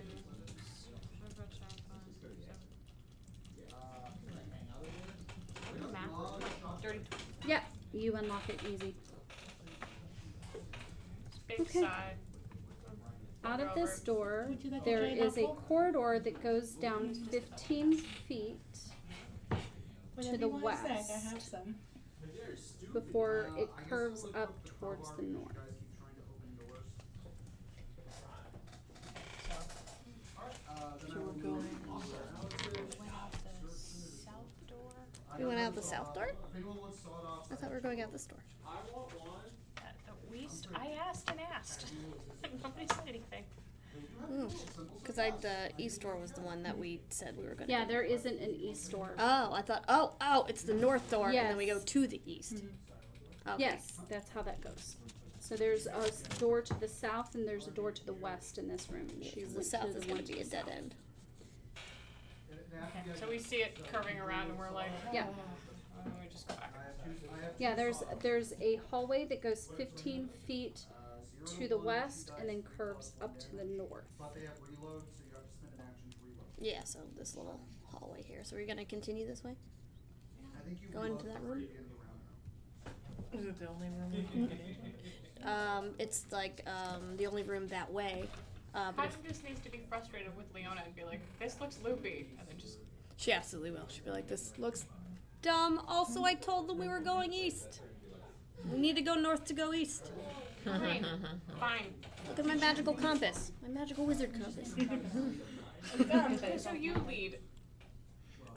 Math. Dirty. Yeah, you unlock it easy. Big Okay. side. Out of this door, Would you like to there try is a apple? corridor that goes down 15 feet Whatever the you want a snack, I west. have some. before it I guess curves it looks up like towards the hard when north. You guys keep trying to open doors. Alright, then I will move on. South door. We went out the south door? If anyone wants sawed-off, I thought we were going out this door. At the east. I asked and asked. Nobody said anything. Because the east door was the one that we said we were going to Yeah, go. there isn't an east door. Oh, I thought, it's the north door, and then we go Yes. to the east. Okay. Yes, that's how that goes. So there's a door to the south and there's a door to the west in this room. She Because the went south to is the going one to be a the dead south. end. So we see it curving around and we're like, Yeah. and we just go back. Yeah, there's a hallway that goes 15 feet to the west and then curves up to the north. but they have reload, so you have to spend an action to reload. Yeah, so this little hallway here. So we're going to continue this way? I think you Go reload into that before room? you get in the round. Is it the only room? It's like the only room that way. But Kind if, of just needs to be frustrated with Leona and be like, this looks loopy, and then just she absolutely will. She'll be like, this looks dumb. Also, I told them we were going east. We need to go north to go east. fine. Fine. Look at my magical compass. My magical wizard compass. Okay, so you lead.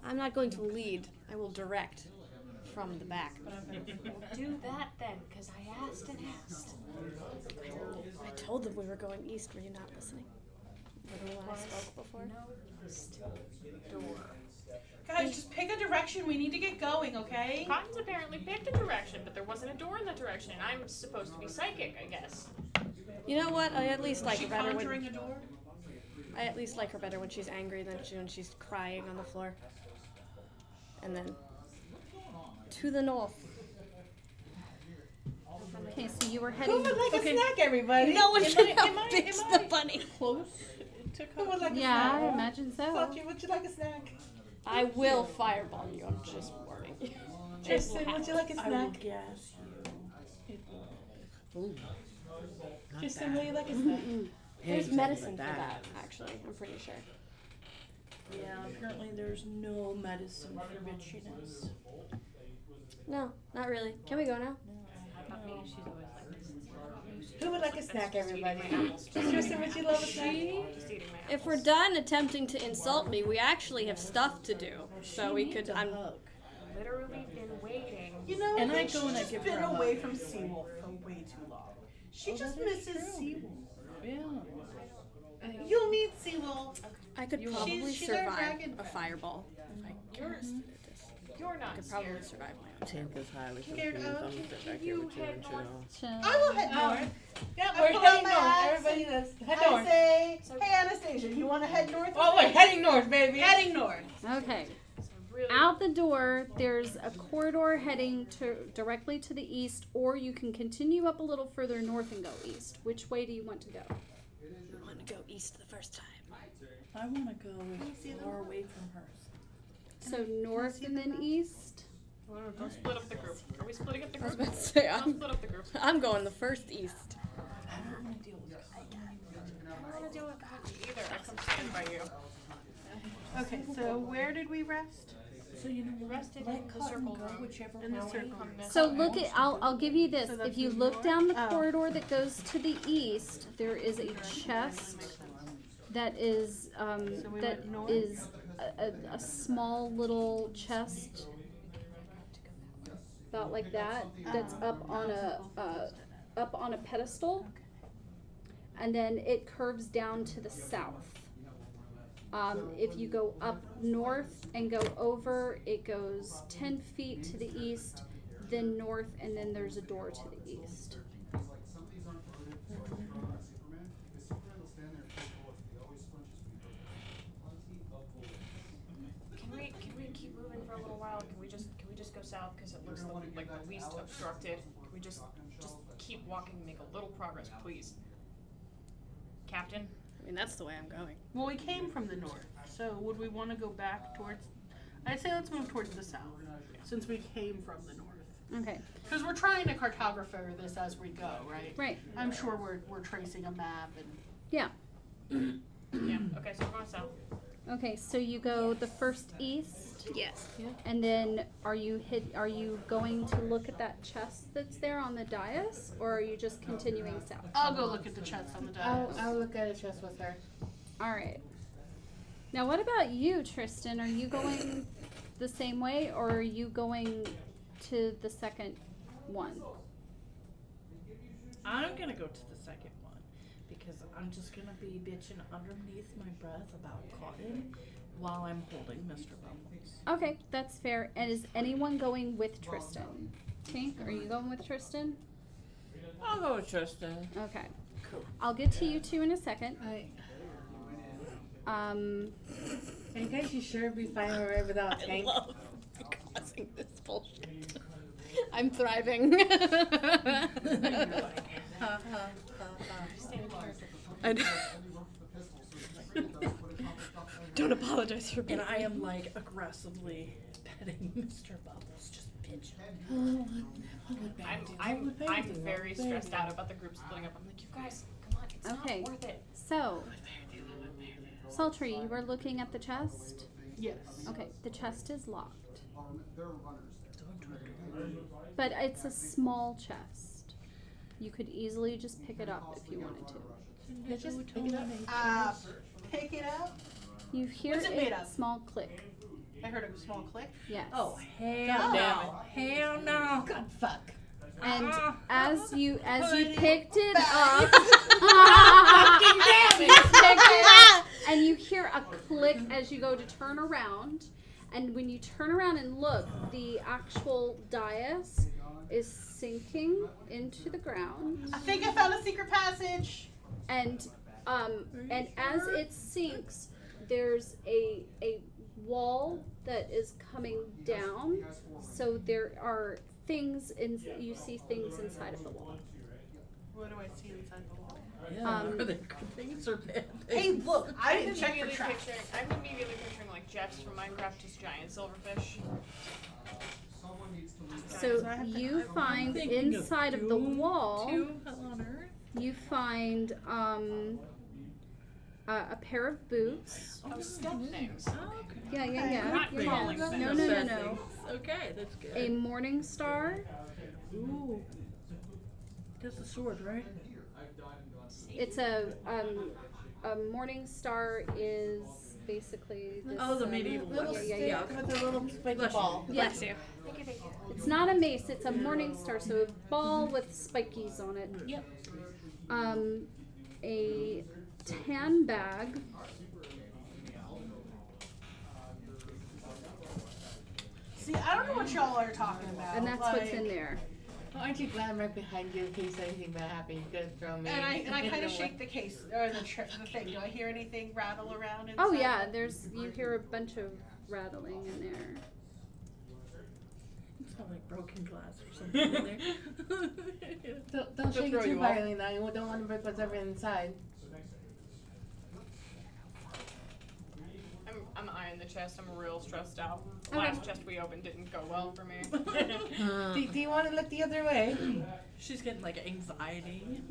I'm not going to lead. I will direct from the back. Do that then, because I asked and asked. I told them we were going east. Were you not listening? Remember when I spoke before? Door. Guys, just pick a direction. We need to get going, okay? Cotton's apparently picked a direction, but there wasn't a door in that direction, and I'm supposed to be psychic, I guess. You know what? I at least like She her better conjuring when a door? I at least like her better when she's angry than when she's crying on the floor. And then to the north. Okay, so you were Who heading. would like a snack, everybody? No one Am should I- have am I- fixed am I- the bunny. Close to Who would like a Yeah, snack? I imagine so. Sochi, would you like a snack? I will fireball you. I'm just warning you. Tristan, would you like a I will snack? guess you. Tristan, would you like a snack? There's medicine for that, actually. I'm pretty sure. Yeah, apparently there's no medicine for bitchiness. No, not really. Can we go now? Not me, she's always like this. Who would like a snack, everybody? Tristan, would you love a snack? Just eating my If we're done attempting to insult me, we actually have stuff to do. So we could. I'm. literally been waiting. You know, And I I think go she's and I just give been her a away hug. from Seawolf for way too long. She Oh, just that is misses true. Seawolf. Yeah. You'll meet Seawolf. I could probably she's our survive dragon a friend. fireball. If I You're, you're I not could probably scared. survive my own. Tinka's highly Scared confused. of? I'm gonna sit back Can here you with you head and north? chill. I will head north. Yeah, I we're pull heading out my north. axe Everybody, let's head I north. say, So- hey Anastasia, you want to head north? Oh, we're heading north, baby. Heading north. Okay. So really, Out the door, there's a corridor heading directly to the east, or you can continue up a little further north and go east. Which way do you want to go? I want to go east the first time. I want to go as far away from her. So north and then east. don't split up the group. Are we splitting up the I was group? about to say Don't split up the group. I'm going the first east. I don't want to deal with I don't want to deal with Kaki either. I come stand by you. Okay, so where did we rest? So you know, Rested let in the Cotton circle go room. whichever In the way. circle. So look at. I'll give you this. So that's If you the look north? down the Oh. corridor that goes to the east, there is a chest that is So we that went north? is a small little chest, about like that. That's up on a pedestal, and then it curves down to the south. If you go up north and go over, it goes 10 feet to the east, then north, and then there's a door to the east. Like, some of these aren't loaded for Superman, because at least obstructed. Can we just keep walking and make a little progress, please? Captain? I mean, that's the way I'm going. Well, we came from the north, so would we want to go back towards? I'd say let's move towards the south, since we came from the north. Okay. Because we're trying to cartographer this as we go, right? Right. I'm sure we're tracing a map and. Yeah. Yeah. Okay, so we're going south. Okay, so you go the first east. Yes. And then are you going to look at that chest that's there on the dais, or are you just continuing south? I'll go look at the chest on the dais. I'll look at the chest with her. All right. Now, what about you, Tristan? Are you going the same way, or are you going to the second one? I'm gonna go to the second one because I'm just gonna be bitching underneath my breath about Cotton while I'm holding Mr. Bumbles. Okay, that's fair. And is anyone going with Tristan? Tink, are you going with Tristan? I'll go with Tristan. Okay. Cool. I'll get to you two in a second. In case you sure be fine alright without I Tank. love causing this bullshit. I'm thriving. Don't apologize for being. And I am like aggressively petting Mr. Bubbles, just bitching. I'm very stressed out about the group splitting up. I'm like, you guys, come on, it's Okay. not worth it. So, Sultry, you were looking at the chest? Yes. Okay, the chest is locked. There are runners there. But it's a small chest. You could easily just pick it up if you wanted to. Just pick it up. Pick it up. You hear What's it made a of? small click. I heard a small click. Yes. Oh, hell God no. Hell no. God fuck. And as you picked it up, and you hear a click as you go to turn around, and when you turn around and look, the actual dais is sinking into the ground. I think I found a secret passage. And as it sinks, there's a wall that is coming down. So there are things you see things inside of the wall. What do I see inside the wall? Yeah, are they good things or bad things? Hey, look, I I'm didn't check for immediately traps. picturing like Jeffs from Minecraft, just giant silverfish. So you find thinking of inside of the Doom wall, 2 on Earth. you find a pair of boots. Oh, step things. Oh, okay. Yeah. Not yeah. crawling No, things. no. Okay, that's good. A morning star. Ooh. That's a sword, right? It's a morning star is basically this, Oh, the medieval Little one. stick yeah. with a little spiky Bless you. ball. Yes. It's not a mace, it's a morning star, so a ball with spikies on it. Yep. A tan bag. See, I don't know what y'all are talking about. And that's what's in there. Well, aren't you glad I'm right behind you in case anything bad happens? You could throw me. And I kind in of the shake way. the case or the thing. Do I hear anything rattle around inside? Oh yeah, you hear a bunch of rattling in there. It sounds like broken glass or something in there. Don't shake throw it too you off. violently now. You don't want to break what's ever inside. I'm eyeing the chest. I'm real stressed out. Okay. Last chest we opened didn't go well for me. Do you want to look the other way? She's getting like anxiety.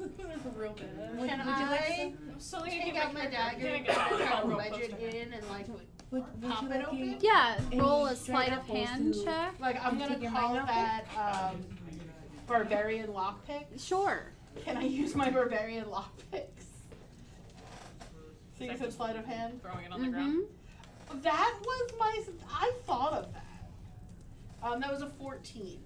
Real bad. Can Would you like I So take out my dagger and wedge it in and like Would pop you it like open? Yeah, roll a Any sleight of straight hand apples to- check. Like I'm gonna Take your call mind off that barbarian lockpick. Sure. Can I use my barbarian lockpicks? Seeing some sleight of hand. Throwing it on the ground. That was I thought of that. That was a 14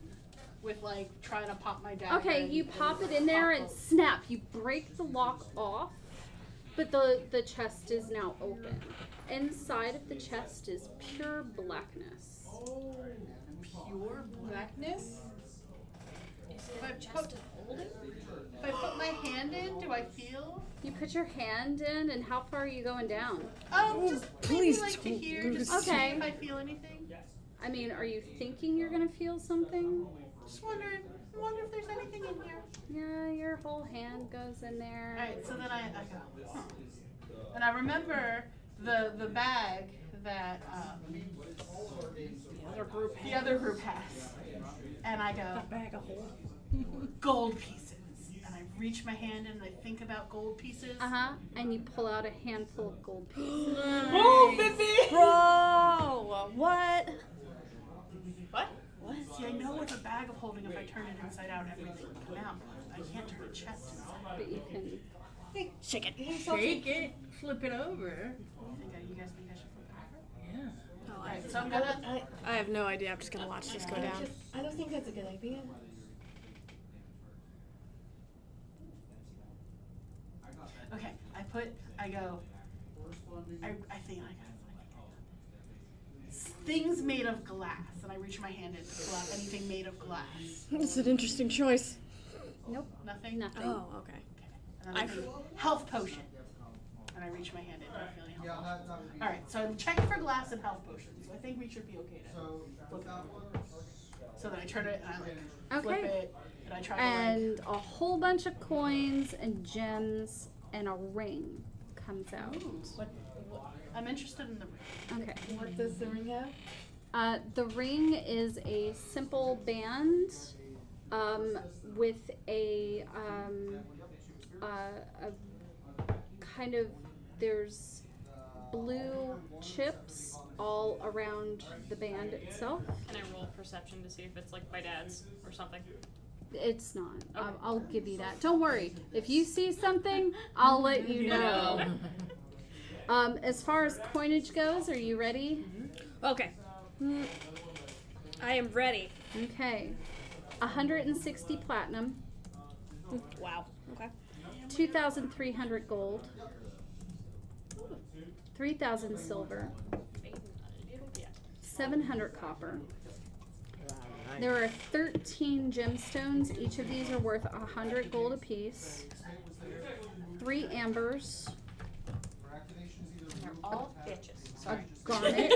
with like trying to pop my dagger. Okay, and- you pop it in there and snap. You break the lock off, but the chest is now open. Inside of the chest is pure blackness. Pure blackness. If I put my hand in, do I feel? You put your hand in, and how far are you going down? Just maybe like to here, just to see Okay. if I feel anything. I mean, are you thinking you're gonna feel something? Just wondering. I wonder if there's anything in here. Yeah, your whole hand goes in there. Alright, so then I go, huh. And I remember the bag that the other group has. And I go, Bag of holes. gold pieces. And I reach my hand and I think about gold pieces. And you pull out a handful of gold pieces. Oh, baby! Bro, what? What? What? See, I know with a bag of holding, if I turn it inside out, everything will come out. I can't turn a chest inside. But you can. Shake it. Shake it. Flip it over. You guys think I should flip it over? Yeah. Alright, so I'm gonna. I have no idea. I'm just gonna watch this go down. I don't think that's a good idea. Okay, I go. I think I got things made of glass, and I reach my hand in to pull out anything made of glass. That's an interesting choice. Nope. Nothing. Nothing. Oh, okay. And then I think, health potion, and I reach my hand in. I'm feeling health potion. All right, so I'm checking for glass and health potions. So I think we should be okay to flip it. So then I turn it and I flip it, and I try to And a whole bunch of coins and gems and a ring comes out. What, I'm interested in the ring. Okay. What does the ring have? The ring is a simple band with a kind of, there's blue chips all around the band itself. Can I roll perception to see if it's like my dad's or something? It's not. I'll give you that. Don't worry. If you see something, I'll let you know. As far as coinage goes, are you ready? Okay. I am ready. Okay. 160 platinum. Wow. Okay. 2,300 gold. 3,000 silver. 700 copper. There are 13 gemstones. Each of these are worth 100 gold apiece. 3 ambers. They're all bitches. A garnet.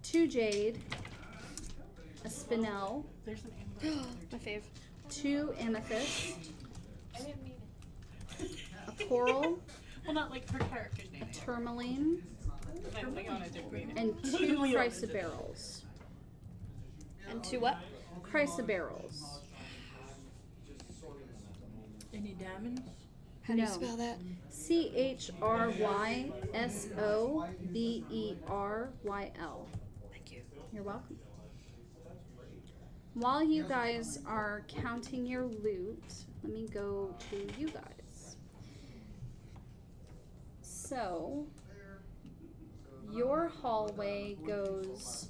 2 jade. A spinel. There's an amber. My fave. 2 amethyst. I didn't mean it. A coral. Well, not like her character's name. A tourmaline. Leona didn't mean it. And 2 chrysoberyls. And 2 what? Chrysoberyls. Any diamonds? How do you spell that? CHRYSOBERYL. Thank you. You're welcome. While you guys are counting your loot, let me go to you guys. So, your hallway goes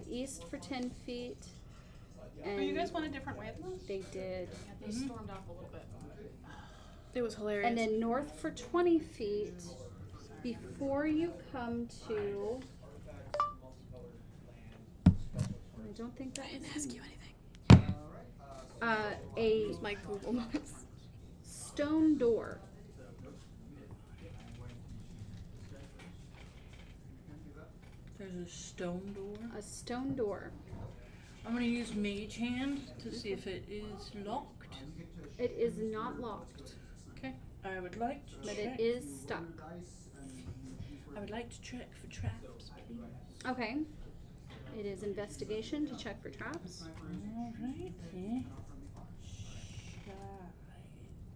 east for 10 feet. And Oh, you guys went a different way than us? they did. They stormed off a little bit. It was hilarious. And then north for 20 feet before you come to. I don't think that I didn't was ask me. you anything. A Just my Google notes. stone door. There's a stone door. A stone door. I'm gonna use Mage Hand to see if it is locked. It is not locked, Okay. I would like to but check. it is stuck. I would like to check for traps, please. Okay. It is investigation to check for traps. Alright, yeah.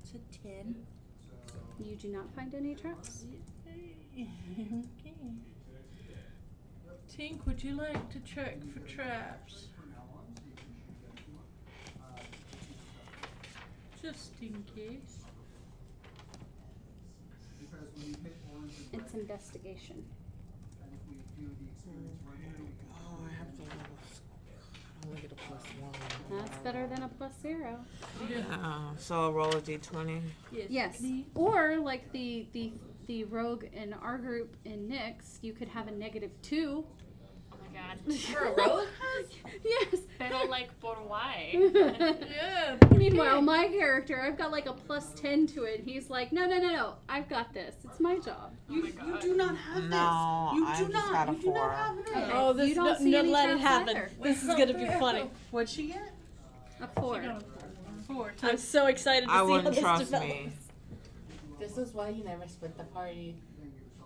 It's a 10. You do not find any traps. Okay. Tink, would you like to check for traps? Just in case. It's investigation. Oh, I have to only get a +1. That's better than a +0. Yeah. So I'll roll a d20. Yes. Or like the rogue in our group in Nyx, you could have a -2. Oh my god. For a road? Yes. Pero like, por why? Yeah. Meanwhile, my character, I've got like a +10 to it. He's like, no, I've got this. It's my job. You do not have this. No, You I do just not. got a You do 4. not have it. Okay. Oh, this You don't see any let it traps happen. either. This is gonna be funny. What'd she get? A 4. 4. I'm so excited to I see how wouldn't this trust develops. me. This is why you never split the party.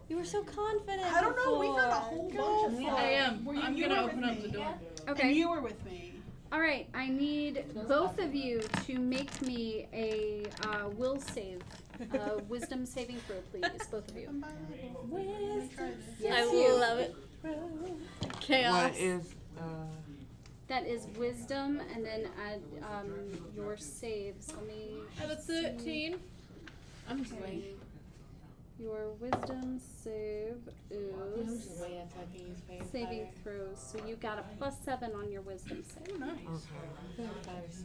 You were so confident. I don't know. We've had a whole bunch of I am. Were you- I'm you gonna were open with up me, the door. yeah? Okay. And you were with me. All right. I need both of you to make me a will save, wisdom saving throw, please. Both of you. Yes, I you. love it. Chaos. What is That is wisdom, and then add your saves. Let me. I have a 13. I'm just waiting. Your wisdom save I'm is just waiting until I can use fairy saving throws. So you got a +7 on your wisdom save. Nice. fire.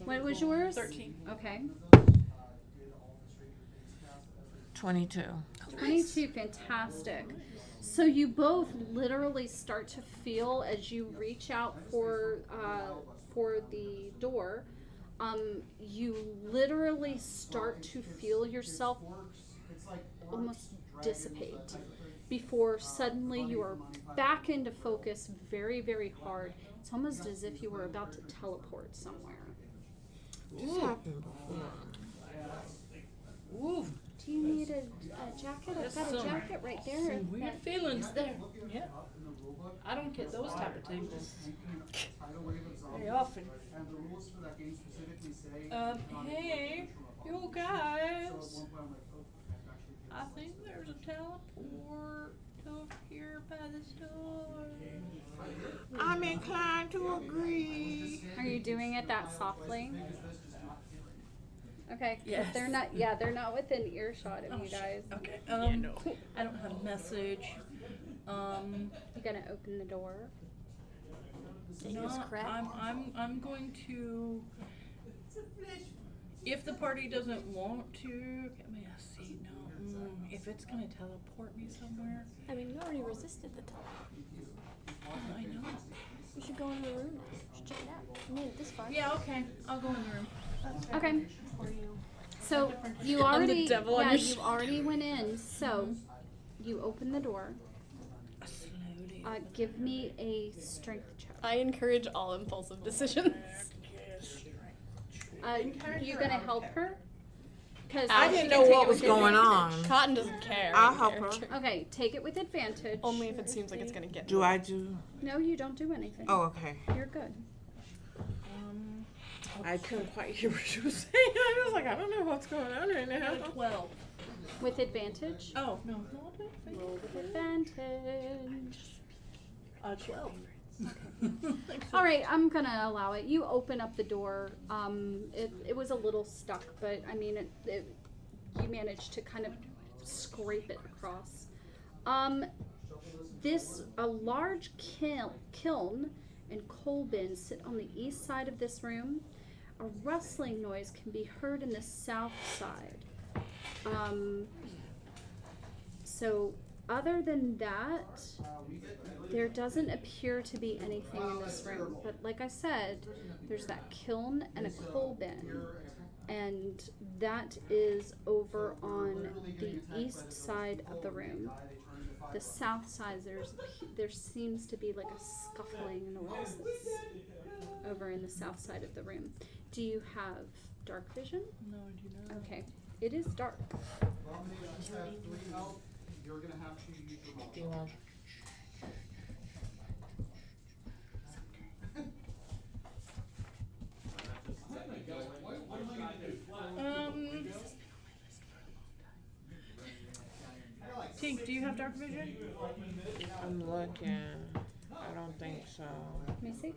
What was yours? 13. Okay. 22? 22, fantastic. So you both literally start to feel as you reach out for the door. You literally start to feel yourself almost dissipate before suddenly you are back into focus very, very hard. It's almost as if you were about to teleport somewhere. This happened before. Ooh. Do you need a jacket? I've got a Some- jacket right there. Some weird feelings there. Yeah. I don't get those type of tables very often. And the rules for that game specifically say. Hey, you guys. I think there's a teleport over here by this door. I'm inclined to agree. Are you doing it that softly? Okay. 'Cause Yes. They're not. Yeah, they're not within earshot of you guys. Okay. I don't have a message. You gonna open the door? No, I'm going to. If the party doesn't want to, get me a seat. No. If it's gonna teleport me somewhere, I mean, you already resisted the teleport. I know. You should go in the room now. You should check it out. You made it this far. Yeah. Okay. I'll go in the room. Okay. So you I'm the already, devil on yeah, your you already went in. So you open the door. Slowly. Give me a strength check. I encourage all impulsive decisions. You gonna help her? Cause I didn't know what was going on. Cotton doesn't care. I'll in help her. character. Okay, take it with advantage. Only if it seems like it's gonna get. Do I do? No, you don't do anything. Oh, okay. You're good. I couldn't quite hear what she was saying. I was like, I don't know what's going on right now. 12. With advantage. Oh no. Roll with advantage. 12. All right, I'm gonna allow it. You open up the door. It was a little stuck, but I mean, you managed to kind of scrape it across. A large kiln and coal bins sit on the east side of this room. A rustling noise can be heard in the south side. So other than that, there doesn't appear to be anything in this room. But like I said, there's that kiln and a coal bin. And that is over on the east side of the room. The south side, there seems to be like a scuffling noise that's over in the south side of the room. Do you have dark vision? No, I do not. Okay. It is dark. You're gonna have to use your roll. Do you want? Tink, do you have dark vision? I'm looking. I don't think so. Let me see.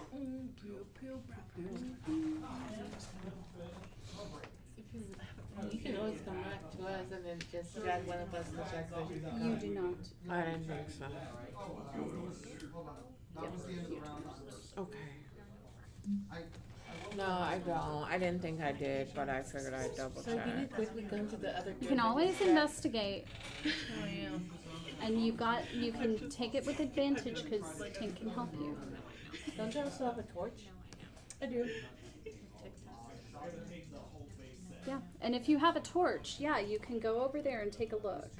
You can always come back to us and then just drag one of us to check vision. You do not. I didn't think so. That was the end of the round. Okay. I will No, I don't. I didn't think I did, but I figured I'd double So check. can you quickly go to the other? You can always investigate, Oh, yeah. and you can take it with advantage because Tink can help you. Don't you also have a torch? I do. Yeah, and if you have a torch, yeah, you can go over there and take a look.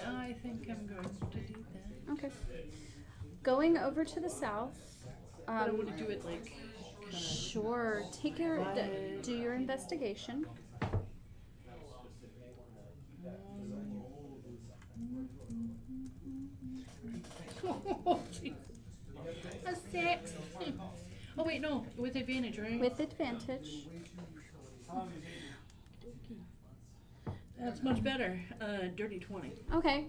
I think I'm going to do that. Okay. Going over to the south. But I want to do it like. Sure. Take your do your investigation. Oh, jeez. A 6. Oh wait, no, with advantage, right? With advantage. That's much better. Dirty 20. Okay.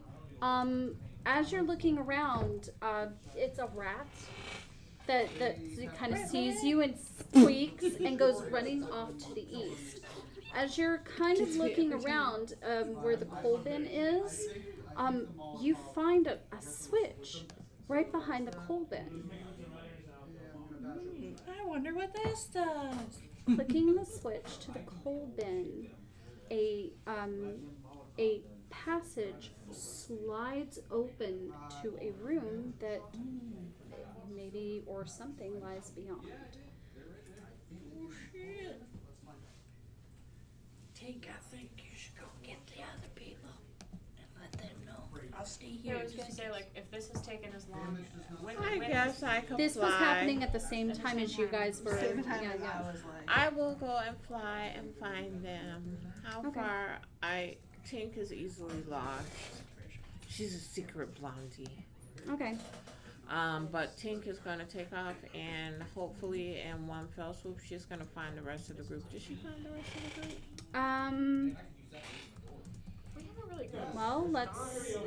As you're looking around, it's a rat that kind of sees you and squeaks and goes running off to the east. As you're kind of looking around where the coal bin is, you find a switch right behind the coal bin. I wonder what this does. Clicking the switch to the coal bin, a passage slides open to a room that maybe or something lies beyond. Oh shit. Tink, I think you should go get the other people and let them know. I'll stay here. Yeah, I was gonna say, like, if this has taken as long, I guess I can This fly. was happening at the same time as you guys were. Same time Yeah, as yeah. I was like. I will go and fly and find them. How Okay. far? Tink is easily lost. She's a secret blondie. Okay. But Tink is gonna take off, and hopefully, in one fell swoop, she's gonna find the rest of the group. Did she find the rest of the group? we haven't really good. Well,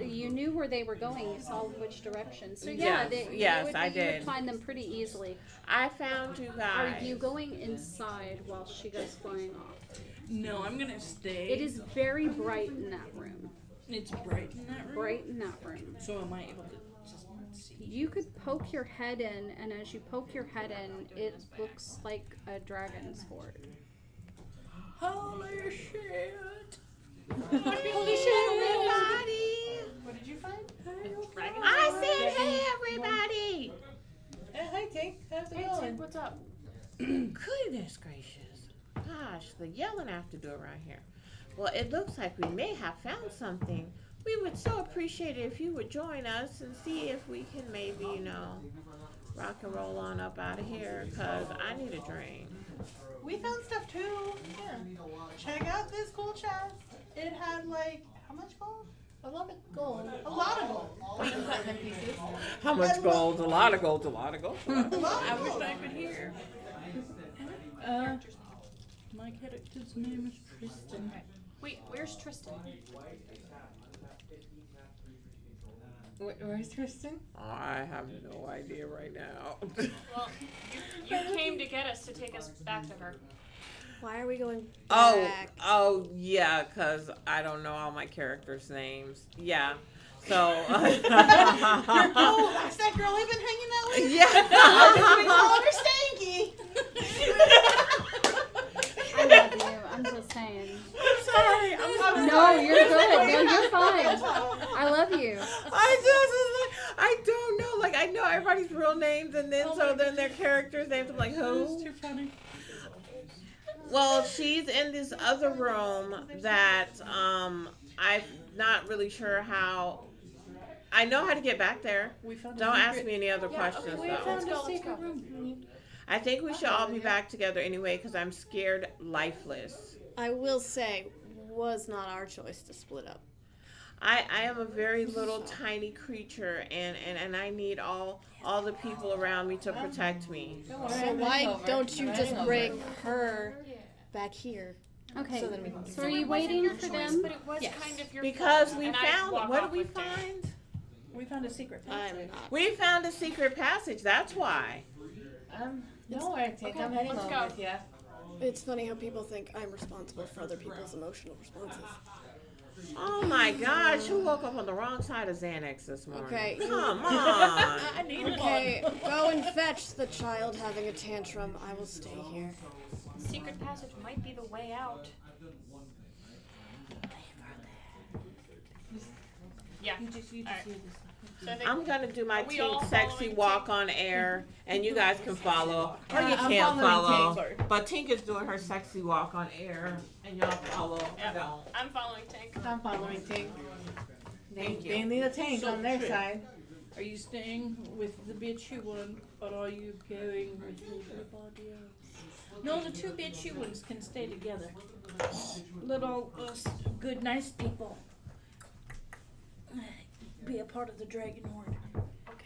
you knew where they were going. You saw which direction. So Yes, yes, I you did. would find them pretty easily. I found you guys. Are you going inside while she goes flying off? No, I'm gonna stay. It is very bright in that room. It's bright in that room. Bright in that room. So am I able to just see? You could poke your head in, and as you poke your head in, it looks like a dragon's hoard. Holy shit! Holy shit, everybody! What did you find? I said, hey, everybody! Hey, hi, Tink. How's it Hey, going? Tink, what's up? Goodness gracious. Gosh, the yelling I have to do around here. Well, it looks like we may have found something. We would so appreciate it if you would join us and see if we can maybe, rock and roll on up out of here, because I need a drink. We found stuff too. Yeah. Check out this cool chest. It had like, how much gold? A lot of gold. A lot of gold. And platinum pieces. How much gold? A lot of gold, a lot of gold. I wish I could hear. My character's name is Tristan. Wait, where's Tristan? Where's Tristan? I have no idea right now. Well, you came to get us to take us back to her. Why are we going Oh, back? yeah, because I don't know all my characters' names. Yeah. So. Oh, that's that girl I've been hanging out with. Yeah. I just been calling her Stanky. I love you. I'm just saying. I'm sorry. No, you're good. No, you're fine. I love you. I don't know. Like, I know everybody's real names, and then then their characters' names. I'm like, who? That's too funny. Well, she's in this other room that I'm not really sure how. I know how to get back there. We found Don't a ask secret. me any other questions, We though. found a secret room. I think we should all be back together anyway, because I'm scared lifeless. I will say, was not our choice to split up. I am a very little tiny creature, and I need all the people around me to protect me. So why don't you just bring her back here? Okay. So then we can So are you waiting for them? But it was Yes. kind of your Because fault, we and I found walk what off did we with Dave. find? We found a secret passage. I'm not. We found a secret passage. That's why. Don't worry, Tink. I'm heading let's over go. with ya. It's funny how people think I'm responsible for other people's emotional responses. Oh my gosh, who woke up on the wrong side of Xanax this morning? Okay. Come on. I need Okay, go and fetch the child having a tantrum. I will stay here. Secret passage might be the way out. Yeah. Alright. So I think I'm gonna do my Are we Tink all sexy following walk on air, and you guys can follow, or you I'm can't following follow. But Tink is doing her sexy walk on air, and y'all follow. yeah, Don't. I'm following Tank. I'm following Tink. Thank you. They need a tank So on their true. side. Are you staying with the bitchy one, or are you going with everybody else? No, the two bitchy ones can stay together. Little good, nice people. Be a part of the dragon horde.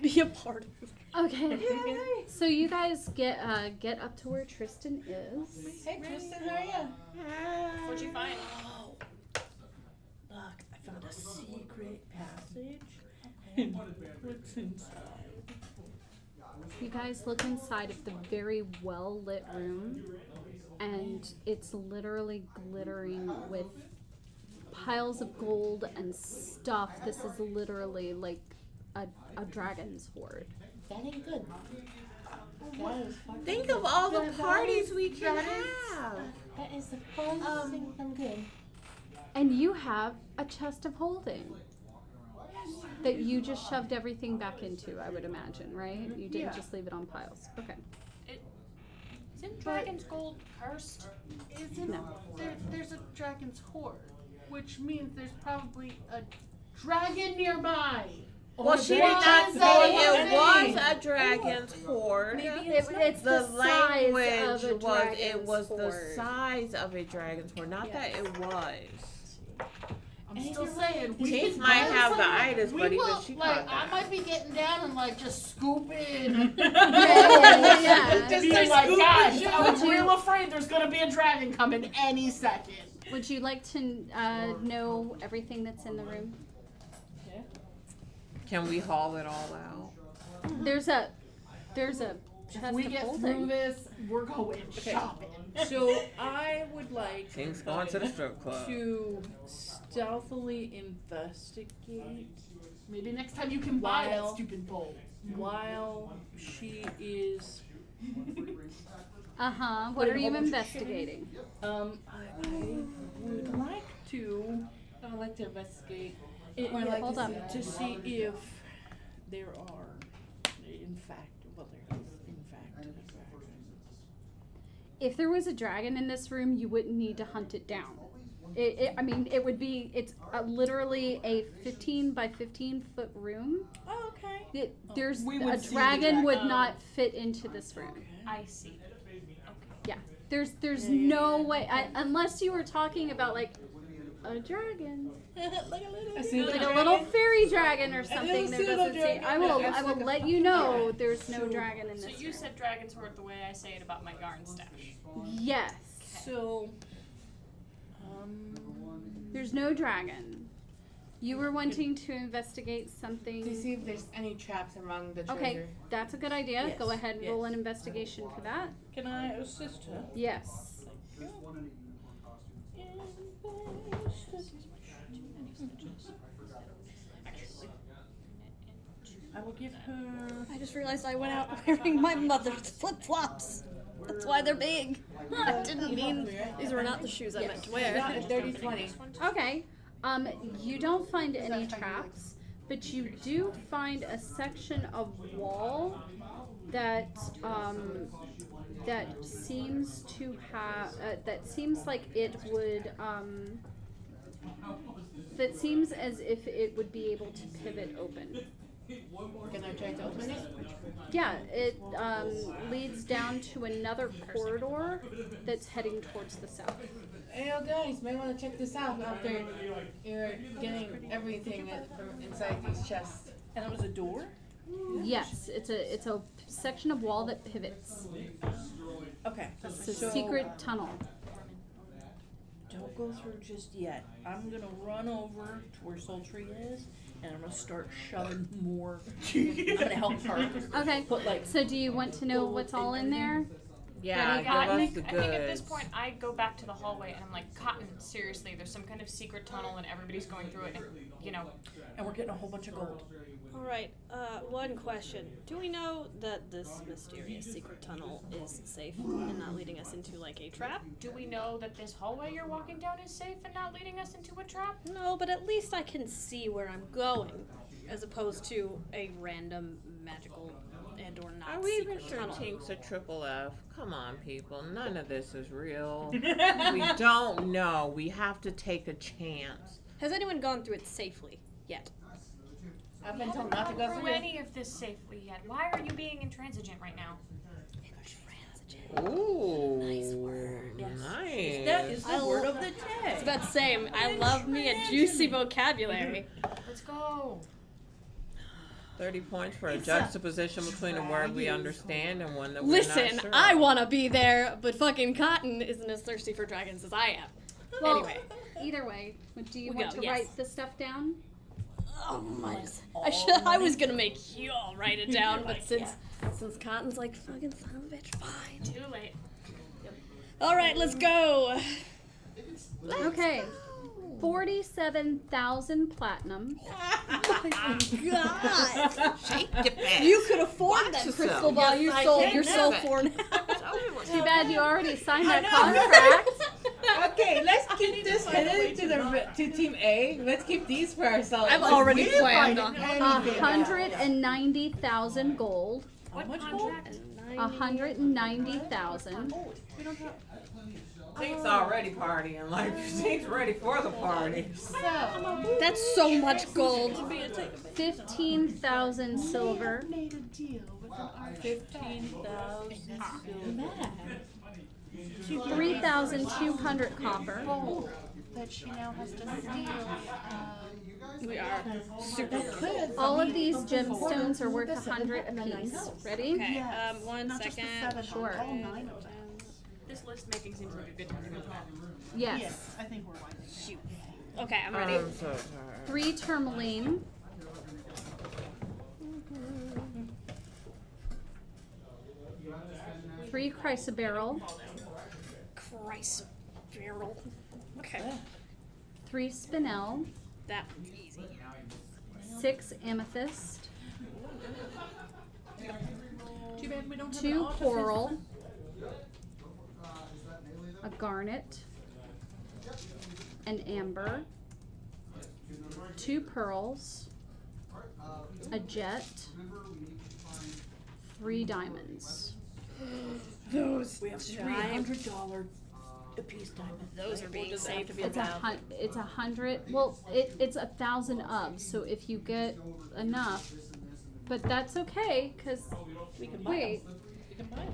Be a part of it. Okay. So you guys get up to where Tristan is. Hey, Tristan, how are you? What'd you find? Oh, look, I found a secret passage. And what's inside? You guys look inside of the very well lit room, and it's literally glittering with piles of gold and stuff. This is literally like a dragon's hoard. That ain't good. That is fucking Think good. of all the That parties is- we can that is- have. That is the furthest thing from good. And you have a chest of holding that you just shoved everything back into, I would imagine, right? You didn't Yeah. just leave it on piles. Okay. Isn't Dragon's Gold cursed? Isn't there's a dragon's horde, which means there's probably a dragon nearby. Well, she did What not is say that? it was a dragon's hoard. It's The size language of a was it dragon's was the hoard. size of a dragon's hoard, not that it was. I'm still saying we Tink can might buy have the some- itis, we but even will, she like caught I that. might be getting down and like just scooping. Yeah. Just Being like, scooping guys, shit. I'm real afraid there's gonna be a dragon coming any second. Would you like to know everything that's in the room? Can we haul it all out? There's a chest If we of get holding. through this, we're going shopping. So I would like Tink's going to the strip club. to stealthily investigate Maybe next time you can buy that While- stupid bowl. while she is. What are you Hold on. investigating? I would like to. I would like to investigate. Hold up. To see if there are, in fact, well, there is, in fact, a dragon. If there was a dragon in this room, you wouldn't need to hunt it down. It would be, it's literally a 15 by 15 foot room. Oh, okay. There's We a would see the dragon dragon. would not fit into this room. I see. Yeah, there's no way, unless you were talking about like a dragon, Like a little. I see the like a dragon. little fairy dragon or something. little There pseudo doesn't say. dragon I that will looks like a let you know there's no dragon in So this you room. said Dragon's Horde the way I say it about my yarn stash. Yes, So, there's no dragon. You were wanting to investigate something. To see if there's any traps among the treasure. Okay, that's a good idea. Yes, Go ahead and roll yes. an investigation for that. can I assist her? Yes. I will give her. I just realized I went out wearing my mother's flip flops. That's why they're big. I didn't mean these were not the shoes I meant to wear. Not a 30-20. Okay. You don't find any traps, but you do find a section of wall that that seems to have that seems like it would that seems as if it would be able to pivot open. Can I try to open it? Yeah, it leads down to another corridor that's heading towards the south. Hey, yo, guys, may want to check this out after you're getting everything from inside these chests. And it was a door? Yes, it's a section of wall that pivots. Okay. It's a so secret tunnel. Don't go through just yet. I'm gonna run over to where Sultry is, and I'm gonna start shoving more. I'm gonna help her. Okay. Put like So do you want to know what's all in there? Yeah, Yeah, I give us think, the I think at this goods. point I go back to the hallway and I'm like, Cotton, seriously, there's some kind of secret tunnel and everybody's going through it and, you know. And we're getting a whole bunch of gold. Alright, one question. Do we know that this mysterious secret tunnel is safe and not leading us into, like, a trap? Do we know that this hallway you're walking down is safe and not leading us into a trap? No, but at least I can see where I'm going, as opposed to a random magical and or not Are we even secret sure tunnel. Tink's a triple F? Come on, people. None of this is real. We don't know. We have to take a chance. Has anyone gone through it safely yet? I've been told not to go through through it. any of this safely yet. Why are you being intransigent right now? Ooh. Nice word. Nice. That is the word of the day. I was about to say, I love me a juicy vocabulary. Let's go. 30 points for a juxtaposition between a word we understand and one that we're Listen, not sure I of. want to be there, but fucking Cotton isn't as thirsty for dragons as I am. Well, Anyway. either way, do you We'll want go, to yes. write the stuff down? Oh my! I was gonna make you all write it down, but since Cotton's like fucking son of a bitch, fine. Too late. All right, let's go. Okay. 47,000 platinum. God, Shake the fast. you could afford Watch that yourself. crystal ball you Yes, I sold can yourself have it. for now. Too bad you already signed that contract. Okay, let's keep this headed to Team A. Let's keep these for ourselves. I've already We didn't planned find on anything. 190,000 gold. What contract? 190,000. Tink's already partying. Like, Tink's ready for the party. That's so much gold. 15,000 silver. 15,000. 3,200 copper. That she now has to steal. We are super. All of these gemstones are worth 100 apiece. Ready? Okay, one second. Sure. All 9 of them. This list making seems like a good time to go back. Yes. I think we're fine. Shoot. Okay, I'm ready. I'm so tired. 3 tourmaline. Three chrysoberyl. Christ, barrel. Okay, 3 spinel. that one's easy. 6 amethyst. Too bad we don't have 2 an coral. A garnet. An amber. 2 pearls. A jet. 3 diamonds. Those We have $300 a piece diamond. Those are being saved to be It's it's 100. Well, it's 1,000 of. So if you get enough, but that's okay because We can buy wait. them. We can buy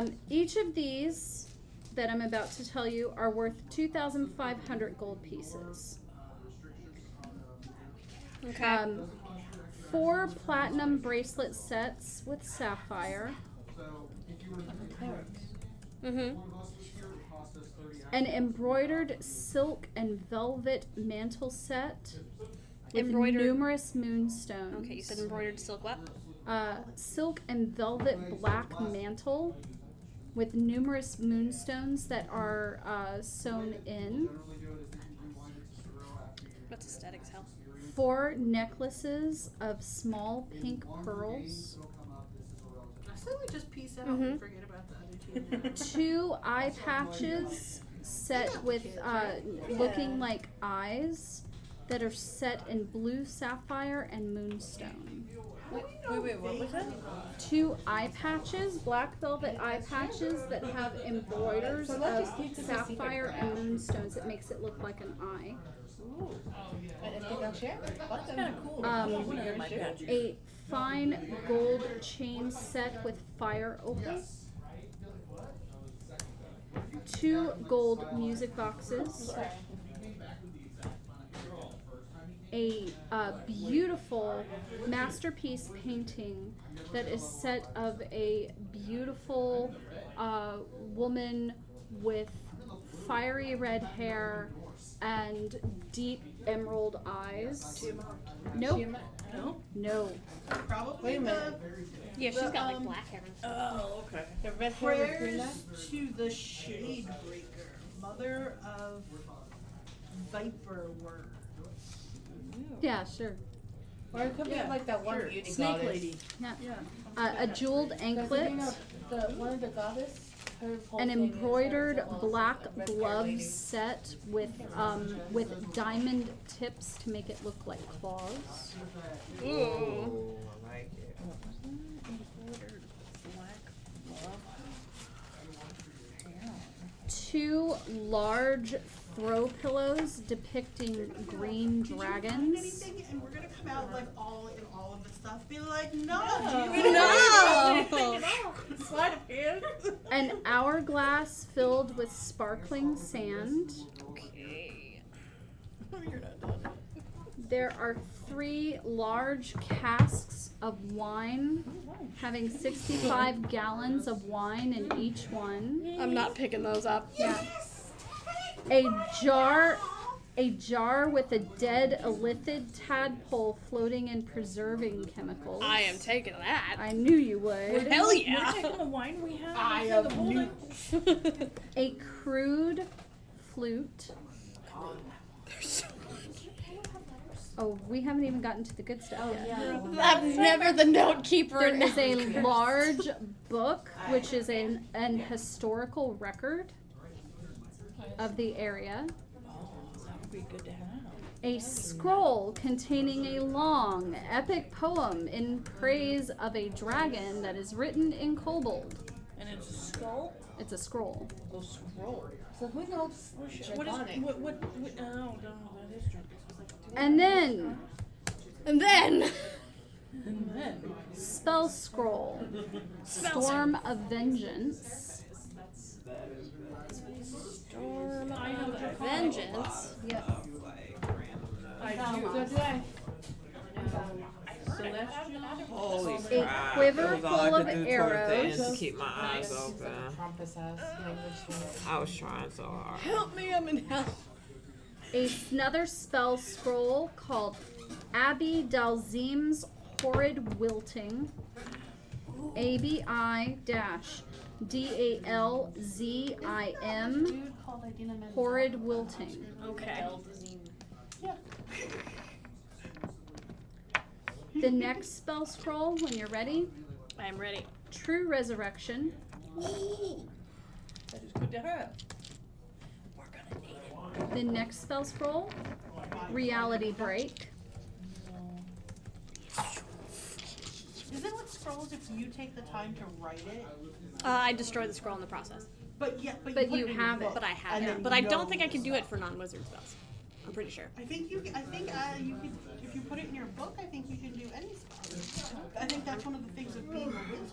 them. Each of these that I'm about to tell you are worth 2,500 gold pieces. Okay. 4 platinum bracelet sets with sapphire. Mm-hmm. An embroidered silk and velvet mantle set with Embroidered- numerous moonstones. Okay, you said embroidered silk what? Silk and velvet black mantle with numerous moonstones that are sewn in. That's aesthetic as hell. 4 necklaces of small pink pearls. I say we just peace out Mhm. and forget about the other two. 2 eye patches set with looking like eyes that are set in blue sapphire and moonstone. Wait, what was that? 2 eye patches, black velvet eye patches that have embroiders So let's of just keep this a secret sapphire for and now. moonstones. It makes it look like an eye. And if they don't share, fuck them. Kind of cool. My patches. A fine gold chain set with fire opals. 2 gold music boxes. A beautiful masterpiece painting that is set of a beautiful woman with fiery red hair and deep emerald eyes. Nope. No? No. Probably Wait a minute. Yeah, she's got like black hair. Oh, okay. The red hair with green Prayers eyes? to the Shade Breaker, mother of Viper Word. Yeah, sure. Or it could be like that one beauty Snake goddess. lady. Yeah. A jeweled anklet, One of the goddess, her whole an thing is embroidered that black red hair glove lady. set with diamond tips to make it look like claws. Ooh, I like it. Two large throw pillows depicting green dragons. Anything, and we're gonna come out like all in all of the stuff. Be like, no, No. Sleight of hand. An hourglass filled with sparkling sand. Okay. You're not done. There are 3 large casks of wine, having 65 gallons of wine in each one. I'm not picking those up. Yeah. A jar with a dead elithid tadpole floating in preserving chemicals. I am taking that. I knew you would. Hell We're yeah. taking the wine we have. I for the have whole new. A crude flute. Oh, we haven't even gotten to the good stuff yet. I'm never the note keeper. There is a large book, which is an historical record of the area. That would be good to have. A scroll containing a long, epic poem in praise of a dragon that is written in kobold. And it's a skull. It's a scroll. A scroll. So who knows? What is Draconic? what? Oh no, that is drunk. And then, And then. And then. spell scroll. Storm of Vengeance. Storm of Vengeance. Yep. Good day. Holy A crap. quiver That was all I full of could do towards the arrows. end to keep my eyes Nice. open. Trumpus ass language. I was trying so hard. Help me, I'm in hell. Another spell scroll called Abby Dalzim's Horrid Wilting. ABI-DALZIM. Dude called Idina Menzel. Horrid Wilting. Okay. The next spell scroll, when you're ready, I'm ready. True Resurrection. That is good to have. We're gonna need it. The next spell scroll, Reality Break. Is it what scrolls if you take the time to write it? I destroy the scroll in the process. But yeah, But put you it in your have it. book, But I have and it. then But I you don't know think I can do what- it for non-wizard spells. I'm pretty sure. I think you could, if you put it in your book, I think you can do any spell. I think that's one of the things of being a wizard.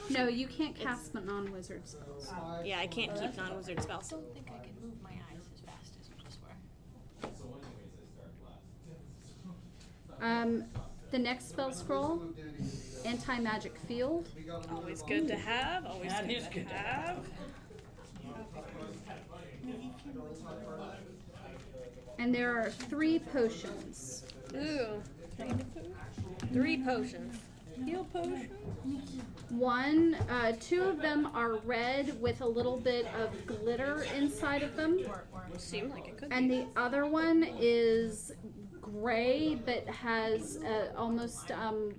No, you can't cast non-wizard spells. Yeah, I can't keep non-wizard spells. I don't think I can move my eyes as fast as you just were. The next spell scroll, Anti-Magic Field. Always good to have. Always That good is to good to have. And there are 3 potions. Ooh. 3 potions. Heal potion. Two of them are red with a little bit of glitter inside of them. Seemed like it could And be. the other one is gray but has almost a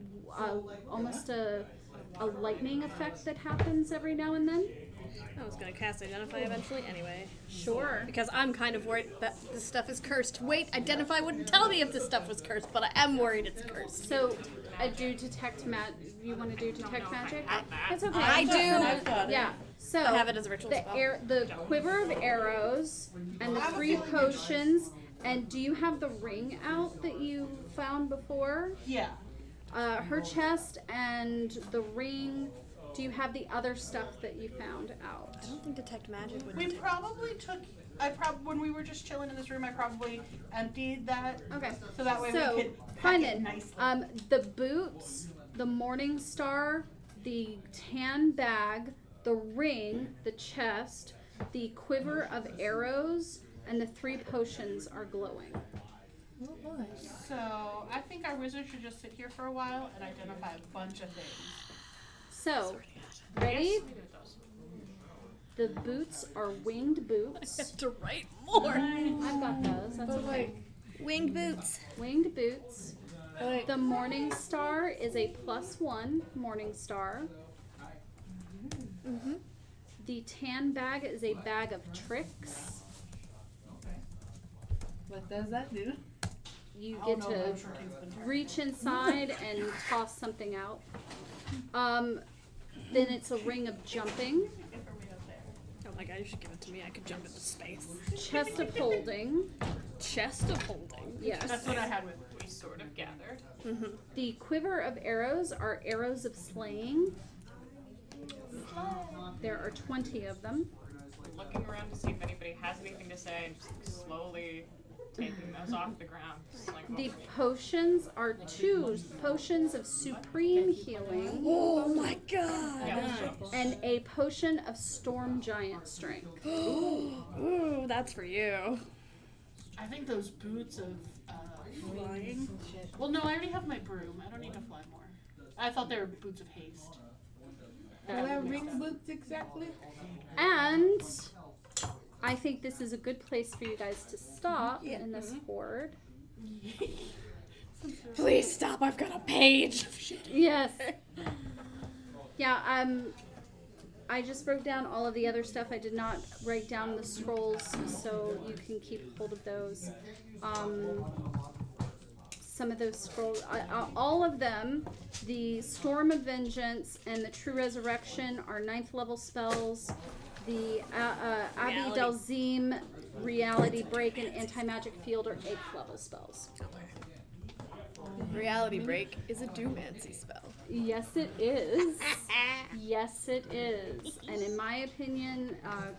lightning effect that happens every now and then. I was gonna cast Identify eventually anyway. Sure. Because I'm kind of worried that this stuff is cursed. Wait, Identify wouldn't tell me if this stuff was cursed, but I am worried it's cursed. So, do detect you want to do detect magic? That's okay. I do. I've got it. Yeah. So I have it as a ritual spell. the quiver of arrows and the 3 potions. And do you have the ring out that you found before? Yeah. Her chest and the ring. Do you have the other stuff that you found out? I don't think detect magic would We detect. probably took. when we were just chilling in this room, I probably emptied that. Okay. So that way we could pack fine it then. nicely. The boots, the morning star, the tan bag, the ring, the chest, the quiver of arrows, and the 3 potions are glowing. So I think our wizard should just sit here for a while and identify a bunch of things. So, ready? The boots are winged boots. I have to write more. I've got those. That's okay. Winged boots. Winged boots. The Morning Star is a +1 Morning Star. The tan bag is a bag of tricks. What does that do? You get to reach inside and toss something out. Then it's a ring of jumping. Oh my god, you should give it to me. I could jump into space. Chest of holding. Chest of holding. Yes. That's what I had with We sort of gathered. The quiver of arrows are arrows of slaying. There are 20 of them. Looking around to see if anybody has anything to say and just slowly taking those off the ground. Just like, The potions are 2 potions of supreme healing. Oh my god. And a potion of storm giant strength. Ooh, that's for you. I think those boots of flying. Well, no, I already have my broom. I don't need to fly more. I thought they were boots of haste. What are ring boots exactly? And I think this is a good place for you guys to stop in this horde. Please stop, I've got a page. Yes. Yeah, I just wrote down all of the other stuff. I did not write down the scrolls, so you can keep hold of those. Some of those scrolls, all of them, the Storm of Vengeance and the True Resurrection are 9th level spells. The Abi Dalzim, Reality Break, and Anti-Magic Field are 8th level spells. Reality Break is a Doomancy spell. Yes, it is. Yes, it is. And in my opinion,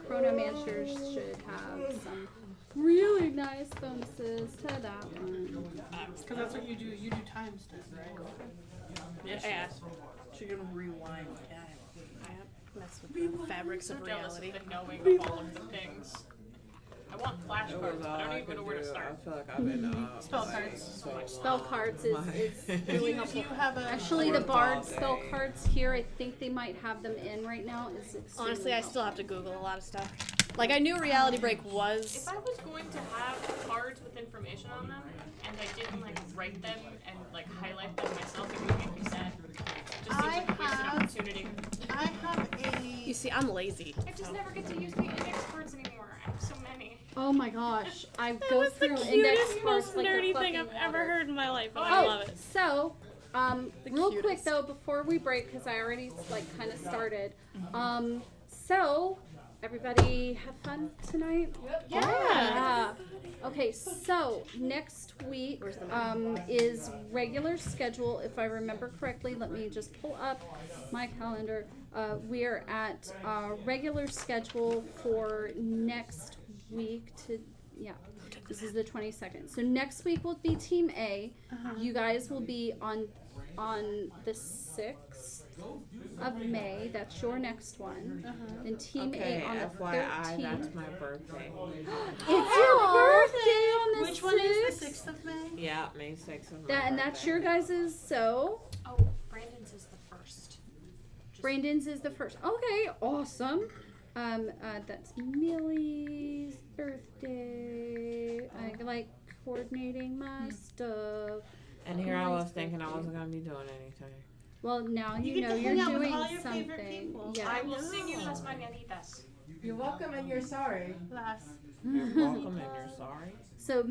Chronomancers should have some really nice bonuses to that one. Because that's what you do. You do time stuff, right? Yeah. So you're gonna rewind. Yeah. Mess with the fabrics of reality. The knowing of all of the things. I want flashcards. I don't even know where to start. I feel like I've been Spell cards. Spell cards is really helpful. You have a Actually, the Bard spell cards here, I think they might have them in right now. Is Honestly, I still have to Google a lot of stuff. Like, I knew Reality Break was. If I was going to have cards with information on them, and I didn't like write them and like highlight them myself, it would make me sad. Just seems like a wasted opportunity. I have a. You see, I'm lazy. I just never get to use the index cards anymore. I have so many. Oh my gosh, I That go was the through index cutest, cards most like they're nerdy thing fucking I've ever water. heard in my life, and I love it. So, real quick cutest. though, before we break, because I already like kind of started. So everybody have fun tonight. Yeah. Okay, so next week is regular schedule. If I remember correctly, let me just pull up my calendar. We are at regular schedule for next week to, this is the 22nd. So next week will be Team A. You guys will be on the 6th of May. That's your next one. Then Team A on the 13th. That's my birthday. It's your birthday on the 6th. Which one is the 6th of May? Yeah, May 6th. And that's your guys's, so. Oh, Brandon's is the first. Brandon's is the first. Okay, awesome. That's Millie's birthday. I like coordinating my stuff. And here I was thinking I wasn't gonna be doing anything. Well, now you get know to you're hang out with doing all your favorite something. people. Yeah. I will sing you Las Mañanitas. You're welcome and you're sorry. You're welcome and you're sorry. So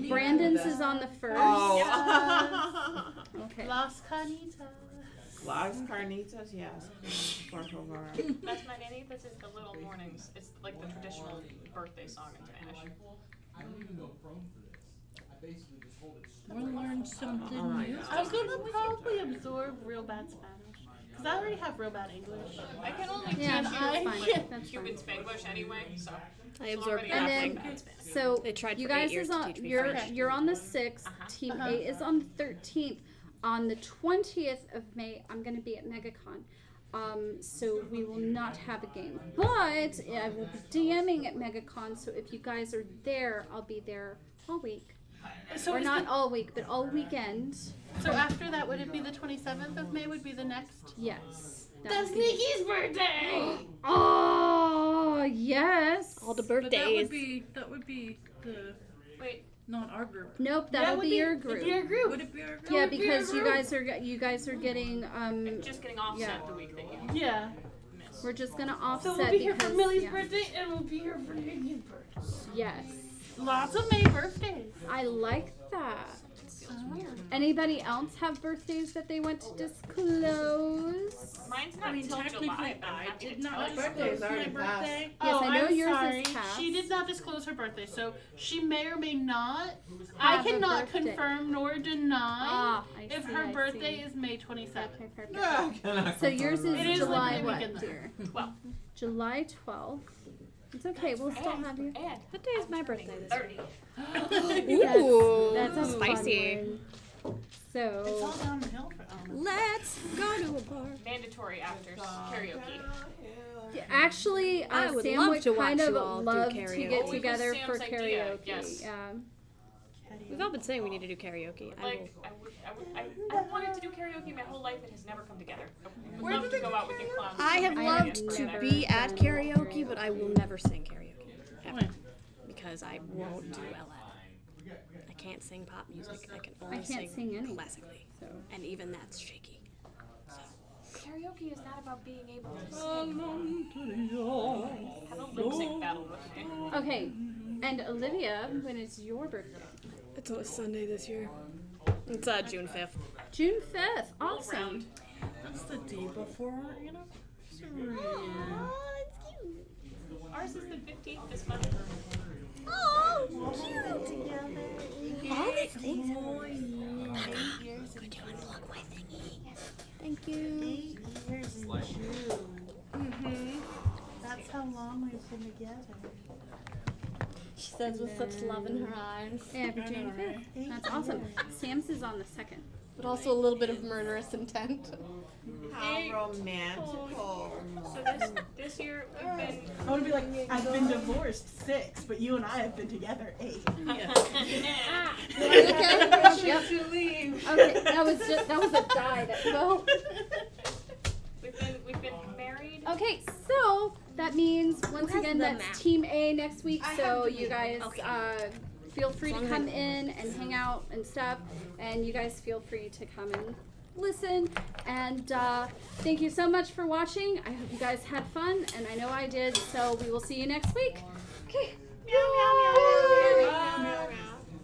Brandon's is on the 1st. Oh. Okay. Las Canitas. Las Carnitas, yes. Por favor. Las Mañanitas is the Little Mornings. It's like the traditional birthday song in Spanish. We'll learn something Oh my new. God. I'm gonna probably absorb real bad Spanish. Because I already have real bad English. I can only Yeah, teach that's you fine. That's Cuban fine. Spanglish anyway, so. I it's absorbed already And nothing. then, so They tried you for 8 guys years is to on. teach me You're French. you're on the 6th. Team A is on the 13th. On the 20th of May, I'm gonna be at MegaCon. So we will not have a game. But I will be DMing at MegaCon, so if you guys are there, I'll be there all week. So or is not the- all week, but all weekend. So after that, would it be the 27th of May? Would be the next? Yes. That's Nikki's birthday. Oh yes. All the But birthdays. that would be the Wait. not our group. Nope, that'll be your It'd group. be your group. Would it be our group? Yeah, would be your because you guys are getting Just getting offset yeah. the week that you Yeah. missed. we're just gonna offset So we'll be here because for Millie's yeah. birthday, and we'll be here for Nikki's birthday. Yes. Lots of May birthdays. I like that. Anybody else have birthdays that they want to disclose? Mine's not I mean, until technically, July, but I'm I happy did to not tell you. birthday's disclose my already passed. birthday. Yes, I know I'm yours sorry. is passed. She did not disclose her birthday, so she may or may not. Have I a cannot birthday. confirm nor deny Ah, I if see, her I birthday see. is May 27th. Okay, perfect. Yeah, can I So yours is It is July Labor Day what, weekend, though. dear? 12. July 12th. It's okay, we'll still have you. And What day is my birthday this year? 30. Ooh, that's a spicy. fun one. It's all So, downhill for Elma. Let's go to a bar. Mandatory after karaoke. actually, I would Sam love would to watch kind you of all do love to karaoke. get Oh, together it was for Sam's idea, karaoke. yes. Yeah. We've all been saying we need to do karaoke. Like, I wanted to do karaoke my whole life. It has never come together. I would love to go out with you clowns. I have I loved have to never be at done karaoke, but I will never sing karaoke. Ever. Why? Because I won't do LL. I can't sing pop music. I can only can't sing any. classically. So. And even that's shaky. Karaoke is not about being able to sing. Have a lip sync battle with me. Okay, and Olivia, when is your birthday? It's on a Sunday this year. It's June 5th. June 5th. Awesome. That's the day before our anniversary. Ours is the 15th this month. Oh, cute. All these things. Could you unplug my thingy? Thank you. That's how long we've been together. She says with such love in her eyes. Yeah, for June 5th. That's awesome. Sam's is on the 2nd. But also a little bit of murderous intent. How romantical. So this year we've been. I want to be like, I've been divorced 6, but you and I have been together 8. Yep. To leave. Okay, that was a die that fell. We've been married. Okay, so that means once has again the that's map? Team A next week. I So have the you guys feel free to come in and hang out and stuff, and you guys feel free to come and listen. And thank you so much for watching. I hope you guys had fun, and I know I did. So we will see you next week. Okay. Meow, meow, meow, meow, meow, meow, meow.